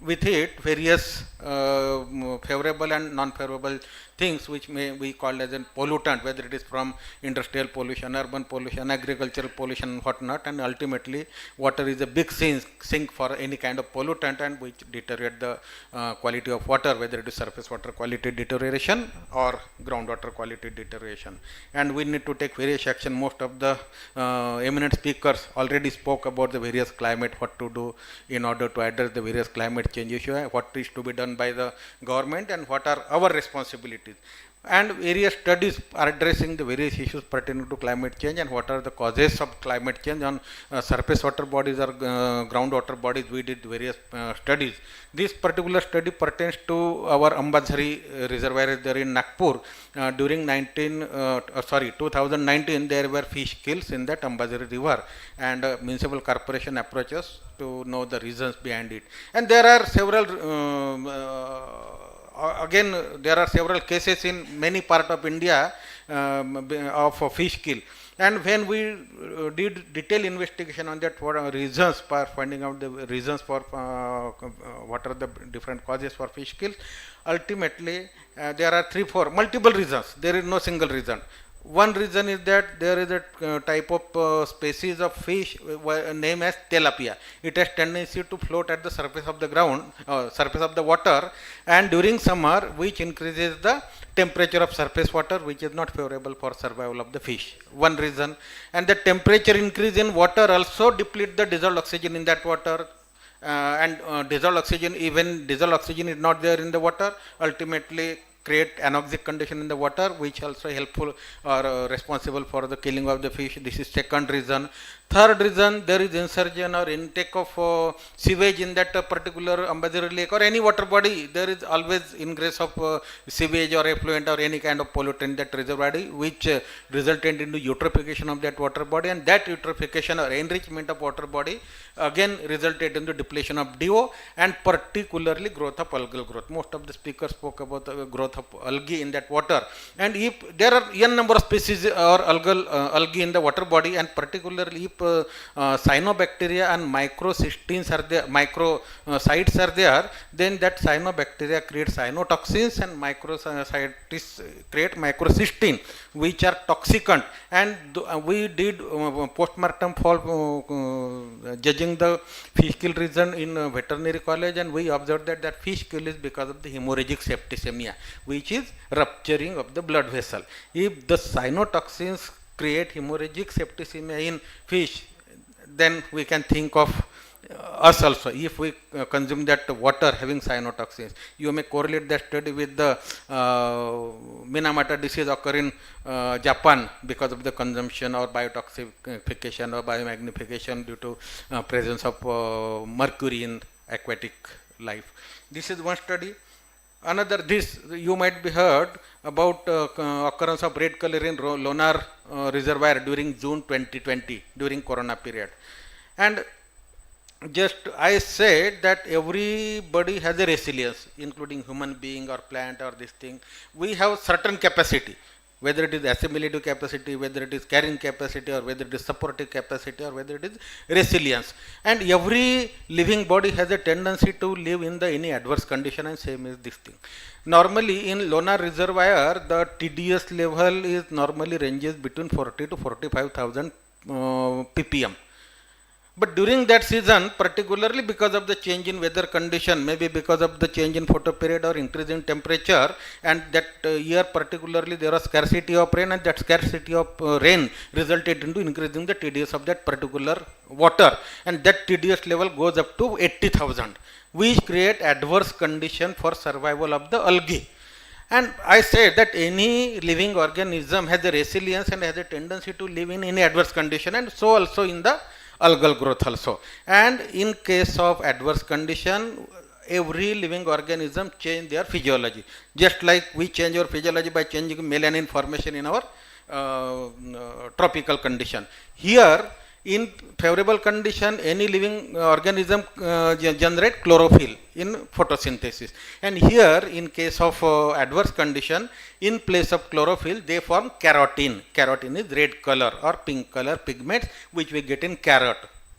with it various favorable and non-favorable things, which may be called as a pollutant, whether it is from industrial pollution, urban pollution, agricultural pollution, whatnot. And ultimately water is a big sink for any kind of pollutant, and which deteriorate the quality of water, whether it is surface water quality deterioration or groundwater quality deterioration. And we need to take various action. Most of the eminent speakers already spoke about the various climate, what to do in order to address the various climate climate change issue, what is to be done by the government and what are our responsibilities. And various studies are addressing the various issues pertaining to climate change and what are the causes of climate change on surface water bodies or groundwater bodies. We did various studies. This particular study pertains to our Ambazhari reservoir there in Nagpur. During 2019, there were fish kills in that Ambazhari river, and municipal corporation approaches to know the reasons behind it. And there are several again, there are several cases in many parts of India of fish kill. And when we did detailed investigation on that, what are reasons for finding out the reasons for what are the different causes for fish kills, ultimately there are 3-4 multiple reasons. There is no single reason. One reason is that there is a type of species of fish named as tilapia. It has tendency to float at the surface of the ground, surface of the water, and during summer, which increases the temperature of surface water, which is not favorable for survival of the fish. One reason. And the temperature increase in water also deplete the dissolved oxygen in that water. And dissolved oxygen, even dissolved oxygen is not there in the water, ultimately create anoxic condition in the water, which also helpful or responsible for the killing of the fish. This is second reason. Third reason, there is insurgence or intake of sewage in that particular Ambazhari lake or any water body. There is always ingress of sewage or effluent or any kind of pollutant in that reservoir body, which resulted into eutrophication of that water body, and that eutrophication or enrichment of water body again resulted into depletion of DO and particularly growth of algal growth. Most of the speakers spoke about the growth of algae in that water, and if there are n number of species or algae in the water body, and particularly if cyanobacteria and microcystins are there, microcytes are there, then that cyanobacteria create cyanotoxins and microcytes create microcystin, which are toxicant. And we did postmortem for judging the fish kill reason in veterinary college, and we observed that fish kill is because of the hemorrhagic septicemia, which is rupturing of the blood vessel. If the cyanotoxins create hemorrhagic septicemia in fish, then we can think of us also. If we consume that water having cyanotoxins, you may correlate that study with the Minamata disease occurring in Japan because of the consumption or biotoxification or biomagnification due to presence of mercury in aquatic life. This is one study. Another, this you might be heard about occurrence of red color in Lonar reservoir during June 2020 during Corona period. And just I said that everybody has a resilience, including human being or plant or this thing. We have certain capacity, whether it is assimilative capacity, whether it is carrying capacity, or whether it is supportive capacity, or whether it is resilience. And every living body has a tendency to live in any adverse condition, and same is this thing. Normally in Lonar reservoir, the TDS level is normally ranges between 40 to 45,000 ppm. But during that season, particularly because of the change in weather condition, maybe because of the change in photoperiod or increase in temperature, and that year particularly there was scarcity of rain, and that scarcity of rain resulted into increasing the TDS of that particular water, and that TDS level goes up to 80,000, which create adverse condition for survival of the algae. And I say that any living organism has a resilience and has a tendency to live in any adverse condition, and so also in the algal growth also. And in case of adverse condition, every living organism change their physiology. Just like we change our physiology by changing melanin formation in our tropical condition. Here, in favorable condition, any living organism generate chlorophyll in photosynthesis. And here, in case of adverse condition, in place of chlorophyll, they form carotene. Carotene is red color or pink color pigments, which we get in carrot.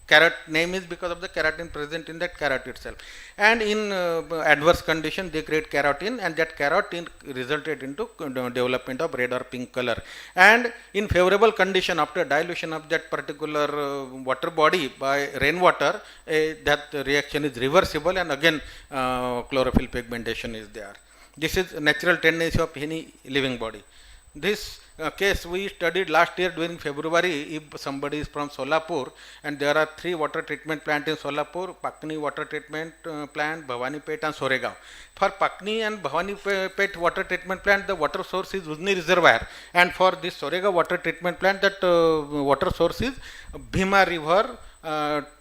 Carrot name is because of the keratin present in that carrot itself. And in adverse condition, they create carotene, and that carotene resulted into development of red or pink color. And in favorable condition, after dilution of that particular water body by rainwater, that reaction is reversible, and again chlorophyll pigmentation is there. This is natural tendency of any living body. This case we studied last year during February. If somebody is from Solapur and there are 3 water treatment plants in Solapur, Pakni water treatment plant, Bhavanipet and Soregaon. For Pakni and Bhavanipet water treatment plant, the water source is Ujni reservoir, and for this Soregaon water treatment plant, that water source is Bhima river,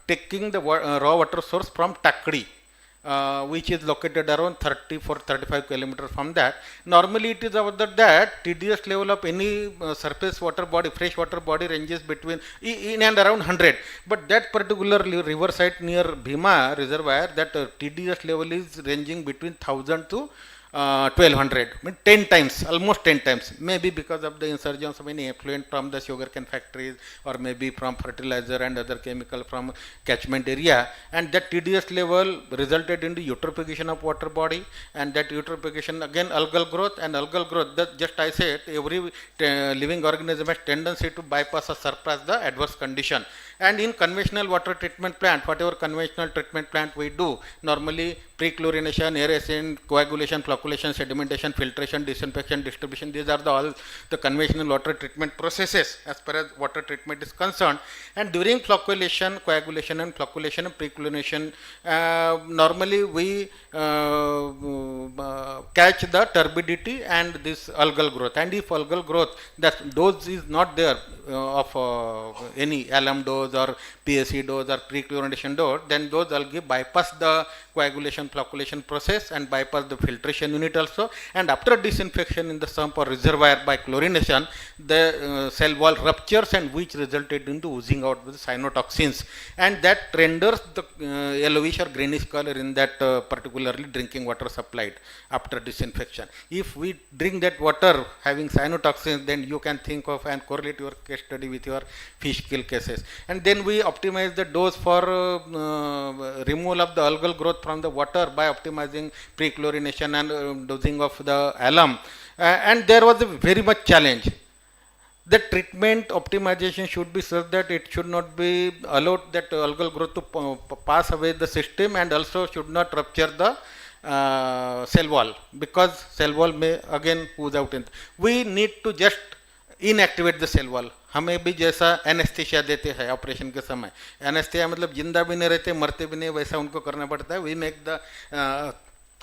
taking the raw water source from Takdi. Which is located around 34-35 kilometers from that. Normally it is about that TDS level of any surface water body, fresh water body ranges between in and around 100. But that particular river site near Bhima reservoir, that TDS level is ranging between 1000 to 1200, I mean 10 times, almost 10 times, maybe because of the insurgence of any effluent from the sugarcane factories, or maybe from fertilizer and other chemical from catchment area, and that TDS level resulted in the eutrophication of water body, and that eutrophication again algal growth, and algal growth, that just I said every living organism has tendency to bypass or surpass the adverse condition. And in conventional water treatment plant, whatever conventional treatment plant we do, normally pre-chlorination, aeration, coagulation, flocculation, sedimentation, filtration, disinfection, distribution, these are all the conventional water treatment processes as far as water treatment is concerned. And during flocculation, coagulation and flocculation and pre-chlorination, normally we catch the turbidity and this algal growth. And if algal growth, that dose is not there of any alum dose or PSC dose or pre-chlorination dose, then those algae bypass the coagulation flocculation process and bypass the filtration unit also, and after disinfection in the sump or reservoir by chlorination, the cell wall ruptures, and which resulted into oozing out with cyanotoxins, and that renders the yellowish or greenish color in that particularly drinking water supplied after disinfection. If we drink that water having cyanotoxins, then you can think of and correlate your case study with your fish kill cases. And then we optimize the dose for removal of the algal growth from the water by optimizing pre-chlorination and dosing of the alum. And there was a very much challenge. The treatment optimization should be such that it should not be allowed that algal growth to pass away the system, and also should not rupture the cell wall, because cell wall may again ooze out. We need to just inactivate the cell wall. हमें भी जैसा anaesthesia देते हैं operation के समय, anaesthesia मतलब जिंदा भी नहीं रहते, मरते भी नहीं, वैसा उनको करना पड़ता है. We make the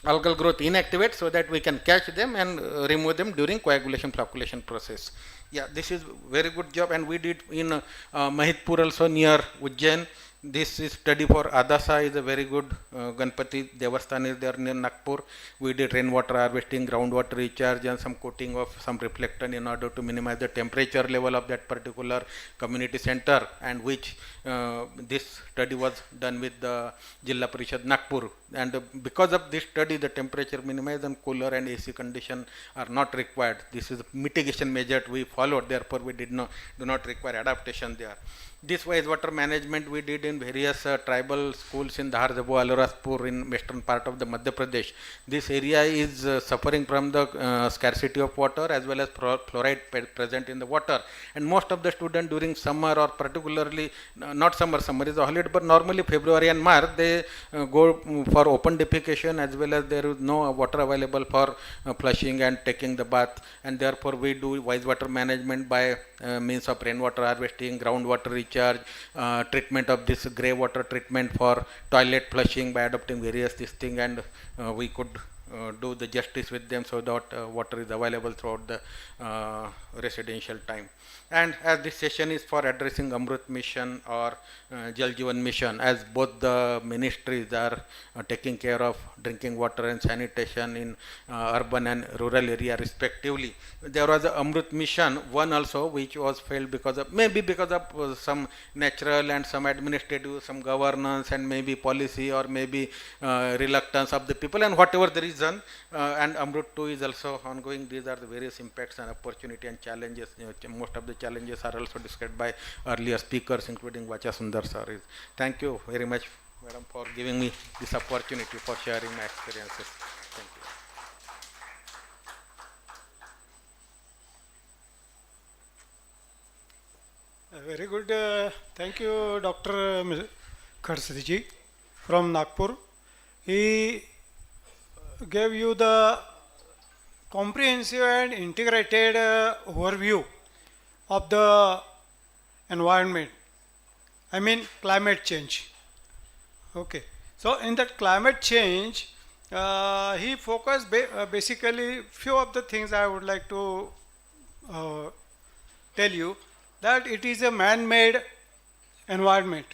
algal growth inactivate so that we can catch them and remove them during coagulation flocculation process. Yeah, this is very good job, and we did in Mahidpur also near Ujjain. This is study for ARDSI is a very good Ganpati Devasthan is there near Nagpur. We did rainwater harvesting, groundwater recharge, and some coating of some reflectant in order to minimize the temperature level of that particular community center, and which this study was done with the Jilla Parishad Nagpur. And because of this study, the temperature minimized and cooler and AC condition are not required. This is a mitigation measure we followed, therefore we do not require adaptation there. This wastewater management we did in various tribal schools in Dhar, Jabo, Alaraspur in western part of the Madhya Pradesh. This area is suffering from the scarcity of water as well as fluoride present in the water. And most of the students during summer, or particularly not summer, summer is a holiday, but normally February and March they go for open defecation, as well as there is no water available for flushing and taking the bath. And therefore we do wastewater management by means of rainwater harvesting, groundwater recharge, treatment of this grey water treatment for toilet flushing by adopting various this thing, and we could do the justice with them so that water is available throughout the residential time. And as this session is for addressing Amrut Mission or Jal Jeevan Mission, as both the ministries are taking care of drinking water and sanitation in urban and rural area respectively, there was a Amrut Mission one also which was failed because of, maybe because of some natural and some administrative, some governance and maybe policy, or maybe reluctance of the people, and whatever the reason. And Amrut 2 is also ongoing. These are the various impacts and opportunity and challenges. Most of the challenges are also described by earlier speakers, including Vacha Sundar sir. Thank you very much, madam, for giving me this opportunity for sharing my experiences. Thank you. Very good. Thank you, Dr. Kharsidi from Nagpur. He gave you the comprehensive and integrated overview of the environment. I mean climate change. Okay. So in that climate change, he focused basically few of the things I would like to tell you, that it is a man-made environment,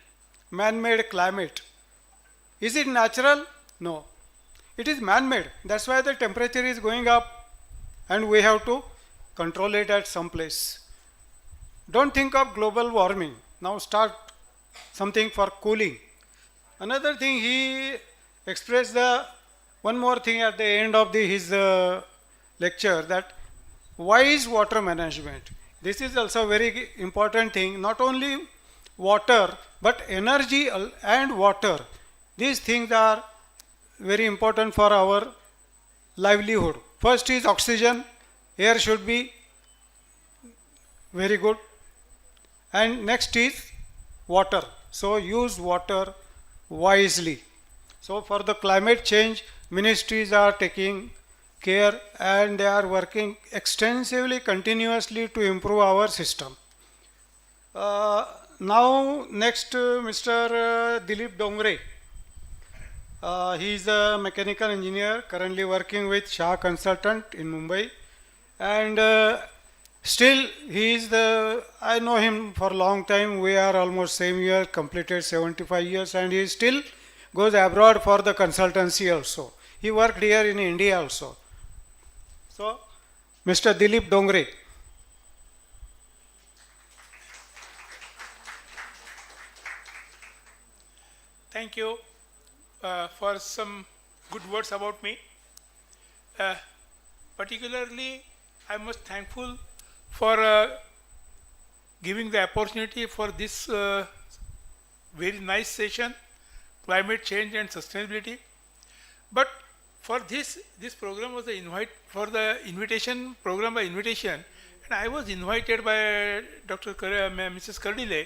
man-made climate. Is it natural? No. It is man-made. That's why the temperature is going up and we have to control it at some place. Don't think of global warming. Now start something for cooling. Another thing, he expressed one more thing at the end of his lecture, that wise water management. This is also a very important thing. Not only water, but energy and water. These things are very important for our livelihood. First is oxygen. Air should be very good. And next is water. So use water wisely. So for the climate change, ministries are taking care and they are working extensively, continuously to improve our system. Now next, Mr. Dilip Dongre. He is a mechanical engineer currently working with Shah Consultant in Mumbai, and still he is I know him for a long time. We are almost same year, completed 75 years, and he still goes abroad for the consultancy also. He worked here in India also. So, Mr. Dilip Dongre. Thank you for some good words about me. Particularly, I am most thankful for giving the opportunity for this very nice session, climate change and sustainability. But for this program was the invitation program by invitation, and I was invited by Mrs. Kardile.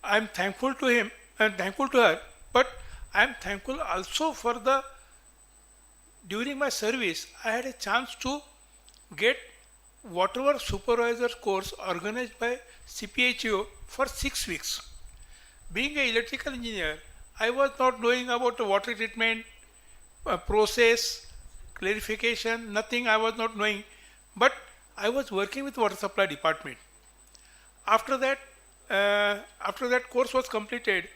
I am thankful to him. I am thankful to her, but I am thankful also for during my service, I had a chance to get whatever supervisor course organized by CPHO for 6 weeks. Being an electrical engineer, I was not knowing about the water treatment, process, clarification, nothing I was not knowing, but I was working with water supply department. After that course was completed,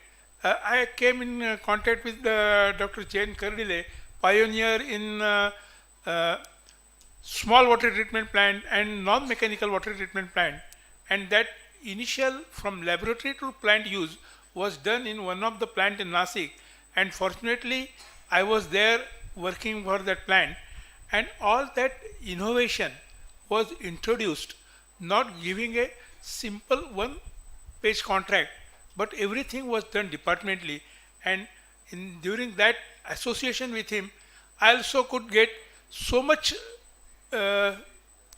I came in contact with Dr. Jane Kardile, pioneer in small water treatment plant and non-mechanical water treatment plant, and that initial from laboratory to plant use was done in one of the plant in Nasik, and fortunately I was there working for that plant, and all that innovation was introduced, not giving a simple one-page contract, but everything was done departmentally, and during that association with him, I also could get so much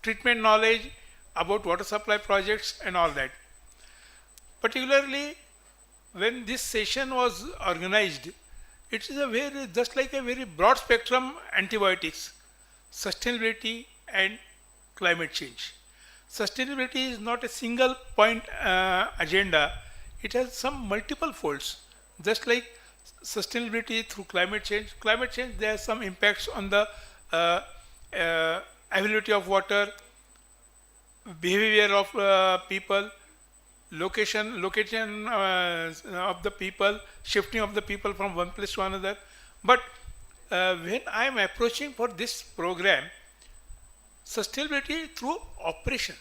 treatment knowledge about water supply projects and all that. Particularly when this session was organized, it is just like a very broad spectrum antibiotics, sustainability and climate change. Sustainability is not a single point agenda. It has some multiple folds. Just like sustainability through climate change, there are some impacts on the availability of water, behavior of people, location of the people, shifting of the people from one place to another. But when I am approaching for this program, sustainability through operation.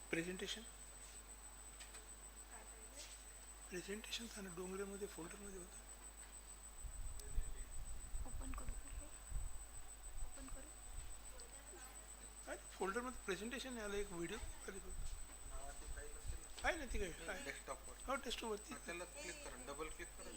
Presentation. Presentation था ना डोंगरेमध्ये फोल्डरमध्ये होतं. फोल्डरमध्ये presentation आलं एक video आहे ना ती काय डेस्कटॉपवर. हो डेस्कटॉपवरती त्याला क्लिक करा, डबल क्लिक करा.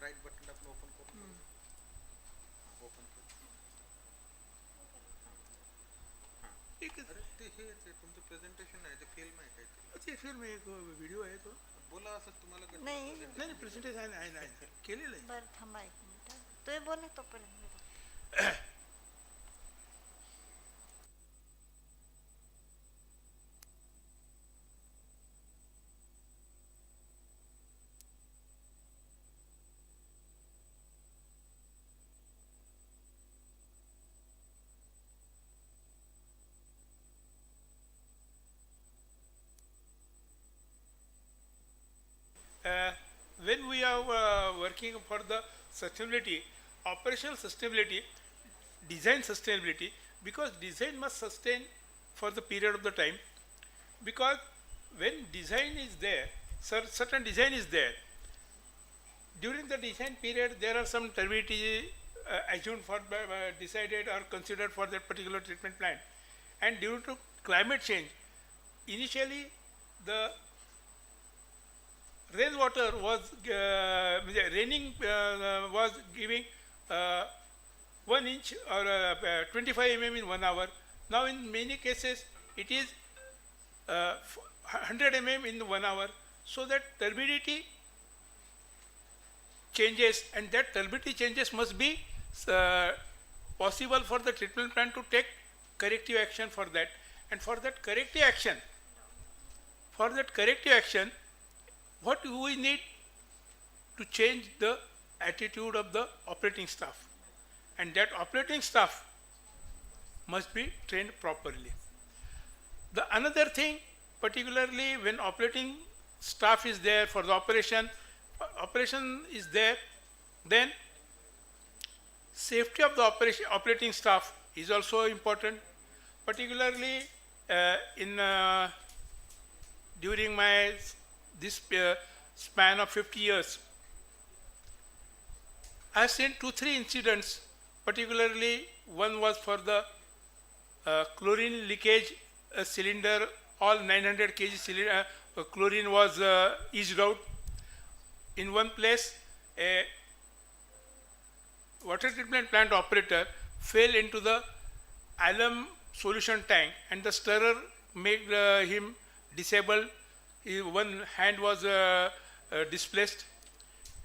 राईट बटन आपण ओपन करू. ओपन करू. ठीक आहे. ते हे तुमचं प्रेझेंटेशन आहे, ते फिल्म आहे काहीतरी. ते फिल्म आहे, एक व्हिडिओ आहे तो. बोला असं तुम्हाला नाही नाही प्रेझेंटेशन आहे केलेलं आहे. बरं थांबा एक मिनिट. तो बोला तोपर्यंत. When we are working for the sustainability, operational sustainability, design sustainability, because design must sustain for the period of the time, because when design is there, certain design is there, during the design period there are some turbidity assumed for decided or considered for that particular treatment plant, and due to climate change, initially the rainwater was raining was giving 1 inch or 25 mm in 1 hour. Now in many cases it is 100 mm in 1 hour, so that turbidity changes, and that turbidity changes must be possible for the treatment plant to take corrective action for that. And for that corrective action, what we need to change the attitude of the operating staff, and that operating staff must be trained properly. The another thing, particularly when operating staff is there for the operation is there, then safety of the operating staff is also important, particularly during my this span of 50 years. I have seen 2-3 incidents, particularly one was for the chlorine leakage cylinder, all 900 kg cylinder, chlorine was eased out. In one place, a water treatment plant operator fell into the alum solution tank, and the stirrer made him disabled. One hand was displaced,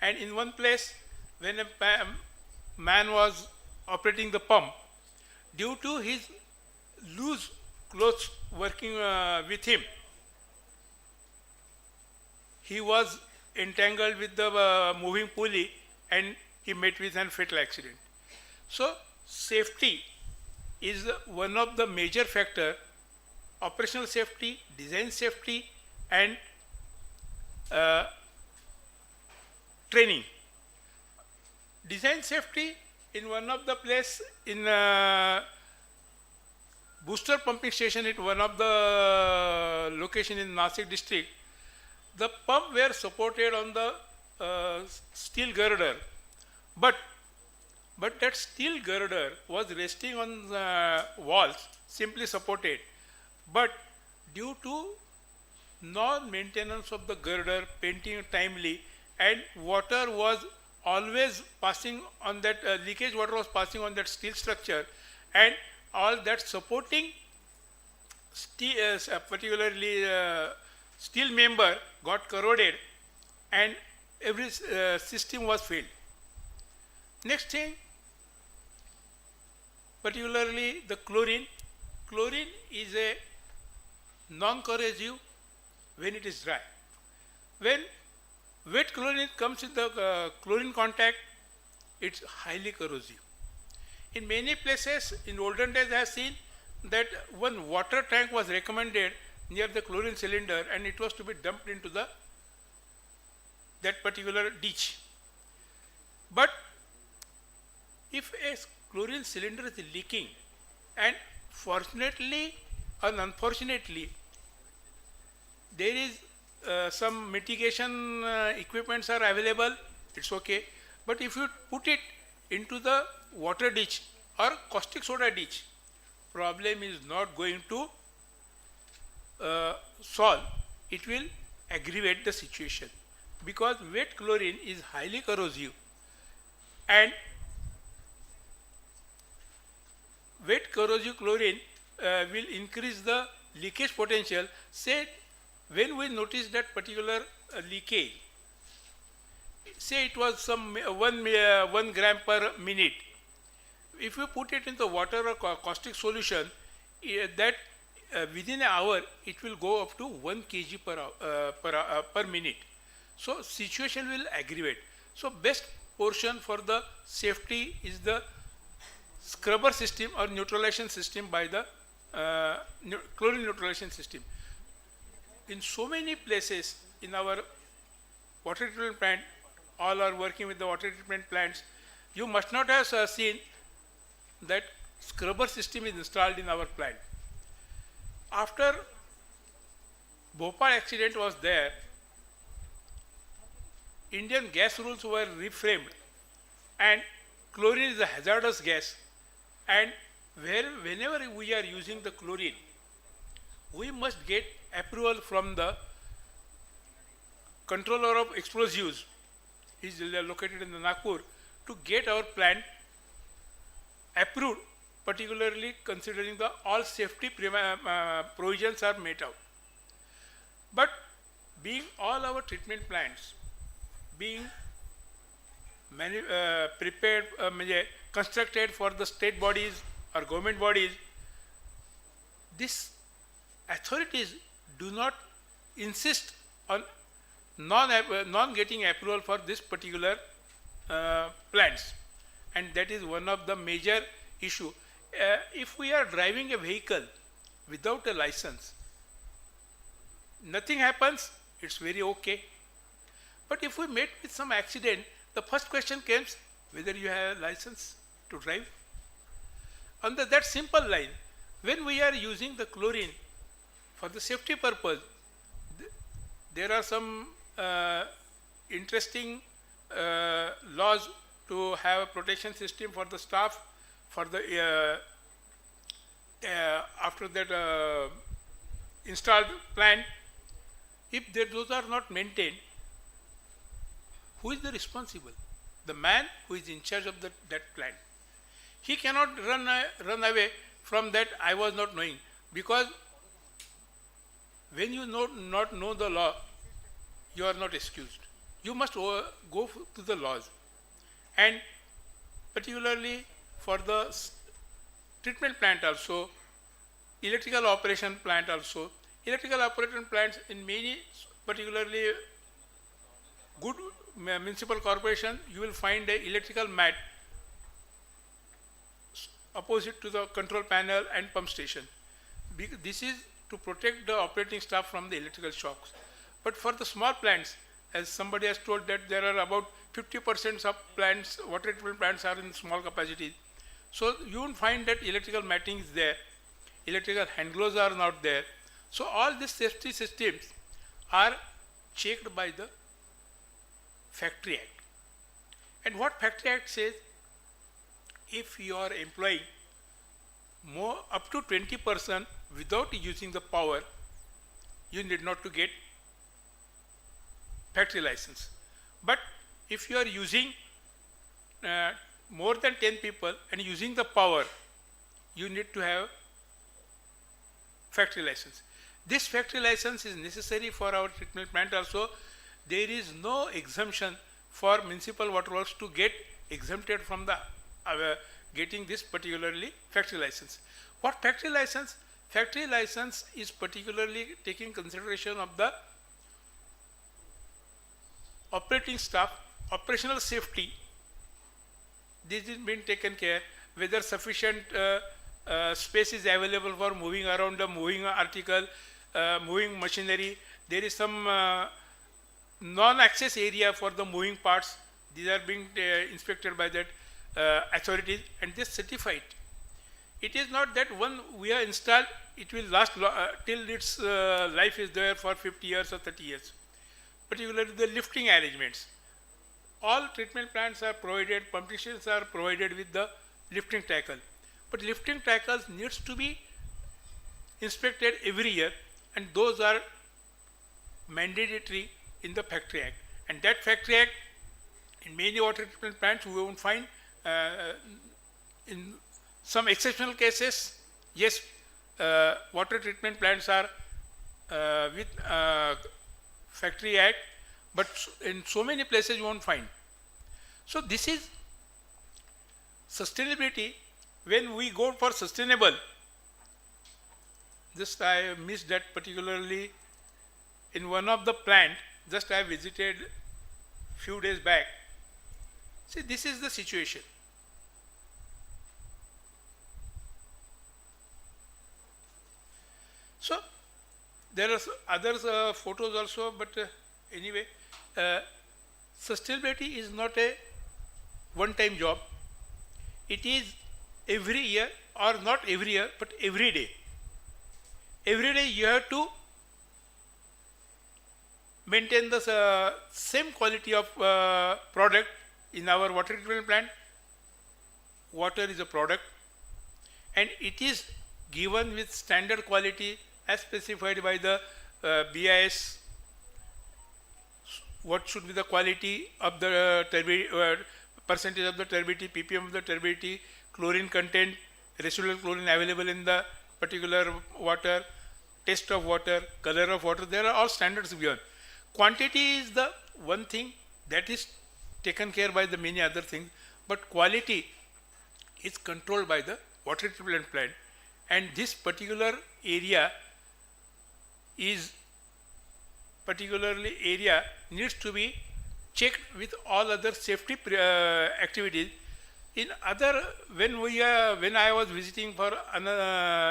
and in one place when a man was operating the pump, due to his loose clothes working with him, he was entangled with the moving pulley and he met with a fatal accident. So safety is one of the major factors: operational safety, design safety, and training. Design safety, in one of the place in booster pumping station at one of the location in Nasik district, the pump were supported on the steel girder, but that steel girder was resting on the walls, simply supported, but due to non-maintenance of the girder, painting timely, and water was always passing on that, leakage water was passing on that steel structure, and all that supporting steel, particularly steel member got corroded, and every system was failed. Next thing, particularly the chlorine. Chlorine is a non-corrosive when it is dry. When wet chlorine comes in the chlorine contact, it's highly corrosive. In many places, in olden days, I have seen that one water tank was recommended near the chlorine cylinder, and it was to be dumped into that particular ditch. But if a chlorine cylinder is leaking, and fortunately and unfortunately, there is some mitigation equipments are available, it's okay. But if you put it into the water ditch or caustic soda ditch, problem is not going to solve. It will aggravate the situation, because wet chlorine is highly corrosive, and wet corrosive chlorine will increase the leakage potential. Say when we notice that particular leakage, say it was some 1 gram per minute. If you put it in the water or caustic solution, that within an hour it will go up to 1 kg per minute. So situation will aggravate. So best portion for the safety is the scrubber system or neutralization system by the chlorine neutralization system. In so many places in our water treatment plant, all are working with the water treatment plants, you must not have seen that scrubber system is installed in our plant. After Bhopal accident was there, Indian gas rules were reframed, and chlorine is a hazardous gas, and whenever we are using the chlorine, we must get approval from the controller of explosives, is located in the Nagpur, to get our plant approved, particularly considering the all safety provisions are made out. But being all our treatment plants being prepared, constructed for the state bodies or government bodies, these authorities do not insist on non getting approval for this particular plants, and that is one of the major issue. If we are driving a vehicle without a license, nothing happens, it's very okay. But if we met with some accident, the first question comes whether you have a license to drive. Under that simple line, when we are using the chlorine for the safety purpose, there are some interesting laws to have a protection system for the staff, for the after that installed plant. If those are not maintained, who is the responsible? The man who is in charge of that plant. He cannot run away from that I was not knowing, because when you not know the law, you are not excused. You must go to the laws. And particularly for the treatment plant also, electrical operation plant also, electrical operation plants in many, particularly good municipal corporation, you will find a electrical mat opposite to the control panel and pump station. This is to protect the operating staff from the electrical shocks. But for the small plants, as somebody has told that there are about 50% of plants, water treatment plants are in small capacity. So you will find that electrical matting is there, electrical hand gloves are not there. So all these safety systems are checked by the Factory Act. And what Factory Act says, if you are employing more up to 20% without using the power, you need not to get factory license. But if you are using more than 10 people and using the power, you need to have factory license. This factory license is necessary for our treatment plant also. There is no exemption for municipal water works to get exempted from the getting this particularly factory license. What factory license? Factory license is particularly taking consideration of the operating staff, operational safety. This is being taken care. whether sufficient space is available for moving around the moving article, moving machinery. There is some non-access area for the moving parts. These are being inspected by that authorities, and they certified. It is not that when we are installed, it will last till its life is there for 50 years or 30 years. Particularly the lifting arrangements. All treatment plants are provided, pump stations are provided with the lifting tackle. But lifting tackles needs to be inspected every year, and those are mandatory in the Factory Act. And that Factory Act, in many water treatment plants, we won't find. In some exceptional cases, yes, water treatment plants are with Factory Act, but in so many places you won't find. So this is sustainability. When we go for sustainable, just I missed that particularly in one of the plant, just I visited few days back. See, this is the situation. So there are other photos also, but anyway, sustainability is not a one-time job. It is every year, or not every year, but every day. Every day you have to maintain the same quality of product. In our water treatment plant, water is a product, and it is given with standard quality as specified by the BIS. What should be the quality of the percentage of the turbidity, ppm of the turbidity, chlorine content, residual chlorine available in the particular water, taste of water, color of water. There are all standards given. Quantity is the one thing that is taken care by the many other things, but quality is controlled by the water treatment plant. And this particular area is needs to be checked with all other safety activities. In other, when I was visiting for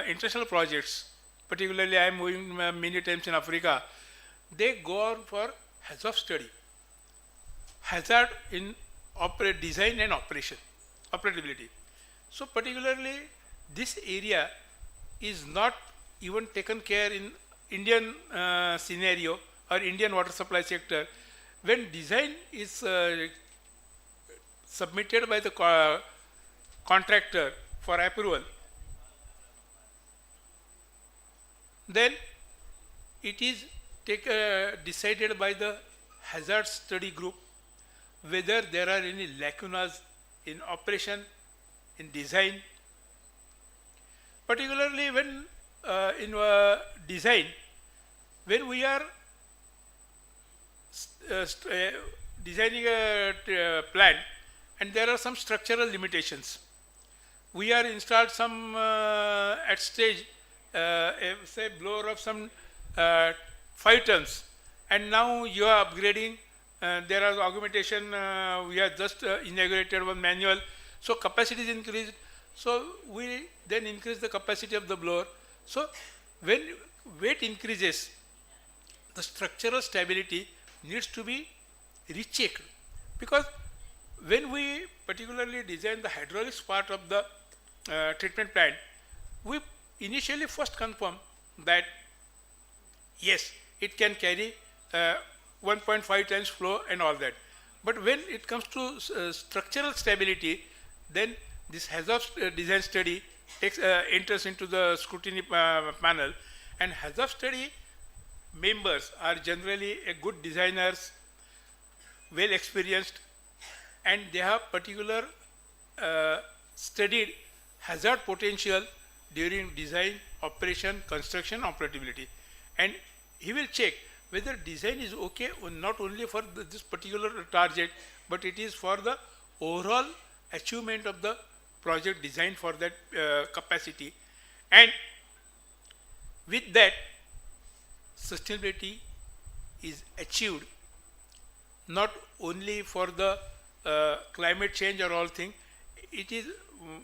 international projects, particularly I am moving many times in Africa, they go on for hazard study. Hazard in design and operability. So particularly this area is not even taken care in Indian scenario or Indian water supply sector. When design is submitted by the contractor for approval, then it is decided by the hazard study group whether there are any lacunas in operation, in design. Particularly when in design, when we are designing a plant and there are some structural limitations. We are installed some at stage, say blower of some 5 tons, and now you are upgrading. There are augmentation, we have just inaugurated one manual, so capacity is increased. So we then increase the capacity of the blower. So when weight increases, the structural stability needs to be rechecked, because when we particularly design the hydraulics part of the treatment plant, we initially first confirm that yes, it can carry 1.5 times flow and all that. But when it comes to structural stability, then this hazard design study enters into the scrutiny panel, and hazard study members are generally a good designers, well experienced, and they have particular studied hazard potential during design, operation, construction, operability. And he will check whether design is okay or not only for this particular target, but it is for the overall achievement of the project design for that capacity. And with that, sustainability is achieved not only for the climate change or all thing. It is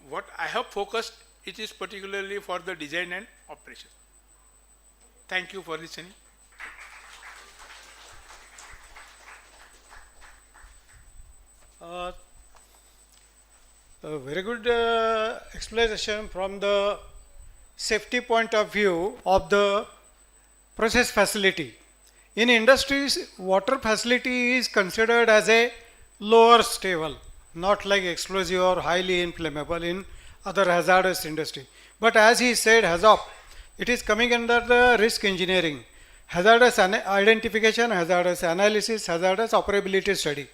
what I have focused, it is particularly for the design and operation. Thank you for listening. A very good explanation from the safety point of view of the process facility. In industries, water facility is considered as a lower stable, not like explosive or highly inflammable in other hazardous industry. But as he said, HAZOP, it is coming under the risk engineering, hazardous identification, hazardous analysis, hazardous operability study,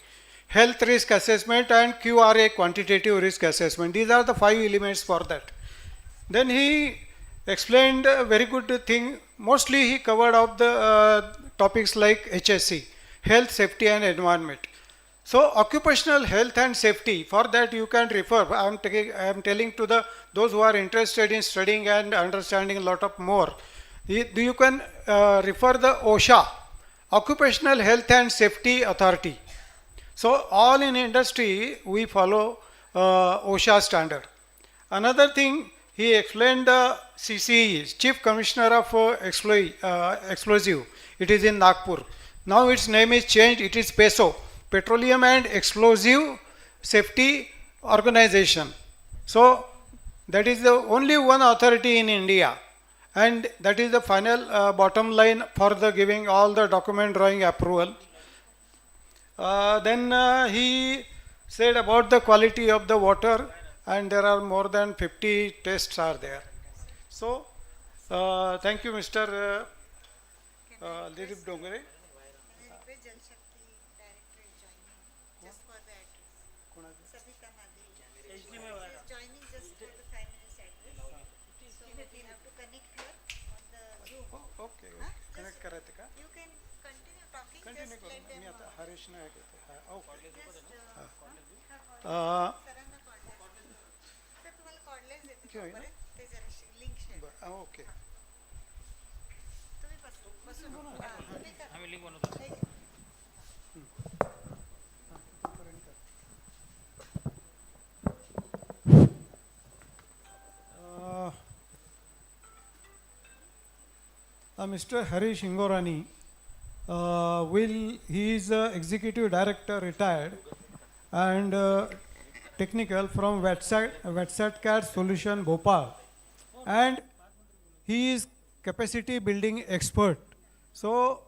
health risk assessment and QRA, quantitative risk assessment. These are the 5 elements for that. Then he explained a very good thing. Mostly he covered up the topics like HSC, health, safety and environment. So occupational health and safety, for that you can refer. I am telling to those who are interested in studying and understanding a lot of more. You can refer the OSHA, Occupational Health and Safety Authority. So all in industry we follow OSHA standard. Another thing, he explained the CCE, Chief Commissioner of Explosive. It is in Nagpur. Now its name is changed. It is PESO, Petroleum and Explosive Safety Organization. So that is the only one authority in India, and that is the final bottom line for the giving all the document drawing approval. Then he said about the quality of the water, and there are more than 50 tests are there. So thank you, Mr. Dilip Dongre. Okay, connect करते का? You can continue talking. Continue करो. मी आता हरीश ने आहे. Okay. Sir तुम्हाला cordless देते का? ते जरा लिंक शेअर. Okay. तुम्ही बसू. आम्ही लिंक बनवतो. Mr. Harish Ingorani, he is Executive Director retired and technical from VETSATCAD Solution Bhopal, and he is capacity building expert. So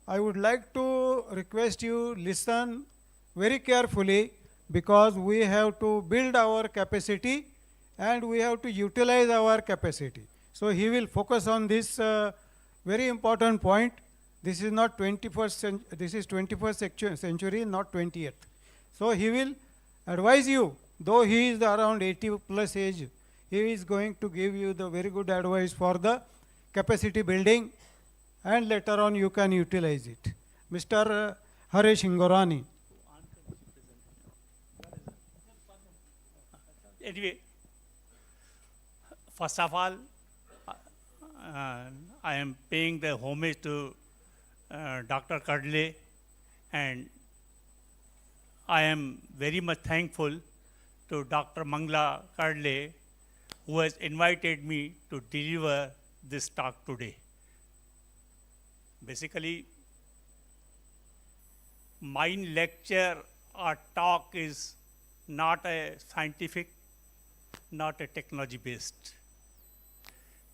I would like to request you listen very carefully, because we have to build our capacity and we have to utilize our capacity. So he will focus on this very important point. This is not 21st century, this is 21st century, not 20th. So he will advise you, though he is around 80 plus age, he is going to give you the very good advice for the capacity building, and later on you can utilize it. Mr. Harish Ingorani. Anyway, first of all, I am paying the homage to Dr. Kadle, and I am very much thankful to Dr. Mangla Kadle, who has invited me to deliver this talk today. Basically, my lecture or talk is not a scientific, not a technology based.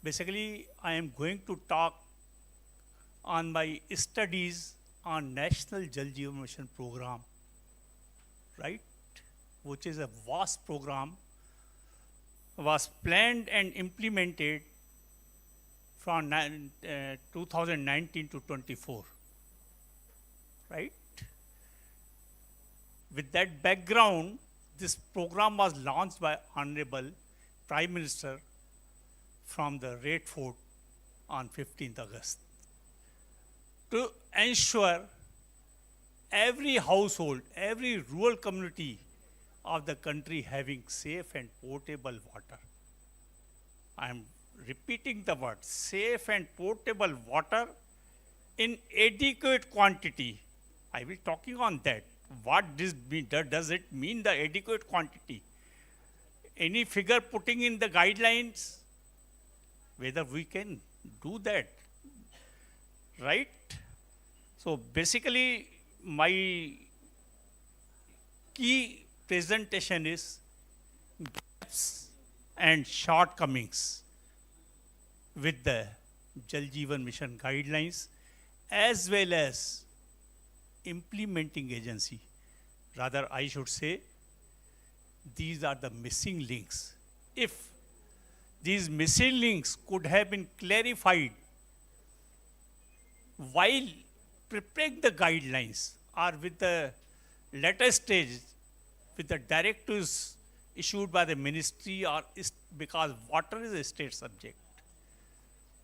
Basically, I am going to talk on my studies on National Jal Jeevan Mission program, right? Which is a vast program, was planned and implemented from 2019 to 24, right? With that background, this program was launched by Honorable Prime Minister from the Red Fort on 15th August to ensure every household, every rural community of the country having safe and potable water. I am repeating the word, safe and potable water in adequate quantity. I will talking on that. What does it mean, the adequate quantity? any figure putting in the guidelines, whether we can do that, right? So basically, my key presentation is gaps and shortcomings with the Jal Jeevan Mission guidelines as well as implementing agency. Rather, I should say, these are the missing links. If these missing links could have been clarified while preparing the guidelines or with the later stage, with the directives issued by the ministry, or because water is a state subject.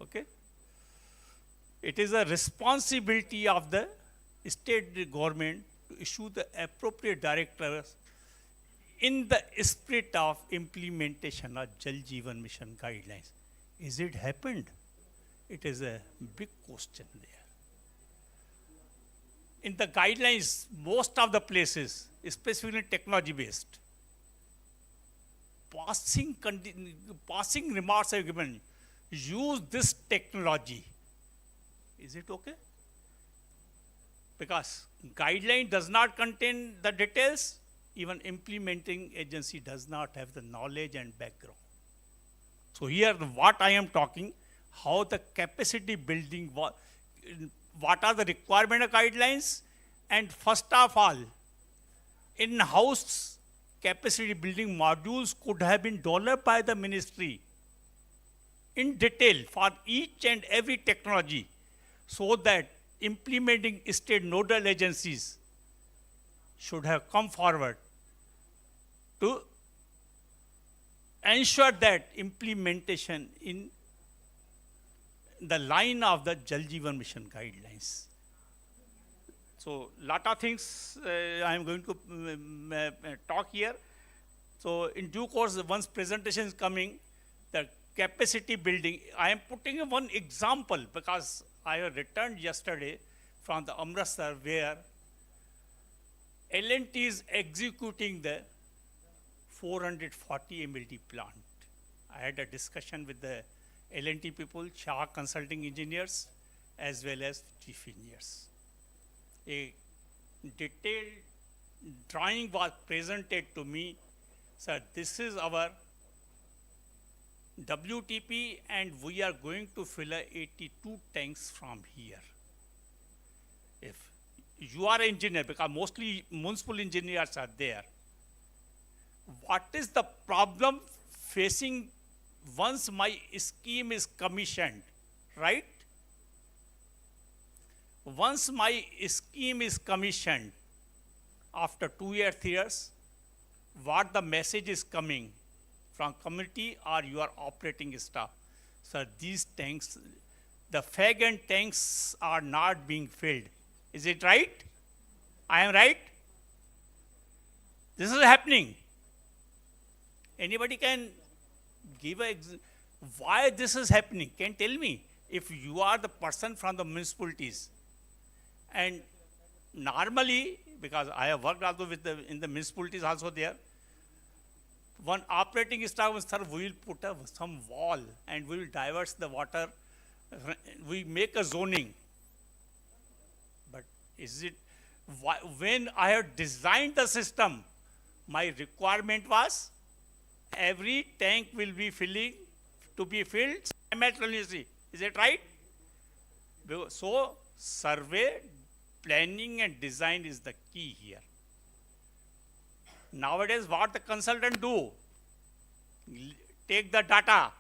Okay? It is a responsibility of the state government to issue the appropriate directives in the spirit of implementation of Jal Jeevan Mission guidelines. Is it happened? It is a big question there. In the guidelines, most of the places, specifically technology-based, passing remarks are given, use this technology. Is it okay? Because guideline does not contain the details, even implementing agency does not have the knowledge and background. So here what I am talking, how the capacity building, what are the requirement of guidelines, and first of all, in-house capacity building modules could have been developed by the ministry in detail for each and every technology, so that implementing state nodal agencies should have come forward to ensure that implementation in the line of the Jal Jeevan Mission guidelines. So, lot of things I am going to talk here. So, in due course, once presentation is coming, the capacity building, I am putting one example because I have returned yesterday from the Amritsar where L&T is executing the 440 MLD plant. I had a discussion with the L&T people, Shah Consulting Engineers, as well as Chief Engineers. A detailed drawing was presented to me. Sir, this is our WTP and we are going to fill 82 tanks from here. If you are an engineer, because mostly municipal engineers are there, what is the problem facing once my scheme is commissioned, right? Once my scheme is commissioned, after 2 years, 3 years, what the message is coming from community or your operating staff? Sir, these tanks, the fag and tanks are not being filled. Is it right? I am right? This is happening. Anybody can give why this is happening? Can tell me if you are the person from the municipalities. And normally, because I have worked also with in the municipalities also there, one operating staff was, sir, we will put up some wall and we will divert the water. We make a zoning. But is it, when I have designed the system, my requirement was every tank will be to be filled simultaneously. Is it right? So, survey, planning and design is the key here. Nowadays, what the consultant do? Take the data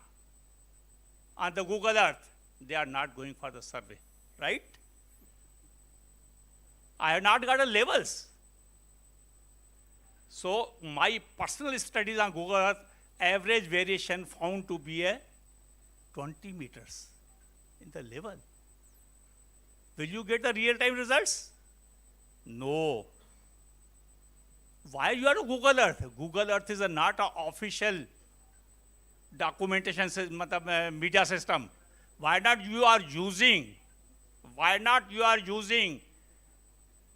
on the Google Earth. They are not going for the survey, right? I have not got the levels. So, my personal studies on Google Earth, average variation found to be 20 meters in the level. Will you get the real-time results? No. Why you are to Google Earth? Google Earth is not an official documentation media system. Why not you are using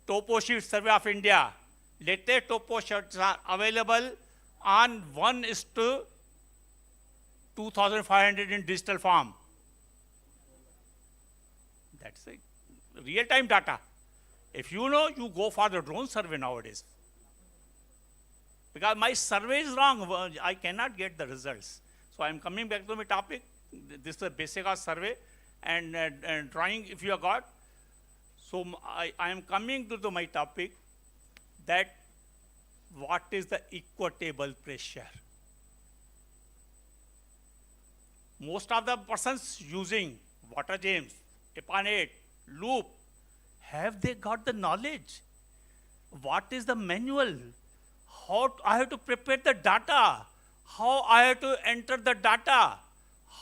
Topo Sheet Survey of India? Latest Topo sheets are available on 1:2500 in digital form. That's it. Real-time data. If you know, you go for the drone survey nowadays. Because my survey is wrong, I cannot get the results. So I'm coming back to my topic. This is the basic of survey and drawing if you have got. So I am coming to my topic, that what is the equitable pressure. Most of the persons using water james, epanate, loop, have they got the knowledge? What is the manual? How I have to prepare the data? How I have to enter the data?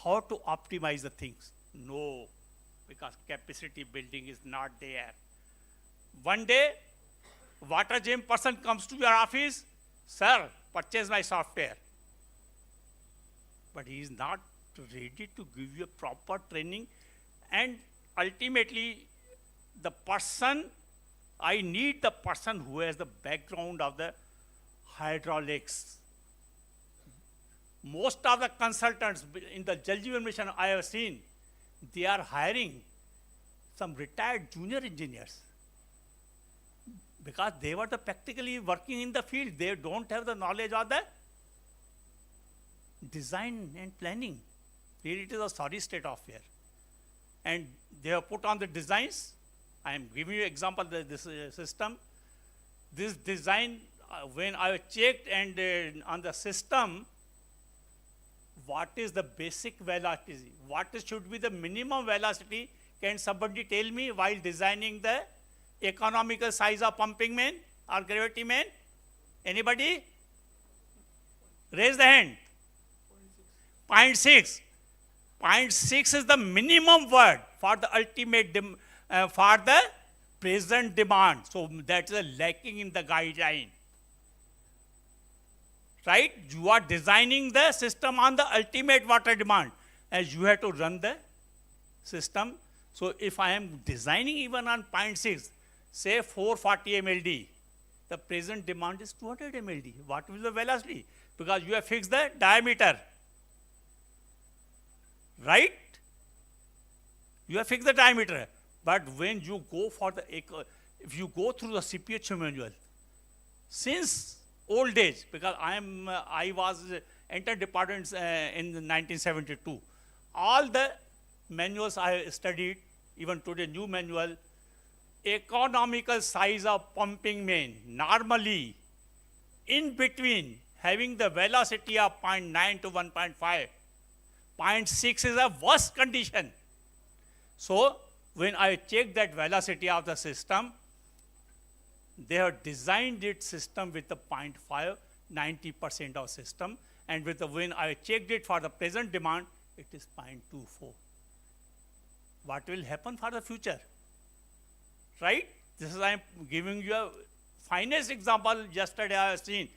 How to optimize the things? No, because capacity building is not there. One day, water gem person comes to your office, sir, purchase my software. But he is not ready to give you a proper training, and ultimately the person, I need the person who has the background of the hydraulics. Most of the consultants in the Jal Jeevan Mission I have seen, they are hiring some retired junior engineers because they were practically working in the field. They don't have the knowledge of the design and planning. Really, it is a sorry state of affair. And they have put on the designs. I am giving you example of this system. This design, when I checked and on the system, what is the basic velocity? What should be the minimum velocity? Can somebody tell me while designing the economical size of pumping main or gravity main? Anybody? Raise the hand. 0.6. 0.6 is the minimum word for the ultimate, for the present demand. So that is a lacking in the guideline. Right? You are designing the system on the ultimate water demand, as you have to run the system. So if I am designing even on 0.6, say 440 MLD, the present demand is 200 MLD. What will the velocity? Because you have fixed the diameter. Right? You have fixed the diameter. But when you go for the, if you go through the CPHO manual, since old days, because I was entered departments in 1972. All the manuals I studied, even today new manual, economical size of pumping main, normally in between having the velocity of 0.9 to 1.5, 0.6 is a worst condition. So when I check that velocity of the system, they have designed its system with the 0.5, 90% of system, and with the, when I checked it for the present demand, it is 0.24. What will happen for the future? Right? This is, I am giving you a finest example. Yesterday I have seen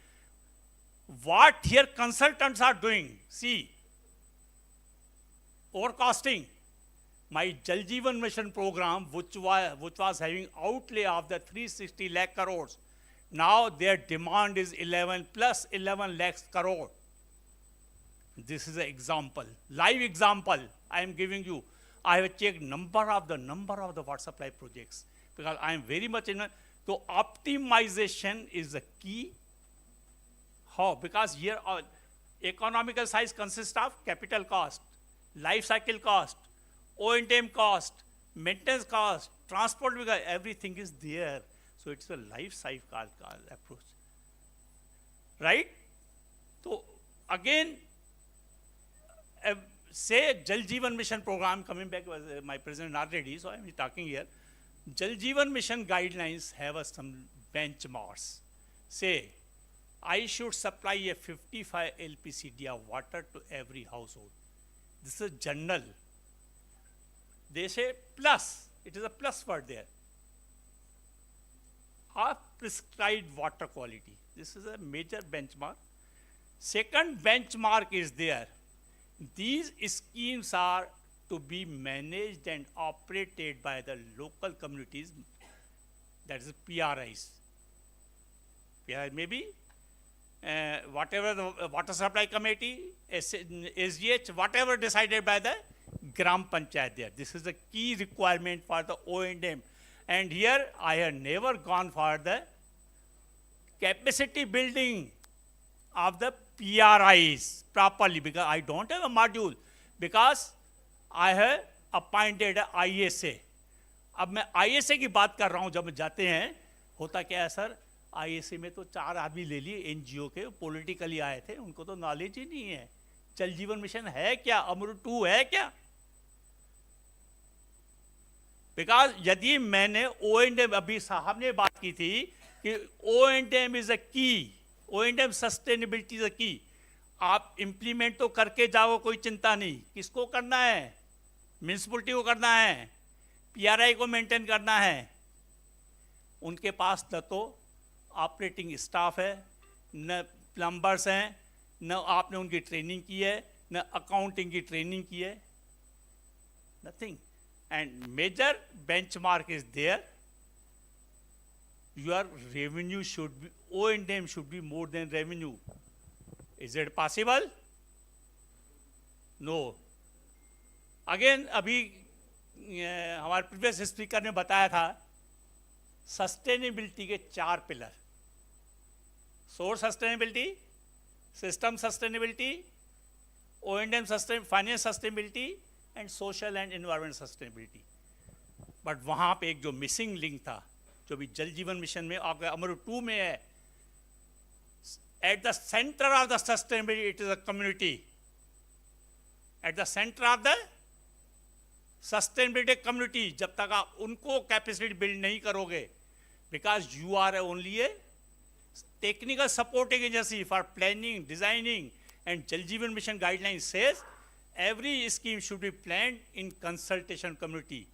what here consultants are doing. See, overcosting. My Jal Jeevan Mission program, which was having outlay of the 360 lakh crores, now their demand is 11 plus 11 lakhs crore. This is an example, live example I am giving you. I have checked number of the water supply projects, because I am very much in. So optimization is the key. How? Because here economical size consists of capital cost, life cycle cost, O&M cost, maintenance cost, transport, because everything is there. So it's a life cycle approach. Right? So again, say Jal Jeevan Mission program, coming back was my president already, so I am talking here. Jal Jeevan Mission guidelines have some benchmarks. Say, I should supply a 55 LPCD of water to every household. This is a journal. They say plus, it is a plus word there. Of prescribed water quality. This is a major benchmark. Second benchmark is there. These schemes are to be managed and operated by the local communities, that is PRIs. PRI maybe whatever the water supply committee, SGH, whatever decided by the Gram Panchayat there. This is the key requirement for the O&M. And here I have never gone for the capacity building of the PRIs properly, because I don't have a module, because I have appointed a ISA. अब मैं ISA की बात कर रहा हूँ. जब जाते हैं होता क्या है सर, ISA में तो 4 आदमी ले लिए NGO के, पॉलिटिकली आए थे, उनको तो नॉलेज ही नहीं है. जल जीवन मिशन है क्या, अमृत 2 है क्या? बिकॉज यदि मैंने O&M, अभी साहब ने बात की थी कि O&M इज अ की, O&M सस्टेनेबिलिटी इज अ की. आप इम्प्लीमेंट तो करके जाओ, कोई चिंता नहीं. किसको करना है? म्यूनिसिपलिटी को करना है, PRI को मेंटेन करना है. उनके पास न तो ऑपरेटिंग स्टाफ है, न प्लम्बर्स हैं, न आपने उनकी ट्रेनिंग की है, न अकाउंटिंग की ट्रेनिंग की है. Nothing. And major benchmark is there. Your revenue should be, O&M should be more than revenue. Is it possible? No. Again, अभी हमारे प्रीवियस स्पीकर ने बताया था सस्टेनेबिलिटी के 4 pillar. Source sustainability, system sustainability, O&M sustain, finance sustainability and social and environment sustainability. But वहाँ पे एक जो मिसिंग लिंक था, जो भी जल जीवन मिशन में और अमृत 2 में है, at the centre of the sustainability it is a community. At the centre of the sustainability community. जब तक आप उनको कैपेसिटी बिल्ड नहीं करोगे, because you are only a technical supporting agency for planning, designing, and Jal Jeevan mission guideline says every scheme should be planned in consultation committee,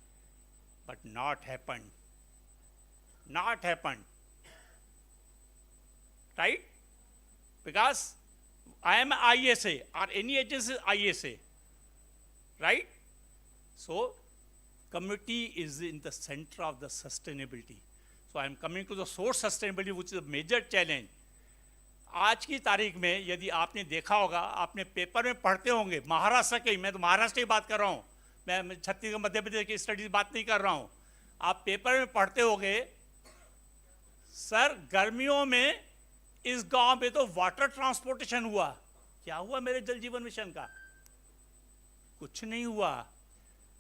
but not happened. Not happened. Right? Because I am ISA or any agency is ISA. Right? So, committee is in the center of the sustainability. So, I am coming to the source sustainability, which is a major challenge. आज की तारीख में यदि आपने देखा होगा, आपने paper में पढ़ते होंगे, महाराष्ट्र के, मैं तो महाराष्ट्र की बात कर रहा हूँ, मैं छत्तीसगढ़ मध्य प्रदेश की स्टडीज बात नहीं कर रहा हूँ. आप पेपर में पढ़ते होंगे सर, गर्मियों में इस गांव में तो वाटर ट्रांसपोर्टेशन हुआ. क्या हुआ मेरे जल जीवन मिशन का? कुछ नहीं हुआ.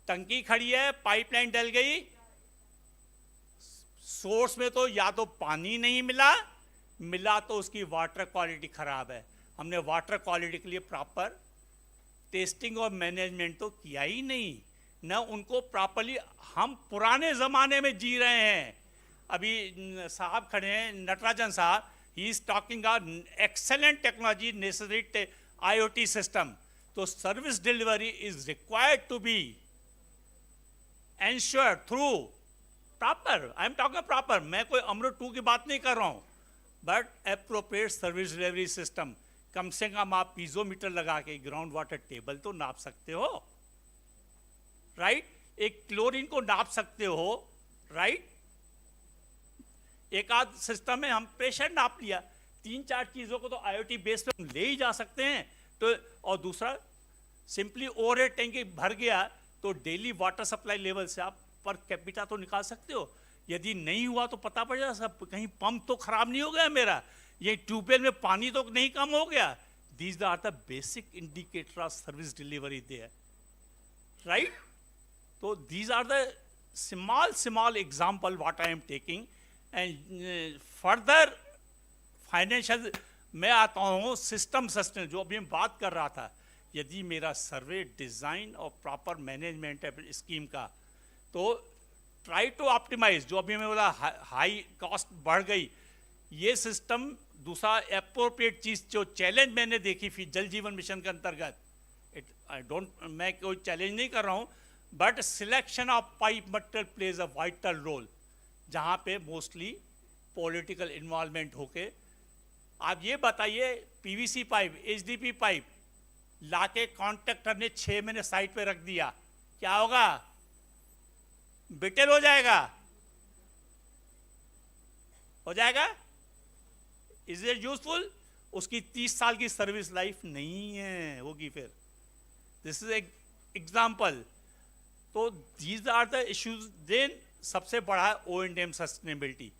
टंकी खड़ी है, पाइपलाइन डल गई, सोर्स में तो या तो पानी नहीं मिला तो उसकी वाटर क्वालिटी खराब है. हमने वाटर क्वालिटी के लिए प्रॉपर टेस्टिंग और मैनेजमेंट तो किया ही नहीं, न उनको प्रॉपरली. हम पुराने ज़माने में जी रहे हैं. अभी साहब खड़े हैं, नटराजन साहब, he is talking about excellent technology, necessary IoT system. तो service delivery is required to be ensured through proper. I am talking proper. मैं कोई अमृत 2 की बात नहीं कर रहा हूँ, but appropriate service delivery system. कम से कम आप पीजोमीटर लगा के ग्राउंड वाटर टेबल तो नाप सकते हो. राइट? एक क्लोरीन को नाप सकते हो. राइट? एक आध सिस्टम में हम प्रेशर नाप लिया. 3-4 चीज़ों को तो IoT बेस पे हम ले ही जा सकते हैं. तो और दूसरा, सिंपली ओवरहेड टैंक भर गया तो डेली वाटर सप्लाई लेवल से आप पर कैपिटा तो निकाल सकते हो. यदि नहीं हुआ तो पता पड़ जाएगा सब, कहीं पंप तो खराब नहीं हो गया मेरा, ये ट्यूबवेल में पानी तो नहीं कम हो गया. These are the basic indicator of service delivery there. Right? तो these are the small example what I am taking. And further financial मैं आता हूँ सिस्टम सस्टेन, जो अभी मैं बात कर रहा था. यदि मेरा सर्वे, डिज़ाइन और प्रॉपर मैनेजमेंट है स्कीम का, तो ट्राई टू ऑप्टिमाइज. जो अभी मैं बोला हाई कॉस्ट बढ़ गई, ये सिस्टम. दूसरा एप्रोप्रिएट चीज़ जो चैलेंज मैंने देखी फिर जल जीवन मिशन के अंतर्गत, मैं कोई चैलेंज नहीं कर रहा हूँ, but selection of pipe material plays a vital role, जहाँ पे मोस्टली पॉलिटिकल इन्वॉल्वमेंट होके. आप ये बताइए, PVC पाइप, HDP पाइप लाके कॉन्ट्रैक्टर ने 6 महीने साइट पे रख दिया, क्या होगा? बिटेल हो जाएगा. हो जाएगा? Is it useful? उसकी 30 साल की सर्विस लाइफ नहीं है होगी फिर. This is example. तो these are the issues. Then सबसे बड़ा है O&M sustainability.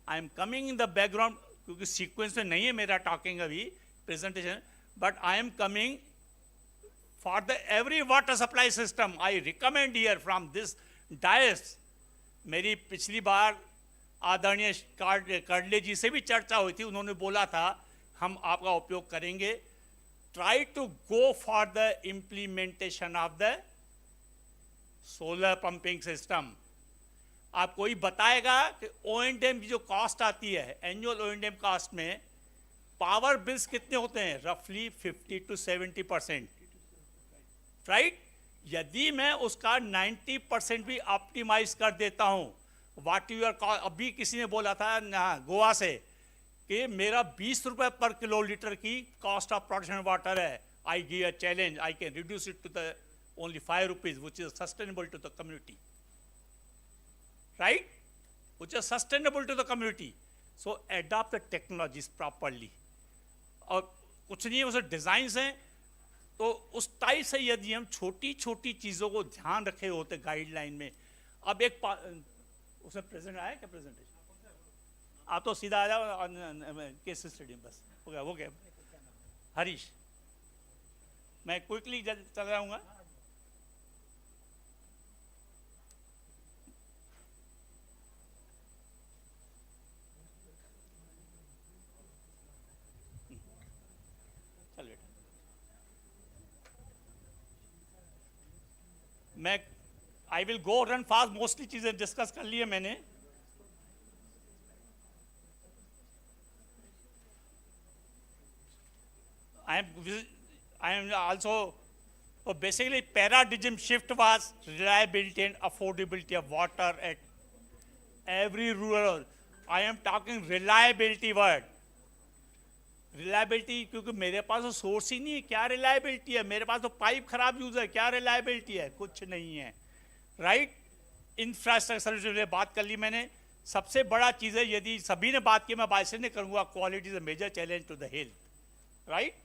I am coming in the background क्योंकि सीक्वेंस में नहीं है मेरा टॉकिंग अभी presentation, but I am coming for the every water supply system. I recommend here from this dais. मेरी पिछली बार आदरणीय कर्डले जी से भी चर्चा हुई थी. उन्होंने बोला था हम आपका उपयोग करेंगे. Try to go for the implementation of the solar pumping system. आप कोई बताएगा कि O&M की जो कॉस्ट आती है एनुअल O&M कॉस्ट में पावर बिल्स कितने होते हैं? रफली 50 to 70%. राइट. यदि मैं उसका 90% भी ऑप्टिमाइज कर देता हूं, वाट यूर. अभी किसी ने बोला था गोवा से कि मेरा 20 रुपए पर किलो लीटर की कॉस्ट ऑफ प्रोडक्शन वाटर है. I give a challenge. I can reduce it to the only 5 rupees which is sustainable to the community. Right. Which is sustainable to the community. So adopt the technologies properly. और कुछ नहीं, उसे design हैं. तो उस type से यदि हम छोटी छोटी चीज़ों को ध्यान रखे होते गाइडलाइन में. अब एक उसमें प्रेजेंट आया क्या प्रेजेंटेशन? आप तो सीधा आ जाओ केस स्टडी. बस हो गया, हो गया. हरीश, मैं क्विकली चल जाऊंगा. मैं I will go run fast. Mostly चीजें डिस्कस कर ली है मैंने. I am also basically paradigm shift was reliability and affordability of water at every rural. I am talking reliability word. Reliability, क्योंकि मेरे पास तो सोर्स ही नहीं है. क्या रिलायबिलिटी है? मेरे पास तो पाइप खराब यूज है. क्या रिलायबिलिटी है? कुछ नहीं है. राइट. इंफ्रास्ट्रक्चर से बात कर ली मैंने. सबसे बड़ा चीज़ है, यदि सभी ने बात की, मैं बात से नहीं करूँगा, quality is a major challenge to the health. Right.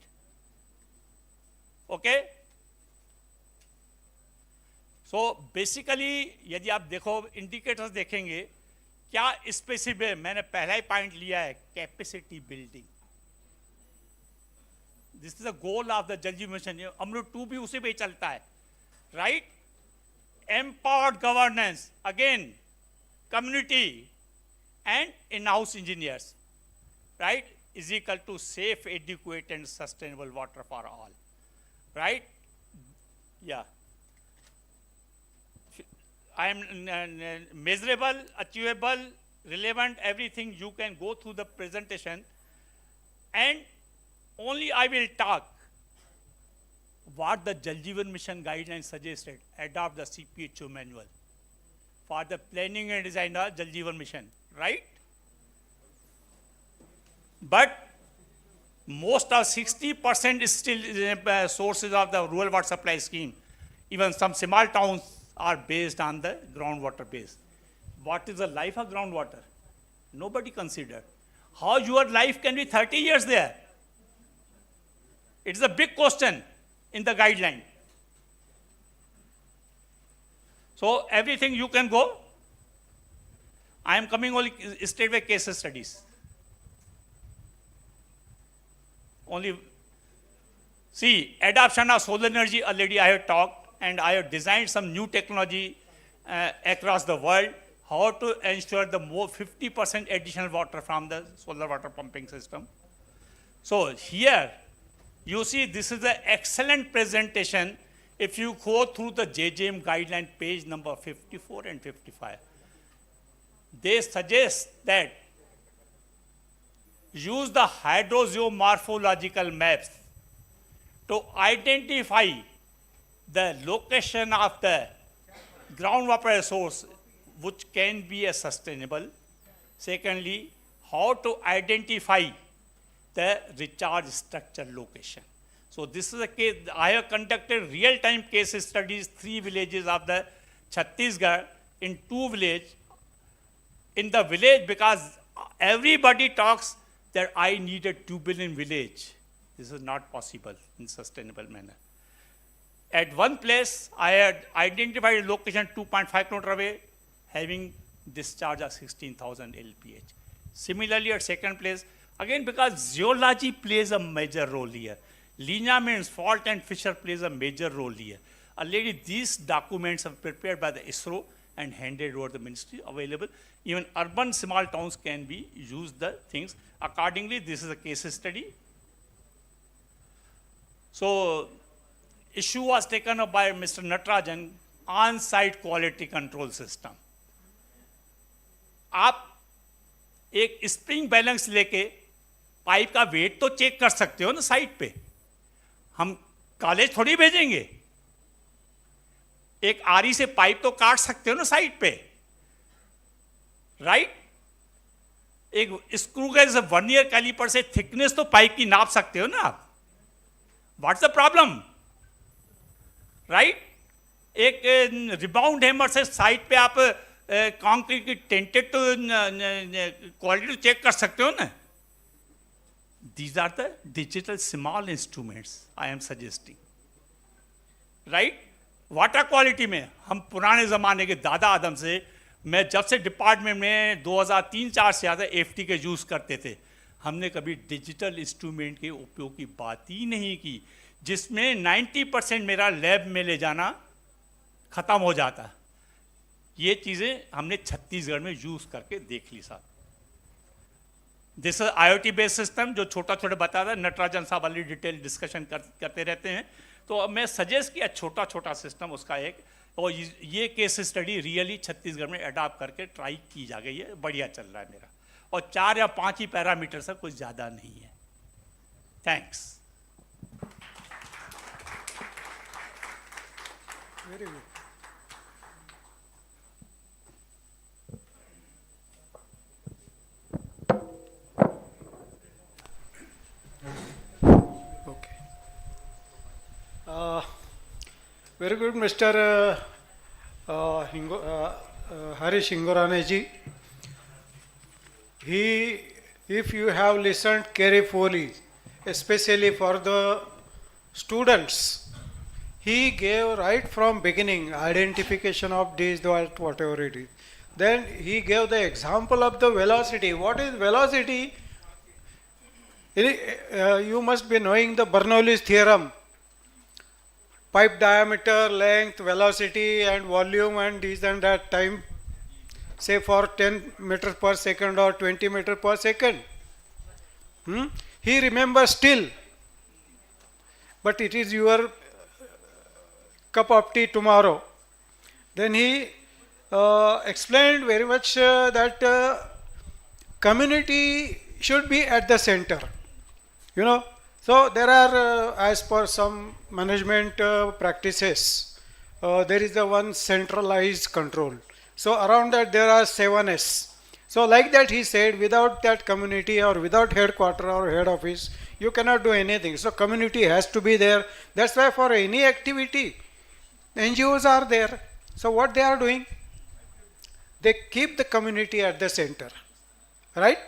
Okay. So basically यदि आप देखो इंडिकेटर्स देखेंगे, क्या स्पेसिफिक, मैंने पहला ही पॉइंट लिया है, capacity building. This is the goal of the जल जीवन मिशन. अमृत 2 भी उसी पे ही चलता है. Right. Empowered governance, again community and in house engineers. Right. Is equal to safe, adequate and sustainable water for all. Right. या I am measurable, achievable, relevant, everything. You can go through the presentation, and only I will talk what the Jal Jeevan Mission guidelines suggested. Adopt the CPHO manual for the planning and design of Jal Jeevan Mission, right? But most of 60% is still sources of the rural water supply scheme. Even some small towns are based on the groundwater base. What is the life of groundwater? Nobody considered. How your life can be 30 years there? It is a big question in the guideline. So everything you can go. I am coming only straight away case studies. Only see, adoption of solar energy, already I have talked. And I have designed some new technology across the world, how to ensure the more 50% additional water from the solar water pumping system. So here, you see this is an excellent presentation. If you go through the JJM guideline page number 54 and 55, they suggest that use the hydrogeomorphological maps to identify the location of the groundwater source which can be a sustainable. Secondly, how to identify the recharge structure location. So this is a case. I have conducted real-time case studies, 3 villages of the Chhattisgarh, in 2 villages. In the village, because everybody talks that I need a 2 billion village. This is not possible in sustainable manner. At one place, I had identified a location 2.5 kilometer away, having discharge of 16,000 LPH. Similarly, at second place, again because geology plays a major role here. Lineaments, fault and fissure plays a major role here. Already these documents are prepared by the ISRO and handed over the ministry, available. Even urban small towns can be used the things. Accordingly, this is a case study. So, issue was taken up by Mr. Natarajan, on-site quality control system. आप एक spring balance लेके pipe का wait तो check कर सकते हो ना site पे. हम कॉलेज थोड़ी भेजेंगे. एक आरी से पाइप तो काट सकते हो ना साइट पे, राइट? एक स्क्रू गेज वर्नियर कैलिपर से थिकनेस तो पाइप की नाप सकते हो ना आप. What's the problem, right? एक रिबाउंड हैमर से साइट पे आप कंक्रीट की टेंटेड तो क्वालिटी चेक कर सकते हो ना. These are the digital small instruments I am suggesting, right? Water quality में हम पुराने ज़माने के दादा आदम से, मैं जब से डिपार्टमेंट में 2003-04 से ज़्यादा एफटी के यूज़ करते थे, हमने कभी डिजिटल इंस्ट्रूमेंट के उपयोग की बात ही नहीं की, जिसमें 90% मेरा लैब में ले जाना ख़त्म हो जाता. ये चीज़ें हमने छत्तीसगढ़ में यूज़ करके देख ली साहब. दिस IoT बेस्ड सिस्टम जो छोटा छोटा बताया था, नटराजन साहब वाली डिटेल डिस्कशन करते रहते हैं. तो अब मैं सजेस्ट किया छोटा छोटा सिस्टम उसका एक, और ये केस स्टडी रियली छत्तीसगढ़ में अडॉप्ट करके ट्राई की जा गई है. बढ़िया चल रहा है मेरा, और 4 या 5 ही पैरामीटर से कुछ ज़्यादा नहीं है. Thanks. Very good. Very good, Mr. Harish Hingorane ji. If you have listened carefully, especially for the students, he gave right from beginning identification of this, that, whatever it is. Then he gave the example of the velocity. What is velocity? You must be knowing the Bernoulli's theorem. Pipe diameter, length, velocity and volume and this and that time, say for 10 meters per second or 20 meters per second. He remembers still, but it is your cup of tea tomorrow. Then he explained very much that community should be at the center, you know. So there are, as per some management practices, there is a one centralized control. So around that there are 7S. So like that he said, without that community or without headquarter or head office, you cannot do anything. So community has to be there. That's why for any activity, NGOs are there. So what they are doing? They keep the community at the center, right?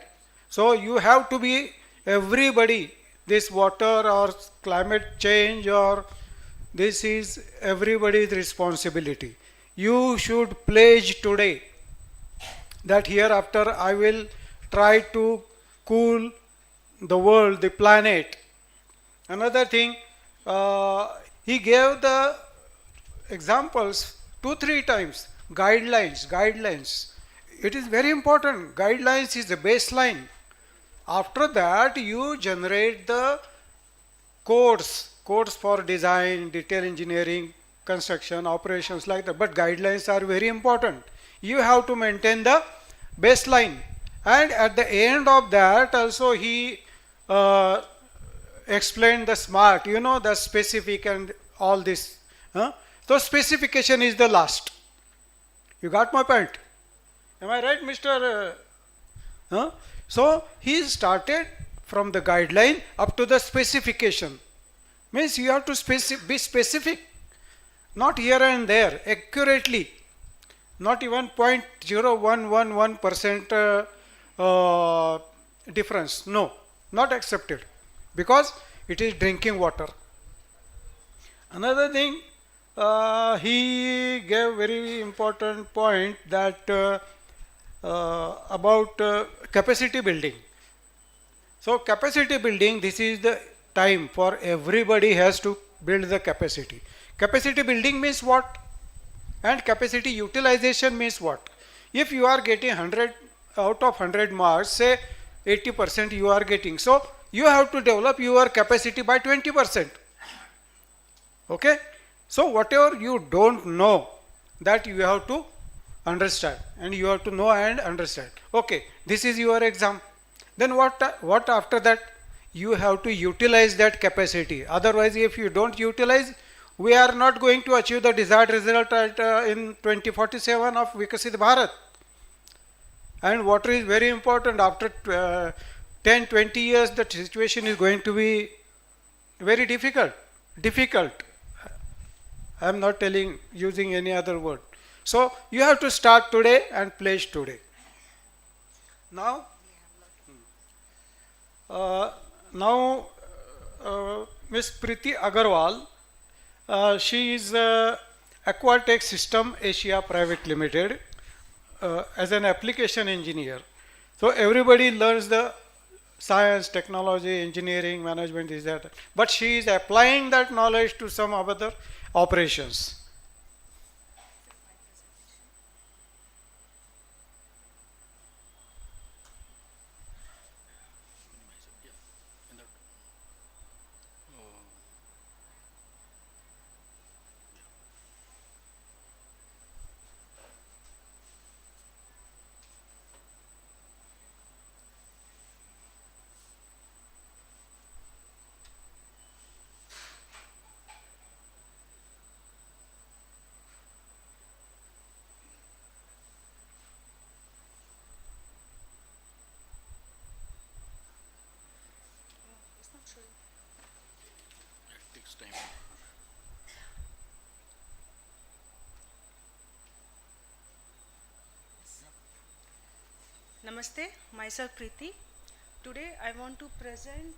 So you have to be everybody. This water or climate change or this is everybody's responsibility. You should pledge today that hereafter I will try to cool the world, the planet. Another thing, he gave the examples 2-3 times. Guidelines. It is very important. Guidelines is the baseline. After that, you generate the codes for design, detail engineering, construction, operations like that. But guidelines are very important. You have to maintain the baseline. And at the end of that, also he explained the SMART, you know, the specific and all this. So specification is the last. You got my point? Am I right, Mr. So he started from the guideline up to the specification. Means you have to be specific, not here and there, accurately, not even 0.0111% difference. No, not accepted, because it is drinking water. Another thing, he gave very important point that about capacity building. So capacity building, this is the time for everybody has to build the capacity. Capacity building means what? And capacity utilization means what? If you are getting 100 out of 100 marks, say 80% you are getting. So you have to develop your capacity by 20%. Okay? So whatever you don't know, that you have to understand, and you have to know and understand. Okay, this is your exam. Then what after that? You have to utilize that capacity. Otherwise, if you don't utilize, we are not going to achieve the desired result at, in 2047 of Vikasit Bharat. And water is very important. After 10-20 years, the situation is going to be very difficult. I am not using any other word. So you have to start today and pledge today. Now, Ms. Preeti Agarwal, she is Aquatech System Asia Private Limited as an application engineer. So everybody learns the science, technology, engineering, management, is that. But she is applying that knowledge to some other operations. Namaste, myself Preeti. Today I want to present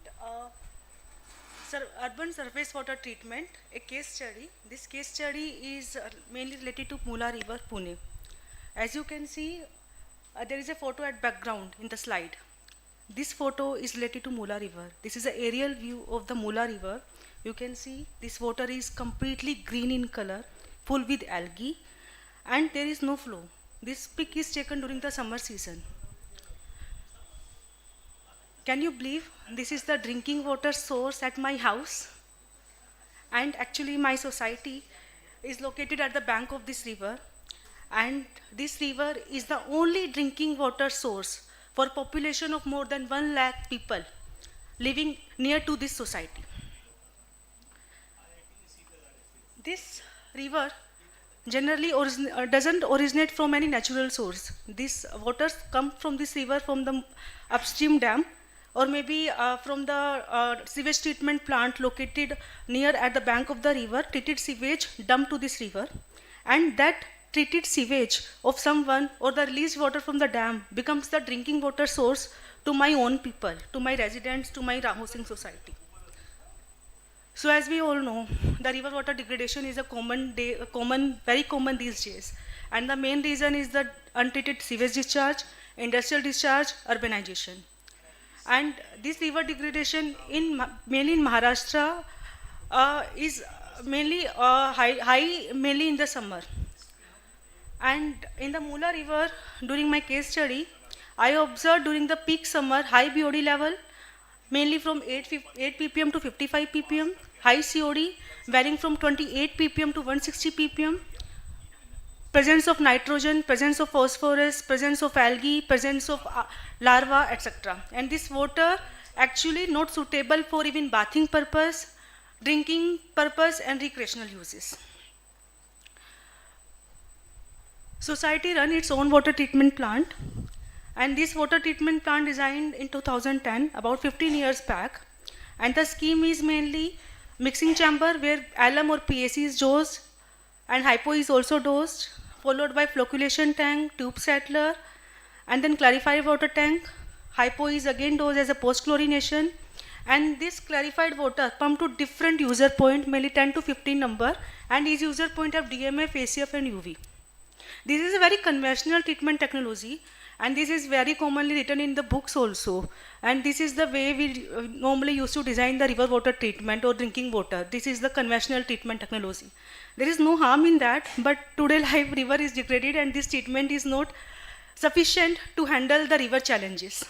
urban surface water treatment, a case study. This case study is mainly related to Mula River, Pune. As you can see, there is a photo at background in the slide. This photo is related to Mula River. This is an aerial view of the Mula River. You can see this water is completely green in color, full with algae, and there is no flow. This pic is taken during the summer season. Can you believe this is the drinking water source at my house? And actually my society is located at the bank of this river, and this river is the only drinking water source for population of more than 1 lakh people living near to this society. This river generally doesn't originate from any natural source. These waters come from this river from the upstream dam, or maybe from the sewage treatment plant located near at the bank of the river. Treated sewage dumped to this river, and that treated sewage of someone or the released water from the dam becomes the drinking water source to my own people, to my residents, to my housing society. So as we all know, the river water degradation is very common these days, and the main reason is the untreated sewage discharge, industrial discharge, urbanization. And this river degradation mainly in Maharashtra is mainly high mainly in the summer. And in the Mula River, during my case study, I observed during the peak summer high BOD level, mainly from 8 ppm to 55 ppm, high COD varying from 28 ppm to 160 ppm, presence of nitrogen, presence of phosphorus, presence of algae, presence of larvae, etc. And this water actually not suitable for even bathing purpose, drinking purpose, and recreational uses. Society run its own water treatment plant, and this water treatment plant designed in 2010, about 15 years back. And the scheme is mainly mixing chamber where alum or PAC is dosed and hypo is also dosed, followed by flocculation tank, tube settler, and then clarified water tank, Hypo is again dosed as a post-chlorination. And this clarified water pumped to different user point, mainly 10 to 15 number, and each user point have DMF, ACF and UV. This is a very conventional treatment technology, and this is very commonly written in the books also. And this is the way we normally used to design the river water treatment or drinking water. This is the conventional treatment technology. There is no harm in that, but today live river is degraded and this treatment is not sufficient to handle the river challenges.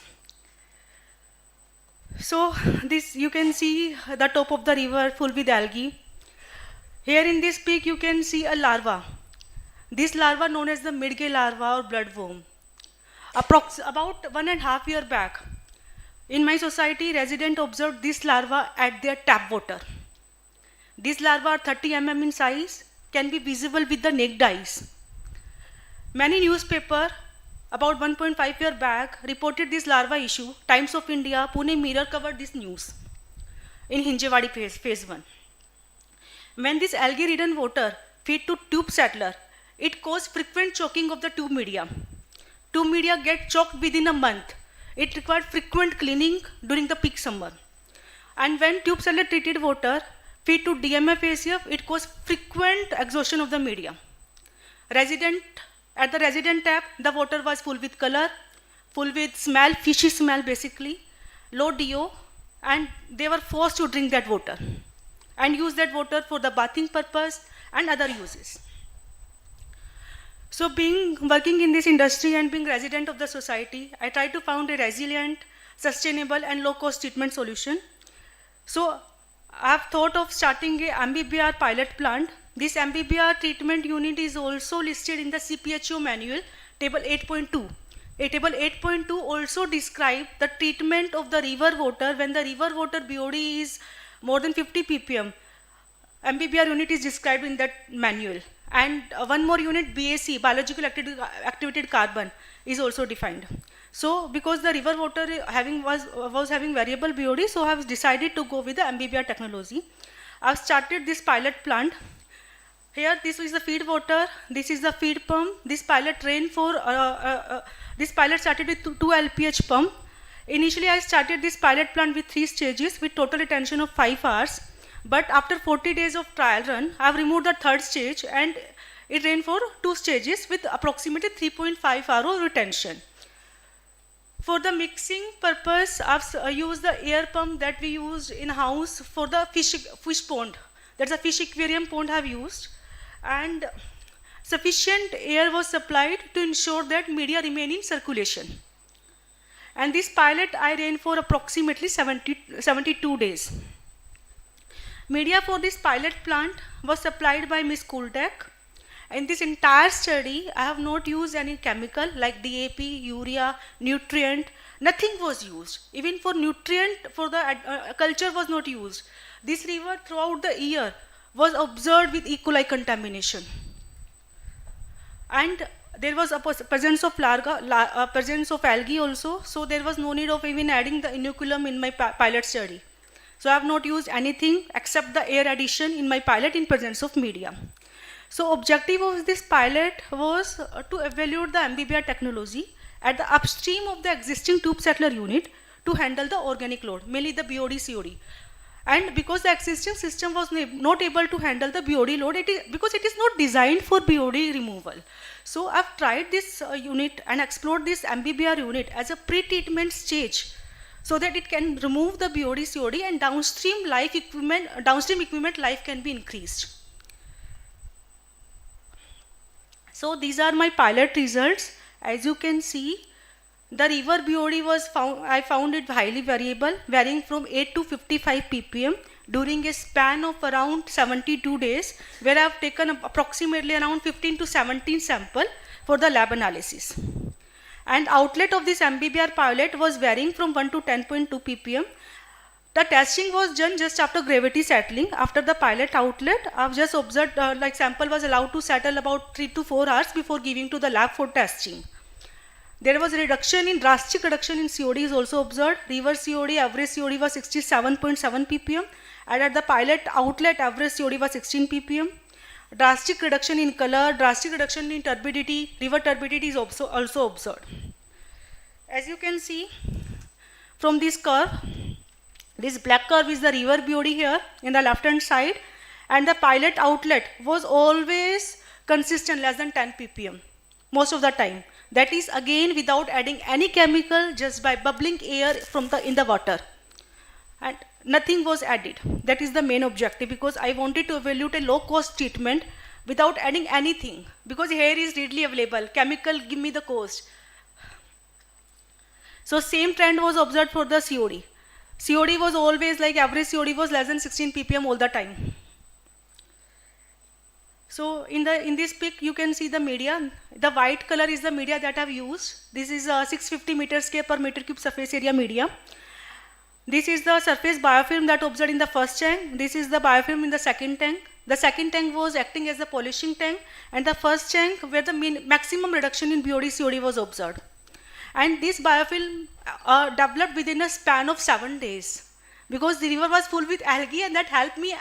So this you can see the top of the river full with algae. Here in this peak you can see a larva. This larva known as the midgay larva or bloodworm. About 1.5 years back, in my society, residents observed this larva at their tap water. These larvae are 30 mm in size, can be visible with the naked eyes. Many newspapers about 1.5 years back reported this larva issue. Times of India, Pune Mirror covered this news in Hinjewadi phase 1. When this algae-ridden water feed to tube settler, it caused frequent choking of the tube media. Tube media get choked within a month. It required frequent cleaning during the peak summer. And when tube settler treated water feed to DMF ACF, it caused frequent exhaustion of the media. At the resident tap, the water was full with color, full with smell, fishy smell basically, low DO, and they were forced to drink that water and use that water for the bathing purpose and other uses. So working in this industry and being resident of the society, I try to found a resilient, sustainable and low-cost treatment solution. So I have thought of starting a MBBR pilot plant. This MBBR treatment unit is also listed in the CPHO manual, table 8.2. Table 8.2 also describes the treatment of the river water when the river water BOD is more than 50 ppm. MBBR unit is described in that manual. And one more unit, BAC, biological activated carbon, is also defined. So because the river water was having variable BOD, so I have decided to go with the MBBR technology. I have started this pilot plant. Here, this is the feed water, this is the feed pump. This pilot started with 2 LPH pump. Initially, I started this pilot plant with 3 stages with total retention of 5 hours. But after 40 days of trial run, I have removed the 3rd stage and it ran for 2 stages with approximately 3.5 hours of retention. For the mixing purpose, I have used the air pump that we used in house for the fish pond. That's a fish aquarium pond I have used. And sufficient air was supplied to ensure that media remain in circulation. And this pilot I ran for approximately 72 days. Media for this pilot plant was supplied by Ms. Kultek. In this entire study, I have not used any chemical like DAP, urea, nutrient, nothing was used. Even for nutrient, for the culture was not used. This river throughout the year was observed with E. coli contamination. And there was a presence of algae also, so there was no need of even adding the inoculum in my pilot study. So I have not used anything except the air addition in my pilot in presence of media. So objective of this pilot was to evaluate the MBBR technology at the upstream of the existing tube settler unit to handle the organic load, mainly the BOD COD. And because the existing system was not able to handle the BOD load, because it is not designed for BOD removal. So I've tried this unit and explored this MBBR unit as a pre-treatment stage so that it can remove the BOD COD and downstream equipment life can be increased. So these are my pilot results. As you can see, the river BOD I found it highly variable, varying from 8 to 55 ppm during a span of around 72 days, where I have taken approximately around 15 to 17 samples for the lab analysis. And outlet of this MBBR pilot was varying from 1 to 10.2 ppm. The testing was done just after gravity settling. After the pilot outlet, I have just observed like sample was allowed to settle about 3 to 4 hours before giving to the lab for testing. There was a drastic reduction in COD is also observed. River COD, average COD was 67.7 ppm, and at the pilot outlet, average COD was 16 ppm. Drastic reduction in color, drastic reduction in turbidity, river turbidity is also observed. As you can see, from this curve. This black curve is the river BOD here in the left hand side, and the pilot outlet was always consistent, less than 10 ppm most of the time. That is again without adding any chemical, just by bubbling air from in the water, and nothing was added. That is the main objective, because I wanted to evaluate a low cost treatment without adding anything, because here is readily available. Chemical, give me the cost. So same trend was observed for the COD. COD was always like average COD was less than 16 ppm all the time. So in this pic you can see the media. The white color is the media that I've used. This is 650 meter square per meter cube surface area media. This is the surface biofilm that observed in the first tank. This is the biofilm in the second tank. The second tank was acting as the polishing tank, and the first tank where the maximum reduction in BOD COD was observed. And this biofilm developed within a span of 7 days, because the river was full with algae, and that helped me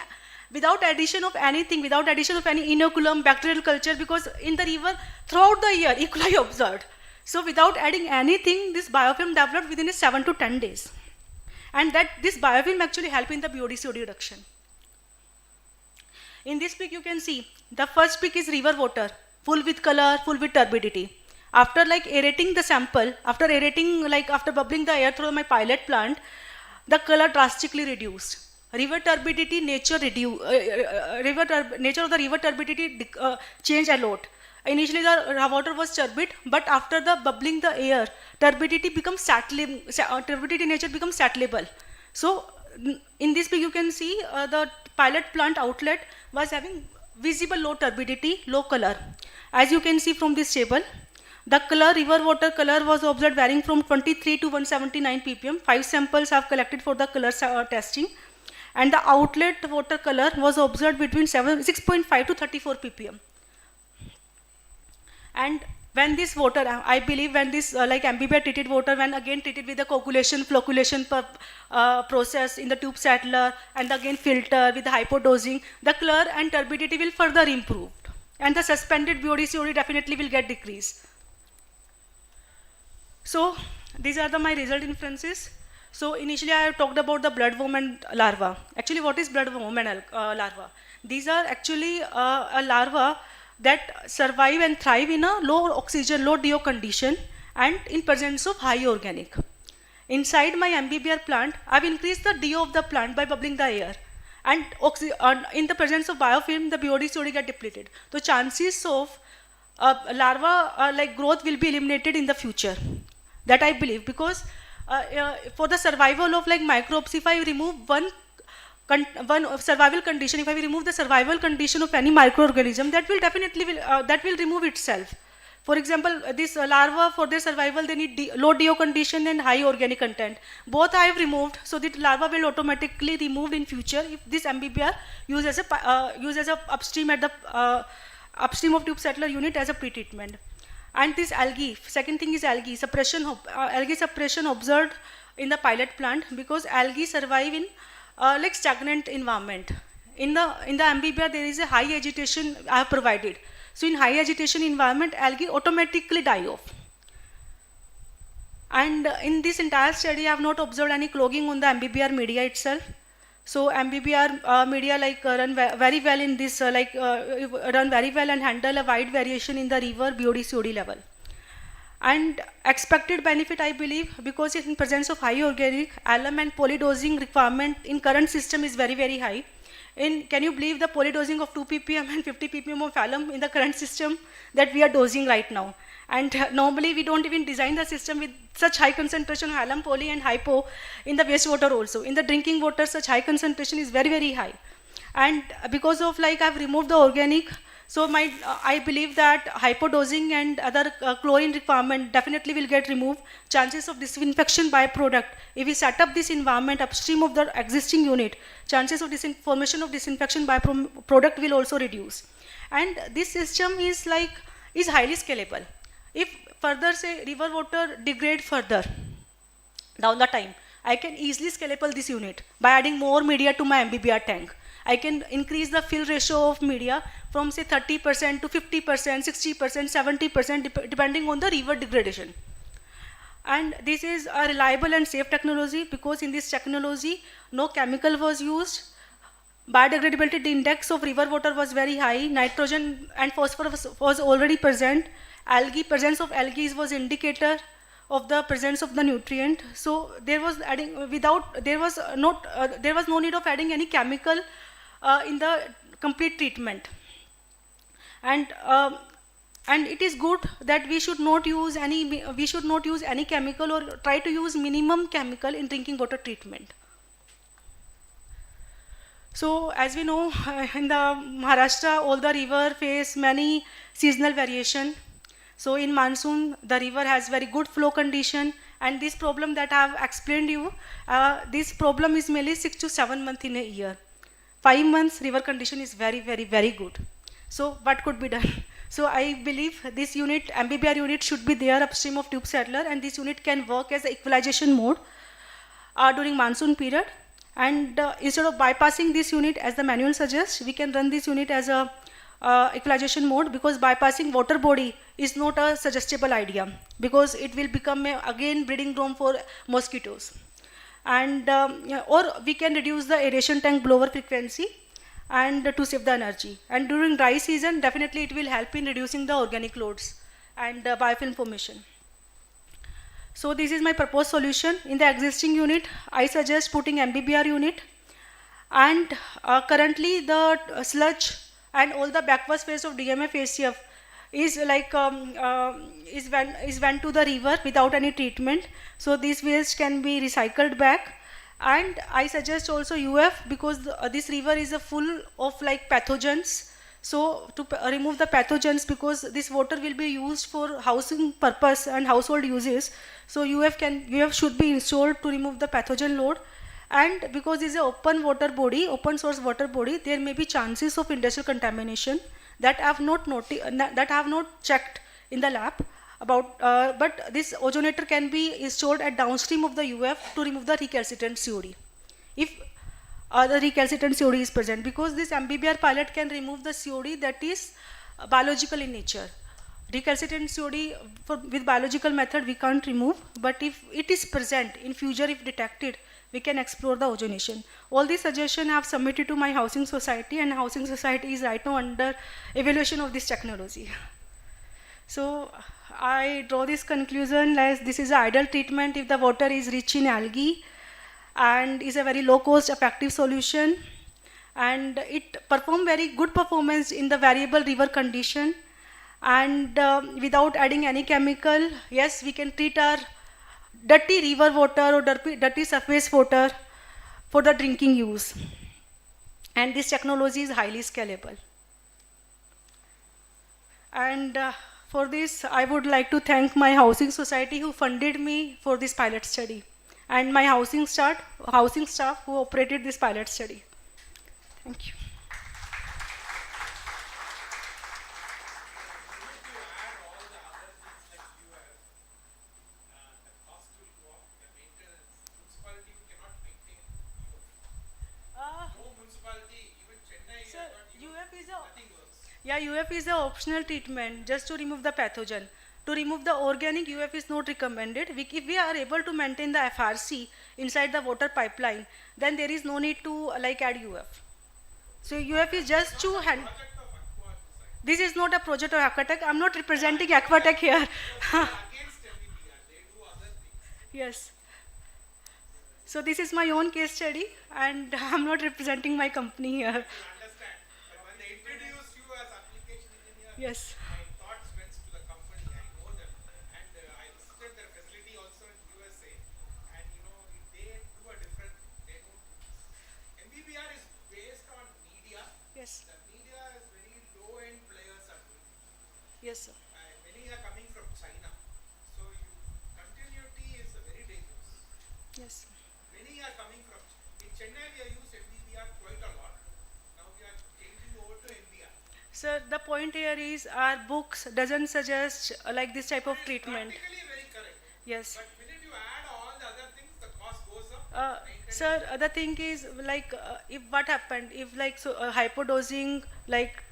without addition of anything, without addition of any inoculum, bacterial culture, because in the river throughout the year E. coli observed. So without adding anything, this biofilm developed within 7 to 10 days. And that this biofilm actually helped in the BOD COD reduction. In this pic you can see, the first pic is river water, full with color, full with turbidity. After like aerating the sample, after bubbling the air through my pilot plant, the color drastically reduced. River turbidity nature of the river turbidity changed a lot. Initially the water was turbid, but after the bubbling the air, turbidity nature becomes settleable. So in this pic you can see the pilot plant outlet was having visible low turbidity, low color. As you can see from this table, the color, river water color was observed varying from 23 to 179 ppm. 5 samples have collected for the color testing. And the outlet water color was observed between 6.5 to 34 ppm. And when this water, I believe when this amphibian treated water, when again treated with the coagulation, flocculation process in the tube settler, and again filter with the hypodosing, the color and turbidity will further improve. And the suspended BOD COD definitely will get decreased. So these are my result inferences. So initially I have talked about the bloodworm and larva. Actually, what is bloodworm and larva? These are actually a larva that survive and thrive in a low oxygen, low DO condition, and in presence of high organic. Inside my MBBR plant, I've increased the DO of the plant by bubbling the air. And in the presence of biofilm, the BOD COD get depleted. So chances of larva growth will be eliminated in the future. That I believe, because for the survival of microbes, if I remove one survival condition, if I remove the survival condition of any microorganism, that will definitely remove itself. For example, this larva, for their survival, they need low DO condition and high organic content. Both I have removed, so the larva will automatically removed in future if this MBBR used as a upstream at the upstream of tube settler unit as a pre-treatment. And this algae, second thing is algae suppression observed in the pilot plant, because algae survive in stagnant environment. In the MBBR there is a high agitation I have provided. So in high agitation environment, algae automatically die off. And in this entire study, I have not observed any clogging on the MBBR media itself. So MBBR media run very well in this, run very well and handle a wide variation in the river BOD COD level. And expected benefit, I believe, because in presence of high organic, alum and polydosing requirement in current system is very, very high. Can you believe the polydosing of 2 ppm and 50 ppm of alum in the current system that we are dosing right now? And normally we don't even design the system with such high concentration of alum, poly and hypo in the wastewater also. In the drinking water, such high concentration is very, very high. And because of I've removed the organic, so I believe that hypodosing and other chlorine requirement definitely will get removed. Chances of disinfection byproduct, if we set up this environment upstream of the existing unit, chances of formation of disinfection byproduct will also reduce. And this system is highly scalable. If further say river water degrade further down the time, I can easily scalable this unit by adding more media to my MBBR tank. I can increase the fill ratio of media from say 30% to 50%, 60%, 70% depending on the river degradation. And this is a reliable and safe technology because in this technology, no chemical was used. Biodegradability index of river water was very high. Nitrogen and phosphorus was already present. Presence of algae was indicator of the presence of the nutrient. So there was there was no need of adding any chemical in the complete treatment. And it is good that we should not use any chemical or try to use minimum chemical in drinking water treatment. So as we know, in the Maharashtra, all the river face many seasonal variation. So in monsoon, the river has very good flow condition, and this problem that I have explained you, this problem is mainly 6 to 7 months in a year. 5 months river condition is very, very, very good. So what could be done? So I believe this unit, MBBR unit, should be there upstream of tube settler, and this unit can work as an equalization mode during monsoon period. And instead of bypassing this unit as the manual suggests, we can run this unit as a equalization mode, because bypassing water body is not a suggestible idea, because it will become again breeding ground for mosquitoes. And or we can reduce the aeration tank blower frequency and to save the energy. And during dry season, definitely it will help in reducing the organic loads and biofilm formation. So this is my proposed solution. In the existing unit, I suggest putting MBBR unit, and currently the sludge and all the backwards phase of DMF ACF is like is went to the river without any treatment. So this waste can be recycled back. And I suggest also UF, because this river is full of like pathogens. So to remove the pathogens, because this water will be used for housing purpose and household uses, so UF should be installed to remove the pathogen load. And because this is an open water body, open source water body, there may be chances of industrial contamination that I have not checked in the lab about. But this ozonator can be installed at downstream of the UF to remove the recalcitrant COD. If the recalcitrant COD is present, because this MBBR pilot can remove the COD that is biological in nature. Recalcitrant COD with biological method we can't remove, but if it is present in future, if detected, we can explore the ozonation. All these suggestions I have submitted to my housing society, and housing society is right now under evaluation of this technology. So I draw this conclusion as this is an ideal treatment if the water is rich in algae, and is a very low cost effective solution, and it perform very good performance in the variable river condition, and without adding any chemical. Yes, we can treat our dirty river water or dirty surface water for the drinking use, and this technology is highly scalable. And for this, I would like to thank my housing society who funded me for this pilot study, and my housing staff who operated this pilot study. Thank you. Yeah, UF is an optional treatment just to remove the pathogen. To remove the organic, UF is not recommended. If we are able to maintain the FRC inside the water pipeline, then there is no need to like add UF. So UF is just to handle. This is not a project of Aquatech. I'm not representing Aquatech here. Yes. So this is my own case study, and I'm not representing my company here. Yes. My thoughts went to the company. I know them, and I visited their facility also in USA. And they do a different. They do. MBBR is based on media. Yes. The media is very low-end players are doing. Yes, sir. Many are coming from China, so continuity is very dangerous. Yes. Many are coming from. In Chennai, we have used MBBR quite a lot. Now we are changing over to MBR. Sir, the point here is our books doesn't suggest like this type of treatment. Practically very correct. Yes. But minute you add all the other things, the cost goes up. Sir, the thing is like if what happened if like hypodosing like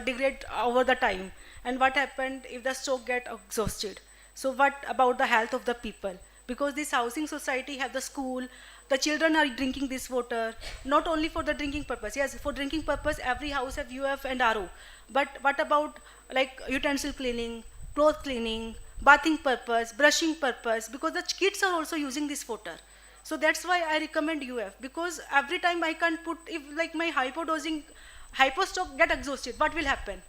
degrade over the time, and what happened if the stock get exhausted. So what about the health of the people? Because this housing society have the school, the children are drinking this water, not only for the drinking purpose. Yes, for drinking purpose, every house have UF and RO. But what about like utensil cleaning, cloth cleaning, bathing purpose, brushing purpose, because the kids are also using this water. So that's why I recommend UF, because every time I can't put, if like my hypostock get exhausted, what will happen?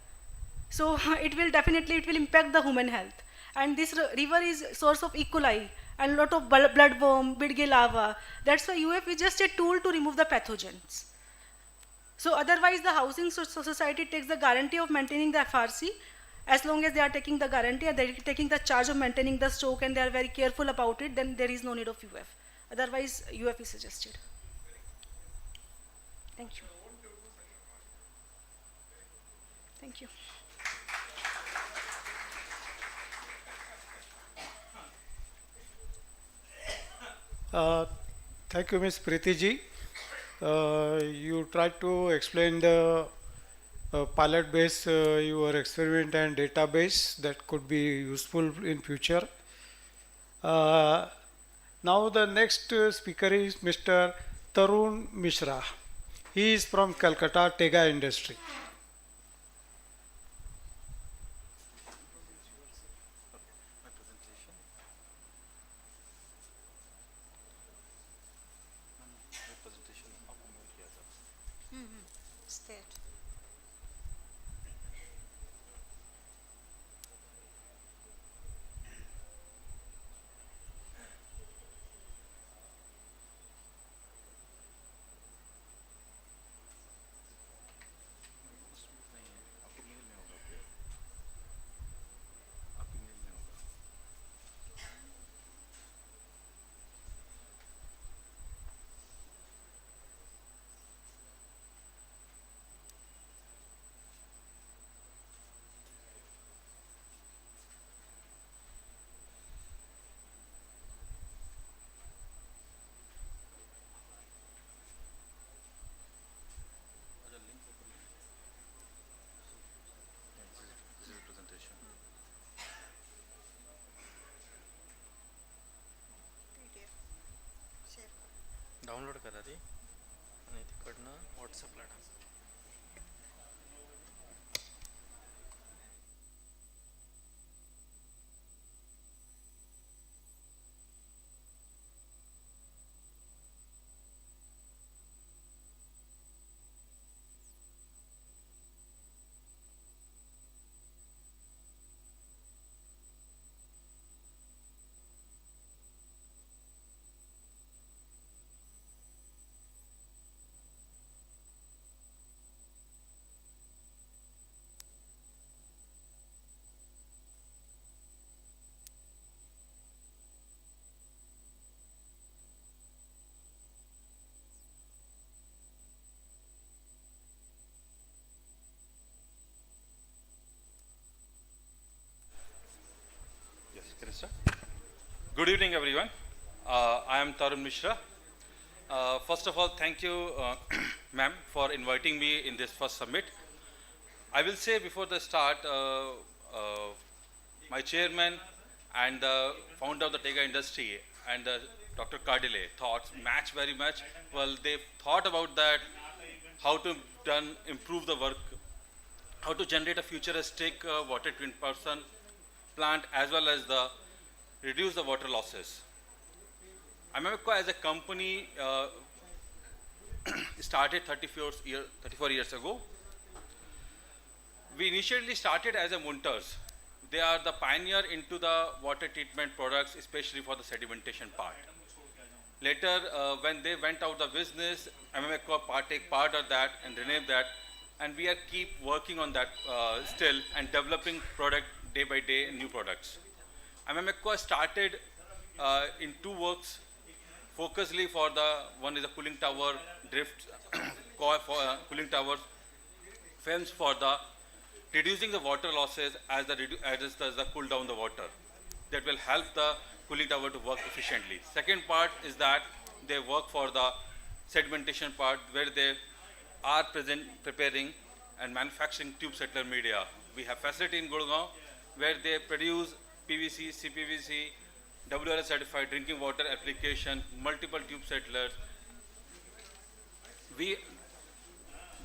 So it will impact the human health. And this river is source of E. coli and lot of bloodworm, bidge larva. That's why UF is just a tool to remove the pathogens. So otherwise the housing society takes the guarantee of maintaining the FRC. As long as they are taking the guarantee and they are taking the charge of maintaining the stock and they are very careful about it, then there is no need of UF. Otherwise UF is suggested. Thank you. Thank you. Thank you, Ms. Preeti ji. You tried to explain the pilot base, your experiment and database that could be useful in future. Now the next speaker is Mr. Tarun Mishra. He is from Calcutta Tega Industry. State. Download करा ती आणि तिकडनं व्हॉट्सअपला टाक. Good evening, everyone. I am Tarun Mishra. First of all, thank you, ma'am, for inviting me in this first summit. I will say before the start, my chairman and the founder of the Tega industry and Dr. Cardile thoughts match very much. Well, they thought about that, how to improve the work, how to generate a futuristic water treatment plant as well as reduce the water losses. MMECO as a company started 34 years ago. We initially started as a Munters. They are the pioneer into the water treatment products, especially for the sedimentation part. Later, when they went out of business, MMECO take part of that and renamed that, and we are keep working on that still and developing product day by day, new products. MMECO started in two works, focusedly for one is a cooling tower, drift, cooling towers, films for reducing the water losses as the cool down the water. That will help the cooling tower to work efficiently. Second part is that they work for the sedimentation part where they are preparing and manufacturing tube settler media. We have facility in Gurgaon where they produce PVC, CPVC, WRS certified drinking water application, multiple tube settlers.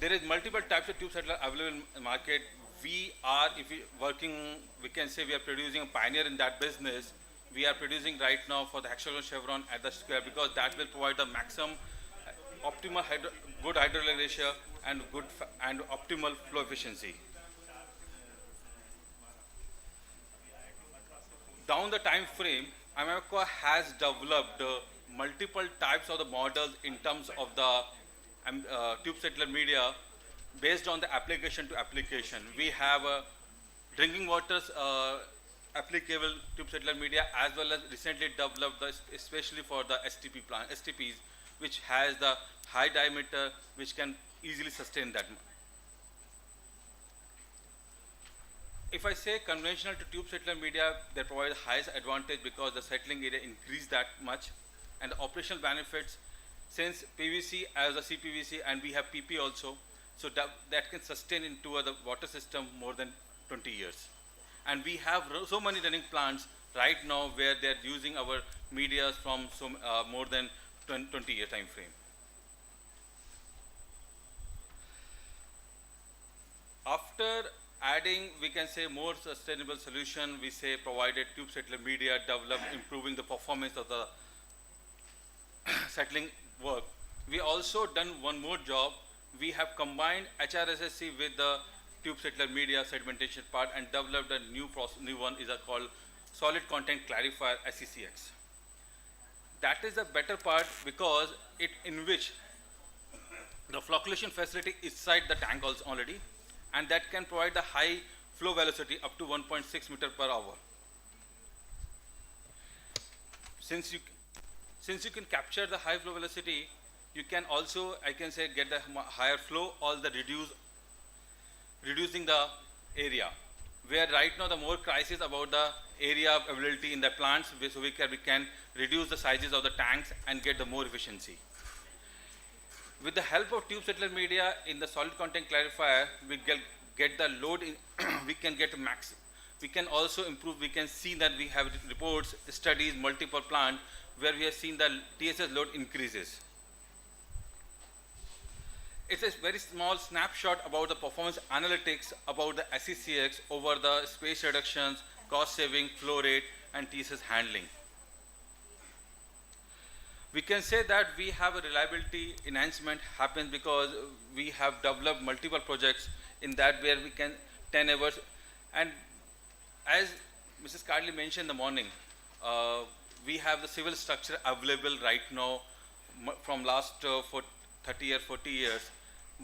There is multiple types of tube settler available in the market. We are, if we working, we can say we are producing a pioneer in that business. We are producing right now for the hexagon chevron at the square because that will provide the maximum optimal good hydraulic ratio and and optimal flow efficiency. Down the time frame, Ameco has developed multiple types of the models in terms of the tube settler media based on the application to application. We have drinking waters applicable tube settler media as well as recently developed especially for the STPs, which has the high diameter which can easily sustain that. If I say conventional to tube settler media, they provide the highest advantage because the settling area increased that much, and the operational benefits, since PVC as a CPVC and we have PP also, so that can sustain into the water system more than 20 years. And we have so many running plants right now where they are using our medias from more than 20-year time frame. After adding, we can say, more sustainable solution, we say provided tube settler media, developed, improving the performance of the settling work. We also done one more job. We have combined HRSSC with the tube settler media sedimentation part and developed a new one is called solid content clarifier SCCX. That is a better part because it in which the flocculation facility is inside the tank also already, and that can provide the high flow velocity up to 1.6 meter per hour. Since you can capture the high flow velocity, you can also, I can say, get the higher flow or the reducing the area. Where right now the more crisis about the area availability in the plants, so we can reduce the sizes of the tanks and get the more efficiency. With the help of tube settler media in the solid content clarifier, we get the load in we can get max. We can also improve, we can see that we have reports, studies, multiple plant where we have seen the TSS load increases. It's a very small snapshot about the performance analytics about the SCCX over the space reductions, cost saving, flow rate, and TSS handling. We can say that we have a reliability enhancement happens because we have developed multiple projects in that where we can 10 hours. And as Mrs. Cardley mentioned in the morning, we have the civil structure available right now from last for 30 or 40 years,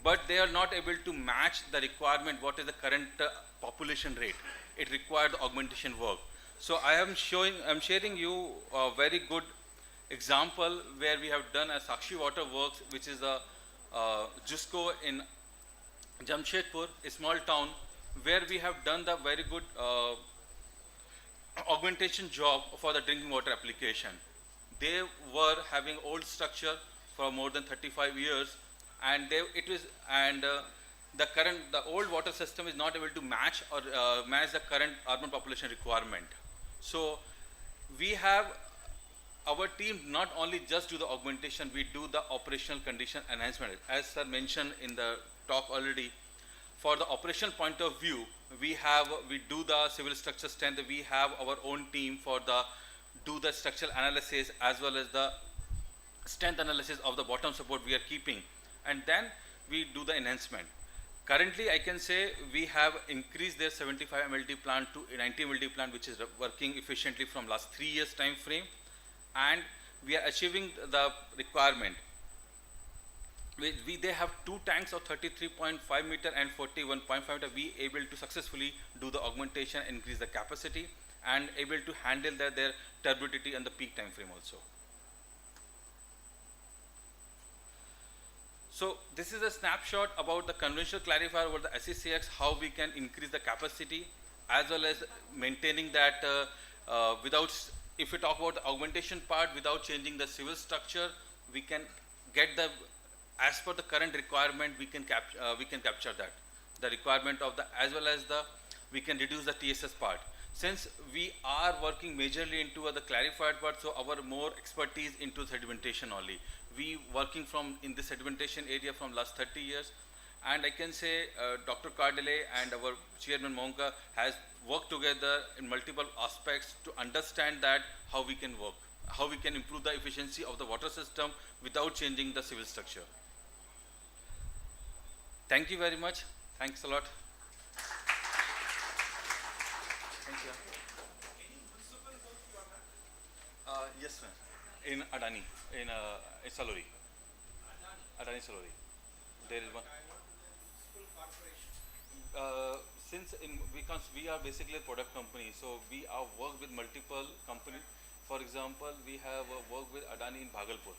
but they are not able to match the requirement what is the current population rate. It requires augmentation work. So I'm sharing you a very good example where we have done a Sakshi Water Works, which is a JUSCO in Jamshedpur, a small town, where we have done the very good augmentation job for the drinking water application. They were having old structure for more than 35 years, and the old water system is not able to match or match the current urban population requirement. So we have our team not only just do the augmentation, we do the operational condition enhancement. As sir mentioned in the talk already, for the operational point of view, we do the civil structure strength. We have our own team for do the structural analysis as well as the strength analysis of the bottom support we are keeping, and then we do the enhancement. Currently, I can say we have increased their 75 MLT plant to 90 MLT plant, which is working efficiently from last 3 years time frame, and we are achieving the requirement. They have 2 tanks of 33.5 meter and 41.5 meter. We able to successfully do the augmentation, increase the capacity, and able to handle their turbidity and the peak time frame also. So this is a snapshot about the conventional clarifier over the SCCX, how we can increase the capacity as well as maintaining that if we talk about the augmentation part, without changing the civil structure, we can get as per the current requirement, we can capture that. The requirement of as well as we can reduce the TSS part. Since we are working majorly into the clarified part, so our more expertise into sedimentation only. We working from in the sedimentation area from last 30 years, and I can say Dr. Cardele and our Chairman Monka has worked together in multiple aspects to understand that how we can work, how we can improve the efficiency of the water system without changing the civil structure. Thank you very much. Thanks a lot. Thank you. Yes, ma'am. In Adani, in Salori. Adani Salori. There is one. Because we are basically a product company, so we are work with multiple companies. For example, we have worked with Adani in Bhagalpur.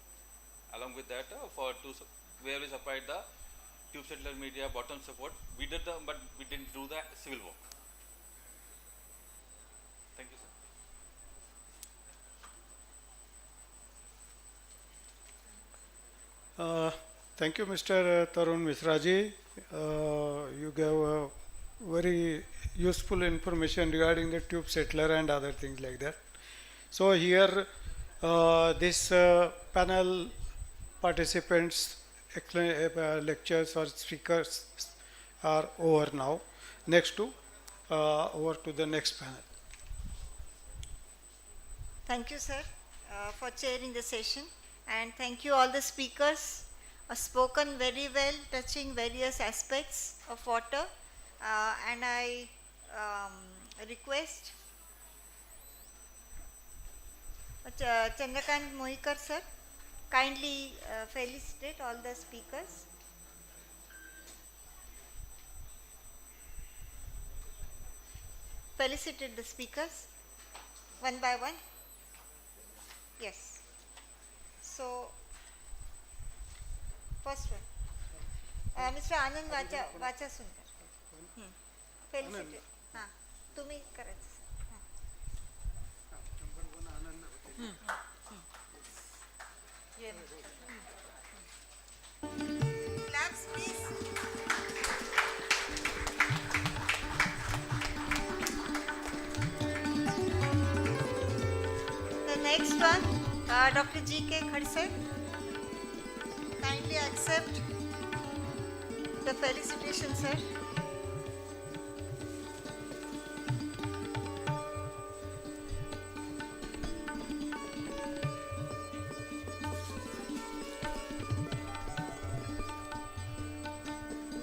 Along with that, where we supplied the tube settler media, bottom support. We did but we didn't do the civil work. Thank you, sir. Thank you, Mr. Tarun Misraji. You gave very useful information regarding the tube settler and other things like that. So here, this panel participants' lectures or speakers are over now. Over to the next panel. Thank you, sir, for chairing the session, and thank you all the speakers spoken very well, touching various aspects of water, and I request Chandrakant Mohikar sir kindly felicitate all the speakers. Felicitate the speakers one by one. Yes. So, first one, Mr. Anant Vacha Sundar. Felicitate. तुम्ही करायचं. Claps, please. The next one, Dr. G.K. Khadse. Kindly accept the felicitation, sir.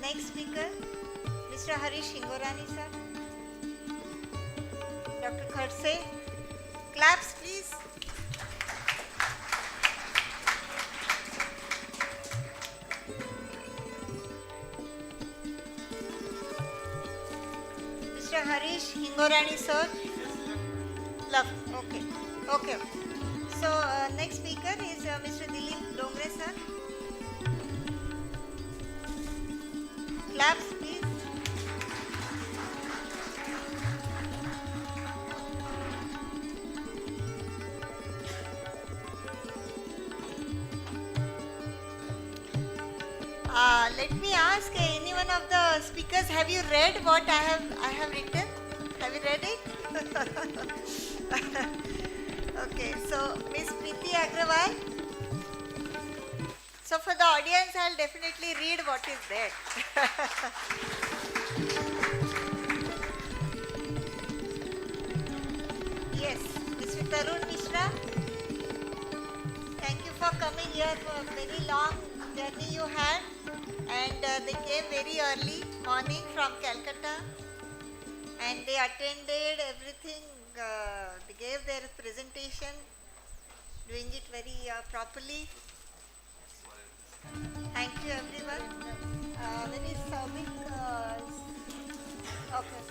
Next speaker, Mr. Harish Hingorani, sir. Dr. Khadse. Claps, please. Mr. Harish Hingorani, sir. Love. Okay. Okay. So, next speaker is Mr. Dilip Dongre, sir. Claps, please. Let me ask any one of the speakers, have you read what I have written? Have you read it? Okay, so Miss Preeti Agrawal. So for the audience, I'll definitely read what is there. Yes, Mr. Tarun Mishra. Thank you for coming here for a very long journey you had, and they came very early morning from Calcutta, and they attended everything, they gave their presentation, doing it very properly. Thank you everyone. When is Saumik? Okay.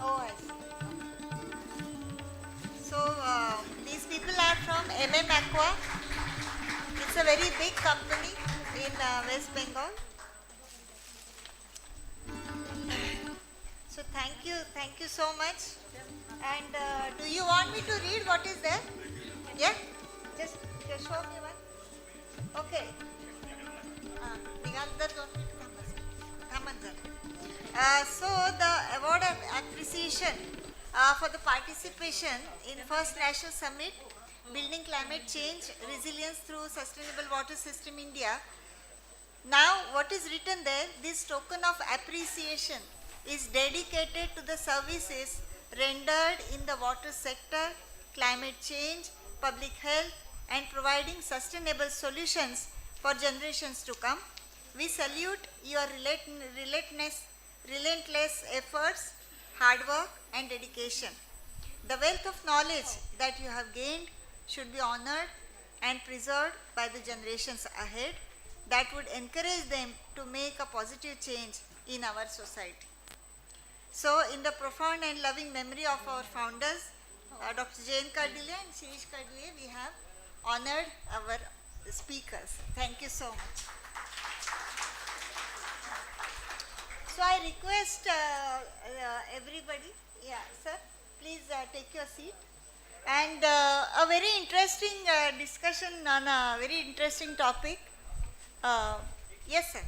Oh, I see. So these people are from Aqua. It's a very big company in West Bengal. So thank you so much. And do you want me to read what is there? Yeah? Just show me one. Okay. Nigander, don't need to come. So the award of appreciation for the participation in first National Summit, Building Climate Change, Resilience through Sustainable Water System India. Now what is written there, this token of appreciation is dedicated to the services rendered in the water sector, climate change, public health, and providing sustainable solutions for generations to come. We salute your relentless efforts, hard work, and dedication. The wealth of knowledge that you have gained should be honored and preserved by the generations ahead. That would encourage them to make a positive change in our society. So, in the profound and loving memory of our founders, Dr. Jane Kardile and Shirish Kardile, we have honored our speakers. Thank you so much. So, I request everybody, sir, please take your seat. And a very interesting discussion on a very interesting topic. Yes, sir.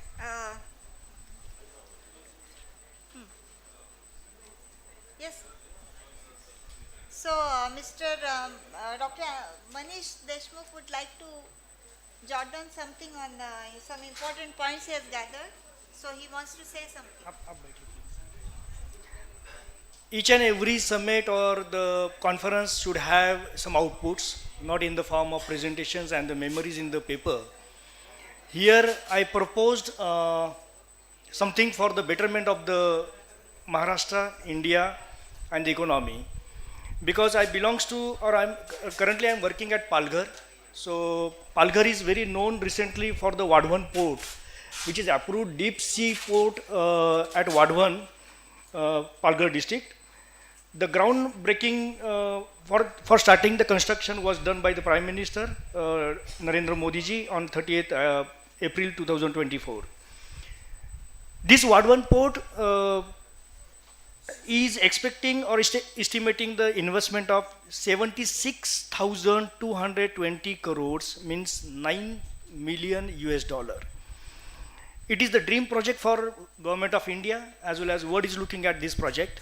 Yes. So, Mr. Dr. Manish Deshmukh would like to jot down something on some important points he has gathered. So, he wants to say something. Each and every summit or the conference should have some outputs, not in the form of presentations and the memories in the paper. Here I proposed something for the betterment of the Maharashtra, India, and the economy. Because I belongs to, or currently I'm working at Palghar. So Palghar is very known recently for the Wadhavan port, which is approved deep sea port at Wadhavan, Palghar district. The groundbreaking for starting the construction was done by the Prime Minister Narendra Modi ji on 30th April 2024. This Wadhavan port is expecting or estimating the investment of 76,220 crores, means 9 million US dollar. It is the dream project for Government of India as well as world is looking at this project,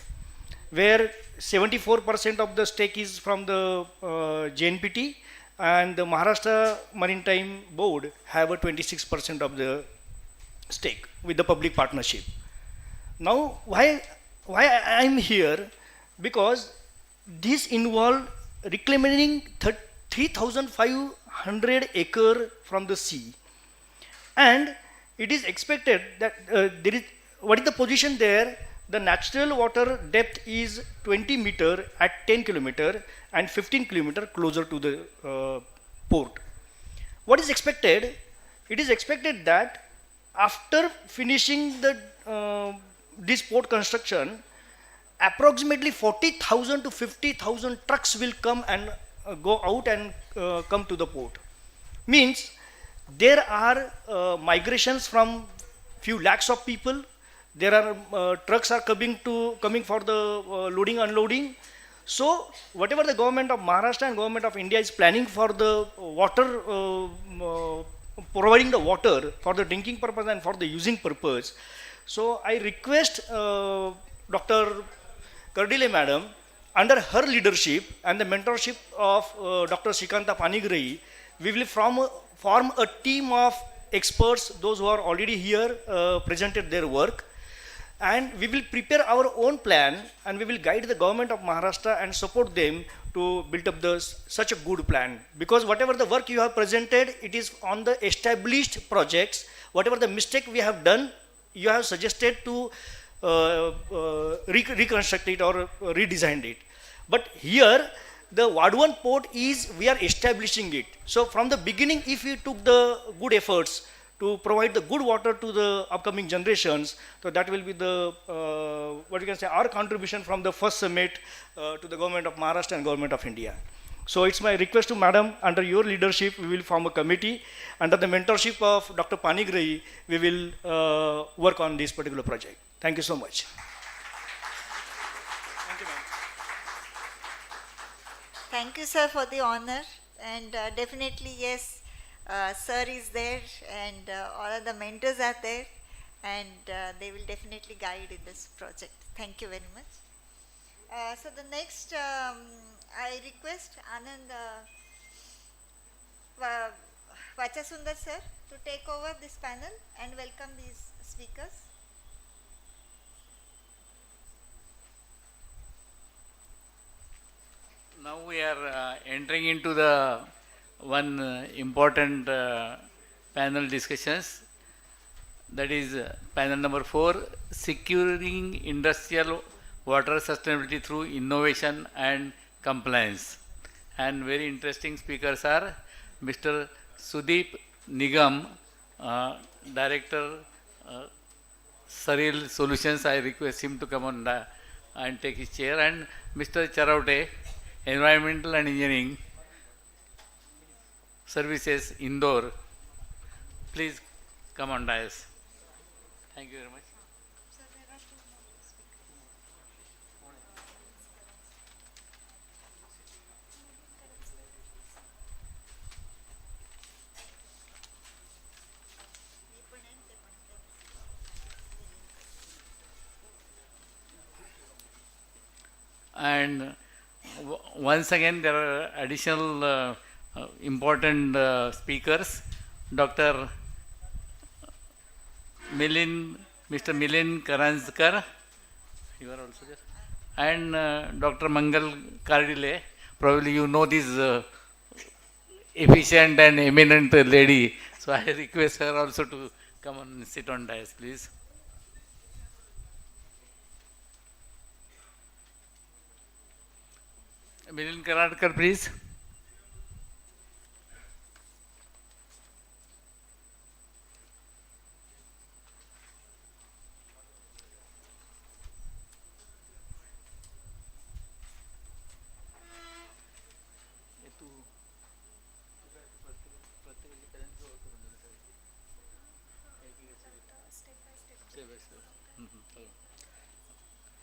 where 74% of the stake is from the JNPT and the Maharashtra Maritime Board have a 26% of the stake with the public partnership. Now, why I am here? Because this involved reclaiming 3,500 acre from the sea, and it is expected that what is the position there? The natural water depth is 20 meter at 10 kilometer and 15 kilometer closer to the port. What is expected? It is expected that after finishing the this port construction, approximately 40,000 to 50,000 trucks will come and go out and come to the port. Means there are migrations from few lakhs of people. There are trucks are coming for the loading unloading. So whatever the government of Maharashtra and government of India is planning for the water, providing the water for the drinking purpose and for the using purpose. So I request Dr. Kardile Madam, under her leadership and the mentorship of Dr. Shrikanta Panigrahi, we will form a team of experts, those who are already here presented their work, and we will prepare our own plan and we will guide the government of Maharashtra and support them to build up such a good plan. Because whatever the work you have presented, it is on the established projects. Whatever the mistake we have done, you have suggested to reconstruct it or redesign it. But here, the Wadhavan port is, we are establishing it. So from the beginning, if we took the good efforts to provide the good water to the upcoming generations, so that will be the, what you can say, our contribution from the first summit to the government of Maharashtra and government of India. So it's my request to Madam, under your leadership, we will form a committee. Under the mentorship of Dr. Panigrahi, we will work on this particular project. Thank you so much. Thank you, ma'am. Thank you, sir, for the honor. And definitely, yes, sir is there and all of the mentors are there. and they will definitely guide in this project. Thank you very much. So the next, I request Anand Vachasundar sir to take over this panel and welcome these speakers. Now we are entering into the one important panel discussions. That is panel number 4, securing industrial water sustainability through innovation and compliance. And very interesting speakers are Mr. Sudeep Nigam, Director Surreal Solutions. I request him to come on and take his chair. And Mr. Charaute, Environmental and Engineering Services, Indore. Please come on dais. Thank you very much. And once again, there are additional important speakers. Dr. Mr. Milin Karanskar, you are also there, and Dr. Mangal Kardile. Probably you know this efficient and eminent lady, so I request her also to come and sit on dais, please. Milin Karadkar, please.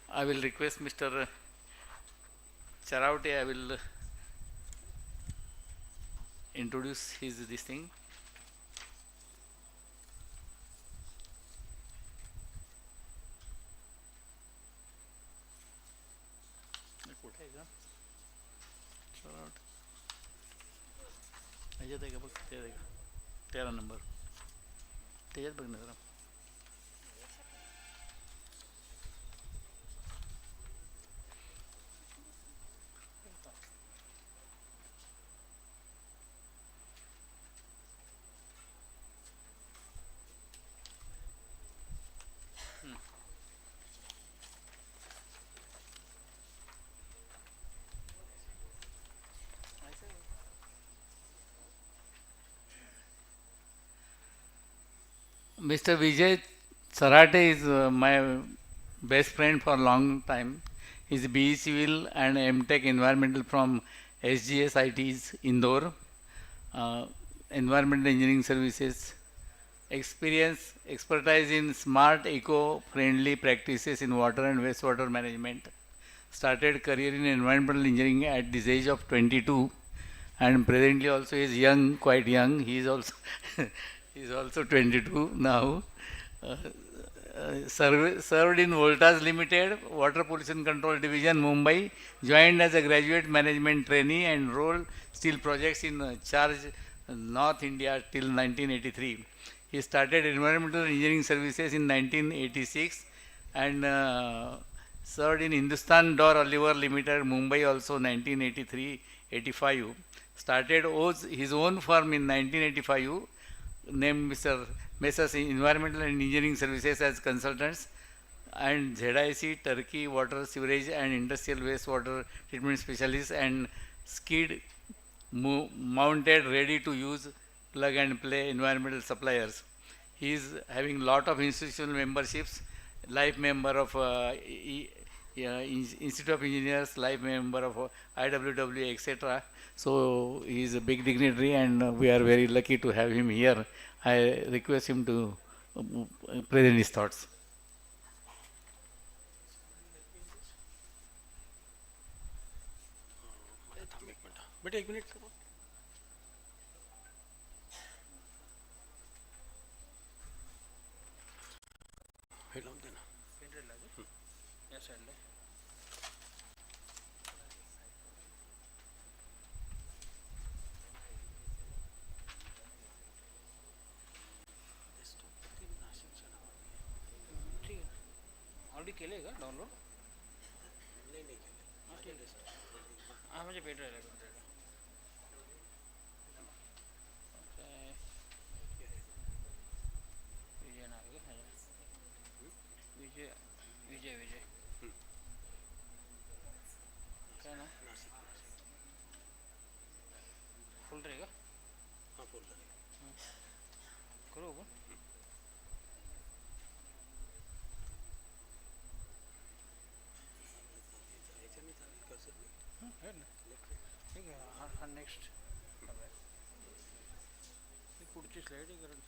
I will request Mr. Charaute, I will introduce this thing. तेरा number त्याच्यात बघ ना जरा. Mr. Vijay Sarate is my best friend for a long time. He is BE Civil and MTech Environmental from SGS IT's Indore. Environmental Engineering Services. Expertise in smart, eco-friendly practices in water and wastewater management. Started career in environmental engineering at this age of 22, and presently also is young, quite young. He is also he is also 22 now. Served in Voltas Limited, Water Pollution Control Division, Mumbai. Joined as a graduate management trainee and rolled steel projects in charge North India till 1983. He started environmental engineering services in 1986 and served in Hindustan Door Oliver Limited, Mumbai also 1983-85. Started his own firm in 1985, named Messrs. Environmental and Engineering Services as consultants, and ZIC, Turkey, Water, Sewerage and Industrial Wastewater Treatment Specialist, and skid mounted ready to use plug and play environmental suppliers. He is having lot of institutional memberships, life member of Institute of Engineers, life member of IWW, etc. So he is a big dignitary and we are very lucky to have him here. I request him to present his thoughts. Already केले का download हाँ म्हणजे pen drive विजय नाव आहे का विजय विजय विजय काय ना folder आहे का हां फोल्डर करू आपण ठीक आहे हा नेक्स्ट पुढची स्लाइड आहे कारण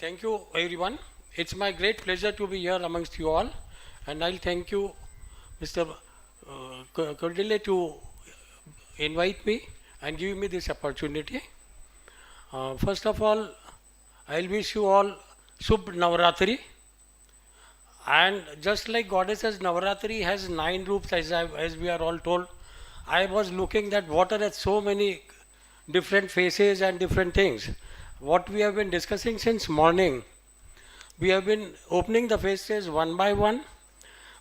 Thank you everyone. It's my great pleasure to be here amongst you all, and I'll thank you Mr. Cordele to invite me and give me this opportunity. First of all, I'll wish you all Shubh Navaratri. And just like Goddesses Navaratri has 9 roots, as we are all told, I was looking that water has so many different faces and different things. What we have been discussing since morning, we have been opening the faces one by one,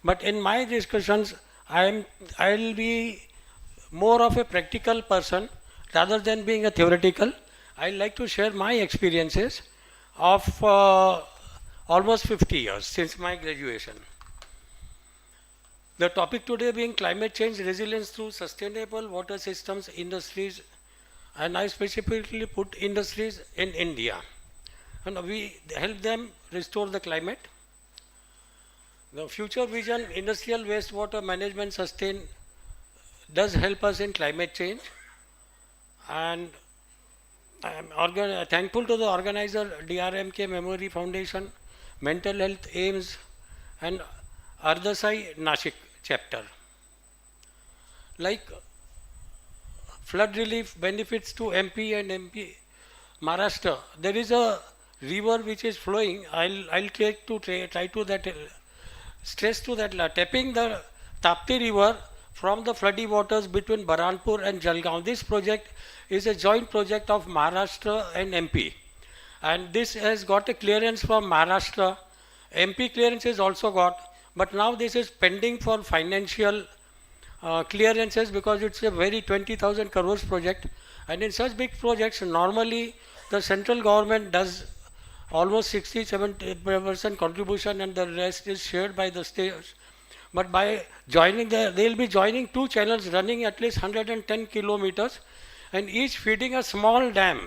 but in my discussions, I'll be more of a practical person rather than being a theoretical. I like to share my experiences of almost 50 years since my graduation. The topic today being climate change resilience through sustainable water systems, industries, and I specifically put industries in India. And we help them restore the climate. The future vision, industrial wastewater management sustain, does help us in climate change. And I am thankful to the organizer DRMK Memory Foundation, Mental Health Aims, and ARDSI Nashik chapter. Like flood relief benefits to MP and MP Maharashtra, there is a river which is flowing. I'll try to stress to that tapping the Tapti river from the floody waters between Baranpur and Jalgaon. This project is a joint project of Maharashtra and MP, and this has got a clearance from Maharashtra. MP clearance is also got, but now this is pending for financial clearances because it's a very 20,000 crores project, and in such big projects normally the central government does almost 60-70% contribution and the rest is shared by the states. But by joining they'll be joining 2 channels running at least 110 kilometers and each feeding a small dam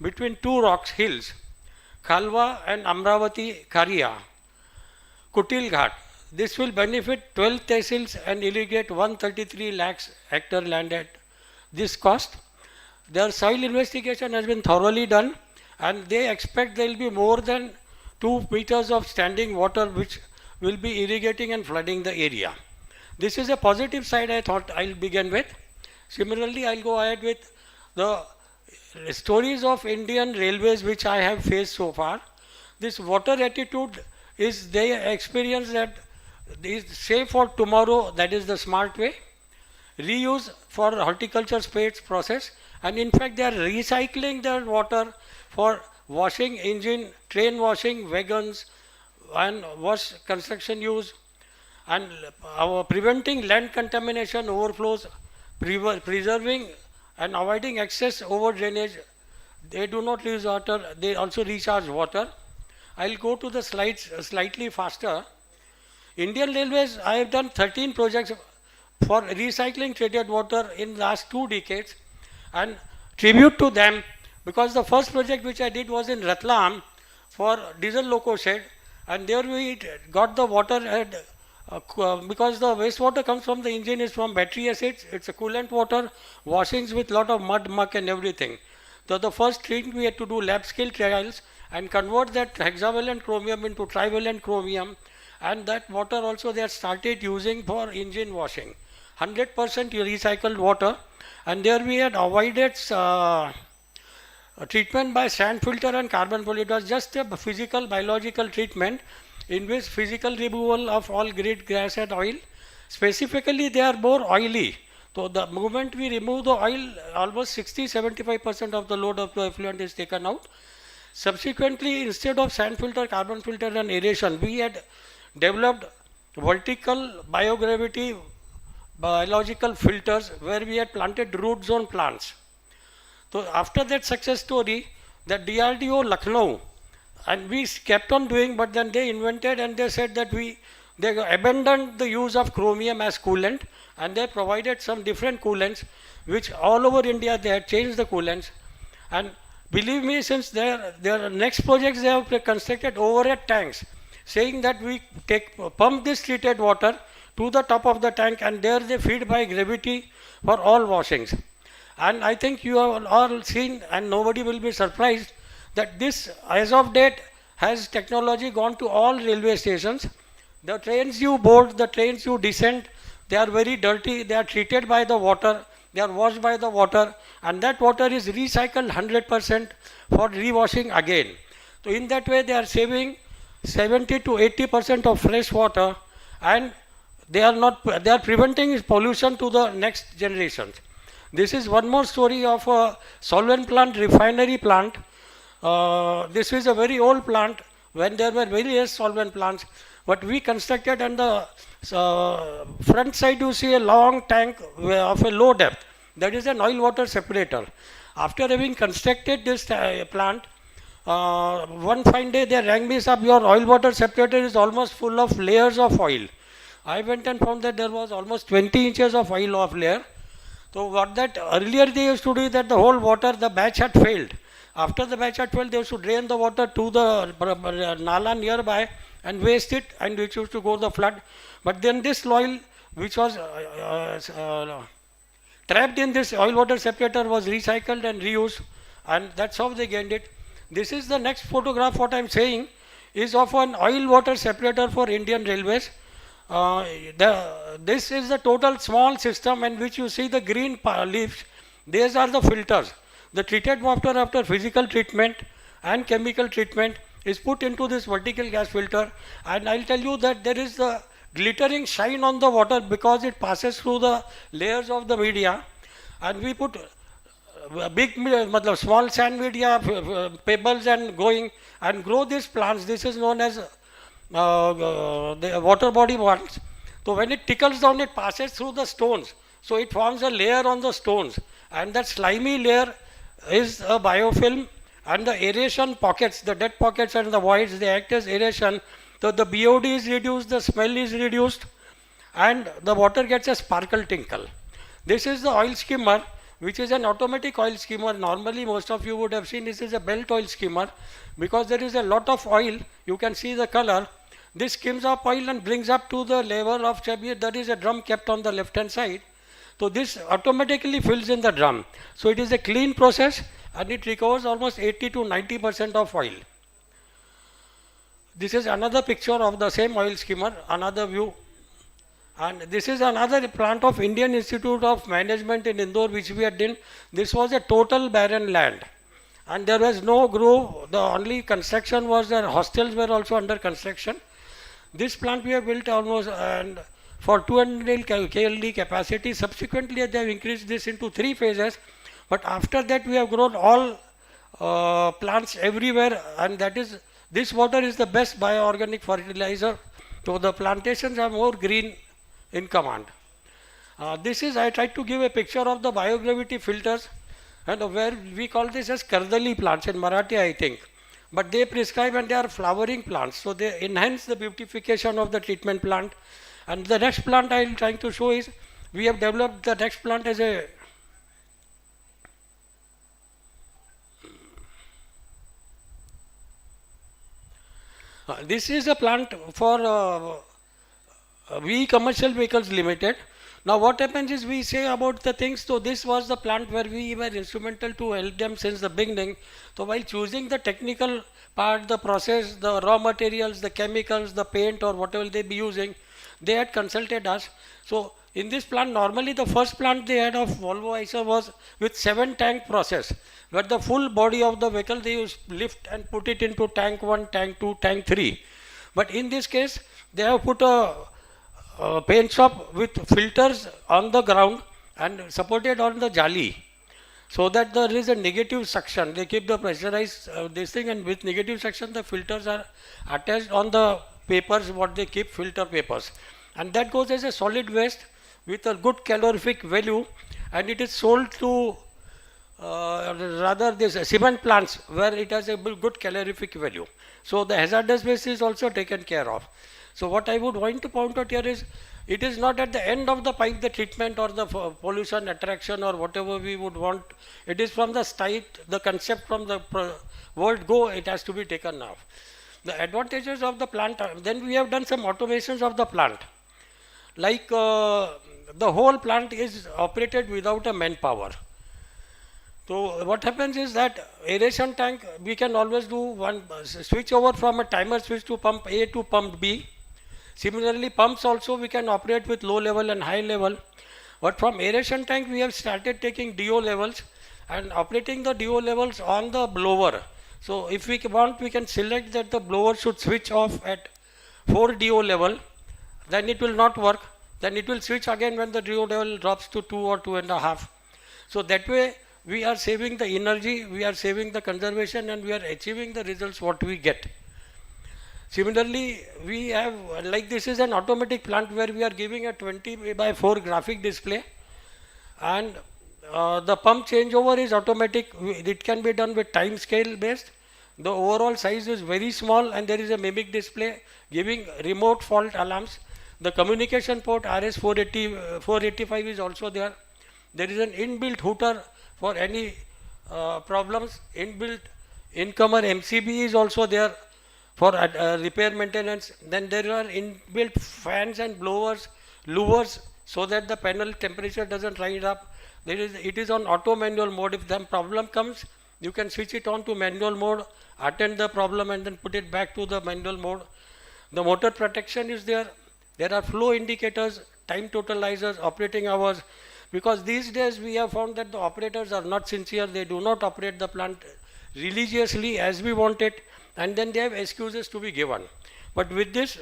between 2 rocks hills, Khalwa and Amravati Kariya, Kutil Ghat. This will benefit 12 tehsils and irrigate 133 lakhs hectare land at this cost. Their soil investigation has been thoroughly done and they expect there will be more than 2 meters of standing water which will be irrigating and flooding the area. This is a positive side I thought I'll begin with. Similarly, I'll go ahead with the stories of Indian railways which I have faced so far. This water attitude is they experience that is save for tomorrow, that is the smart way, reuse for horticulture space process, and in fact they are recycling their water for washing engine, train washing, wagons, and wash construction use, and preventing land contamination, overflows, preserving and avoiding excess over drainage. They do not lose water, they also recharge water. I'll go to the slides slightly faster. Indian Railways, I have done 13 projects for recycling treated water in the last 2 decades, and tribute to them because the first project which I did was in Ratlam for diesel loco shed, and there we got the water because the wastewater comes from the engine is from battery acids, it's a coolant water, washings with lot of mud, muck and everything. So the first thing we had to do lab scale trials and convert that hexavalent chromium into trivalent chromium, and that water also they have started using for engine washing. 100% recycled water, and there we had avoided treatment by sand filter and carbon filter. It was just a physical, biological treatment in which physical removal of all grit, gas and oil. Specifically, they are more oily. So the moment we remove the oil, almost 60-75% of the load of the effluent is taken out. Subsequently, instead of sand filter, carbon filter and aeration, we had developed vertical biogravity biological filters where we had planted root zone plants. So after that success story, the DRDO Lucknow, and we kept on doing, but then they invented and they said that they abandoned the use of chromium as coolant, and they provided some different coolants, which all over India they had changed the coolants. And believe me, since their next projects they have constructed overhead tanks, saying that we pump this treated water to the top of the tank, and there they feed by gravity for all washings. And I think you have all seen, and nobody will be surprised, that this, as of date, has technology gone to all railway stations. The trains you board, the trains you descend, they are very dirty, they are treated by the water, they are washed by the water, and that water is recycled 100% for rewashing again. So in that way they are saving 70 to 80% of fresh water, and they are preventing pollution to the next generations. This is one more story of a solvent plant, refinery plant. This is a very old plant when there were various solvent plants, but we constructed, and the front side you see a long tank of a low depth. That is an oil water separator. After having constructed this plant, one fine day they rang me up, your oil water separator is almost full of layers of oil. I went and found that there was almost 20 inches of oil of layer. So what that earlier they used to do is that the whole water, the batch had failed. After the batch had failed, they used to drain the water to the nala nearby and waste it, and which used to go the flood. But then this oil, which was trapped in this oil water separator, was recycled and reused, and that's how they gained it. This is the next photograph. What I'm saying is of an oil water separator for Indian Railways. This is the total small system in which you see the green leaves. These are the filters. The treated water after physical treatment and chemical treatment is put into this vertical gas filter, and I'll tell you that there is the glittering shine on the water because it passes through the layers of the media, and we put small sand media, pebbles, and grow these plants. This is known as the water body plants. So when it trickles down, it passes through the stones. So it forms a layer on the stones, and that slimy layer is a biofilm, and the aeration pockets, the dead pockets and the voids, they act as aeration. So the BOD is reduced, the smell is reduced, and the water gets a sparkle tinkle. This is the oil skimmer, which is an automatic oil skimmer. Normally most of you would have seen this is a belt oil skimmer, because there is a lot of oil. You can see the color. This skims up oil and brings up to the level of, there is a drum kept on the left hand side. So this automatically fills in the drum. So it is a clean process, and it recovers almost 80 to 90% of oil. This is another picture of the same oil skimmer, another view. And this is another plant of Indian Institute of Management in Indore, which we had done. This was a total barren land, and there was no grove. The only construction was that hostels were also under construction. This plant we have built almost and for 200 KLD capacity. Subsequently, they have increased this into 3 phases. But after that, we have grown all plants everywhere, and that is, this water is the best bioorganic fertilizer. So the plantations are more green in command. This is, I tried to give a picture of the biogravity filters, and where we call this as Kardali plants in Marathi, I think. But they prescribe, and they are flowering plants. So they enhance the beautification of the treatment plant. And the next plant I am trying to show is, we have developed the next plant as a this is a plant for VE Commercial Vehicles Limited. Now what happens is, we say about the things, so this was the plant where we were instrumental to help them since the beginning. So while choosing the technical part, the process, the raw materials, the chemicals, the paint or whatever they be using, they had consulted us. So In this plant, normally the first plant they had of Volvo Eicher was with 7-tank process, where the full body of the vehicle they used lift and put it into tank 1, tank 2, tank 3. But in this case, they have put a paint shop with filters on the ground and supported on the jali, so that there is a negative suction. They keep the pressurized this thing, and with negative suction the filters are attached on the papers what they keep, filter papers, and that goes as a solid waste with a good calorific value, and it is sold to rather this cement plants where it has a good calorific value. So the hazardous waste is also taken care of. So what I would want to point out here is, it is not at the end of the pipe the treatment or the pollution attraction or whatever we would want. It is from the start, the concept from the word go, it has to be taken now. The advantages of the plant, then we have done some automations of the plant. Like the whole plant is operated without a manpower. So what happens is that aeration tank, we can always do one switch over from a timer switch to pump A to pump B. Similarly, pumps also we can operate with low level and high level. But from aeration tank, we have started taking DO levels and operating the DO levels on the blower. So if we want, we can select that the blower should switch off at 4 DO level. Then it will not work. Then it will switch again when the DO level drops to 2 or 2.5. So that way, we are saving the energy, we are saving the conservation, and we are achieving the results what we get. Similarly, we have, like this is an automatic plant where we are giving a 20x4 graphic display, and the pump changeover is automatic. It can be done with time scale based. The overall size is very small, and there is a mimic display giving remote fault alarms. The communication port RS480, 485 is also there. There is an inbuilt hooter for any problems. Inbuilt incomer MCB is also there for repair maintenance. Then there are inbuilt fans and blowers, louvers, so that the panel temperature doesn't rise up. It is on auto manual mode. If the problem comes, you can switch it on to manual mode, attend the problem, and then put it back to the manual mode. The motor protection is there. There are flow indicators, time totalizers, operating hours. Because these days we have found that the operators are not sincere. They do not operate the plant religiously as we want it, and then they have excuses to be given. But with this,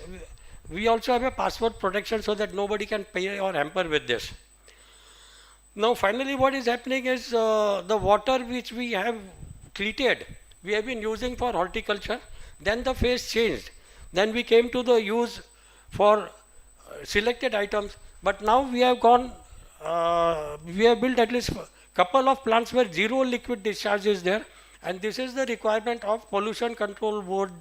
we also have a password protection so that nobody can pay or hamper with this. Now finally what is happening is the water which we have treated, we have been using for horticulture. Then the phase changed. Then we came to the use for selected items. But now we have gone, we have built at least a couple of plants where zero liquid discharge is there. And this is the requirement of Pollution Control Board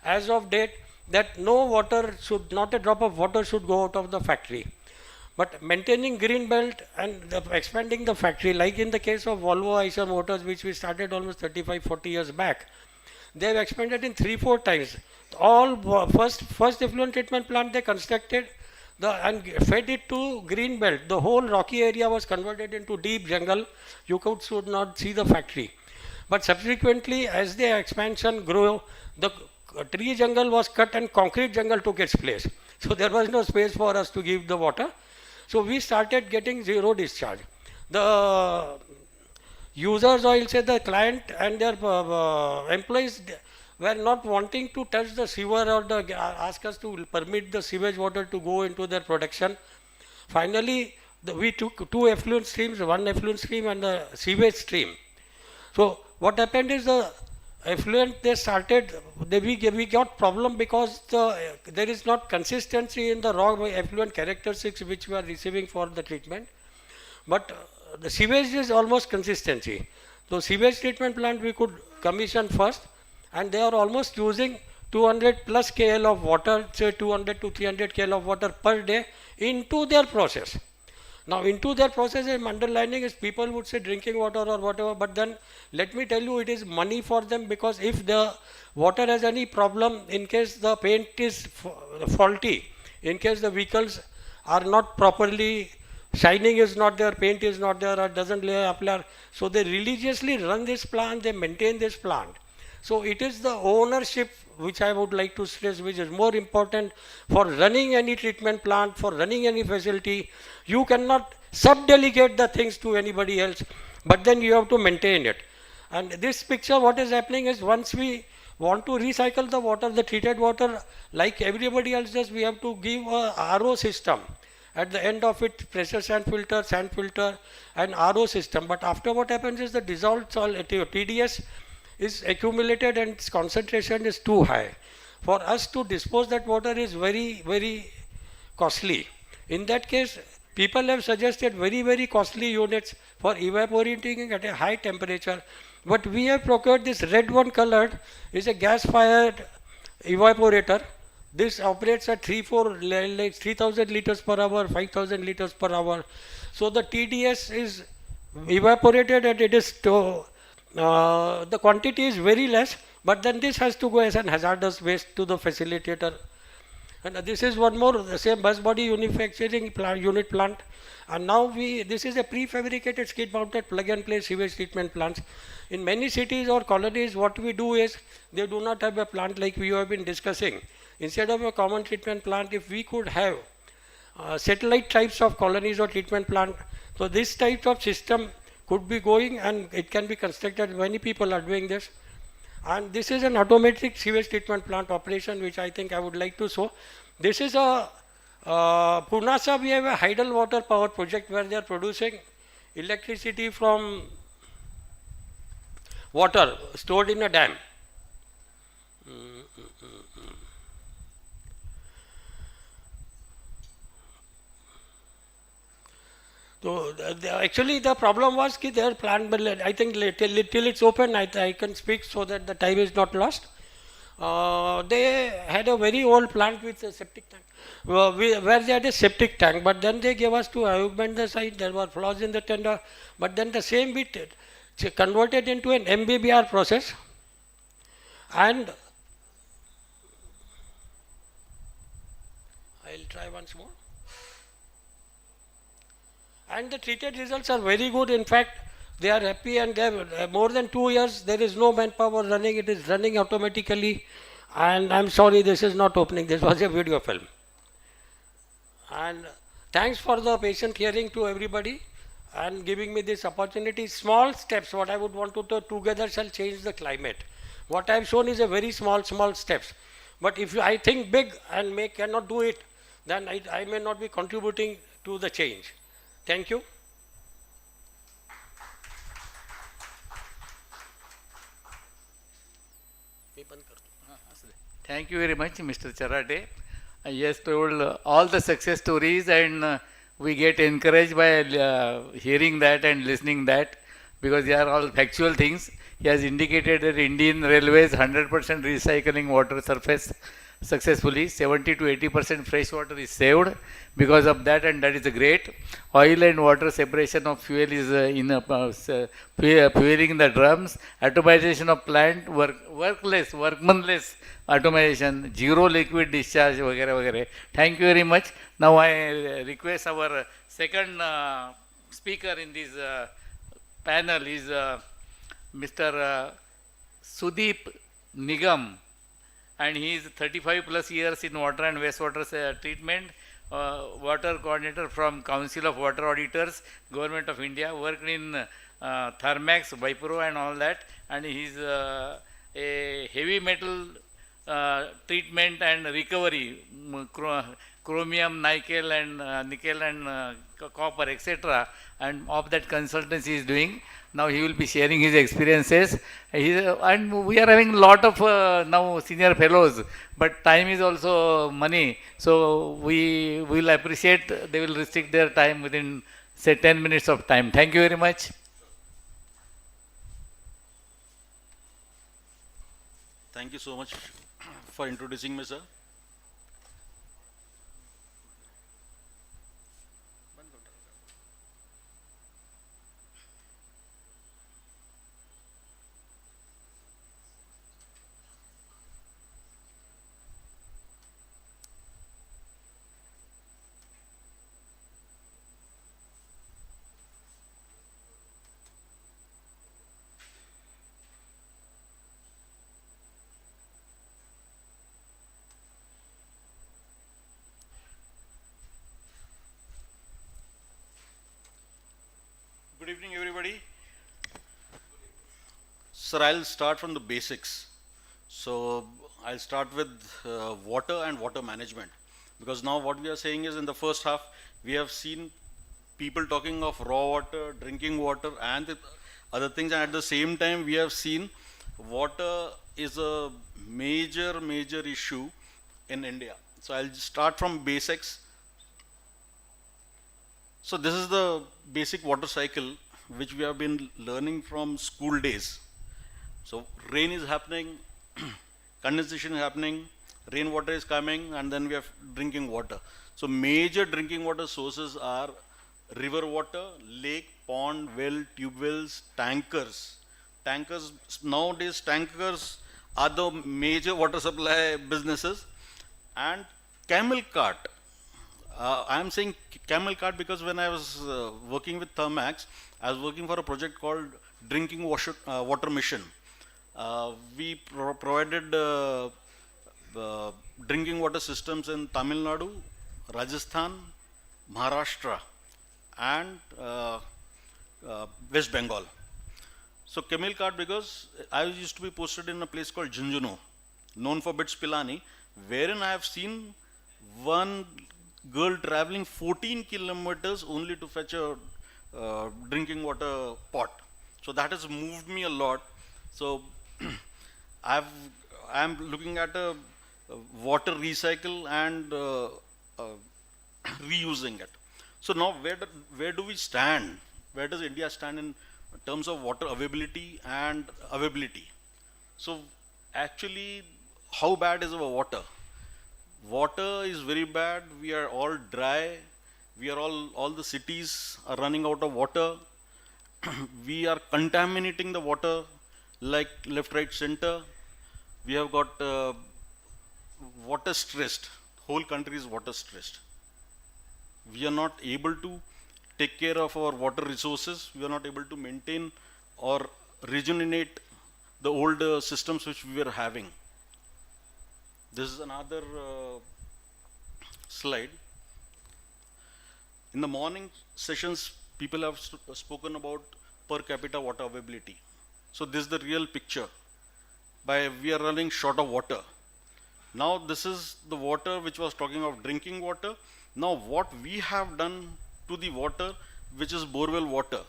as of date, that no water should, not a drop of water should go out of the factory. But maintaining green belt and expanding the factory, like in the case of Volvo Eicher Motors, which we started almost 35-40 years back, they have expanded in 3-4 times. All first effluent treatment plant they constructed and fed it to green belt. The whole rocky area was converted into deep jungle. You should not see the factory. But subsequently, as the expansion grew, the tree jungle was cut and concrete jungle took its place. So there was no space for us to give the water. So we started getting zero discharge. The users, or I'll say the client and their employees, were not wanting to touch the sewer or ask us to permit the sewage water to go into their production. Finally, we took 2 effluent streams, 1 effluent stream and a sewage stream. So what happened is the effluent, they started, we got problem because there is not consistency in the raw effluent characteristics which we are receiving for the treatment. But the sewage is almost consistency. So sewage treatment plant we could commission first, and they are almost using 200 plus KL of water, say 200 to 300 KL of water per day into their process. Now into their process, I'm underlining is people would say drinking water or whatever, but then let me tell you it is money for them, because if the water has any problem, in case the paint is faulty, in case the vehicles are not properly, shining is not there, paint is not there, or doesn't lay up, so they religiously run this plant, they maintain this plant. So it is the ownership which I would like to stress, which is more important for running any treatment plant, for running any facility. You cannot sub-delegate the things to anybody else, but then you have to maintain it. And this picture, what is happening is, once we want to recycle the water, the treated water, like everybody else does, we have to give a RO system. At the end of it, pressure sand filter, and RO system. But after, what happens is the dissolved salt, TDS, is accumulated and its concentration is too high. For us to dispose that water is very, very costly. In that case, people have suggested very, very costly units for evaporating at a high temperature. But we have procured this red one colored, is a gas-fired evaporator. This operates at 3,000 liters per hour, 5,000 liters per hour. So the TDS is evaporated and it is the quantity is very less, but then this has to go as an hazardous waste to the facilitator. And this is one more, the same bus body manufacturing unit plant. And now this is a prefabricated skid mounted plug and play sewage treatment plants. In many cities or colonies, what we do is, they do not have a plant like we have been discussing. Instead of a common treatment plant, if we could have satellite types of colonies or treatment plant, so this type of system could be going and it can be constructed. Many people are doing this. And this is an automatic sewage treatment plant operation, which I think I would like to show. This is a Punasa, we have a tidal water power project where they are producing electricity from water stored in a dam. So actually the problem was that their plant, but I think till it's open, I can speak so that the time is not lost. They had a very old plant with a septic tank, where they had a septic tank, but then they gave us to augment the site. There were flaws in the tender, but then the same bit converted into an MBBR process, and I'll try once more. And the treated results are very good. In fact, they are happy, and they have more than 2 years. There is no manpower running. It is running automatically. And I'm sorry, this is not opening. This was a video film. And thanks for the patient hearing to everybody and giving me this opportunity. Small steps, what I would want to do together shall change the climate. What I've shown is a very small steps. But if I think big and cannot do it, then I may not be contributing to the change. Thank you. Thank you very much, Mr. Charate. He has told all the success stories, and we get encouraged by hearing that and listening that, because they are all factual things. He has indicated that Indian Railways 100% recycling water surface successfully. 70 to 80% fresh water is saved because of that, and that is great. Oil and water separation of fuel is fueling the drums. Automation of plant, workmanless automation, zero liquid discharge, वगैरह. Thank you very much. Now I request our second speaker in this panel is Mr. Sudeep Nigam, and he is 35 plus years in water and wastewater treatment, water coordinator from Council of Water Auditors, Government of India, worked in Thermax, Vipro and all that, and he is a heavy metal treatment and recovery, chromium, nickel and copper, etc. and of that consultancy he is doing. Now he will be sharing his experiences. And we are having a lot of now senior fellows, but time is also money. So we will appreciate, they will restrict their time within say 10 minutes of time. Thank you very much. Thank you so much for introducing me, sir. Sir, I'll start from the basics. So I'll start with water and water management, because now what we are saying is in the first half we have seen people talking of raw water, drinking water and the other things, and at the same time we have seen water is a major issue in India. So I'll start from basics. So this is the basic water cycle which we have been learning from school days. So rain is happening, condensation is happening, rainwater is coming, and then we have drinking water. So major drinking water sources are river water, lake, pond, well, tube wells, tankers. Nowadays tankers are the major water supply businesses, and camel cart. I am saying camel cart because when I was working with Thermax, I was working for a project called Drinking Water Mission. We provided drinking water systems in Tamil Nadu, Rajasthan, Maharashtra and West Bengal. So camel cart because I used to be posted in a place called Junjunu, known for Bits Pilani, wherein I have seen one girl traveling 14 kilometers only to fetch a drinking water pot. So that has moved me a lot. So I'm looking at a water recycle and reusing it. So now where do we stand? Where does India stand in terms of water availability and availability? So actually, how bad is our water? Water is very bad. We are all dry. We are all the cities are running out of water. We are contaminating the water like left, right, center. We have got water stressed. Whole country is water stressed. We are not able to take care of our water resources. We are not able to maintain or rejuvenate the old systems which we were having. This is another slide. In the morning sessions, people have spoken about per capita water availability. So this is the real picture. We are running short of water. Now this is the water which was talking of drinking water. Now what we have done to the water, which is borewell water.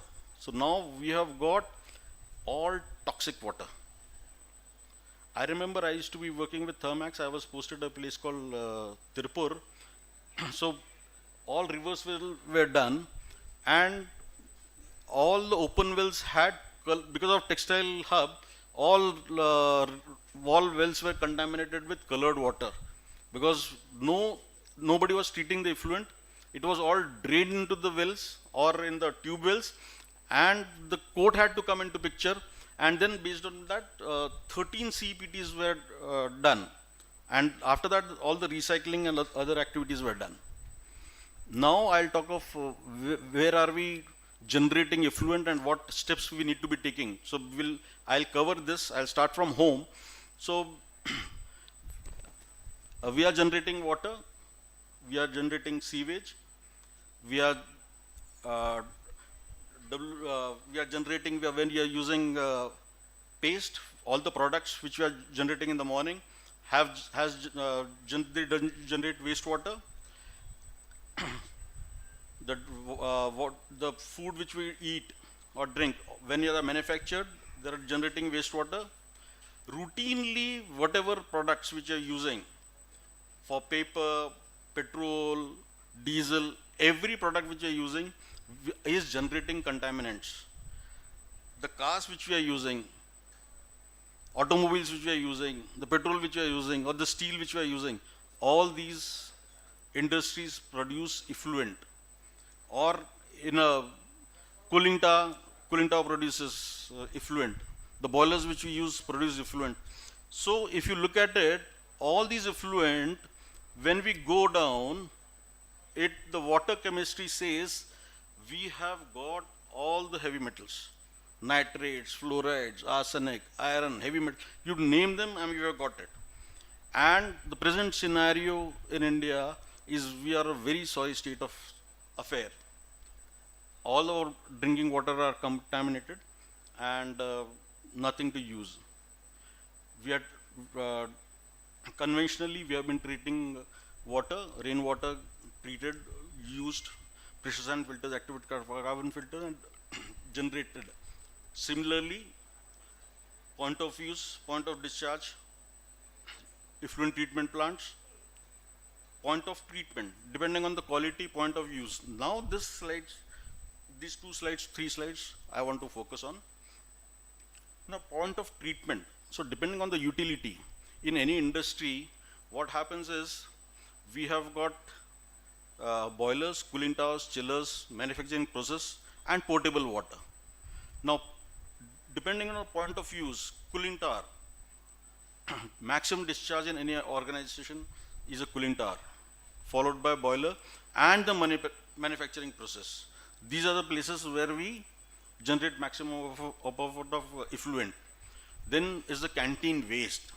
So now we have got all toxic water. I remember I used to be working with Thermax. I was posted at a place called Tirupur. So all rivers were done, and all the open wells had, because of textile hub, all wall wells were contaminated with colored water, because nobody was treating the effluent. It was all drained into the wells or in the tube wells, and the court had to come into picture, and then based on that 13 CPTs were done, and after that all the recycling and other activities were done. Now I'll talk of where are we generating effluent and what steps we need to be taking. So I'll cover this. I'll start from home. So we are generating water, we are generating sewage, we are generating, when we are using paste, all the products which we are generating in the morning generate wastewater. The food which we eat or drink, when they are manufactured, they are generating wastewater. Routinely, whatever products which are using for paper, petrol, diesel, every product which we are using is generating contaminants. The cars which we are using, automobiles which we are using, the petrol which we are using, or the steel which we are using, all these industries produce effluent. Or in a cooling tower produces effluent. The boilers which we use produce effluent. So if you look at it, all these effluent, when we go down, the water chemistry says we have got all the heavy metals, nitrates, fluorides, arsenic, iron, heavy metal, you name them and we have got it. And the present scenario in India is we are a very sorry state of affair. All our drinking water are contaminated, and nothing to use. We had conventionally we have been treating water, rainwater treated, used pressure sand filters, activated carbon filters, and generated. Similarly, point of use, point of discharge, effluent treatment plants, point of treatment, depending on the quality, point of use. Now this slides, these two slides, three slides, I want to focus on. Now point of treatment. So depending on the utility, in any industry, what happens is, we have got boilers, cooling towers, chillers, manufacturing process, and potable water. Now, depending on the point of use, cooling tower, maximum discharge in any organization is a cooling tower, followed by boiler and the manufacturing process. These are the places where we generate maximum of effluent. Then is the canteen waste,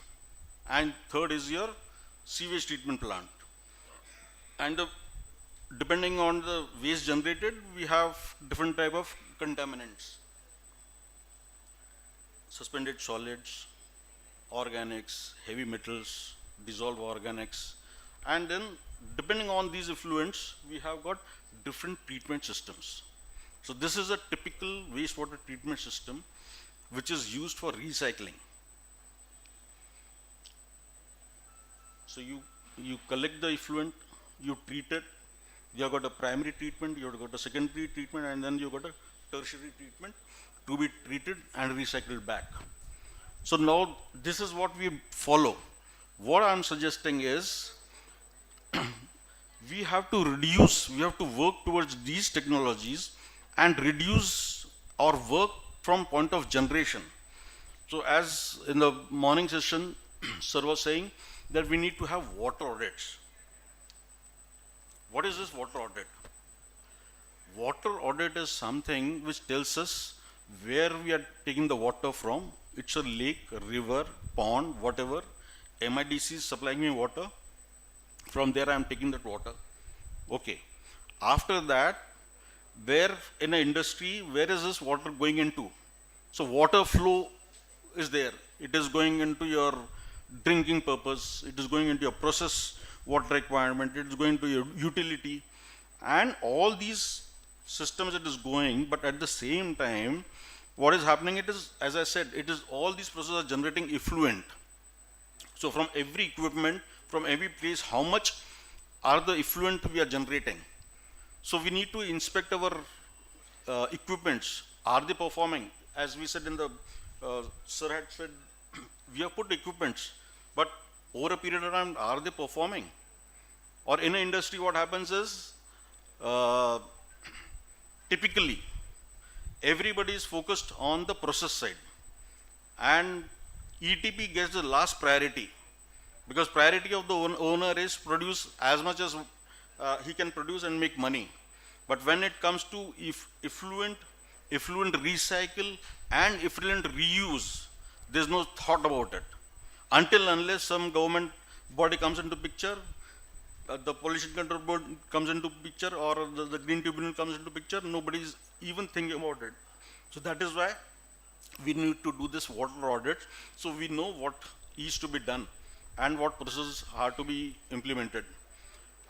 and third is your sewage treatment plant. And depending on the waste generated, we have different type of contaminants. Suspended solids, organics, heavy metals, dissolved organics, and then depending on these effluents, we have got different treatment systems. So this is a typical wastewater treatment system which is used for recycling. So you collect the effluent, you treat it, you have got a primary treatment, you have got a secondary treatment, and then you have got a tertiary treatment to be treated and recycled back. So now this is what we follow. What I'm suggesting is, we have to reduce, we have to work towards these technologies and reduce our work from point of generation. So as in the morning session, sir was saying that we need to have water audits. What is this water audit? Water audit is something which tells us where we are taking the water from. It's a lake, a river, pond, whatever. MIDC is supplying me water. From there I am taking that water. Okay. After that, where in an industry, where is this water going into? So water flow is there. It is going into your drinking purpose. It is going into your process water requirement. It is going to your utility. And all these systems it is going, but at the same time, what is happening, it is, as I said, it is all these processes are generating effluent. So from every equipment, from every place, how much are the effluent we are generating? So we need to inspect our equipments. Are they performing? As we said in the, sir had said, we have put equipments, but over a period of time, are they performing? Or in an industry, what happens is, typically, everybody is focused on the process side, and ETP gets the last priority, because priority of the owner is produce as much as he can produce and make money. But when it comes to effluent recycle and effluent reuse, there's no thought about it. Until unless some government body comes into picture, the pollution control board comes into picture, or the green tribunal comes into picture, nobody is even thinking about it. So that is why we need to do this water audit, so we know what is to be done and what processes are to be implemented,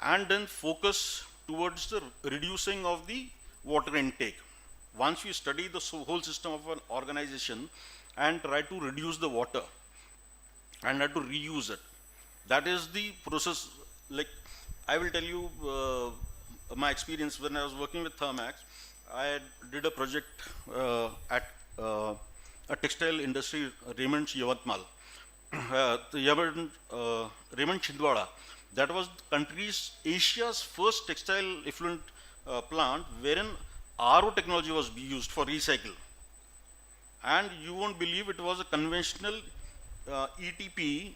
and then focus towards the reducing of the water intake. Once we study the whole system of an organization and try to reduce the water and try to reuse it, that is the process. Like I will tell you my experience when I was working with Thermax. I did a project at a textile industry, Raymond Yavatmal. Raymond Chhindwara. That was country's Asia's first textile effluent plant wherein RO technology was used for recycle. And you won't believe, it was a conventional ETP,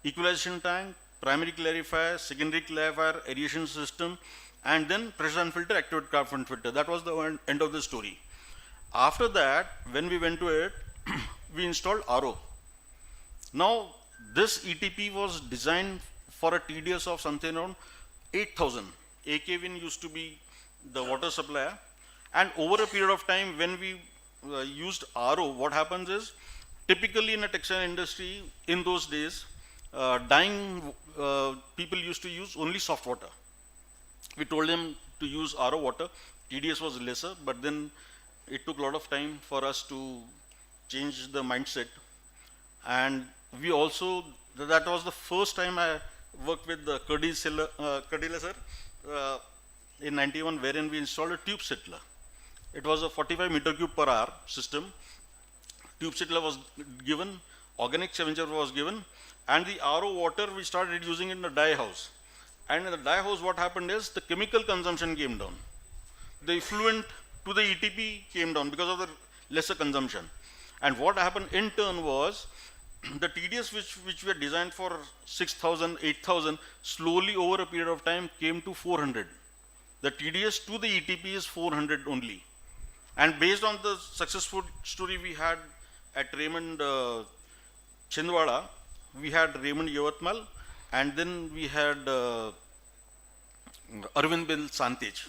equalization tank, primary clarifier, secondary clarifier, aeration system, and then pressure and filter, activated carbon filter. That was the end of the story. After that, when we went to it, we installed RO. Now, this ETP was designed for a TDS of something around 8,000. AKWin used to be the water supplier. And over a period of time, when we used RO, what happens is, typically in a textile industry, in those days, dyeing, people used to use only soft water. We told them to use RO water. TDS was lesser, but then it took a lot of time for us to change the mindset. And we also, that was the first time I worked with the Cardile sir in 91, wherein we installed a tube settler. It was a 45 meter cube per hour system. Tube settler was given, organic scavenger was given, and the RO water we started using in the dye house. And in the dye house, what happened is the chemical consumption came down. The effluent to the ETP came down because of the lesser consumption. And what happened in turn was the TDS which were designed for 6,000, 8,000, slowly over a period of time came to 400. The TDS to the ETP is 400 only. And based on the successful story we had at Raymond Chindwara, we had Raymond Yavatmal, and then we had Arvind Bill Santej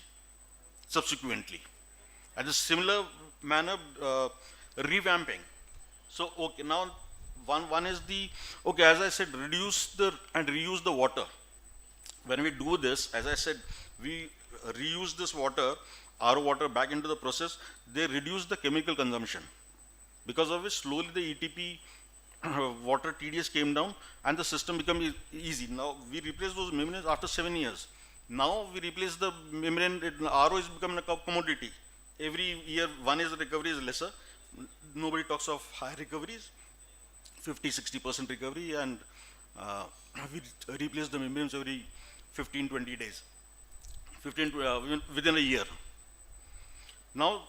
subsequently. At a similar manner, revamping. So, okay, now one is the, okay, as I said, reduce the and reuse the water. When we do this, as I said, we reuse this water, RO water back into the process, they reduce the chemical consumption. Because of which slowly the ETP water TDS came down and the system became easy. Now we replace those membranes after 7 years. Now we replace the membrane, RO is becoming a commodity. Every year one is recovery is lesser. Nobody talks of high recoveries, 50-60% recovery, and we replace the membranes every 15-20 days, within a year. Now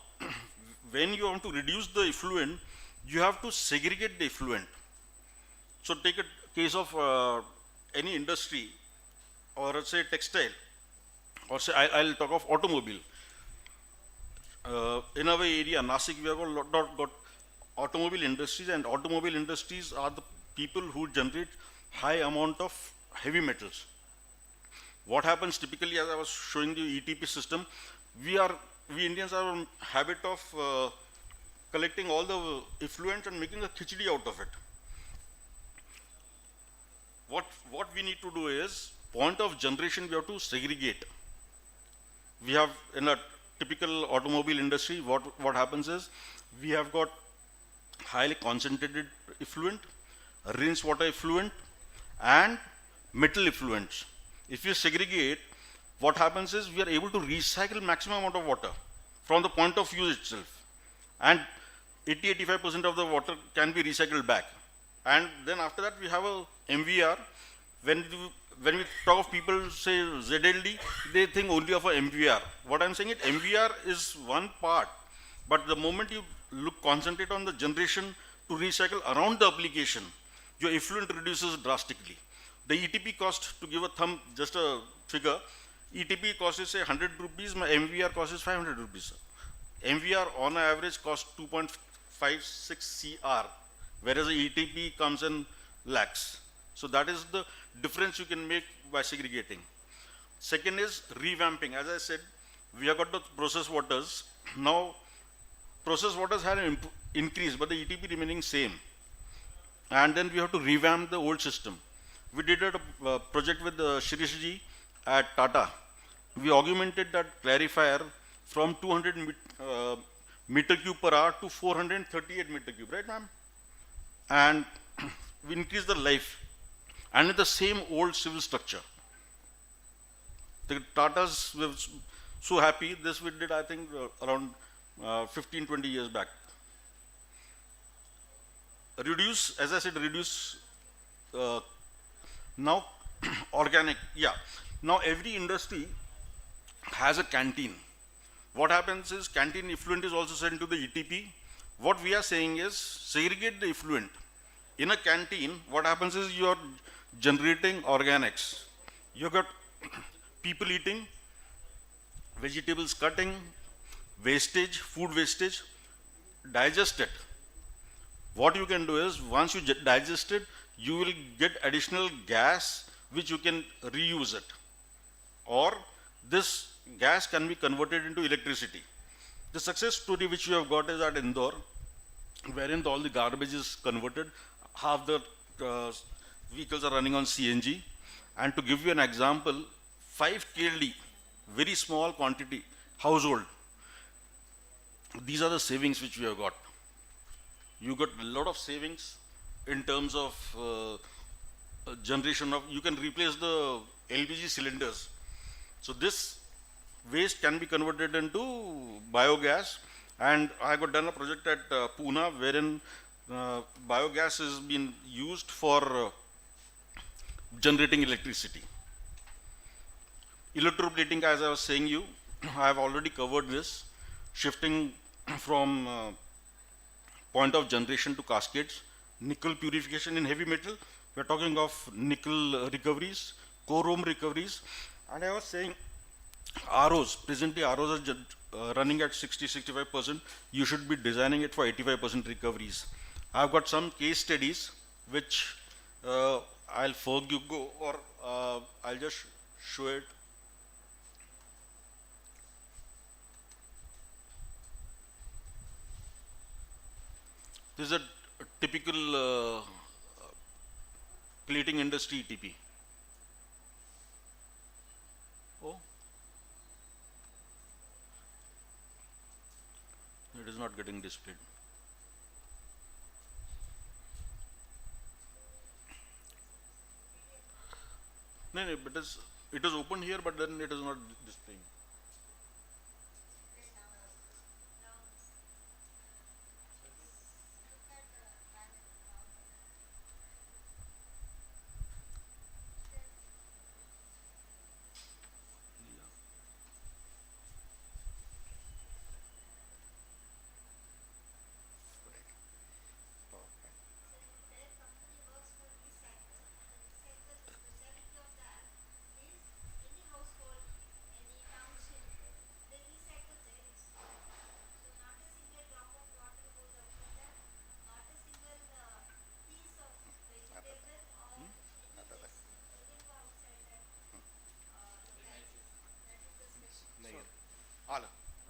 when you want to reduce the effluent, you have to segregate the effluent. So take a case of any industry, or say textile, or say I'll talk of automobile. In our area, Nasik, we have got automobile industries, and automobile industries are the people who generate high amount of heavy metals. What happens typically, as I was showing the ETP system, we Indians are in habit of collecting all the effluent and making a khichdi out of it. What we need to do is, point of generation we have to segregate. We have in a typical automobile industry, what happens is, we have got highly concentrated effluent, rinse water effluent, and metal effluents. If you segregate, what happens is we are able to recycle maximum amount of water from the point of use itself. And 80-85% of the water can be recycled back. And then after that we have a MVR. When we talk of people say ZLD, they think only of a MVR. What I'm saying is MVR is one part, but the moment you concentrate on the generation to recycle around the application, your effluent reduces drastically. The ETP cost, to give a thumb, just a figure, ETP cost is say 100 rupees, my MVR cost is 500 rupees. MVR on average costs 2.56 CR, whereas the ETP comes in lakhs. So that is the difference you can make by segregating. Second is revamping. As I said, we have got the process waters. Now, process waters had an increase, but the ETP remaining same. And then we have to revamp the old system. We did a project with Shirish ji at Tata. We augmented that clarifier from 200 meter cube per hour to 438 meter cube, right ma'am? And we increased the life. And with the same old civil structure. The Tatas were so happy. This we did, I think, around 15-20 years back. Reduce, as I said, reduce. Now, organic, yeah. Now every industry has a canteen. What happens is canteen effluent is also sent to the ETP. What we are saying is segregate the effluent. In a canteen, what happens is you are generating organics. You got people eating, vegetables cutting, wastage, food wastage, digest it. What you can do is, once you digest it, you will get additional gas which you can reuse it. Or this gas can be converted into electricity. The success story which you have got is at Indore. wherein all the garbage is converted. Half the vehicles are running on CNG. And to give you an example, 5 KLD, very small quantity, household. These are the savings which we have got. You got a lot of savings in terms of generation of, you can replace the LPG cylinders. So this waste can be converted into biogas, and I got done a project at Pune wherein biogas is being used for generating electricity. Electroplating, as I was saying you, I have already covered this, shifting from point of generation to cascades. Nickel purification in heavy metal, we are talking of nickel recoveries, chrome recoveries, and I was saying ROs, presently ROs are running at 60-65%, you should be designing it for 85% recoveries. I've got some case studies which I'll forgo or I'll just show it. This is a typical plating industry TP. Oh, it is not getting displayed. No, but it is open here, but then it is not displaying.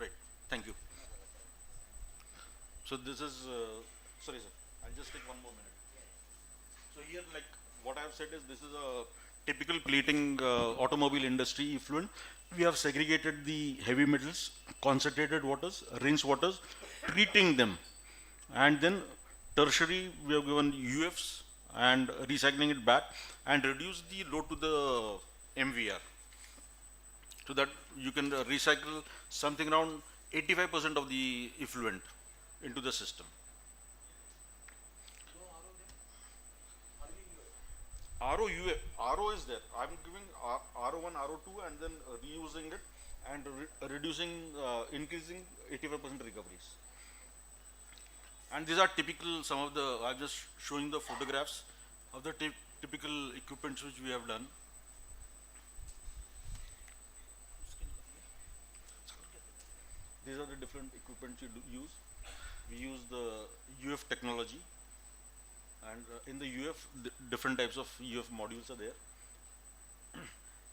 Right, thank you. So this is, sorry sir, I'll just take one more minute. So here, like what I have said is, this is a typical plating automobile industry effluent. We have segregated the heavy metals, concentrated waters, rinse waters, treating them, and then tertiary we have given UFs and recycling it back and reduce the load to the MVR, so that you can recycle something around 85% of the effluent into the system. RO is there. I'm giving RO1, RO2 and then reusing it and reducing, increasing 85% recoveries. And these are typical, some of the, I'm just showing the photographs of the typical equipments which we have done. These are the different equipments you use. We use the UF technology, and in the UF, different types of UF modules are there.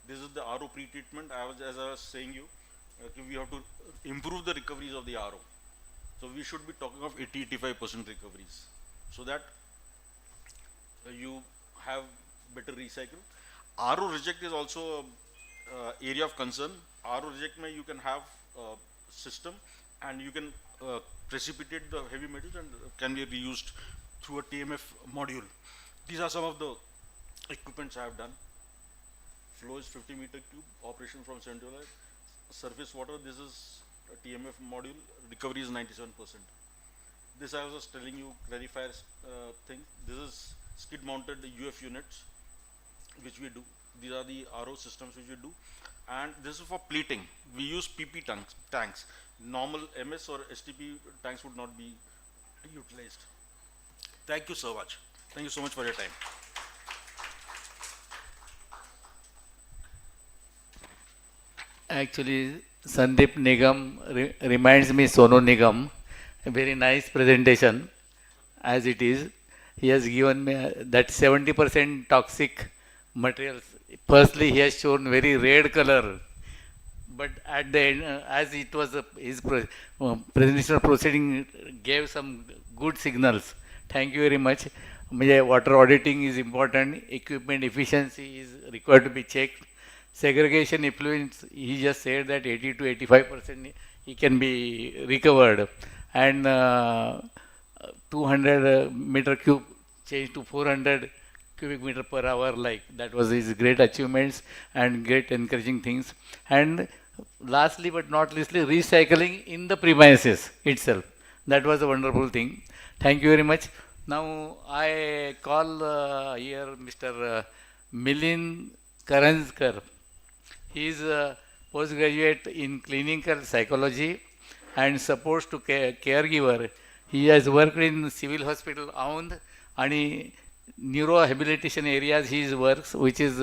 This is the RO pre-treatment. As I was saying you, we have to improve the recoveries of the RO. So we should be talking of 80-85% recoveries, so that you have better recycle. RO reject is also area of concern. RO reject may you can have system, and you can precipitate the heavy metals and can be reused through a TMF module. These are some of the equipments I have done. Flow is 50 meter cube, operation from central. Surface water, this is a TMF module, recovery is 97%. This I was just telling you, clarifiers thing. This is skid mounted UF units which we do. These are the RO systems which we do. And this is for plating. We use PP tanks. Normal MS or STP tanks would not be utilized. Thank you so much. Thank you so much for your time. Actually, Sandeep Nigam reminds me Sonu Nigam. A very nice presentation as it is. He has given me that 70% toxic materials. Firstly, he has shown very red color, but at the end, as it was his presidential proceeding gave some good signals. Thank you very much. Water auditing is important. Equipment efficiency is required to be checked. Segregation effluents, he just said that 80 to 85% he can be recovered, and 200 meter cube changed to 400 cubic meter per hour, like that was his great achievements and great encouraging things. And lastly but not leastly, recycling in the premises itself. That was a wonderful thing. Thank you very much. Now I call here Mr. Milind Karanskar. He is a postgraduate in clinical psychology and supports to caregiver. He has worked in civil hospital Aund and neurohabilitation areas he works, which is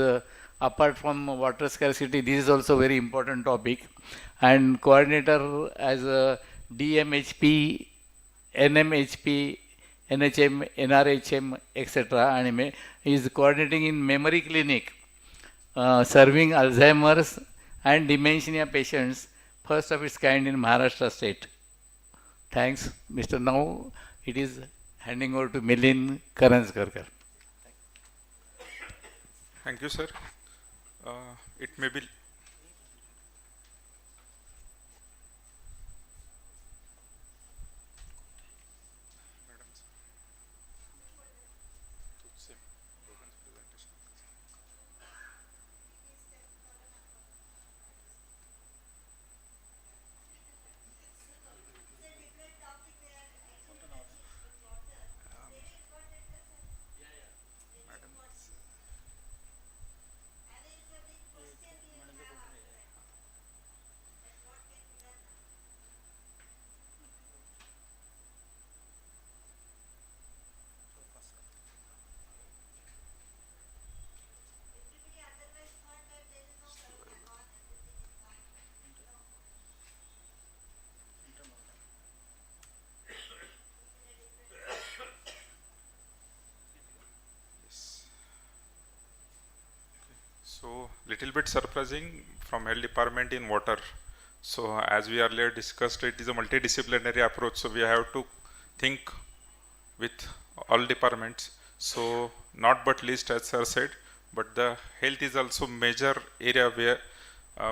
apart from water scarcity, this is also very important topic. And coordinator as a DMHP, NMHP, NHM, NRHM, etc. And he is coordinating in memory clinic, serving Alzheimer's and dementia patients, first of its kind in Maharashtra state. Thanks, Mr. Now it is handing over to Milind Karanskar. Thank you, sir. It may be so little bit surprising from health department in water. So as we earlier discussed, it is a multidisciplinary approach. So we have to think with all departments. So not but least, as sir said, but the health is also major area where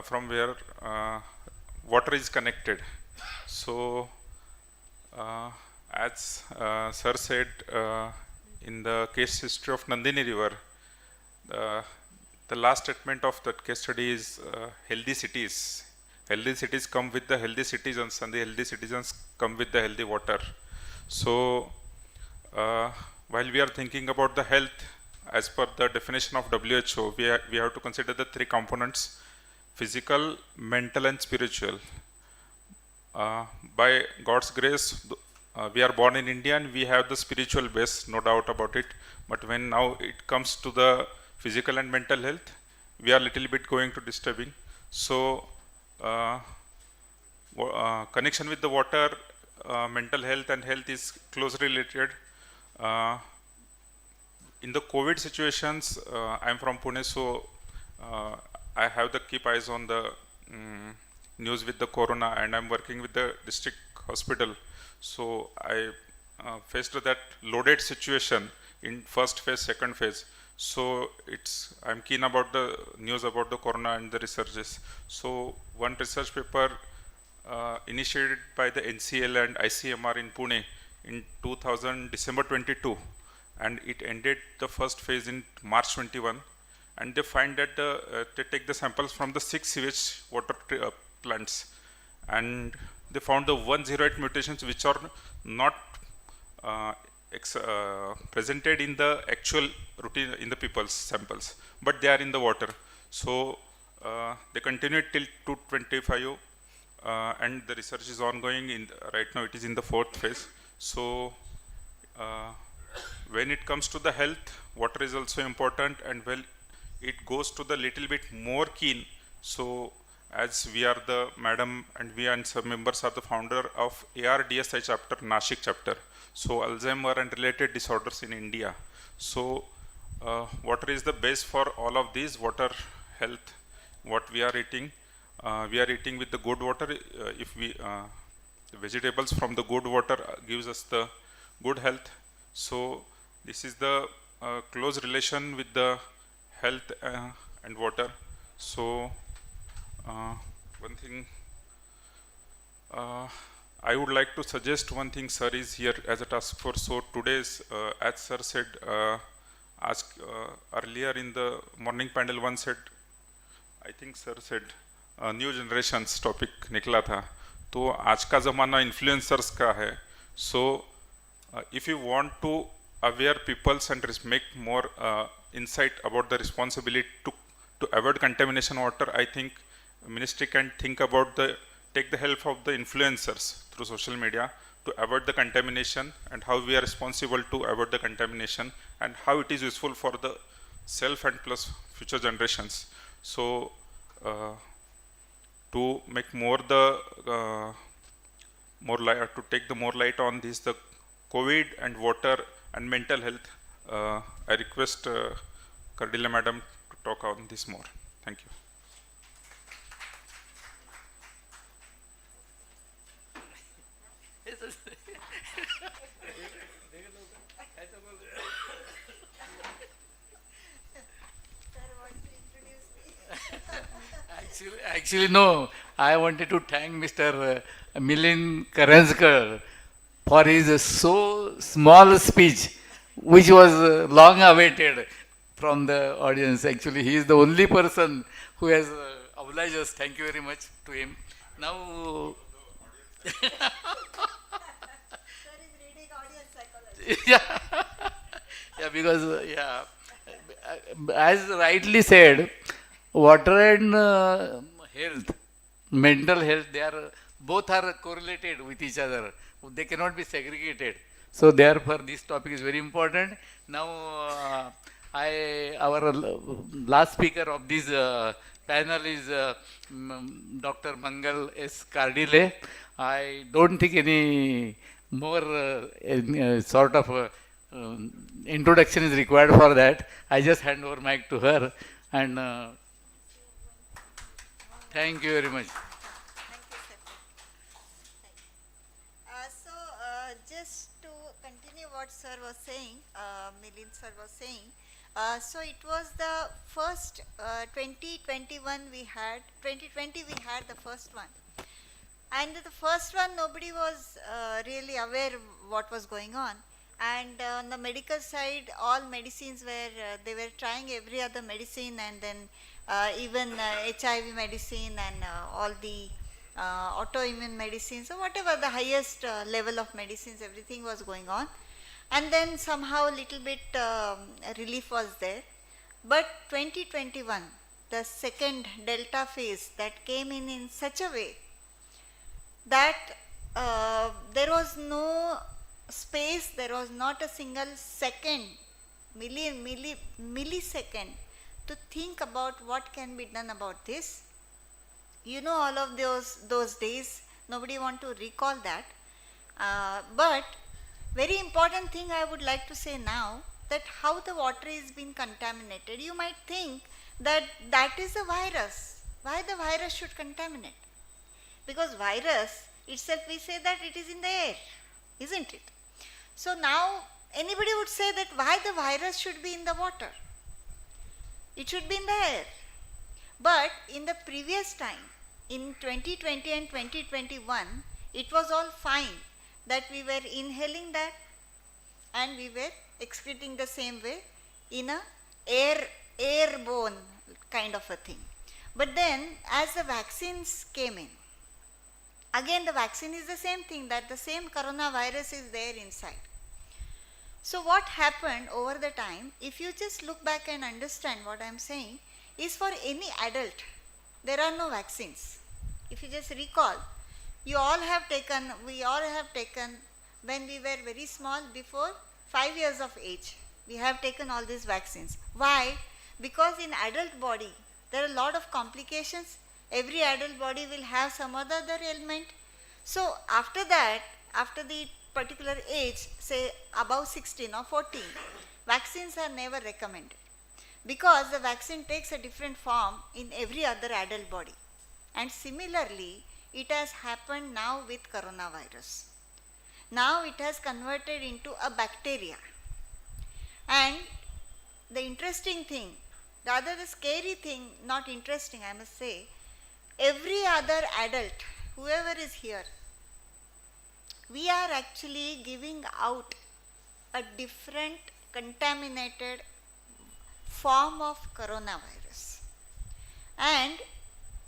from where water is connected. So as sir said, in the case history of Nandini River, the last statement of that case study is healthy cities. Healthy cities come with the healthy citizens, and the healthy citizens come with the healthy water. So while we are thinking about the health, as per the definition of WHO, we have to consider the three components: physical, mental, and spiritual. By God's grace, we are born in India and we have the spiritual base, no doubt about it. But when now it comes to the physical and mental health, we are little bit going to disturbing. So connection with the water, mental health and health is closely related. In the COVID situations, I am from Pune, so I have to keep eyes on the news with the corona, and I'm working with the district hospital. So I faced that loaded situation in first phase, second phase. So I'm keen about the news about the corona and the researches. So one research paper initiated by the NCL and ICMR in Pune in December 22, and it ended the first phase in March 21. And they find that they take the samples from the 6 sewage water plants, and they found the 108 mutations which are not presented in the actual routine in the people's samples, but they are in the water. So they continued till 2025, and the research is ongoing. Right now it is in the 4th phase. So when it comes to the health, water is also important, and well, it goes to the little bit more keen. So as we are the madam and we and some members are the founder of ARDSI chapter, Nashik chapter. So Alzheimer and related disorders in India. So water is the base for all of these, water, health, what we are eating. we are eating with the good water. If we vegetables from the good water gives us the good health. So this is the close relation with the health and water. So one thing I would like to suggest one thing. Sir is here as a task force. So today's, as sir said, earlier in the morning panel, one said, I think sir said, new generations topic निकला था. तो आज का ज़माना influencers का है. So if you want to aware peoples and make more insight about the responsibility to avoid contamination water, I think ministry can think about take the help of the influencers through social media to avoid the contamination, and how we are responsible to avoid the contamination, and how it is useful for the self and plus future generations. So to make to take the more light on this, the COVID and water and mental health, I request Kardile madam to talk on this more. Thank you. Actually, no. I wanted to thank Mr. Milind Karanskar for his so small speech, which was long awaited from the audience. Actually, he is the only person who has obliged us. Thank you very much to him. Now, yeah, because as rightly said, water and health, mental health, both are correlated with each other. They cannot be segregated. So therefore, this topic is very important. Now, our last speaker of this panel is Dr. Mangal S. Kardile. I don't think any more sort of introduction is required for that. I just hand over mic to her, and thank you very much. Just to continue what sir was saying, Milind sir was saying, so it was the first 2021 we had, 2020 we had the first one. And the first one, nobody was really aware what was going on. And on the medical side, all medicines were, they were trying every other medicine, and then even HIV medicine and all the autoimmune medicines, so whatever the highest level of medicines, everything was going on. And then somehow a little bit relief was there. But 2021, the second Delta phase that came in such a way that there was no space, there was not a single second, millisecond to think about what can be done about this. You know, all of those days, nobody want to recall that. But very important thing I would like to say now, that how the water is being contaminated. You might think that that is a virus. Why the virus should contaminate? Because virus itself, we say that it is in the air, isn't it? So now anybody would say that why the virus should be in the water? It should be in the air. But in the previous time, in 2020 and 2021, it was all fine that we were inhaling that and we were excreting the same way in a airborne kind of a thing. But then as the vaccines came in, again the vaccine is the same thing, that the same coronavirus is there inside. So what happened over the time, if you just look back and understand what I am saying, is for any adult, there are no vaccines. If you just recall, we all have taken when we were very small, before 5 years of age, we have taken all these vaccines. Why? Because in adult body, there are a lot of complications. Every adult body will have some other ailment. So after that, after the particular age, say above 16 or 14, vaccines are never recommended, because the vaccine takes a different form in every other adult body. And similarly, it has happened now with coronavirus. Now it has converted into a bacteria. And the interesting thing, rather the scary thing, not interesting I must say, every other adult, whoever is here, we are actually giving out a different contaminated form of coronavirus. And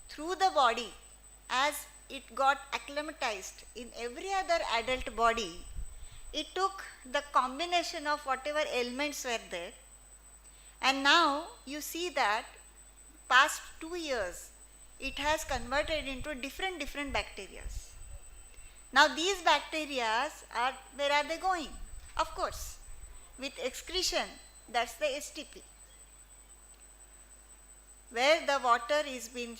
through the body, as it got acclimatized in every other adult body, it took the combination of whatever elements were there, and now you see that past 2 years it has converted into different bacteria. Now these bacteria are, where are they going? Of course, with excretion, that's the STP. Where the water is being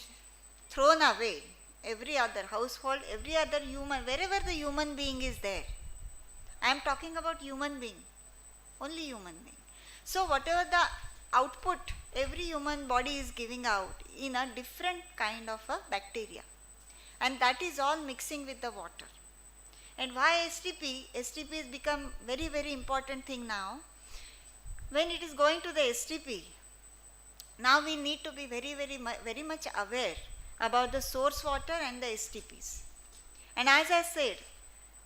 thrown away, every other household, every other human, wherever the human being is there. I am talking about human being, only human being. So whatever the output every human body is giving out in a different kind of a bacteria, and that is all mixing with the water. And why STP? STP has become very important thing now. When it is going to the STP, now we need to be very much aware about the source water and the STPs. And as I said,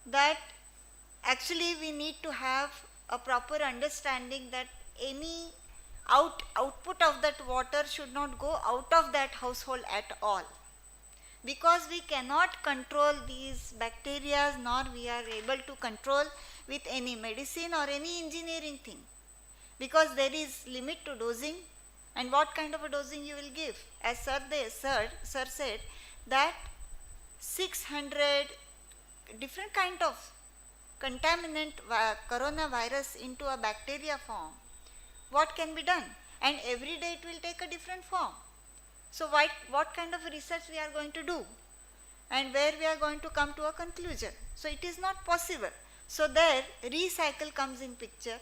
that actually we need to have a proper understanding that any output of that water should not go out of that household at all, because we cannot control these bacteria, nor we are able to control with any medicine or any engineering thing, because there is limit to dosing. And what kind of a dosing you will give? As sir said that 600 different kind of contaminant coronavirus into a bacteria form. What can be done? And every day it will take a different form. So what kind of research we are going to do? And where we are going to come to a conclusion? So it is not possible. So there recycle comes in picture.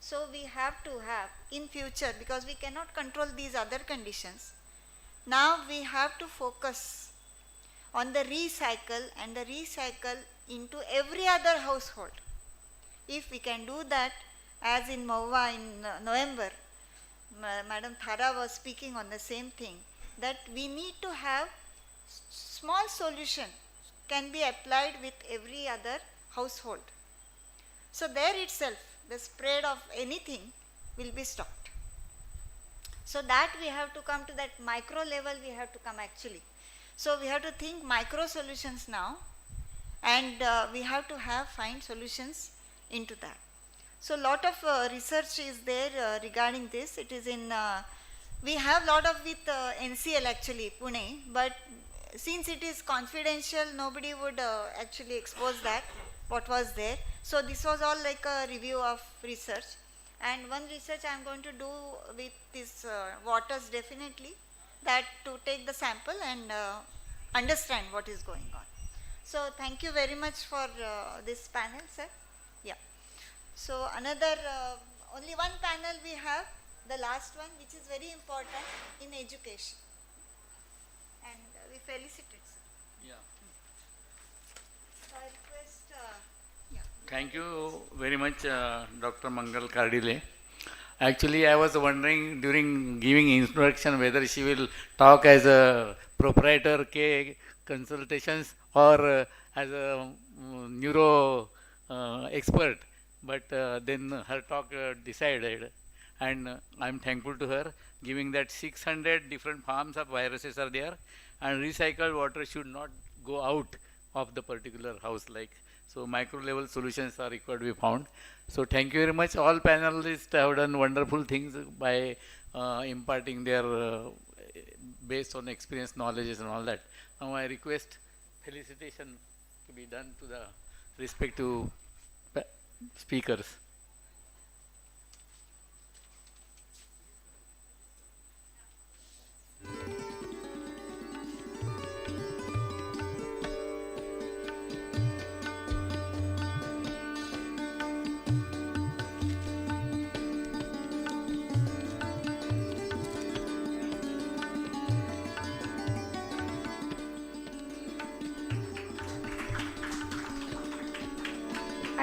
So we have to have in future, because we cannot control these other conditions. Now we have to focus on the recycle and the recycle into every other household. If we can do that, as in Maua in November, Madam Thara was speaking on the same thing, that we need to have small solution can be applied with every other household. So there itself, the spread of anything will be stopped. So that we have to come to that micro level, we have to come actually. So we have to think micro solutions now, and we have to find solutions into that. So lot of research is there regarding this. It is in, we have lot of with NCL actually, Pune, but since it is confidential, nobody would actually expose that, what was there. So this was all like a review of research. And one research I am going to do with these waters definitely, that to take the sample and understand what is going on. So thank you very much for this panel, sir. Yeah. So another, only one panel we have, the last one, which is very important in education. And we felicitate, sir. Yeah. So I request, Thank you very much, Dr. Mangal Kardile. Actually, I was wondering during giving introduction whether she will talk as a proprietor K consultations or as a neuro expert, but then her talk decided, and I'm thankful to her giving that 600 different forms of viruses are there, and recycled water should not go out of the particular house like. So micro level solutions are required to be found. So thank you very much. All panelists have done wonderful things by imparting their based on experience, knowledge and all that. Now I request felicitation to be done to the respective speakers.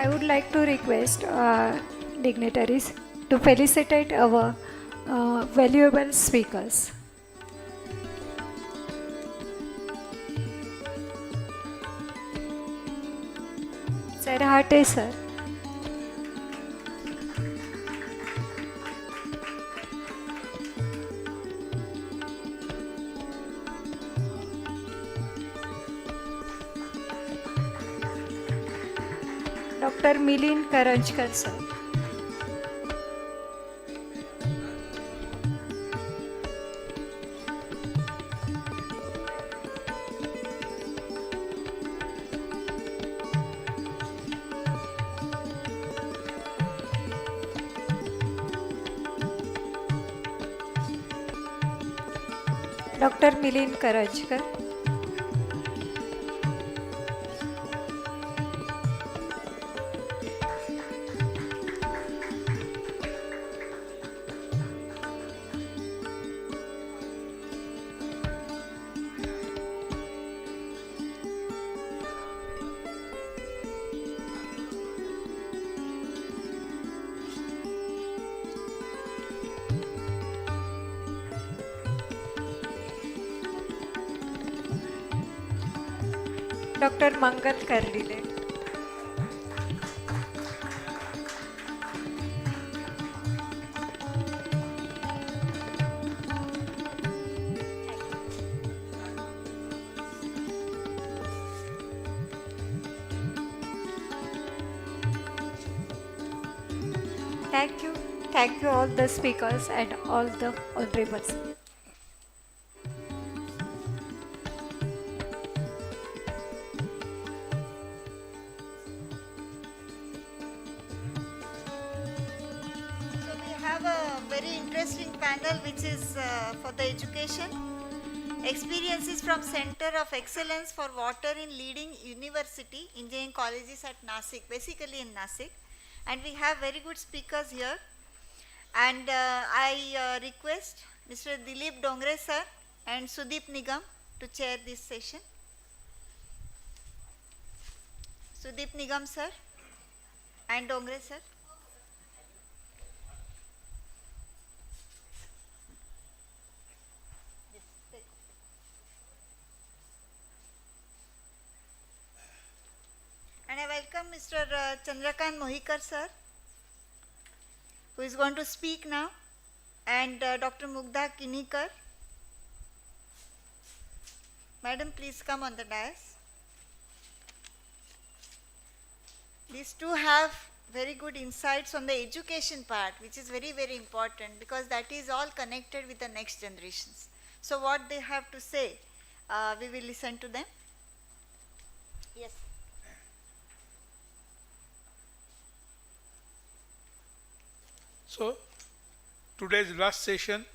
I would like to request dignitaries to felicitate our valuable speakers. Sarhate sir. Dr. Milin Karanjkar sir. Dr. Milin Karanjkar. Dr. Mangal Karlile. Thank you all the speakers and all the honorables. So we have a very interesting panel which is for the education. Experiences from Center of Excellence for Water in leading university, engineering colleges at Nasik, basically in Nasik. And we have very good speakers here. And I request Mr. Dilip Dongre sir and Sudeep Nigam to chair this session. Sudeep Nigam sir and Dongre sir. And I welcome Mr. Chandrakant Mohikar sir, who is going to speak now, and Dr. Mugdha Kinikar. Madam, please come on the dais. These two have very good insights on the education part, which is very, very important because that is all connected with the next generations. So what they have to say, we will listen to them. Yes. So, today's last session,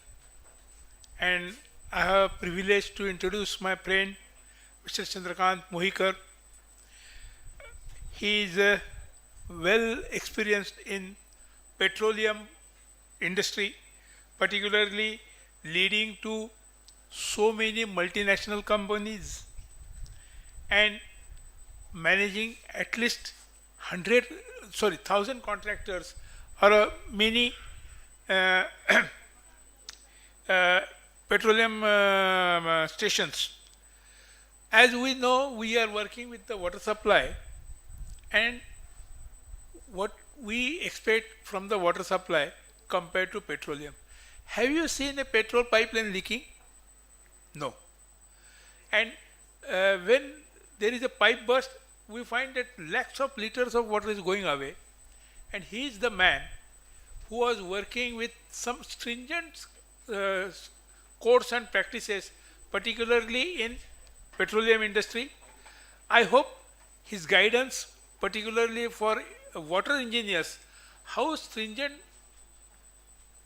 and I have privilege to introduce my friend, Mr. Chandrakant Mohikar. He is well experienced in petroleum industry, particularly leading to so many multinational companies and managing at least 1,000 contractors or many petroleum stations. As we know, we are working with the water supply, and what we expect from the water supply compared to petroleum. Have you seen a petrol pipeline leaking? No. And when there is a pipe burst, we find that lakhs of liters of water is going away. And he is the man who was working with some stringent codes and practices, particularly in petroleum industry. I hope his guidance, particularly for water engineers, how stringent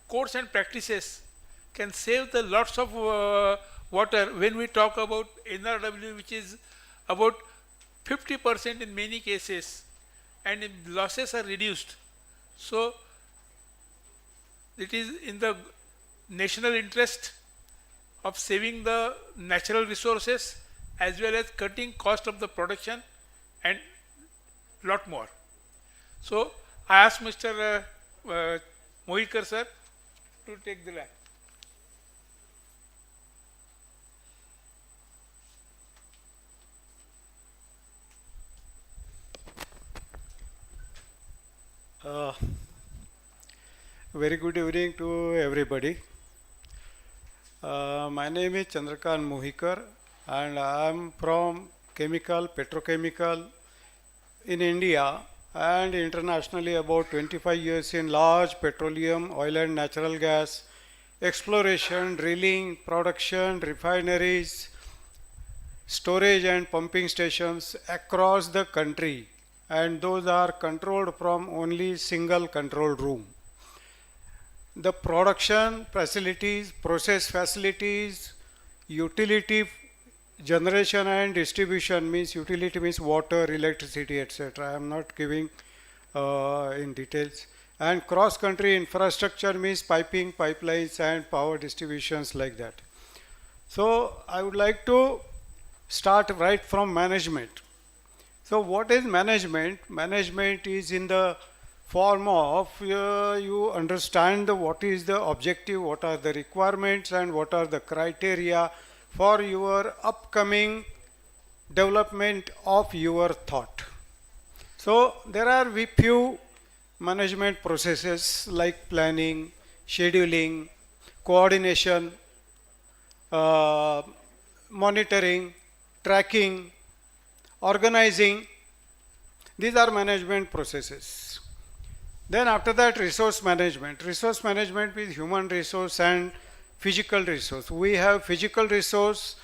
codes and practices can save the lots of water when we talk about NRW, which is about 50% in many cases, and losses are reduced. So it is in the national interest of saving the natural resources as well as cutting cost of the production and lot more. So I ask Mr. Mohikar sir to take the line. Very good evening to everybody. My name is Chandrakant Mohikar and I am from petrochemical in India and internationally about 25 years in large petroleum, oil and natural gas, exploration, drilling, production, refineries, storage and pumping stations across the country, and those are controlled from only single control room. The production facilities, process facilities, utility generation and distribution means utility means water, electricity, etc. I am not giving in details. And cross-country infrastructure means piping, pipelines and power distributions like that. So I would like to start right from management. So what is management? Management is in the form of you understand what is the objective, what are the requirements and what are the criteria for your upcoming development of your thought. So there are few management processes like planning, scheduling, coordination, monitoring, tracking, organizing. These are management processes. Then after that, resource management. Resource management is human resource and physical resource. We have physical resource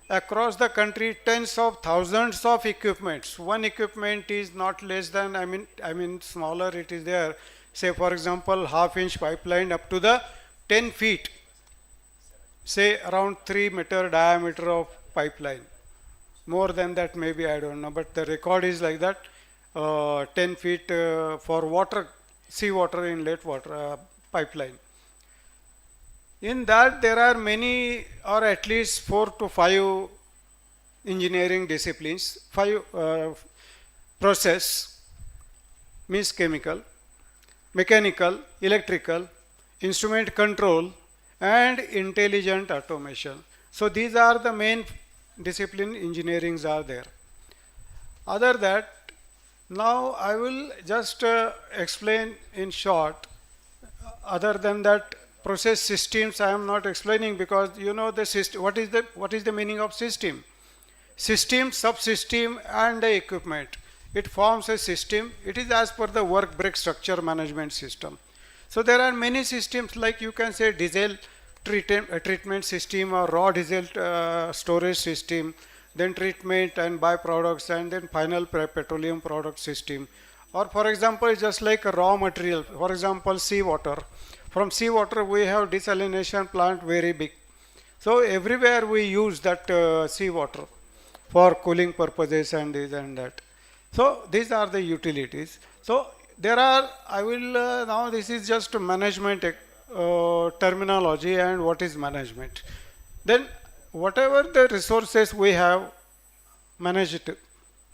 across the country, tens of thousands of equipments. One equipment is not less than, I mean smaller it is there. Say for example, half-inch pipeline up to the 10 feet. Say around 3-meter diameter of pipeline. More than that maybe, I don't know, but the record is like that. 10 feet for water, seawater, inlet water pipeline. In that there are many or at least 4 to 5 engineering disciplines. 5 process means chemical, mechanical, electrical, instrument control and intelligent automation. So these are the main discipline engineerings are there. Other that, now I will just explain in short. Other than that, process systems I am not explaining because you know the system. What is the meaning of system? System, subsystem and the equipment. It forms a system. It is as per the work break structure management system. So there are many systems like you can say diesel treatment system or raw diesel storage system, then treatment and byproducts and then final petroleum product system. Or for example, just like a raw material, for example, seawater. From seawater we have desalination plant very big. So everywhere we use that seawater for cooling purposes and this and that. So these are the utilities. So there are, I will now this is just management terminology and what is management. Then whatever the resources we have managed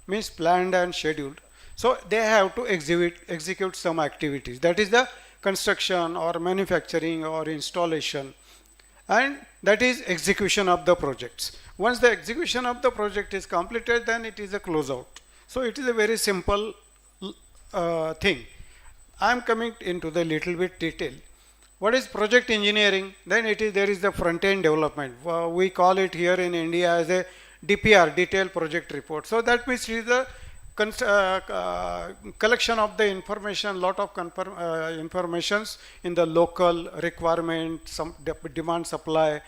means planned and scheduled. So they have to execute some activities. That is the construction or manufacturing or installation, and that is execution of the projects. Once the execution of the project is completed, then it is a closeout. So it is a very simple thing. I am coming into the little bit detail. What is project engineering? Then there is the front end development. We call it here in India as a DPR, detailed project report. So that means it is the collection of the information, lot of informations in the local requirement, some demand supply,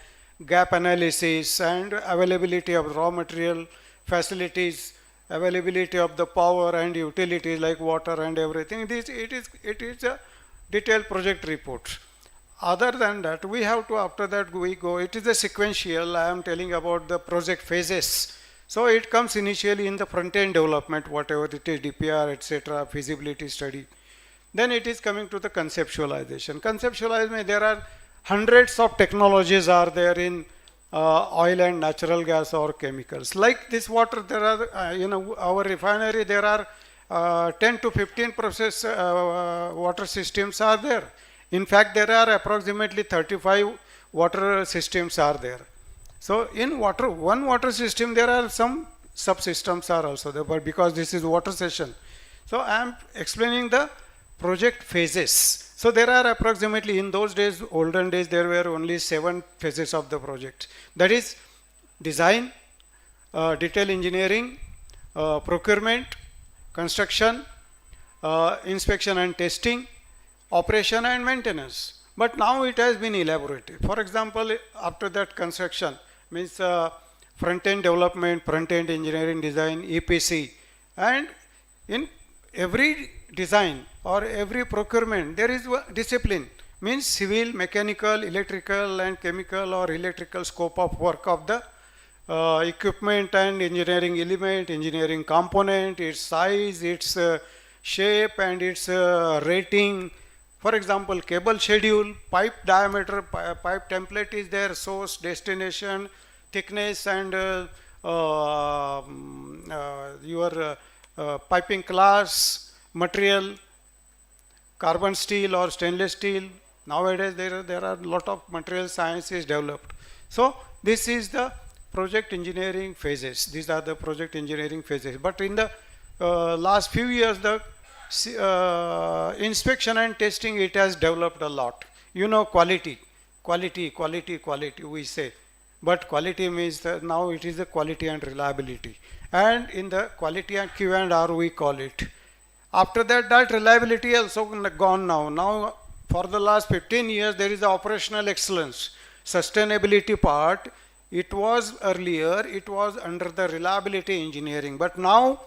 gap analysis and availability of raw material, facilities, availability of the power and utilities like water and everything. It is a detailed project report. Other than that, we have to, after that we go, it is a sequential, I am telling about the project phases. So it comes initially in the front end development, whatever it is, DPR, etc., feasibility study. Then it is coming to the conceptualization. Conceptualization, there are hundreds of technologies are there in oil and natural gas or chemicals. Like this water, there are, our refinery, there are 10 to 15 process water systems are there. In fact, there are approximately 35 water systems are there. So in one water system, there are some subsystems are also there, but because this is water session. So I am explaining the project phases. So there are approximately, in those days, olden days, there were only 7 phases of the project. That is design, detail engineering, procurement, construction, inspection and testing, operation and maintenance. But now it has been elaborated. For example, after that construction means front-end development, front-end engineering design, EPC, and in every design or every procurement there is discipline, means civil, mechanical, electrical and chemical or electrical scope of work of the equipment and engineering element, engineering component, its size, its shape and its rating. For example, cable schedule, pipe diameter, pipe template is there, source, destination, thickness and your piping class, material, carbon steel or stainless steel. Nowadays there are a lot of material science is developed. So this is the project engineering phases. These are the project engineering phases. But in the last few years, the inspection and testing, it has developed a lot. You know, quality, we say. But quality means that now it is the quality and reliability. And in the quality and Q&R we call it. After that, that reliability also gone now. Now for the last 15 years there is the operational excellence. Sustainability part, it was earlier, it was under the reliability engineering. But now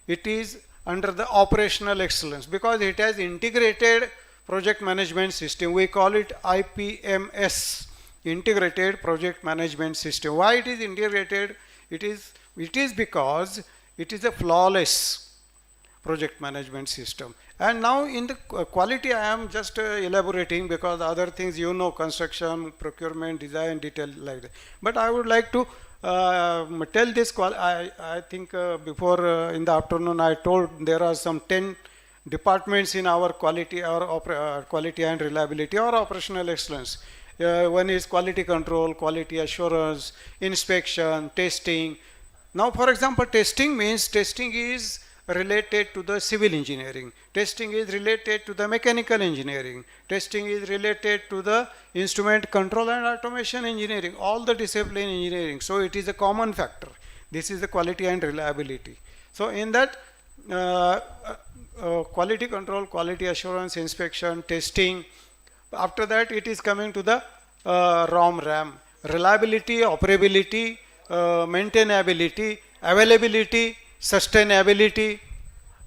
it is under the operational excellence because it has integrated project management system. We call it IPMS, integrated project management system. Why it is integrated? It is because it is a flawless project management system. And now in the quality I am just elaborating because other things, you know, construction, procurement, design, detail like that. But I would like to tell this, I think before in the afternoon I told there are some 10 departments in our quality or quality and reliability or operational excellence. One is quality control, quality assurance, inspection, testing. Now for example, testing means testing is related to the civil engineering. Testing is related to the mechanical engineering. Testing is related to the instrument control and automation engineering, all the discipline engineering. So it is a common factor. This is the quality and reliability. So in that quality control, quality assurance, inspection, testing, after that it is coming to the RAM, reliability, operability, maintainability, availability, sustainability.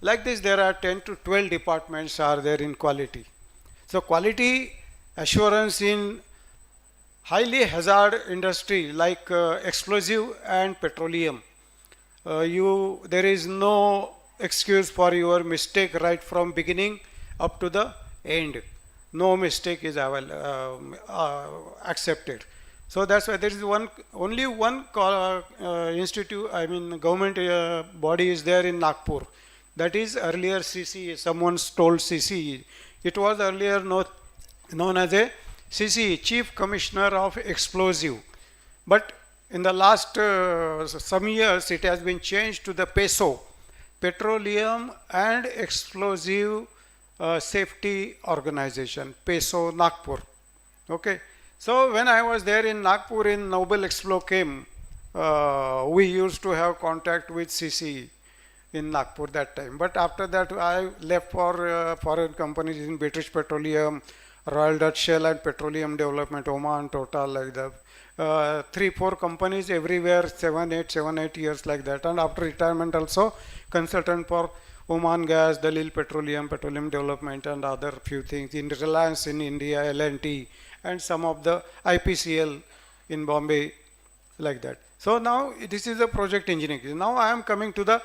Like this there are 10 to 12 departments are there in quality. So quality assurance in highly hazard industry like explosive and petroleum, there is no excuse for your mistake right from beginning up to the end. No mistake is accepted. So that's why there is only one institute, I mean government body is there in Nagpur. That is earlier CCE, someone told CCE. It was earlier known as a CCE, Chief Commissioner of Explosive. But in the last some years it has been changed to the PESO, Petroleum and Explosive Safety Organization, PESO Nagpur. Okay. So when I was there in Nagpur in Nobel Explo came, we used to have contact with CCE in Nagpur that time. But after that I left for foreign companies in British Petroleum, Royal Dutch Shell and Petroleum Development, Oman, Total, like that. 3-4 companies everywhere, 7-8 years like that. And after retirement also consultant for Oman Gas, Dalil Petroleum, Petroleum Development and other few things in Reliance in India, L&T and some of the IPCL in Bombay, like that. So now this is the project engineering. Now I am coming to the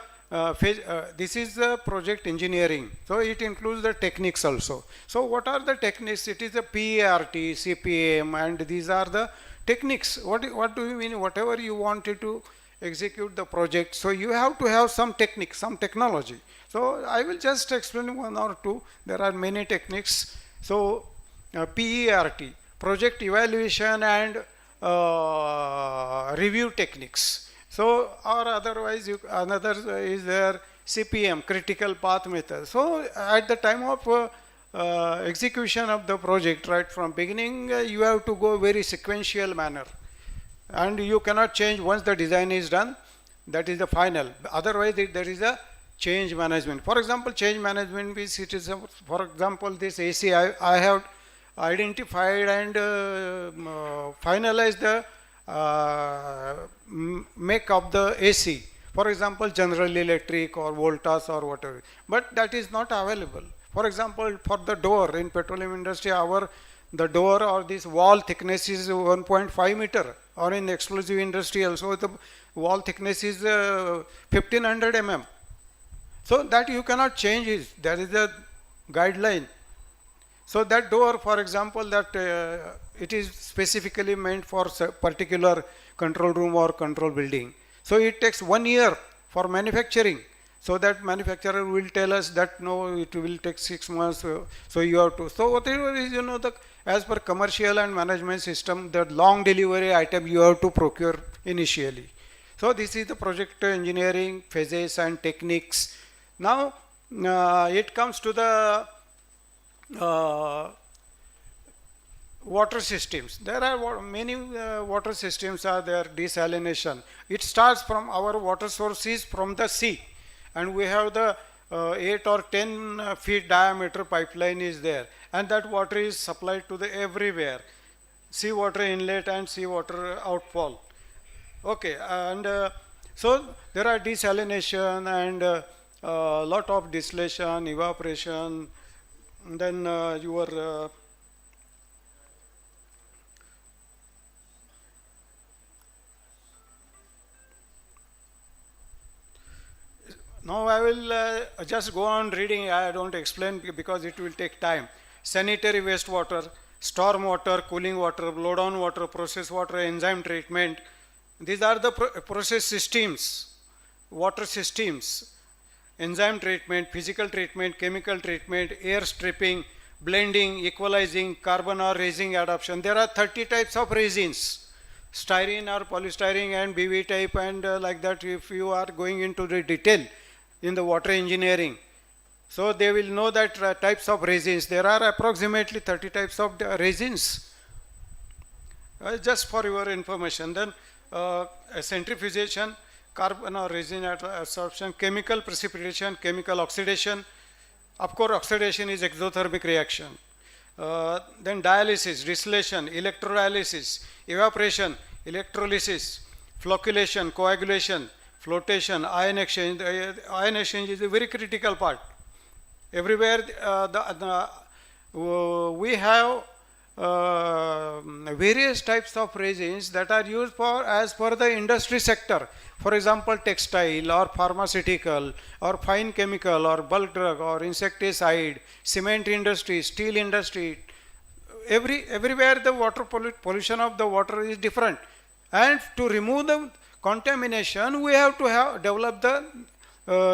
phase, this is the project engineering. So it includes the techniques also. So what are the techniques? It is the PART, CPM and these are the techniques. What do you mean? Whatever you wanted to execute the project. So you have to have some technique, some technology. So I will just explain one or two. There are many techniques. So PERT, project evaluation and review techniques. So or otherwise another is there CPM, critical path method. So at the time of execution of the project, right from beginning, you have to go very sequential manner, and you cannot change once the design is done. That is the final. Otherwise, there is a change management. For example, change management means it is, for example, this AC I have identified and finalized the make of the AC. For example, General Electric or Voltas or whatever. But that is not available. For example, for the door in petroleum industry, the door or this wall thickness is 1.5 meter, or in explosive industry also the wall thickness is 1500 mm. So that you cannot change it. There is a guideline. So that door, for example, that it is specifically meant for particular control room or control building. So it takes 1 year for manufacturing. So that manufacturer will tell us that no, it will take 6 months. So you have to. So whatever is, as per commercial and management system, the long delivery item you have to procure initially. So this is the project engineering phases and techniques. Now it comes to the water systems. There are many water systems are there. Desalination. It starts from our water sources from the sea, and we have the 8 or 10 feet diameter pipeline is there, and that water is supplied to the everywhere, seawater inlet and seawater outfall. Okay, and so there are desalination and lot of distillation, evaporation, then your now I will just go on reading. I don't explain because it will take time. Sanitary wastewater, storm water, cooling water, blow-down water, process water, enzyme treatment. These are the process systems, water systems. Enzyme treatment, physical treatment, chemical treatment, air stripping, blending, equalizing, carbon or resin adsorption. There are 30 types of resins, styrene or polystyrene and BV type and like that. If you are going into the detail in the water engineering, so they will know that types of resins. There are approximately 30 types of resins. Just for your information. Then centrifugation, carbon or resin absorption, chemical precipitation, chemical oxidation. Of course, oxidation is exothermic reaction. Then dialysis, distillation, electrolysis, evaporation, electrolysis, flocculation, coagulation, flotation, ion exchange. Ion exchange is a very critical part. Everywhere we have various types of resins that are used for as per the industry sector. For example, textile or pharmaceutical or fine chemical or bulk drug or insecticide, cement industry, steel industry. Everywhere the water pollution of the water is different. And to remove the contamination, we have to develop the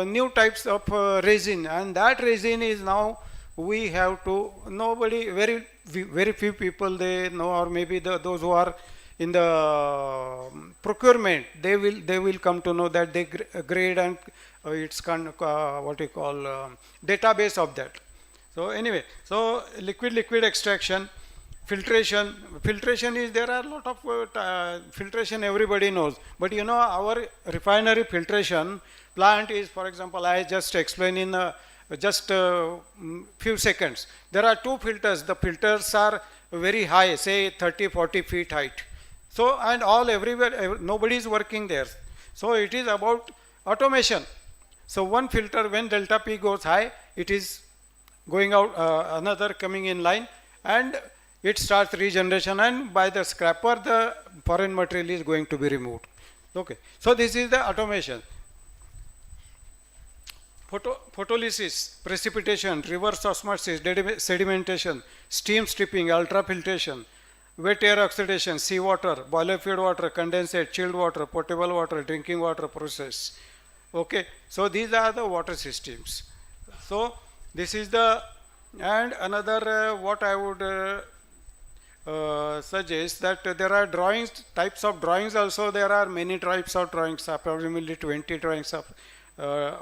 new types of resin, and that resin is now we have to, very few people they know, or maybe those who are in the procurement, they will come to know that they grade and it's what you call database of that. So anyway, so liquid extraction, filtration is, there are a lot of filtration everybody knows, but our refinery filtration plant is, for example, I just explained in just few seconds. There are two filters. The filters are very high, say 30-40 feet height. So, and everywhere, nobody is working there. So it is about automation. So one filter, when delta P goes high, it is going out, another coming in line, and it starts regeneration, and by the scraper the foreign material is going to be removed. Okay. So this is the automation. Photolysis, precipitation, reverse osmosis, sedimentation, steam stripping, ultrafiltration. wet air oxidation, seawater, boiler feed water, condensate, chilled water, potable water, drinking water process. Okay, so these are the water systems. So this is the, and another what I would suggest that there are drawings, types of drawings also. There are many types of drawings, approximately 20 drawings of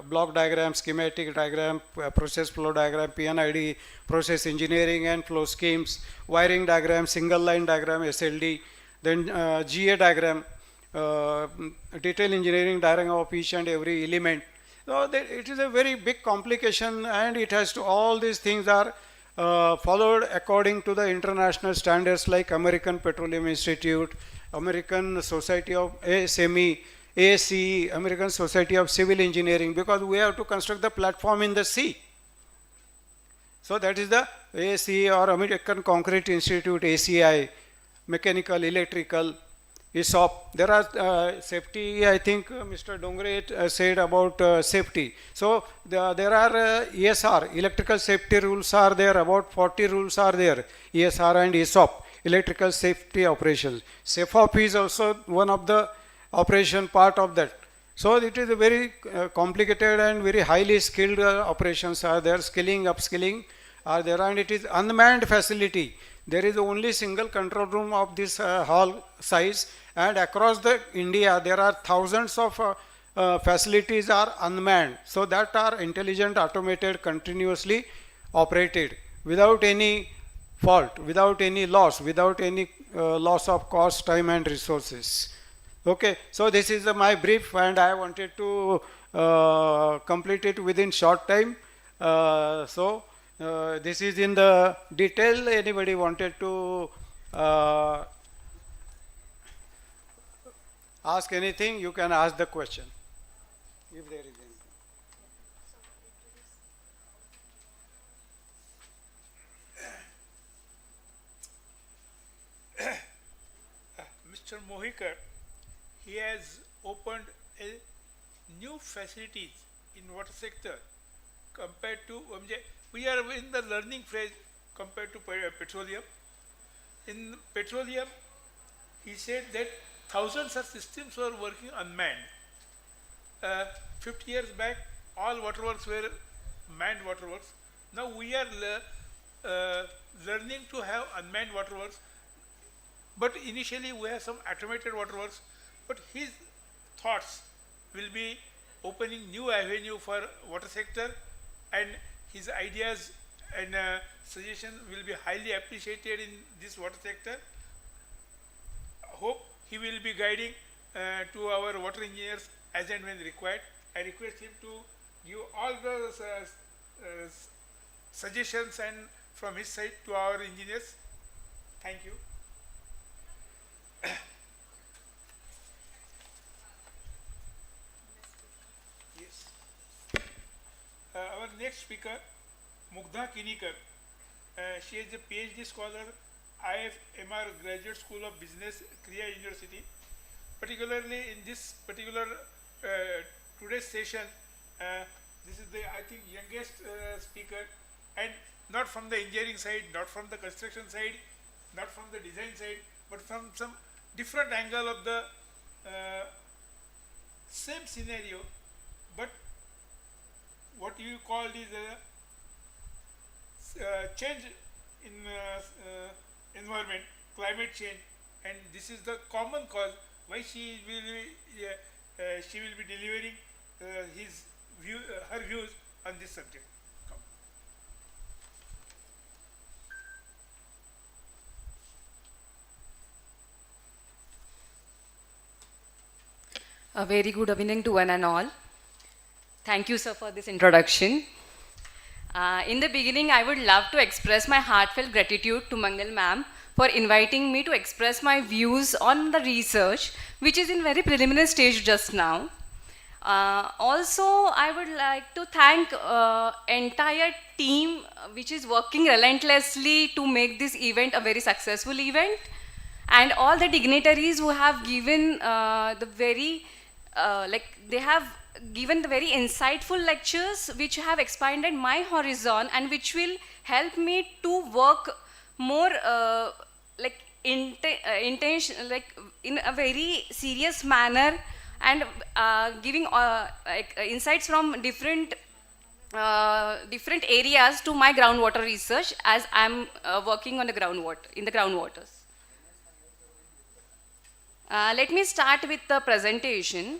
block diagram, schematic diagram, process flow diagram, PNID, process engineering and flow schemes, wiring diagram, single line diagram, SLD, then GA diagram, detail engineering diagram of each and every element. So it is a very big complication, and it has to, all these things are followed according to the international standards like American Petroleum Institute, American Society of ASME, ASCE, American Society of Civil Engineering, because we have to construct the platform in the sea. So that is the ASCE or American Concrete Institute, ACI, mechanical, electrical, ESOP. There are safety, I think Mr. Dongre said about safety. So there are ESR, electrical safety rules are there, about 40 rules are there, ESR and ESOP, electrical safety operations. SAFOP is also one of the operation part of that. So it is a very complicated and very highly skilled operations are there, skilling, upskilling are there, and it is unmanned facility. There is only single control room of this hall size, and across the India there are thousands of facilities are unmanned. So that are intelligent, automated, continuously operated without any fault, without any loss, without any loss of cost, time and resources. Okay, so this is my brief, and I wanted to complete it within short time. This is in the detail. Anybody wanted to ask anything, you can ask the question, if there is anything. Mr. Mohikar, he has opened a new facilities in water sector compared to, we are in the learning phase compared to petroleum. In petroleum, he said that thousands of systems were working unmanned. 50 years back, all waterworks were manned waterworks. Now we are learning to have unmanned waterworks, but initially we have some automated waterworks. But his thoughts will be opening new avenue for water sector, and his ideas and suggestions will be highly appreciated in this water sector. Hope he will be guiding to our water engineers as and when required. I request him to give all the suggestions and from his side to our engineers. Thank you. Yes. Our next speaker, Mugdha Kinikar. She is a PhD scholar, IFMR Graduate School of Business, Kriya University. Particularly in this particular today's session, this is the, I think, youngest speaker, and not from the engineering side, not from the construction side, not from the design side, but from some different angle of the same scenario, but what you called is a change in environment, climate change, and this is the common cause why she will be delivering her views on this subject. A very good evening to one and all. Thank you, sir, for this introduction. In the beginning, I would love to express my heartfelt gratitude to Mangal ma'am for inviting me to express my views on the research, which is in very preliminary stage just now. Also, I would like to thank entire team which is working relentlessly to make this event a very successful event, and all the dignitaries who have given they have given the very insightful lectures which have expanded my horizon and which will help me to work more intention, like in a very serious manner, and giving insights from different areas to my groundwater research, as I'm working on the groundwaters. Let me start with the presentation.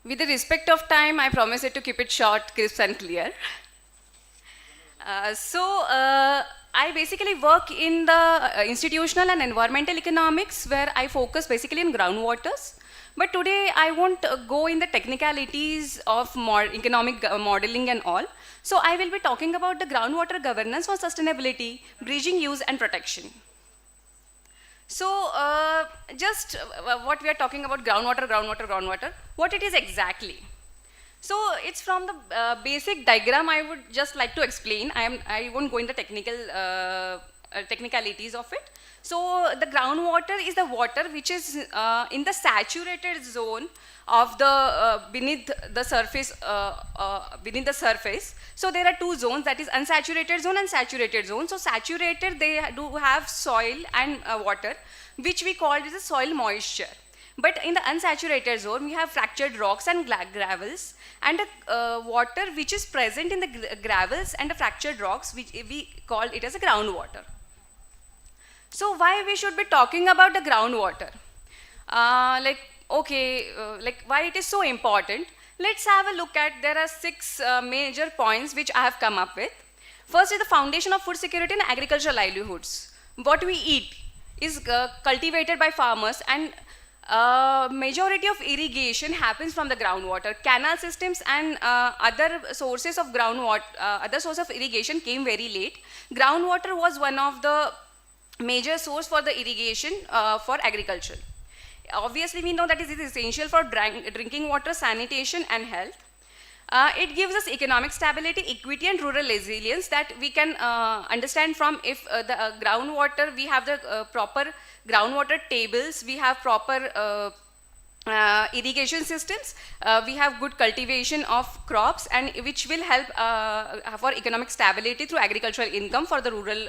With the respect of time, I promise it to keep it short, crisp and clear. I basically work in the institutional and environmental economics, where I focus basically on groundwaters. But today I won't go in the technicalities of economic modeling and all. So I will be talking about the groundwater governance for sustainability, bridging use and protection. So what we are talking about, groundwater, what it is exactly. So it's from the basic diagram I would just like to explain. I won't go into technical technicalities of it. So the groundwater is the water which is in the saturated zone of the beneath the surface. So there are two zones, that is unsaturated zone and saturated zone. So saturated, they do have soil and water, which we call it as soil moisture. But in the unsaturated zone, we have fractured rocks and gravels, and water which is present in the gravels and the fractured rocks, which we call it as a groundwater. So why we should be talking about the groundwater? Why it is so important? Let's have a look at, there are 6 major points which I have come up with. First is the foundation of food security and agricultural livelihoods. What we eat is cultivated by farmers, and majority of irrigation happens from the groundwater. Canal systems and other sources of groundwater, other source of irrigation came very late. Groundwater was one of the major source for the irrigation for agriculture. Obviously, we know that it is essential for drinking water, sanitation and health. It gives us economic stability, equity and rural resilience, that we can understand from if the groundwater, we have the proper groundwater tables, we have proper irrigation systems, we have good cultivation of crops, and which will help for economic stability through agricultural income for the rural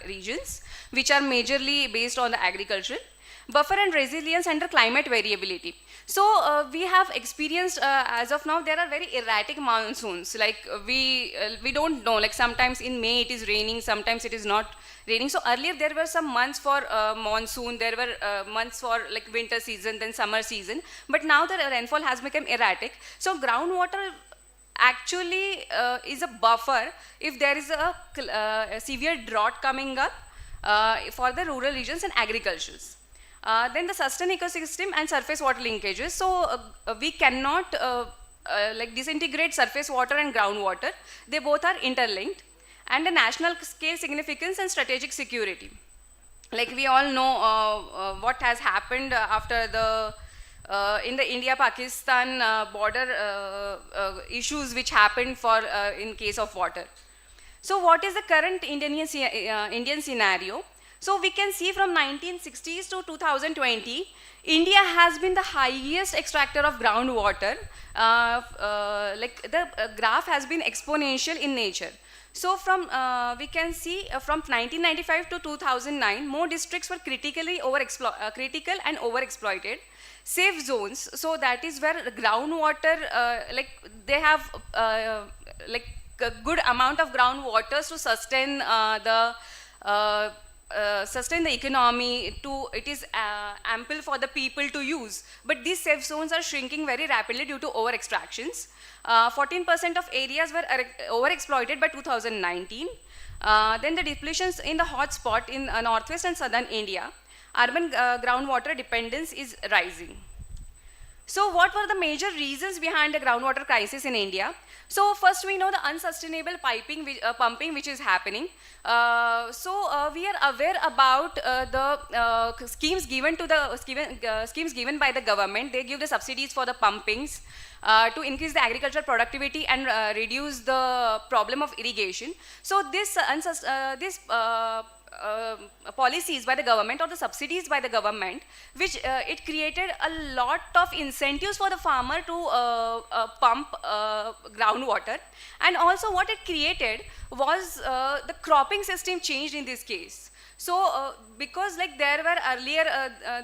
regions, which are majorly based on the agriculture. Buffer and resilience under climate variability. So we have experienced as of now, there are very erratic monsoons. Like we don't know, like sometimes in May it is raining, sometimes it is not raining. So earlier there were some months for monsoon, there were months for like winter season, then summer season. But now the rainfall has become erratic. So groundwater actually is a buffer if there is a severe drought coming up for the rural regions and agricultures. Then the sustained ecosystem and surface water linkages. So we cannot disintegrate surface water and groundwater. They both are interlinked. And the national scale significance and strategic security. Like we all know what has happened after the in the India-Pakistan border issues which happened for in case of water. So what is the current Indian scenario? So we can see from 1960s to 2020, India has been the highest extractor of groundwater. The graph has been exponential in nature. So from we can see from 1995 to 2009, more districts were critical and overexploited. Safe zones, so that is where groundwater, they have a good amount of groundwaters to sustain the economy, it is ample for the people to use. But these safe zones are shrinking very rapidly due to over extractions. 14% of areas were overexploited by 2019. Then the depletions in the hotspot in northwest and southern India. Urban groundwater dependence is rising. So what were the major reasons behind the groundwater crisis in India? So first we know the unsustainable pumping which is happening. We are aware about the schemes given to the schemes given by the government. They give the subsidies for the pumpings to increase the agricultural productivity and reduce the problem of irrigation. So this policies by the government or the subsidies by the government, which it created a lot of incentives for the farmer to pump groundwater. And also what it created was the cropping system changed in this case. So because like there were earlier,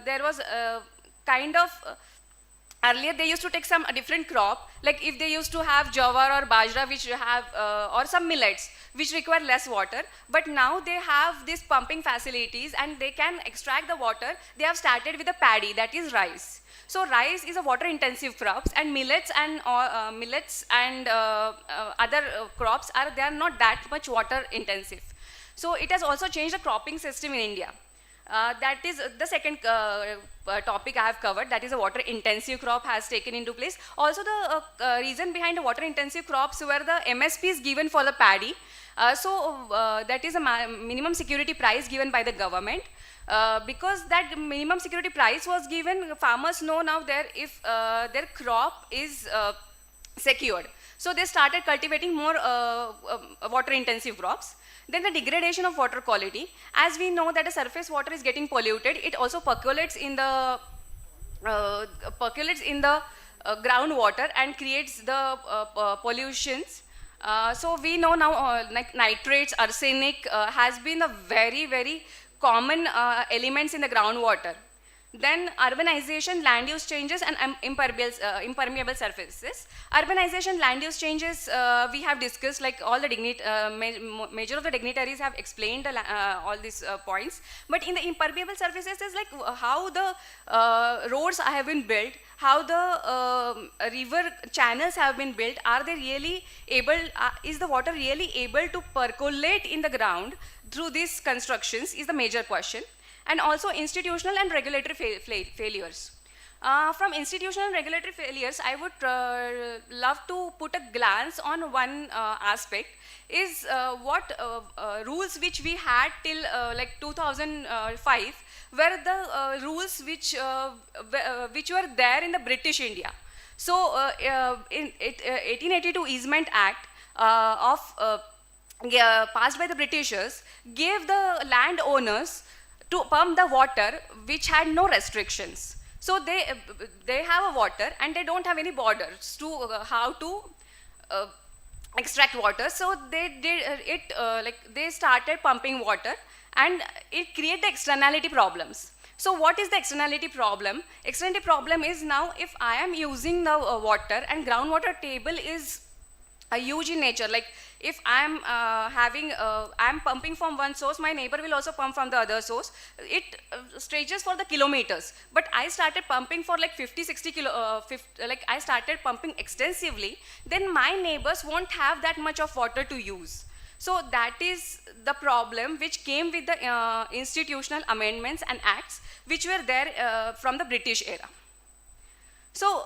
there was kind of earlier they used to take some different crop, like if they used to have jawar or bajra, which have or some millets which require less water, but now they have these pumping facilities and they can extract the water. They have started with a paddy, that is rice. So rice is a water intensive crops, and millets and other crops they are not that much water intensive. So it has also changed the cropping system in India. That is the second topic I have covered, that is a water intensive crop has taken into place. Also the reason behind the water intensive crops were the MSPs given for the paddy. That is a minimum security price given by the government. Because that minimum security price was given, farmers know now if their crop is secured. So they started cultivating more water intensive crops. Then the degradation of water quality. As we know that the surface water is getting polluted, it also percolates in the groundwater and creates the pollutions. So we know now like nitrates, arsenic has been a very, very common elements in the groundwater. Then urbanization, land use changes, and impermeable surfaces. Urbanization, land use changes, we have discussed, like all the major of the dignitaries have explained all these points. But in the impermeable surfaces is like how the roads have been built, how the river channels have been built. Are they really able, is the water really able to percolate in the ground through these constructions is the major question. And also institutional and regulatory failures. From institutional and regulatory failures, I would love to put a glance on one aspect, is what rules which we had till like 2005 were the rules which were there in the British India. So in 1882 Easement Act passed by the Britishers gave the landowners to pump the water which had no restrictions. So they have a water and they don't have any borders to how to extract water. So they did they started pumping water, and it created externality problems. So what is the externality problem? Externality problem is now if I am using the water and groundwater table is huge in nature, like if I'm I'm pumping from one source, my neighbor will also pump from the other source. It stretches for the kilometers, but I started pumping for like 50-60 like I started pumping extensively, then my neighbors won't have that much of water to use. So that is the problem which came with the institutional amendments and acts which were there from the British era. So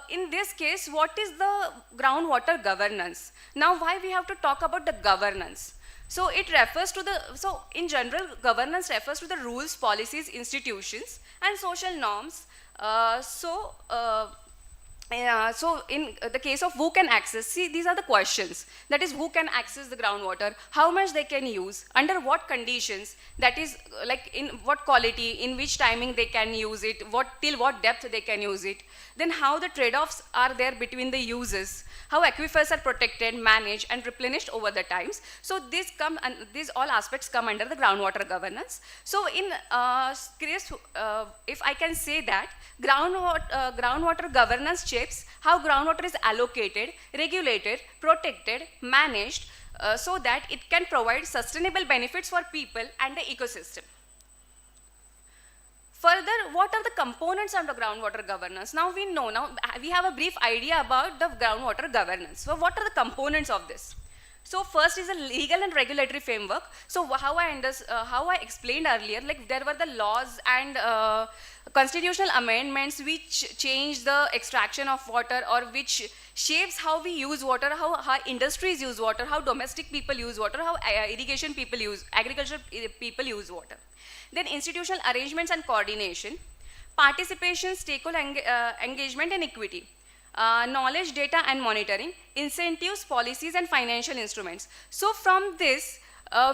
in this case, what is the groundwater governance? Now why we have to talk about the governance? So it refers to the, so in general, governance refers to the rules, policies, institutions, and social norms. So in the case of who can access, see, these are the questions. That is, who can access the groundwater, how much they can use, under what conditions, that is like in what quality, in which timing they can use it, till what depth they can use it. Then how the trade-offs are there between the uses, how aquifers are protected, managed, and replenished over the times. So these all aspects come under the groundwater governance. So in case, if I can say that, groundwater governance shapes how groundwater is allocated, regulated, protected, managed, so that it can provide sustainable benefits for people and the ecosystem. Further, what are the components of the groundwater governance? Now we know, now we have a brief idea about the groundwater governance. So what are the components of this? So first is a legal and regulatory framework. So how I explained earlier, like there were the laws and constitutional amendments which change the extraction of water, or which shapes how we use water, how industries use water, how domestic people use water, how irrigation people use, agriculture people use water. Then institutional arrangements and coordination, participation, stakeholder engagement and equity. Knowledge, data and monitoring, incentives, policies and financial instruments. So from this,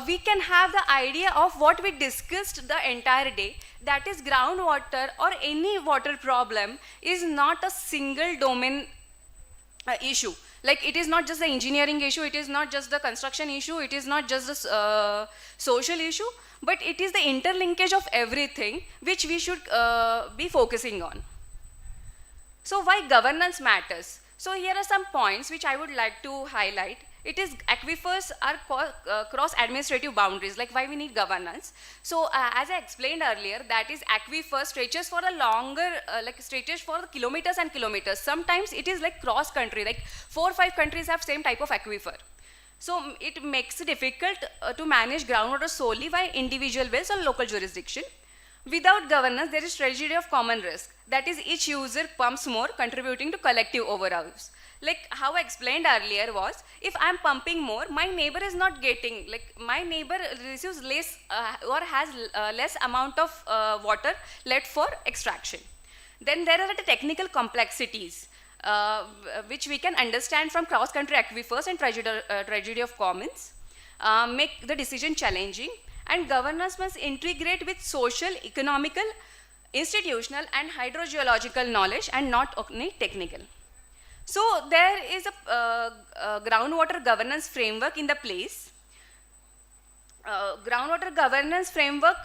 we can have the idea of what we discussed the entire day, that is groundwater or any water problem is not a single domain issue. Like it is not just the engineering issue, it is not just the construction issue, it is not just the social issue, but it is the interlinkage of everything which we should be focusing on. So why governance matters? So here are some points which I would like to highlight. It is aquifers are cross administrative boundaries, like why we need governance. So as I explained earlier, that is aquifer stretches for a longer, like stretches for kilometers and kilometers. Sometimes it is like cross country, like 4 or 5 countries have same type of aquifer. So it makes it difficult to manage groundwater solely by individual wells or local jurisdiction. Without governance, there is tragedy of common risk. That is, each user pumps more, contributing to collective overuse. Like how I explained earlier was, if I am pumping more, my neighbor is not getting, like my neighbor receives less or has less amount of water left for extraction. Then there are the technical complexities which we can understand from cross-country aquifers and tragedy of commons, make the decision challenging. And governance must integrate with social, economical, institutional and hydrogeological knowledge and not only technical. So there is a groundwater governance framework in the place. Groundwater governance framework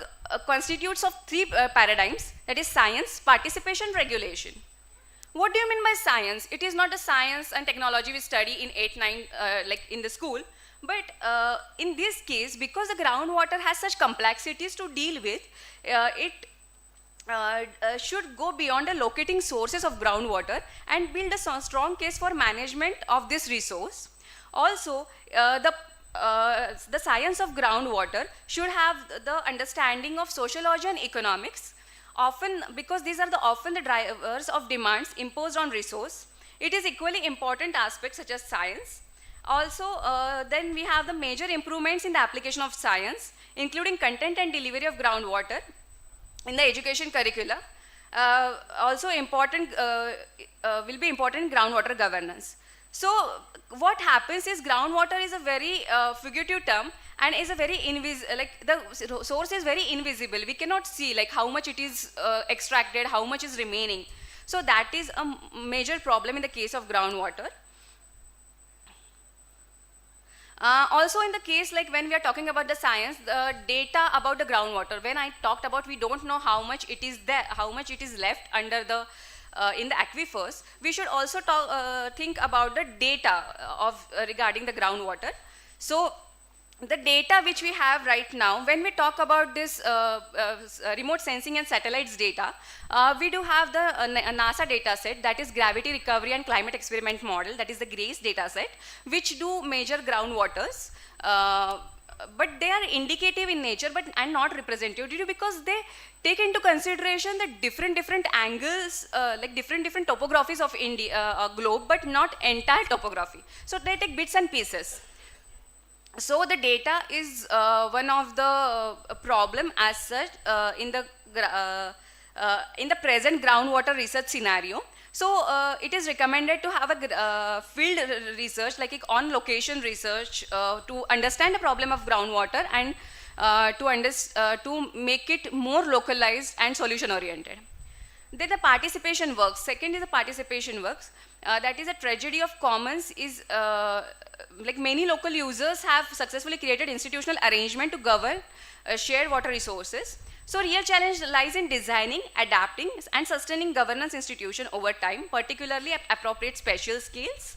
constitutes of 3 paradigms, that is science, participation, regulation. What do you mean by science? It is not a science and technology we study in 8, 9, like in the school. But in this case, because the groundwater has such complexities to deal with, it should go beyond the locating sources of groundwater and build a strong case for management of this resource. Also, the science of groundwater should have the understanding of sociology and economics, often because these are often the drivers of demands imposed on resource. It is equally important aspects such as science. Also, then we have the major improvements in the application of science, including content and delivery of groundwater in the education curricula. Also important, will be important in groundwater governance. So what happens is groundwater is a very fugitive term and is a very like the source is very invisible. We cannot see like how much it is extracted, how much is remaining. So that is a major problem in the case of groundwater. Also in the case like when we are talking about the science, the data about the groundwater, when I talked about we don't know how much it is there, how much it is left under the in the aquifers, we should also think about the data of regarding the groundwater. So the data which we have right now, when we talk about this remote sensing and satellites data, we do have the NASA data set, that is Gravity Recovery and Climate Experiment Model, that is the GRACE data set, which do measure groundwaters. But they are indicative in nature and not representative because they take into consideration the different angles, like different topographies of India, globe, but not entire topography. So they take bits and pieces. So the data is one of the problem as such in the present groundwater research scenario. So it is recommended to have a field research, like on location research, to understand the problem of groundwater and to make it more localized and solution oriented. Then the participation works. Second is the participation works. That is a tragedy of commons is like many local users have successfully created institutional arrangement to govern shared water resources. So real challenge lies in designing, adapting and sustaining governance institution over time, particularly at appropriate spatial scales.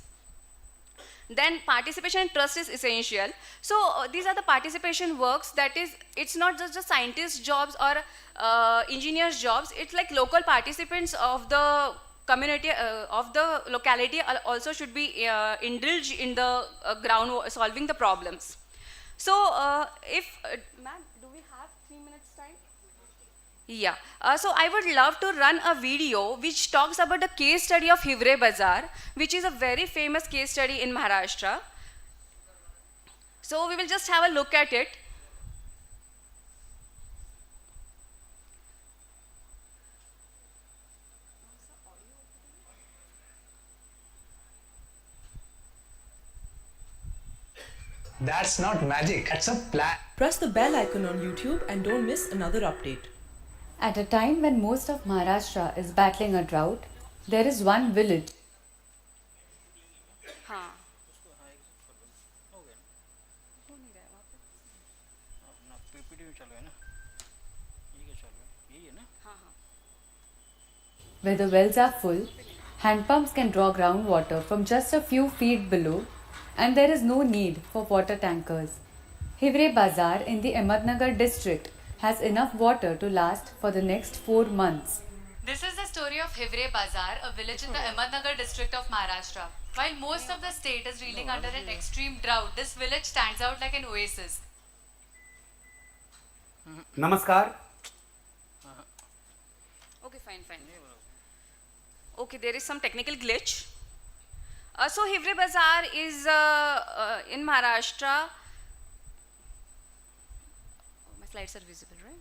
Then participation and trust is essential. So these are the participation works, that is, it's not just the scientists' jobs or engineers' jobs, it's like local participants of the community of the locality also should be indulged in the solving the problems. So ma'am, do we have 3 minutes time? Yeah, so I would love to run a video which talks about the case study of Hivre Bazaar, which is a very famous case study in Maharashtra. So we will just have a look at it. That's not magic, that's a plan. Press the bell icon on YouTube and don't miss another update. At a time when most of Maharashtra is battling a drought, there is one village. Where the wells are full, hand pumps can draw groundwater from just a few feet below, and there is no need for water tankers. Hivre Bazaar in the Ahmednagar district has enough water to last for the next 4 months. This is the story of Hivre Bazaar, a village in the Ahmednagar district of Maharashtra. While most of the state is reeling under an extreme drought, this village stands out like an oasis. Namaskar. Okay, fine. Okay, there is some technical glitch. So Hivre Bazaar is in Maharashtra. My slides are visible, right?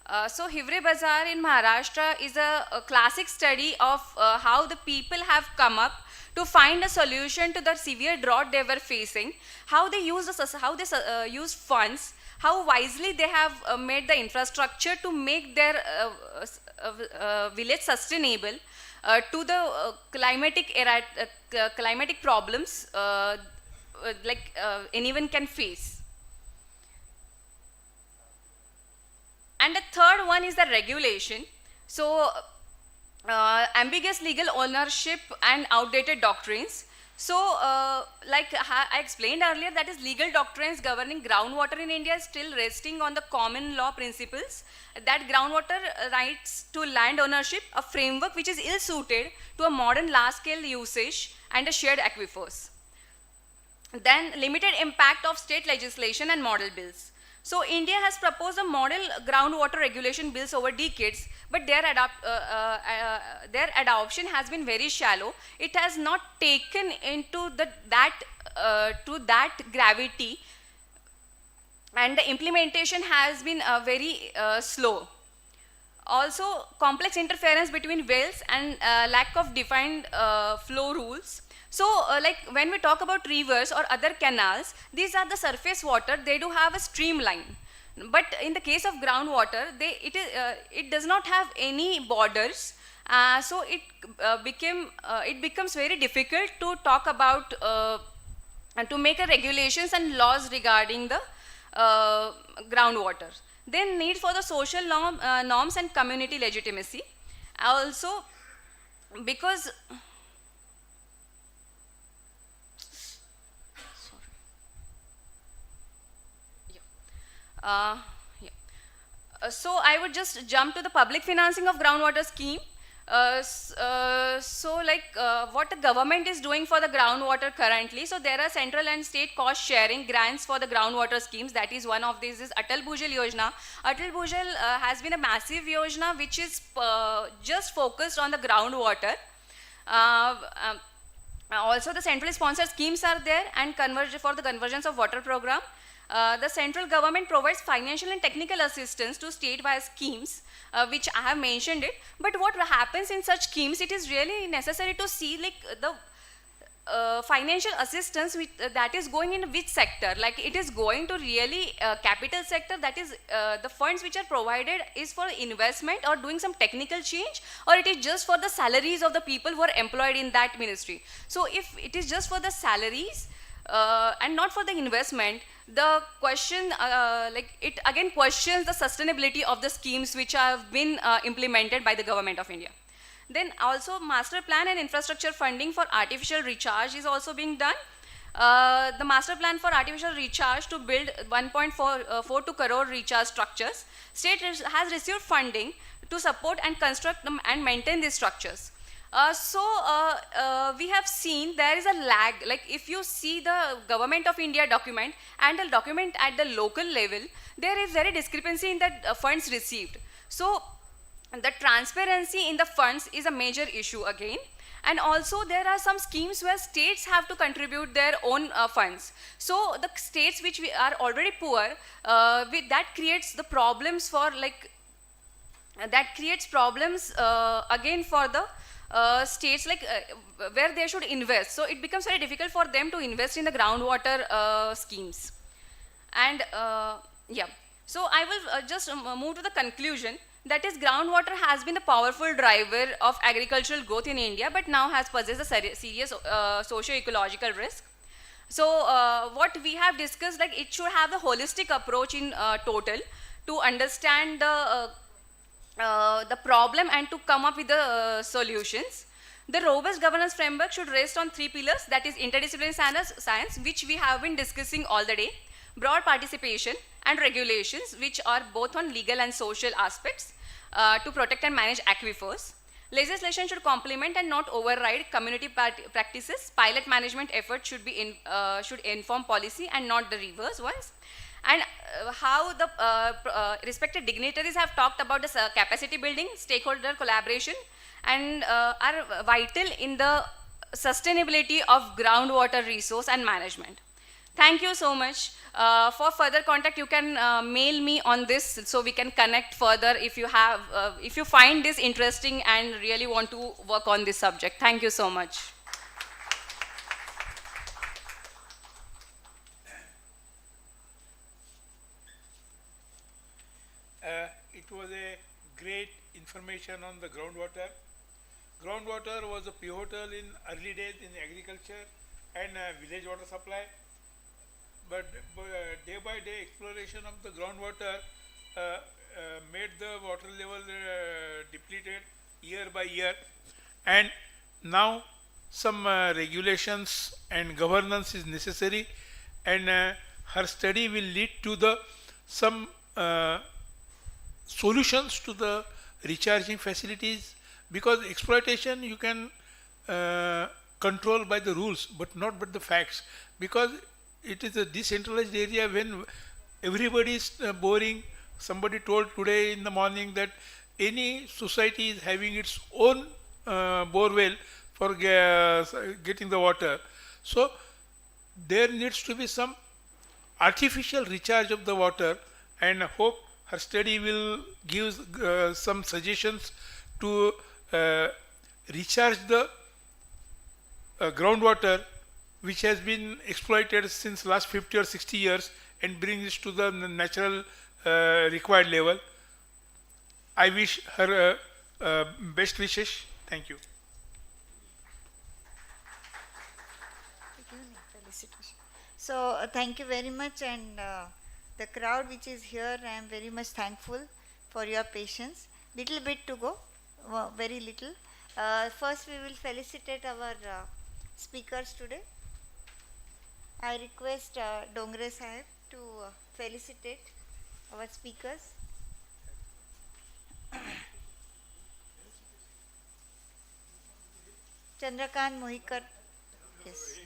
Yeah. So Hivre Bazaar in Maharashtra is a classic study of how the people have come up to find a solution to the severe drought they were facing, how they use use funds, how wisely they have made the infrastructure to make their village sustainable to the climatic problems like anyone can face. And the third one is the regulation. So ambiguous legal ownership and outdated doctrines. So like I explained earlier, that is legal doctrines governing groundwater in India is still resting on the common law principles that groundwater rights to land ownership, a framework which is ill-suited to a modern large-scale usage and a shared aquifers. Then limited impact of state legislation and model bills. So India has proposed a model groundwater regulation bills over decades, but their adoption has been very shallow. It has not taken into that gravity, and the implementation has been very slow. Also, complex interference between wells and lack of defined flow rules. So like when we talk about rivers or other canals, these are the surface water, they do have a streamline. But in the case of groundwater, it does not have any borders. So it becomes very difficult to talk about and to make regulations and laws regarding the groundwater. Then need for the social norms and community legitimacy. Also, because so I would just jump to the public financing of groundwater scheme. So like what the government is doing for the groundwater currently. So there are central and state cost sharing grants for the groundwater schemes. That is one of these is Atal Bhujal Yojana. Atal Bhujal has been a massive Yojana which is just focused on the groundwater. Also the centrally sponsored schemes are there and for the convergence of water program. The central government provides financial and technical assistance to state-wise schemes, which I have mentioned it. But what happens in such schemes, it is really necessary to see like the financial assistance that is going in which sector. Like it is going to really capital sector, that is the funds which are provided is for investment or doing some technical change, or it is just for the salaries of the people who are employed in that ministry. So if it is just for the salaries, and not for the investment, the question, like it again questions the sustainability of the schemes which have been implemented by the government of India. Then also master plan and infrastructure funding for artificial recharge is also being done. the master plan for artificial recharge to build 1.42 crore recharge structures. State has received funding to support and construct them and maintain these structures. We have seen there is a lag. Like if you see the Government of India document and the document at the local level, there is very discrepancy in the funds received. So the transparency in the funds is a major issue again. And also there are some schemes where states have to contribute their own funds. So the states which we are already poor, that creates the problems for like, that creates problems again for the states like where they should invest. So it becomes very difficult for them to invest in the groundwater schemes. And yeah, so I will just move to the conclusion. That is, groundwater has been the powerful driver of agricultural growth in India, but now has possessed a serious socio-ecological risk. So what we have discussed, like it should have the holistic approach in total to understand the problem and to come up with the solutions. The robust governance framework should rest on 3 pillars, that is interdisciplinary science, which we have been discussing all the day, broad participation, and regulations, which are both on legal and social aspects to protect and manage aquifers. Legislation should complement and not override community practices. Pilot management efforts should inform policy and not the reverse ones. And how the respected dignitaries have talked about the capacity building, stakeholder collaboration, and are vital in the sustainability of groundwater resource and management. Thank you so much. For further contact, you can mail me on this so we can connect further if you have, if you find this interesting and really want to work on this subject. Thank you so much. It was a great information on the groundwater. Groundwater was a pivotal in early days in agriculture and village water supply. But day by day exploration of the groundwater made the water level depleted year by year, and now some regulations and governance is necessary, and her study will lead to the some solutions to the recharging facilities, because exploitation you can control by the rules but not by the facts, because it is a decentralized area. When everybody is boring, somebody told today in the morning that any society is having its own borewell for getting the water. So there needs to be some artificial recharge of the water, and I hope her study will give some suggestions to recharge the groundwater which has been exploited since last 50 or 60 years and bring it to the natural required level. I wish her best wishes. Thank you. So thank you very much, and the crowd which is here, I am very much thankful for your patience. Little bit to go, very little. First we will felicitate our speakers today. I request Dongre Sahib to felicitate our speakers. Chandrakant Mohikar. Yes.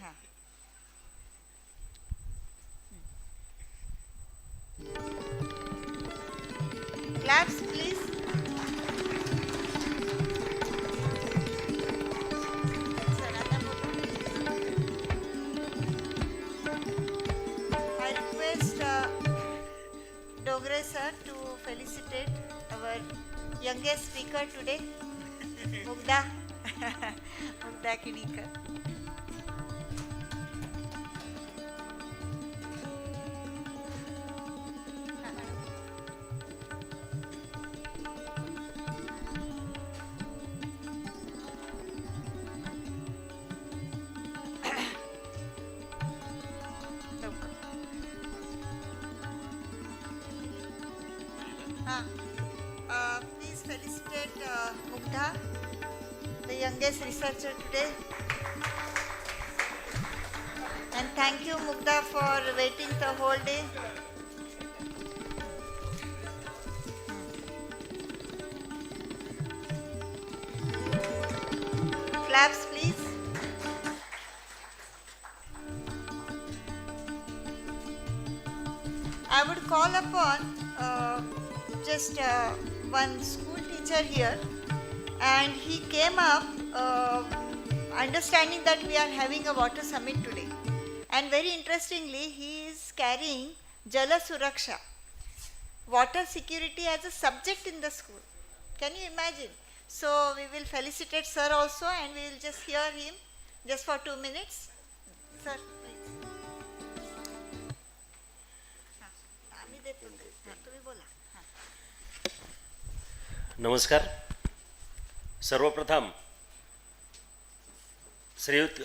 Claps, please. I request Dongre sir to felicitate our youngest speaker today, Mugdha Kidikar. Please felicitate Mugdha, the youngest researcher today. And thank you, Mugdha, for waiting the whole day. Claps, please. I would call upon just one school teacher here, and he came up understanding that we are having a water summit today. And very interestingly, he is carrying Jala Suraksha, water security, as a subject in the school. Can you imagine? So we will felicitate sir also, and we will just hear him just for 2 minutes. Sir, please. आम्ही देतो. तुम्ही बोला. नमस्कार. सर्वप्रथम श्रीयुत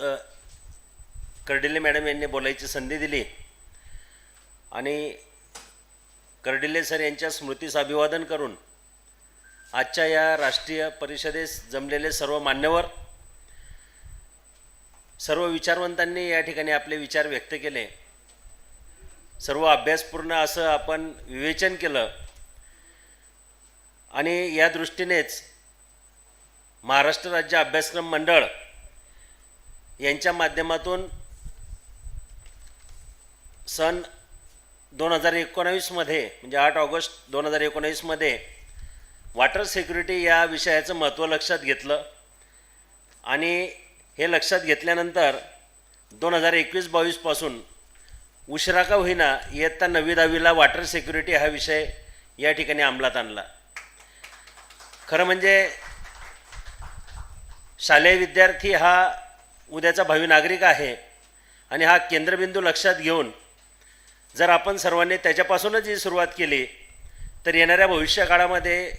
Kardile madam यांनी बोलायची संधी दिली आणि कर्डिले सर यांच्या स्मृतीस अभिवादन करून आजच्या या राष्ट्रीय परिषदेस जमलेले सर्व मान्यवर, सर्व विचारवंतांनी या ठिकाणी आपले विचार व्यक्त केले. सर्व अभ्यासपूर्ण असं आपण विवेचन केलं आणि या दृष्टीनेच महाराष्ट्र राज्य अभ्यासक्रम मंडळ यांच्या माध्यमातून सन 2019 मध्ये, म्हणजे 8 ऑगस्ट 2019 मध्ये वॉटर सिक्युरिटी या विषयाचं महत्त्व लक्षात घेतलं आणि हे लक्षात घेतल्यानंतर 2021-22 पासून उशिरा का होईना इयत्ता 9वी-10वीला वॉटर सिक्युरिटी हा विषय या ठिकाणी अंमलात आणला. खरं म्हणजे शालेय विद्यार्थी हा उद्याचा भावी नागरिक आहे आणि हा केंद्रबिंदू लक्षात घेऊन जर आपण सर्वांनी त्याच्यापासूनच ही सुरुवात केली तर येणाऱ्या भविष्यकाळामध्ये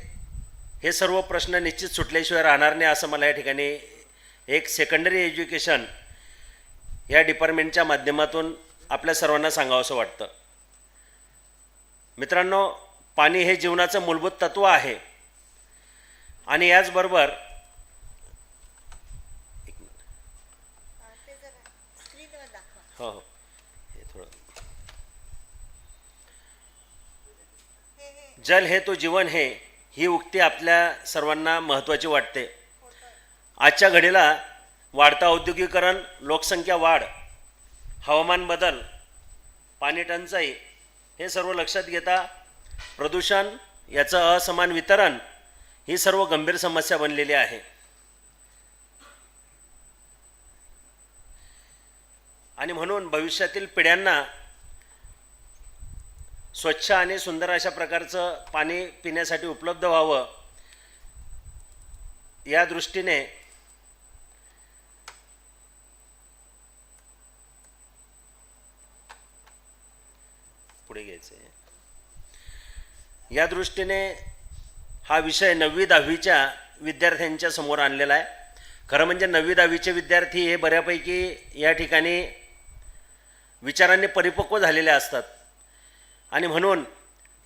हे सर्व प्रश्न निश्चित सुटल्याशिवाय राहणार नाही, असं मला या ठिकाणी एक सेकंडरी एज्युकेशन या डिपार्टमेंटच्या माध्यमातून आपल्या सर्वांना सांगावंसं वाटतं. मित्रांनो, पाणी हे जीवनाचं मूलभूत तत्व आहे आणि याचबरोबर हो हे थोडं जल हे तो जीवन है ही उक्ती आपल्या सर्वांना महत्त्वाची वाटते. आजच्या घडीला वाढता औद्योगिकरण, लोकसंख्या वाढ, हवामान बदल, पाणी टंचाई हे सर्व लक्षात घेता प्रदूषण, याचं असमान वितरण ही सर्व गंभीर समस्या बनलेली आहे. आणि म्हणून भविष्यातील पिढ्यांना स्वच्छ आणि सुंदर अशा प्रकारचं पाणी पिण्यासाठी उपलब्ध व्हावं या दृष्टीने पुढे घ्यायचं आहे. या दृष्टीने हा विषय 9वी-10वीच्या विद्यार्थ्यांच्या समोर आणलेला आहे. खरं म्हणजे 9वी-10वीचे विद्यार्थी हे बऱ्यापैकी या ठिकाणी विचारांनी परिपक्व झालेले असतात आणि म्हणून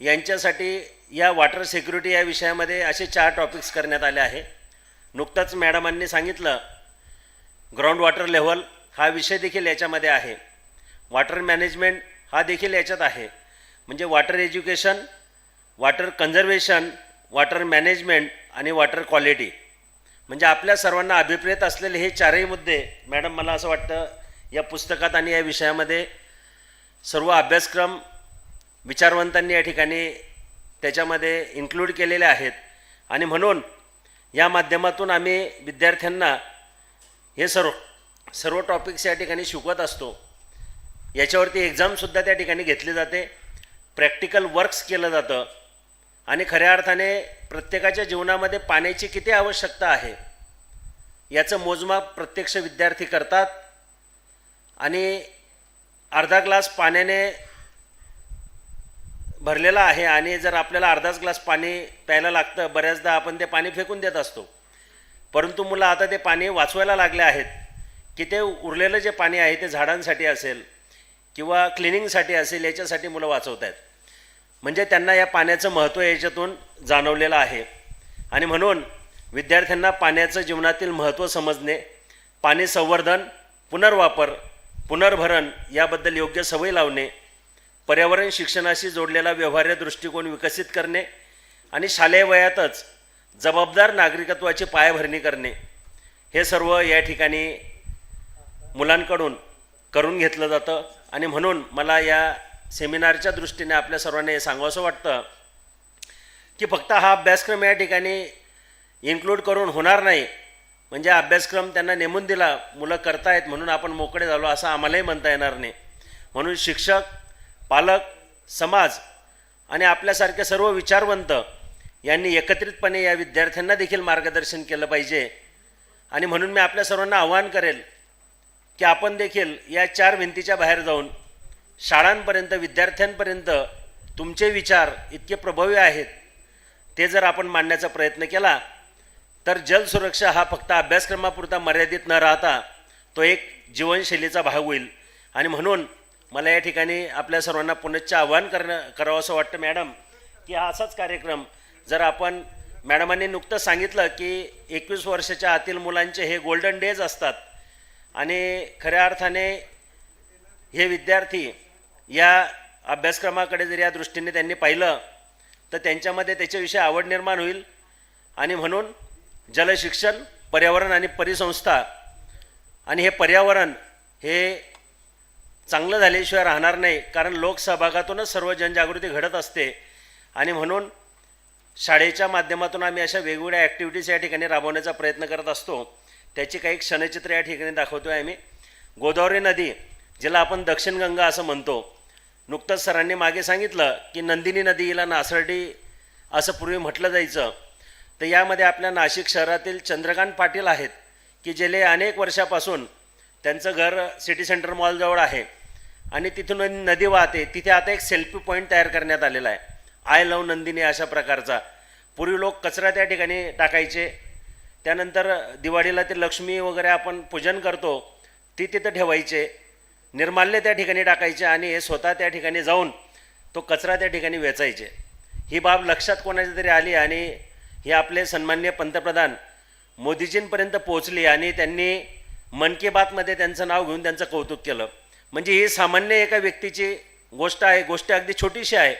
यांच्यासाठी या वॉटर सिक्युरिटी या विषयामध्ये असे 4 टॉपिक्स करण्यात आले आहे. नुकतंच मॅडमांनी सांगितलं ग्राउंड वॉटर लेव्हल हा विषय देखील याच्यामध्ये आहे. वॉटर मॅनेजमेंट हा देखील याच्यात आहे. म्हणजे water education, water conservation, water management आणि वॉटर क्वालिटी, म्हणजे आपल्या सर्वांना अभिप्रेत असलेले हे 4ही मुद्दे मॅडम मला असं वाटतं या पुस्तकात आणि या विषयामध्ये सर्व अभ्यासक्रम विचारवंतांनी या ठिकाणी त्याच्यामध्ये इन्क्लूड केलेले आहेत. आणि म्हणून या माध्यमातून आम्ही विद्यार्थ्यांना हे सर्व टॉपिक्स या ठिकाणी शिकवत असतो. याच्यावरती एक्झामसुद्धा त्या ठिकाणी घेतली जाते, प्रॅक्टिकल वर्क्स केलं जातं आणि खऱ्या अर्थाने प्रत्येकाच्या जीवनामध्ये पाण्याची किती आवश्यकता आहे याचं मोजमाप प्रत्यक्ष विद्यार्थी करतात. आणि अर्धा ग्लास पाण्याने भरलेला आहे आणि जर आपल्याला अर्धाच ग्लास पाणी प्यायला लागतं, बऱ्याचदा आपण ते पाणी फेकून देत असतो. परंतु मुलं आता ते पाणी वाचवायला लागले आहेत की ते उरलेलं जे पाणी आहे ते झाडांसाठी असेल किंवा क्लिनिंगसाठी असेल, याच्यासाठी मुलं वाचवत आहेत. म्हणजे त्यांना या पाण्याचं महत्त्व याच्यातून जाणवलेलं आहे. आणि म्हणून विद्यार्थ्यांना पाण्याचं जीवनातील महत्त्व समजणे, पाणी संवर्धन, पुनर्वापर पुनर्भरण याबद्दल योग्य सवय लावणे, पर्यावरण शिक्षणाशी जोडलेला व्यवहार्य दृष्टिकोन विकसित करणे आणि शालेय वयातच जबाबदार नागरिकत्वाची पायाभरणी करणे, हे सर्व या ठिकाणी मुलांकडून करून घेतलं जातं. आणि म्हणून मला या सेमिनारच्या दृष्टीने आपल्या सर्वांना हे सांगावंसं वाटतं की फक्त हा अभ्यासक्रम या ठिकाणी इन्क्लूड करून होणार नाही, म्हणजे अभ्यासक्रम त्यांना नेमून दिला, मुलं करतायत म्हणून आपण मोकळे झालो असं आम्हालाही म्हणता येणार नाही. म्हणून शिक्षक, पालक, समाज आणि आपल्यासारखे सर्व विचारवंत यांनी एकत्रितपणे या विद्यार्थ्यांना देखील मार्गदर्शन केलं पाहिजे. आणि म्हणून मी आपल्या सर्वांना आवाहन करेल की आपण देखील या 4 भिंतीच्या बाहेर जाऊन शाळांपर्यंत, विद्यार्थ्यांपर्यंत तुमचे विचार इतके प्रभावी आहेत ते जर आपण मांडण्याचा प्रयत्न केला तर जलसुरक्षा हा फक्त अभ्यासक्रमापुरता मर्यादित न राहता तो एक जीवनशैलीचा भाग होईल. आणि म्हणून मला या ठिकाणी आपल्या सर्वांना पुनश्च आवाहन करावं असं वाटतं मॅडम की हा असाच कार्यक्रम जर आपण, मॅडमांनी नुकतंच सांगितलं की 21 वर्षाच्या आतील मुलांचे हे गोल्डन डेज असतात आणि खऱ्या अर्थाने हे विद्यार्थी या अभ्यासक्रमाकडे जर या दृष्टीने त्यांनी पाहिलं तर त्यांच्यामध्ये त्याच्याविषयी आवड निर्माण होईल. आणि म्हणून जलशिक्षण, पर्यावरण आणि परिसंस्था, आणि हे पर्यावरण हे चांगलं झाल्याशिवाय राहणार नाही, कारण लोकसहभागातूनच सर्व जनजागृती घडत असते. आणि म्हणून शाळेच्या माध्यमातून आम्ही अशा वेगवेगळ्या ॲक्टिव्हिटीज या ठिकाणी राबवण्याचा प्रयत्न करत असतो. त्याची काही क्षणचित्र या ठिकाणी दाखवतो आहे आम्ही. गोदावरी नदी, जिला आपण दक्षिण गंगा असं म्हणतो, नुकतंच सरांनी मागे सांगितलं की नंदिनी नदी हिला नासर्डी असं पूर्वी म्हटलं जायचं. तर यामध्ये आपल्या नाशिक शहरातील चंद्रकांत पाटील आहेत की गेले अनेक वर्षापासून त्यांचं घर सिटी सेंटर मॉलजवळ आहे आणि तिथून नदी वाहते. तिथे आता एक सेल्फी पॉईंट तयार करण्यात आलेला आहे, आय लव्ह नंदिनी अशा प्रकारचा. पूर्वी लोक कचरा त्या ठिकाणी टाकायचे, त्यानंतर दिवाळीला ते लक्ष्मी वगैरे आपण पूजन करतो ती तिथं ठेवायचे, निर्माल्य त्या ठिकाणी टाकायचे आणि हे स्वतः त्या ठिकाणी जाऊन तो कचरा त्या ठिकाणी वेचायचे. ही बाब लक्षात कोणाच्या तरी आली आणि हे आपले सन्माननीय पंतप्रधान मोदीजींपर्यंत पोहोचली आणि त्यांनी मन की बातमध्ये त्यांचं नाव घेऊन त्यांचं कौतुक केलं. म्हणजे ही सामान्य एका व्यक्तीची गोष्ट आहे, गोष्ट अगदी छोटीशी आहे,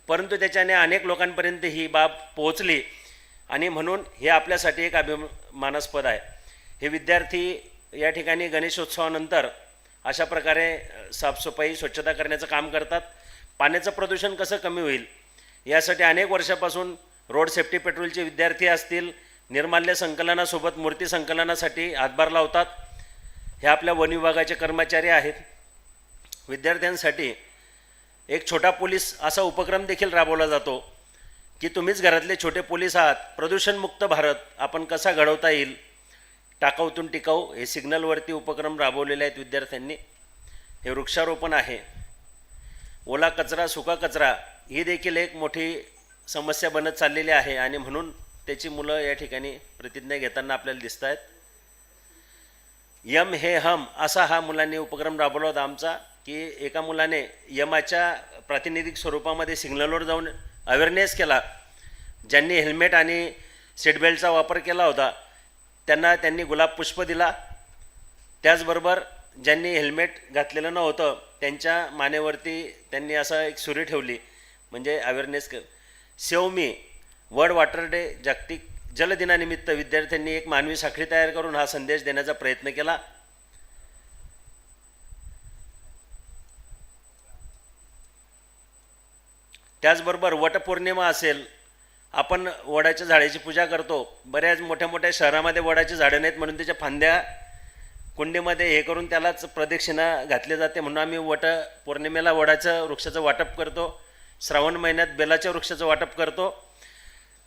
परंतु त्याच्याने अनेक लोकांपर्यंत ही बाब पोहोचली आणि म्हणून हे आपल्यासाठी एक अभिमानास्पद आहे. हे विद्यार्थी या ठिकाणी गणेशोत्सवानंतर अशा प्रकारे साफसफाई, स्वच्छता करण्याचं काम करतात. पाण्याचं प्रदूषण कसं कमी होईल यासाठी अनेक वर्षापासून रोड सेफ्टी पेट्रोलचे विद्यार्थी असतील, निर्माल्य संकलनासोबत मूर्ती संकलनासाठी हातभार लावतात. हे आपल्या वन विभागाचे कर्मचारी आहेत. विद्यार्थ्यांसाठी एक छोटा पोलीस असा उपक्रम देखील राबवला जातो की तुम्हीच घरातले छोटे पोलीस आहात. प्रदूषणमुक्त भारत आपण कसा घडवता येईल, टाकाऊतून टिकाऊ, हे सिग्नलवरती उपक्रम राबवलेले आहेत विद्यार्थ्यांनी. हे वृक्षारोपण आहे. ओला कचरा, सुका कचरा ही देखील एक मोठी समस्या बनत चाललेली आहे आणि म्हणून त्याची मुलं या ठिकाणी प्रतिज्ञा घेताना आपल्याला दिसत आहेत. यम हे हम असा हा मुलांनी उपक्रम राबवला होता आमचा, की एका मुलाने यमाच्या प्रातिनिधिक स्वरूपामध्ये सिग्नलवर जाऊन अवेअरनेस केला. ज्यांनी हेल्मेट आणि सीटबेल्टचा वापर केला होता त्यांनी गुलाब पुष्प दिला. त्याचबरोबर ज्यांनी हेल्मेट घातलेलं नव्हतं त्यांच्या मानेवरती त्यांनी असं एक सुरी ठेवली, म्हणजे अवेअरनेस सेव्ह मी. वर्ल्ड वॉटर डे, जागतिक जलदिनानिमित्त विद्यार्थ्यांनी एक मानवी साखळी तयार करून हा संदेश देण्याचा प्रयत्न केला. त्याचबरोबर वटपौर्णिमा असेल, आपण वडाच्या झाडाची पूजा करतो. बऱ्याच मोठ्या मोठ्या शहरामध्ये वडाची झाडं नाहीत म्हणून त्याच्या फांद्या कुंडीमध्ये हे करून त्यालाच प्रदक्षिणा घातली जाते, म्हणून आम्ही वटपौर्णिमेला वडाचं वृक्षाचं वाटप करतो. श्रावण महिन्यात बेलाच्या वृक्षाचं वाटप करतो.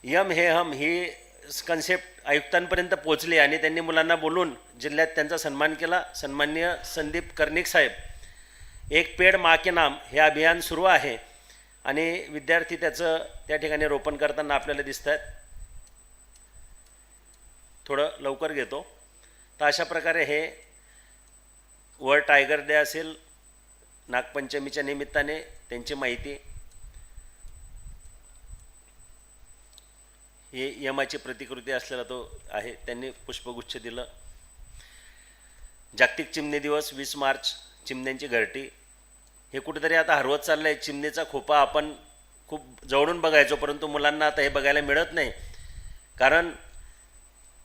यम हे हम ही कन्सेप्ट आयुक्तांपर्यंत पोहोचली आणि त्यांनी मुलांना बोलून जिल्ह्यात त्यांचा सन्मान केला. सन्माननीय संदीप कर्णिक साहेब, एक पेड माँ के नाम हे अभियान सुरू आहे आणि विद्यार्थी त्याचं त्या ठिकाणी रोपण करताना आपल्याला दिसत आहेत. थोडं लवकर घेतो. तर अशा प्रकारे हे वर्ल्ड टायगर डे असेल, नागपंचमीच्या निमित्ताने त्यांची माहिती, हे यमाची प्रतिकृती असलेला तो आहे, त्यांनी पुष्पगुच्छ दिलं. जागतिक चिमणी दिवस 20 मार्च चिमण्यांची घरटी हे कुठेतरी आता हरवत चाललं आहे. चिमणीचा खोपा आपण खूप जवळून बघायचो, परंतु मुलांना आता हे बघायला मिळत नाही, कारण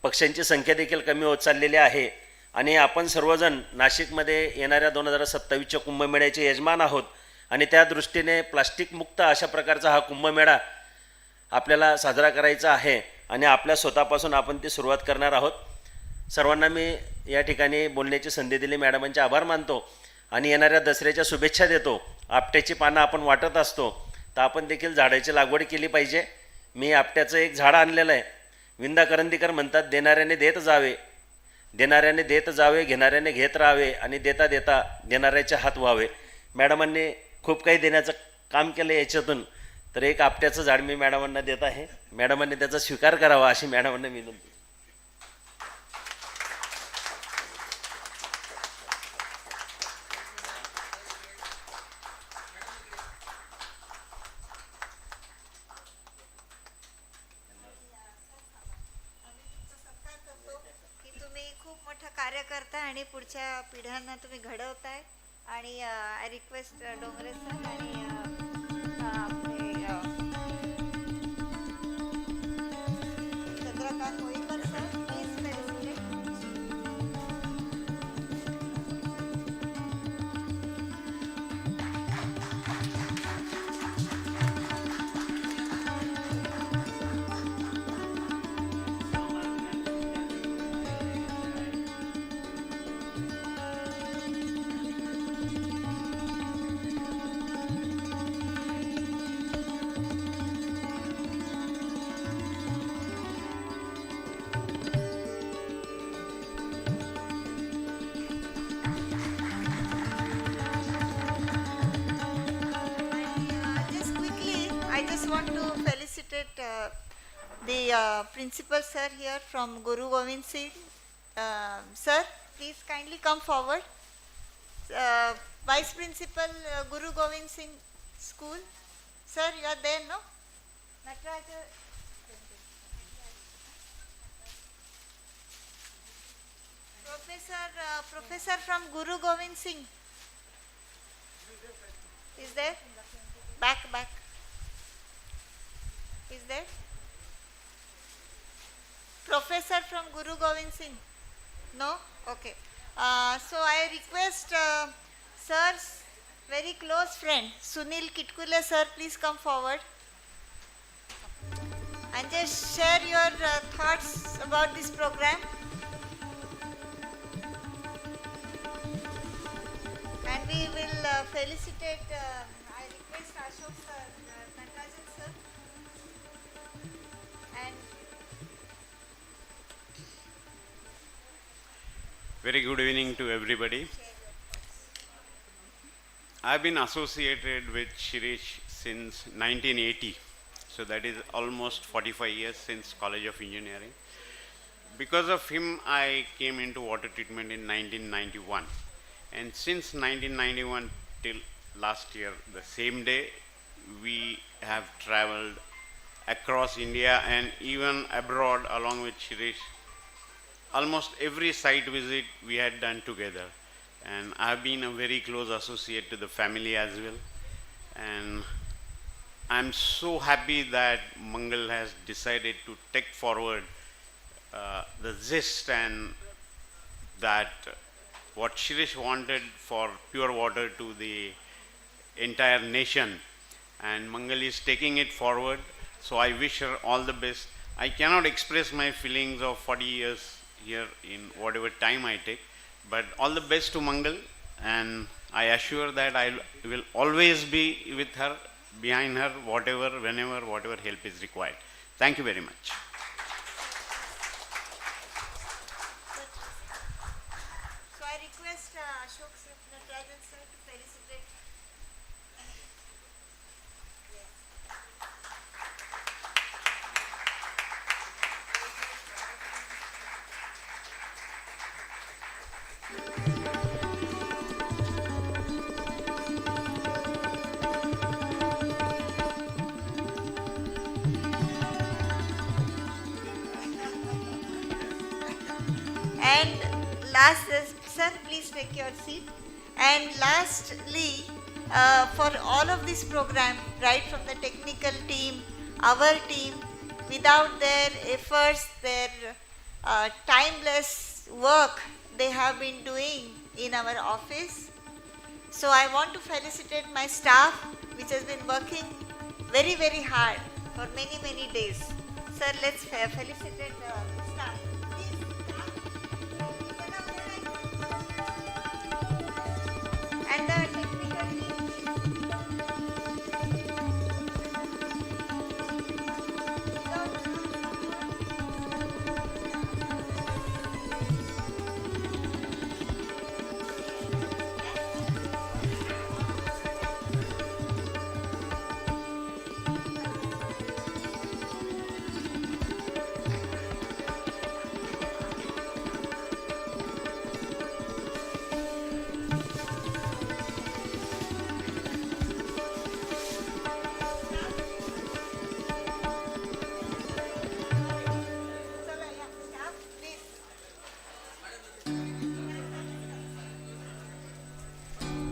पक्ष्यांची संख्या देखील कमी होत चाललेली आहे. आणि आपण सर्वजण नाशिकमध्ये येणाऱ्या 2027च्या कुंभमेळ्याचे यजमान आहोत आणि त्या दृष्टीने प्लास्टिक मुक्त अशा प्रकारचा हा कुंभमेळा आपल्याला साजरा करायचा आहे आणि आपल्या स्वतःपासून आपण ती सुरुवात करणार आहोत. सर्वांना मी या ठिकाणी बोलण्याची संधी दिली, मॅडमांचे आभार मानतो आणि येणाऱ्या दसऱ्याच्या शुभेच्छा देतो. आपट्याची पानं आपण वाटत असतो, तर आपण देखील झाडाची लागवड केली पाहिजे. मी आपट्याचं एक झाड आणलेलं आहे. विंदा करंदीकर म्हणतात, देणाऱ्याने देत जावे, देणाऱ्याने देत जावे, घेणाऱ्याने घेत राहावे आणि देता देता देणाऱ्याचे हात व्हावे. मॅडमांनी खूप काही देण्याचं काम केलं याच्यातून, तर एक आपट्याचं झाड मी मॅडमांना देत आहे. मॅडमांनी त्याचा स्वीकार करावा अशी मॅडमांना विनंती. कार्य करता आणि पुढच्या पिढ्यांना तुम्ही घडवताय आणि आय रिक्वेस्ट डोंगरे सर आणि आपले Chandrakant Moikar sir please felicitate. Want to felicitate the principal sir here from Guru Govind Singh. Sir, please kindly come forward. Vice Principal Guru Govind Singh School. Sir, you are there, no? Nataraja. Professor from Guru Govind Singh is there? Back. Is there? Professor from Guru Govind Singh? No? Okay. So I request sir's very close friend Sunil Kitkule sir, please come forward and just share your thoughts about this program. And we will felicitate, I request Ashok sir, Natarajan sir. Very good evening to everybody. I've been associated with Shirish since 1980, so that is almost 45 years since College of Engineering. Because of him, I came into water treatment in 1991, and since 1991 till last year, the same day, we have traveled across India and even abroad along with Shirish. Almost every site visit we had done together, and I have been a very close associate to the family as well, and I'm so happy that Mangal has decided to take forward the zest and that what Shirish wanted for pure water to the entire nation, and Mangal is taking it forward. So I wish her all the best. I cannot express my feelings of 40 years here in whatever time I take, but all the best to Mangal, and I assure that I will always be with her, behind her, whatever, whenever, whatever help is required. Thank you very much. So I request Ashok sir, Natarajan sir to felicitate. And last, sir, please take your seat. And lastly, for all of this program, right from the technical team, our team, without their efforts, their timeless work they have been doing in our office. So I want to felicitate my staff, which has been working very, very hard for many, many days. Sir, let's felicitate the staff. And the technical team.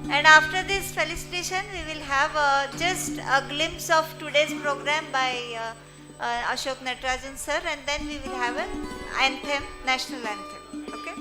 And after this felicitation, we will have just a glimpse of today's program by Ashok Natarajan sir, and then we will have an anthem, national anthem. Okay.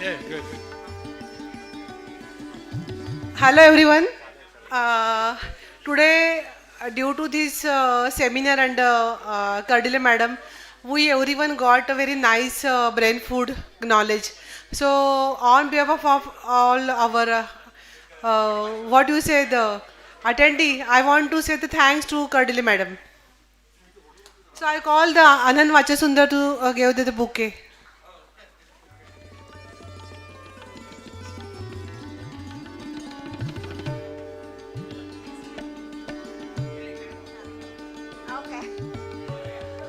Yeah, good. Hello everyone. Today, due to this seminar and Kardile madam, we everyone got a very nice brain food knowledge. So on behalf of all our what do you say, the attendee, I want to say the thanks to Kardile madam. So I call the Anant Vachasundar to give the bouquet.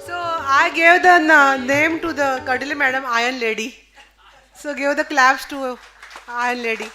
So I gave the name to the Kadili madam, Iron Lady. So give the claps to Iron Lady.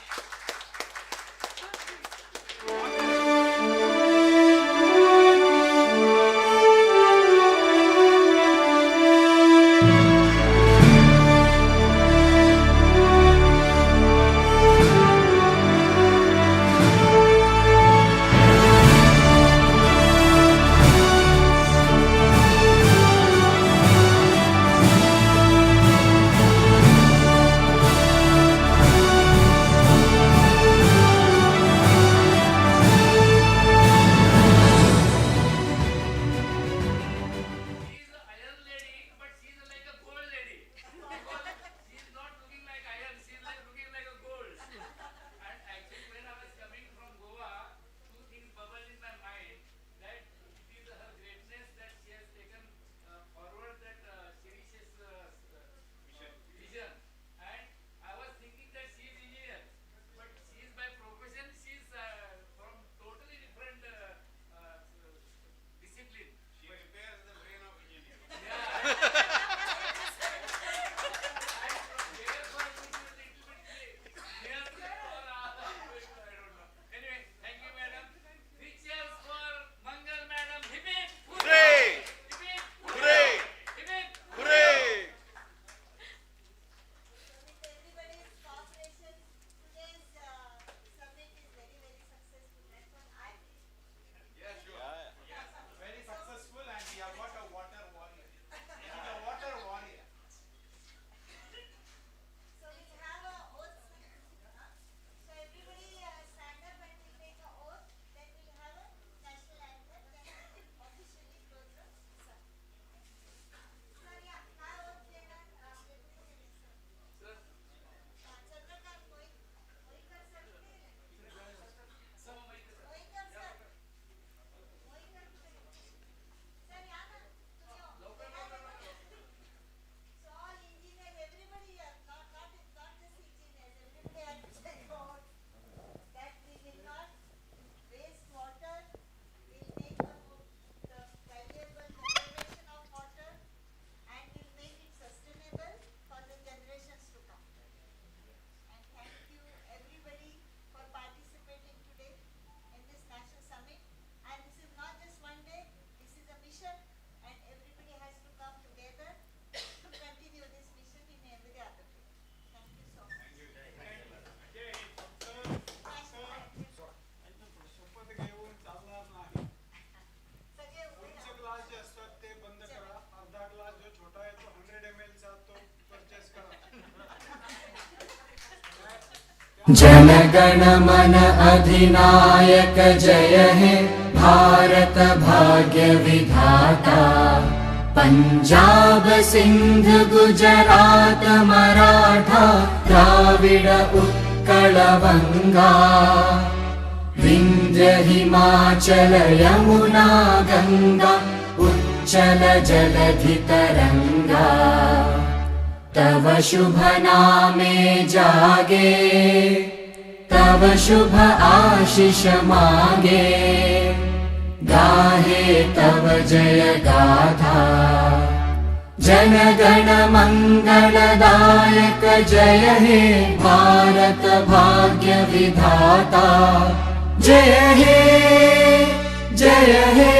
जनगण मन अधिनायक जय हे भारत भाग्य विधाता। पंजाब सिंध गुजरात मराठा द्राविड उत्कल बंगा। विंध्य हिमाचल यमुना गंगा उच्चल जलधि तरंगा। तव शुभ नामे जागे तव शुभ आशीष मागे। गाहे तव जय गाथा जनगण मंगलदायक जय हे भारत भाग्य विधाता। जय हे जय हे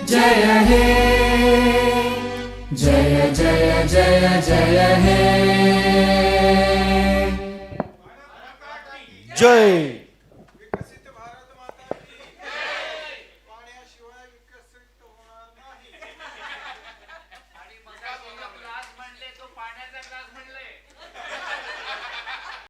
जय हे जय जय जय जय हे जय।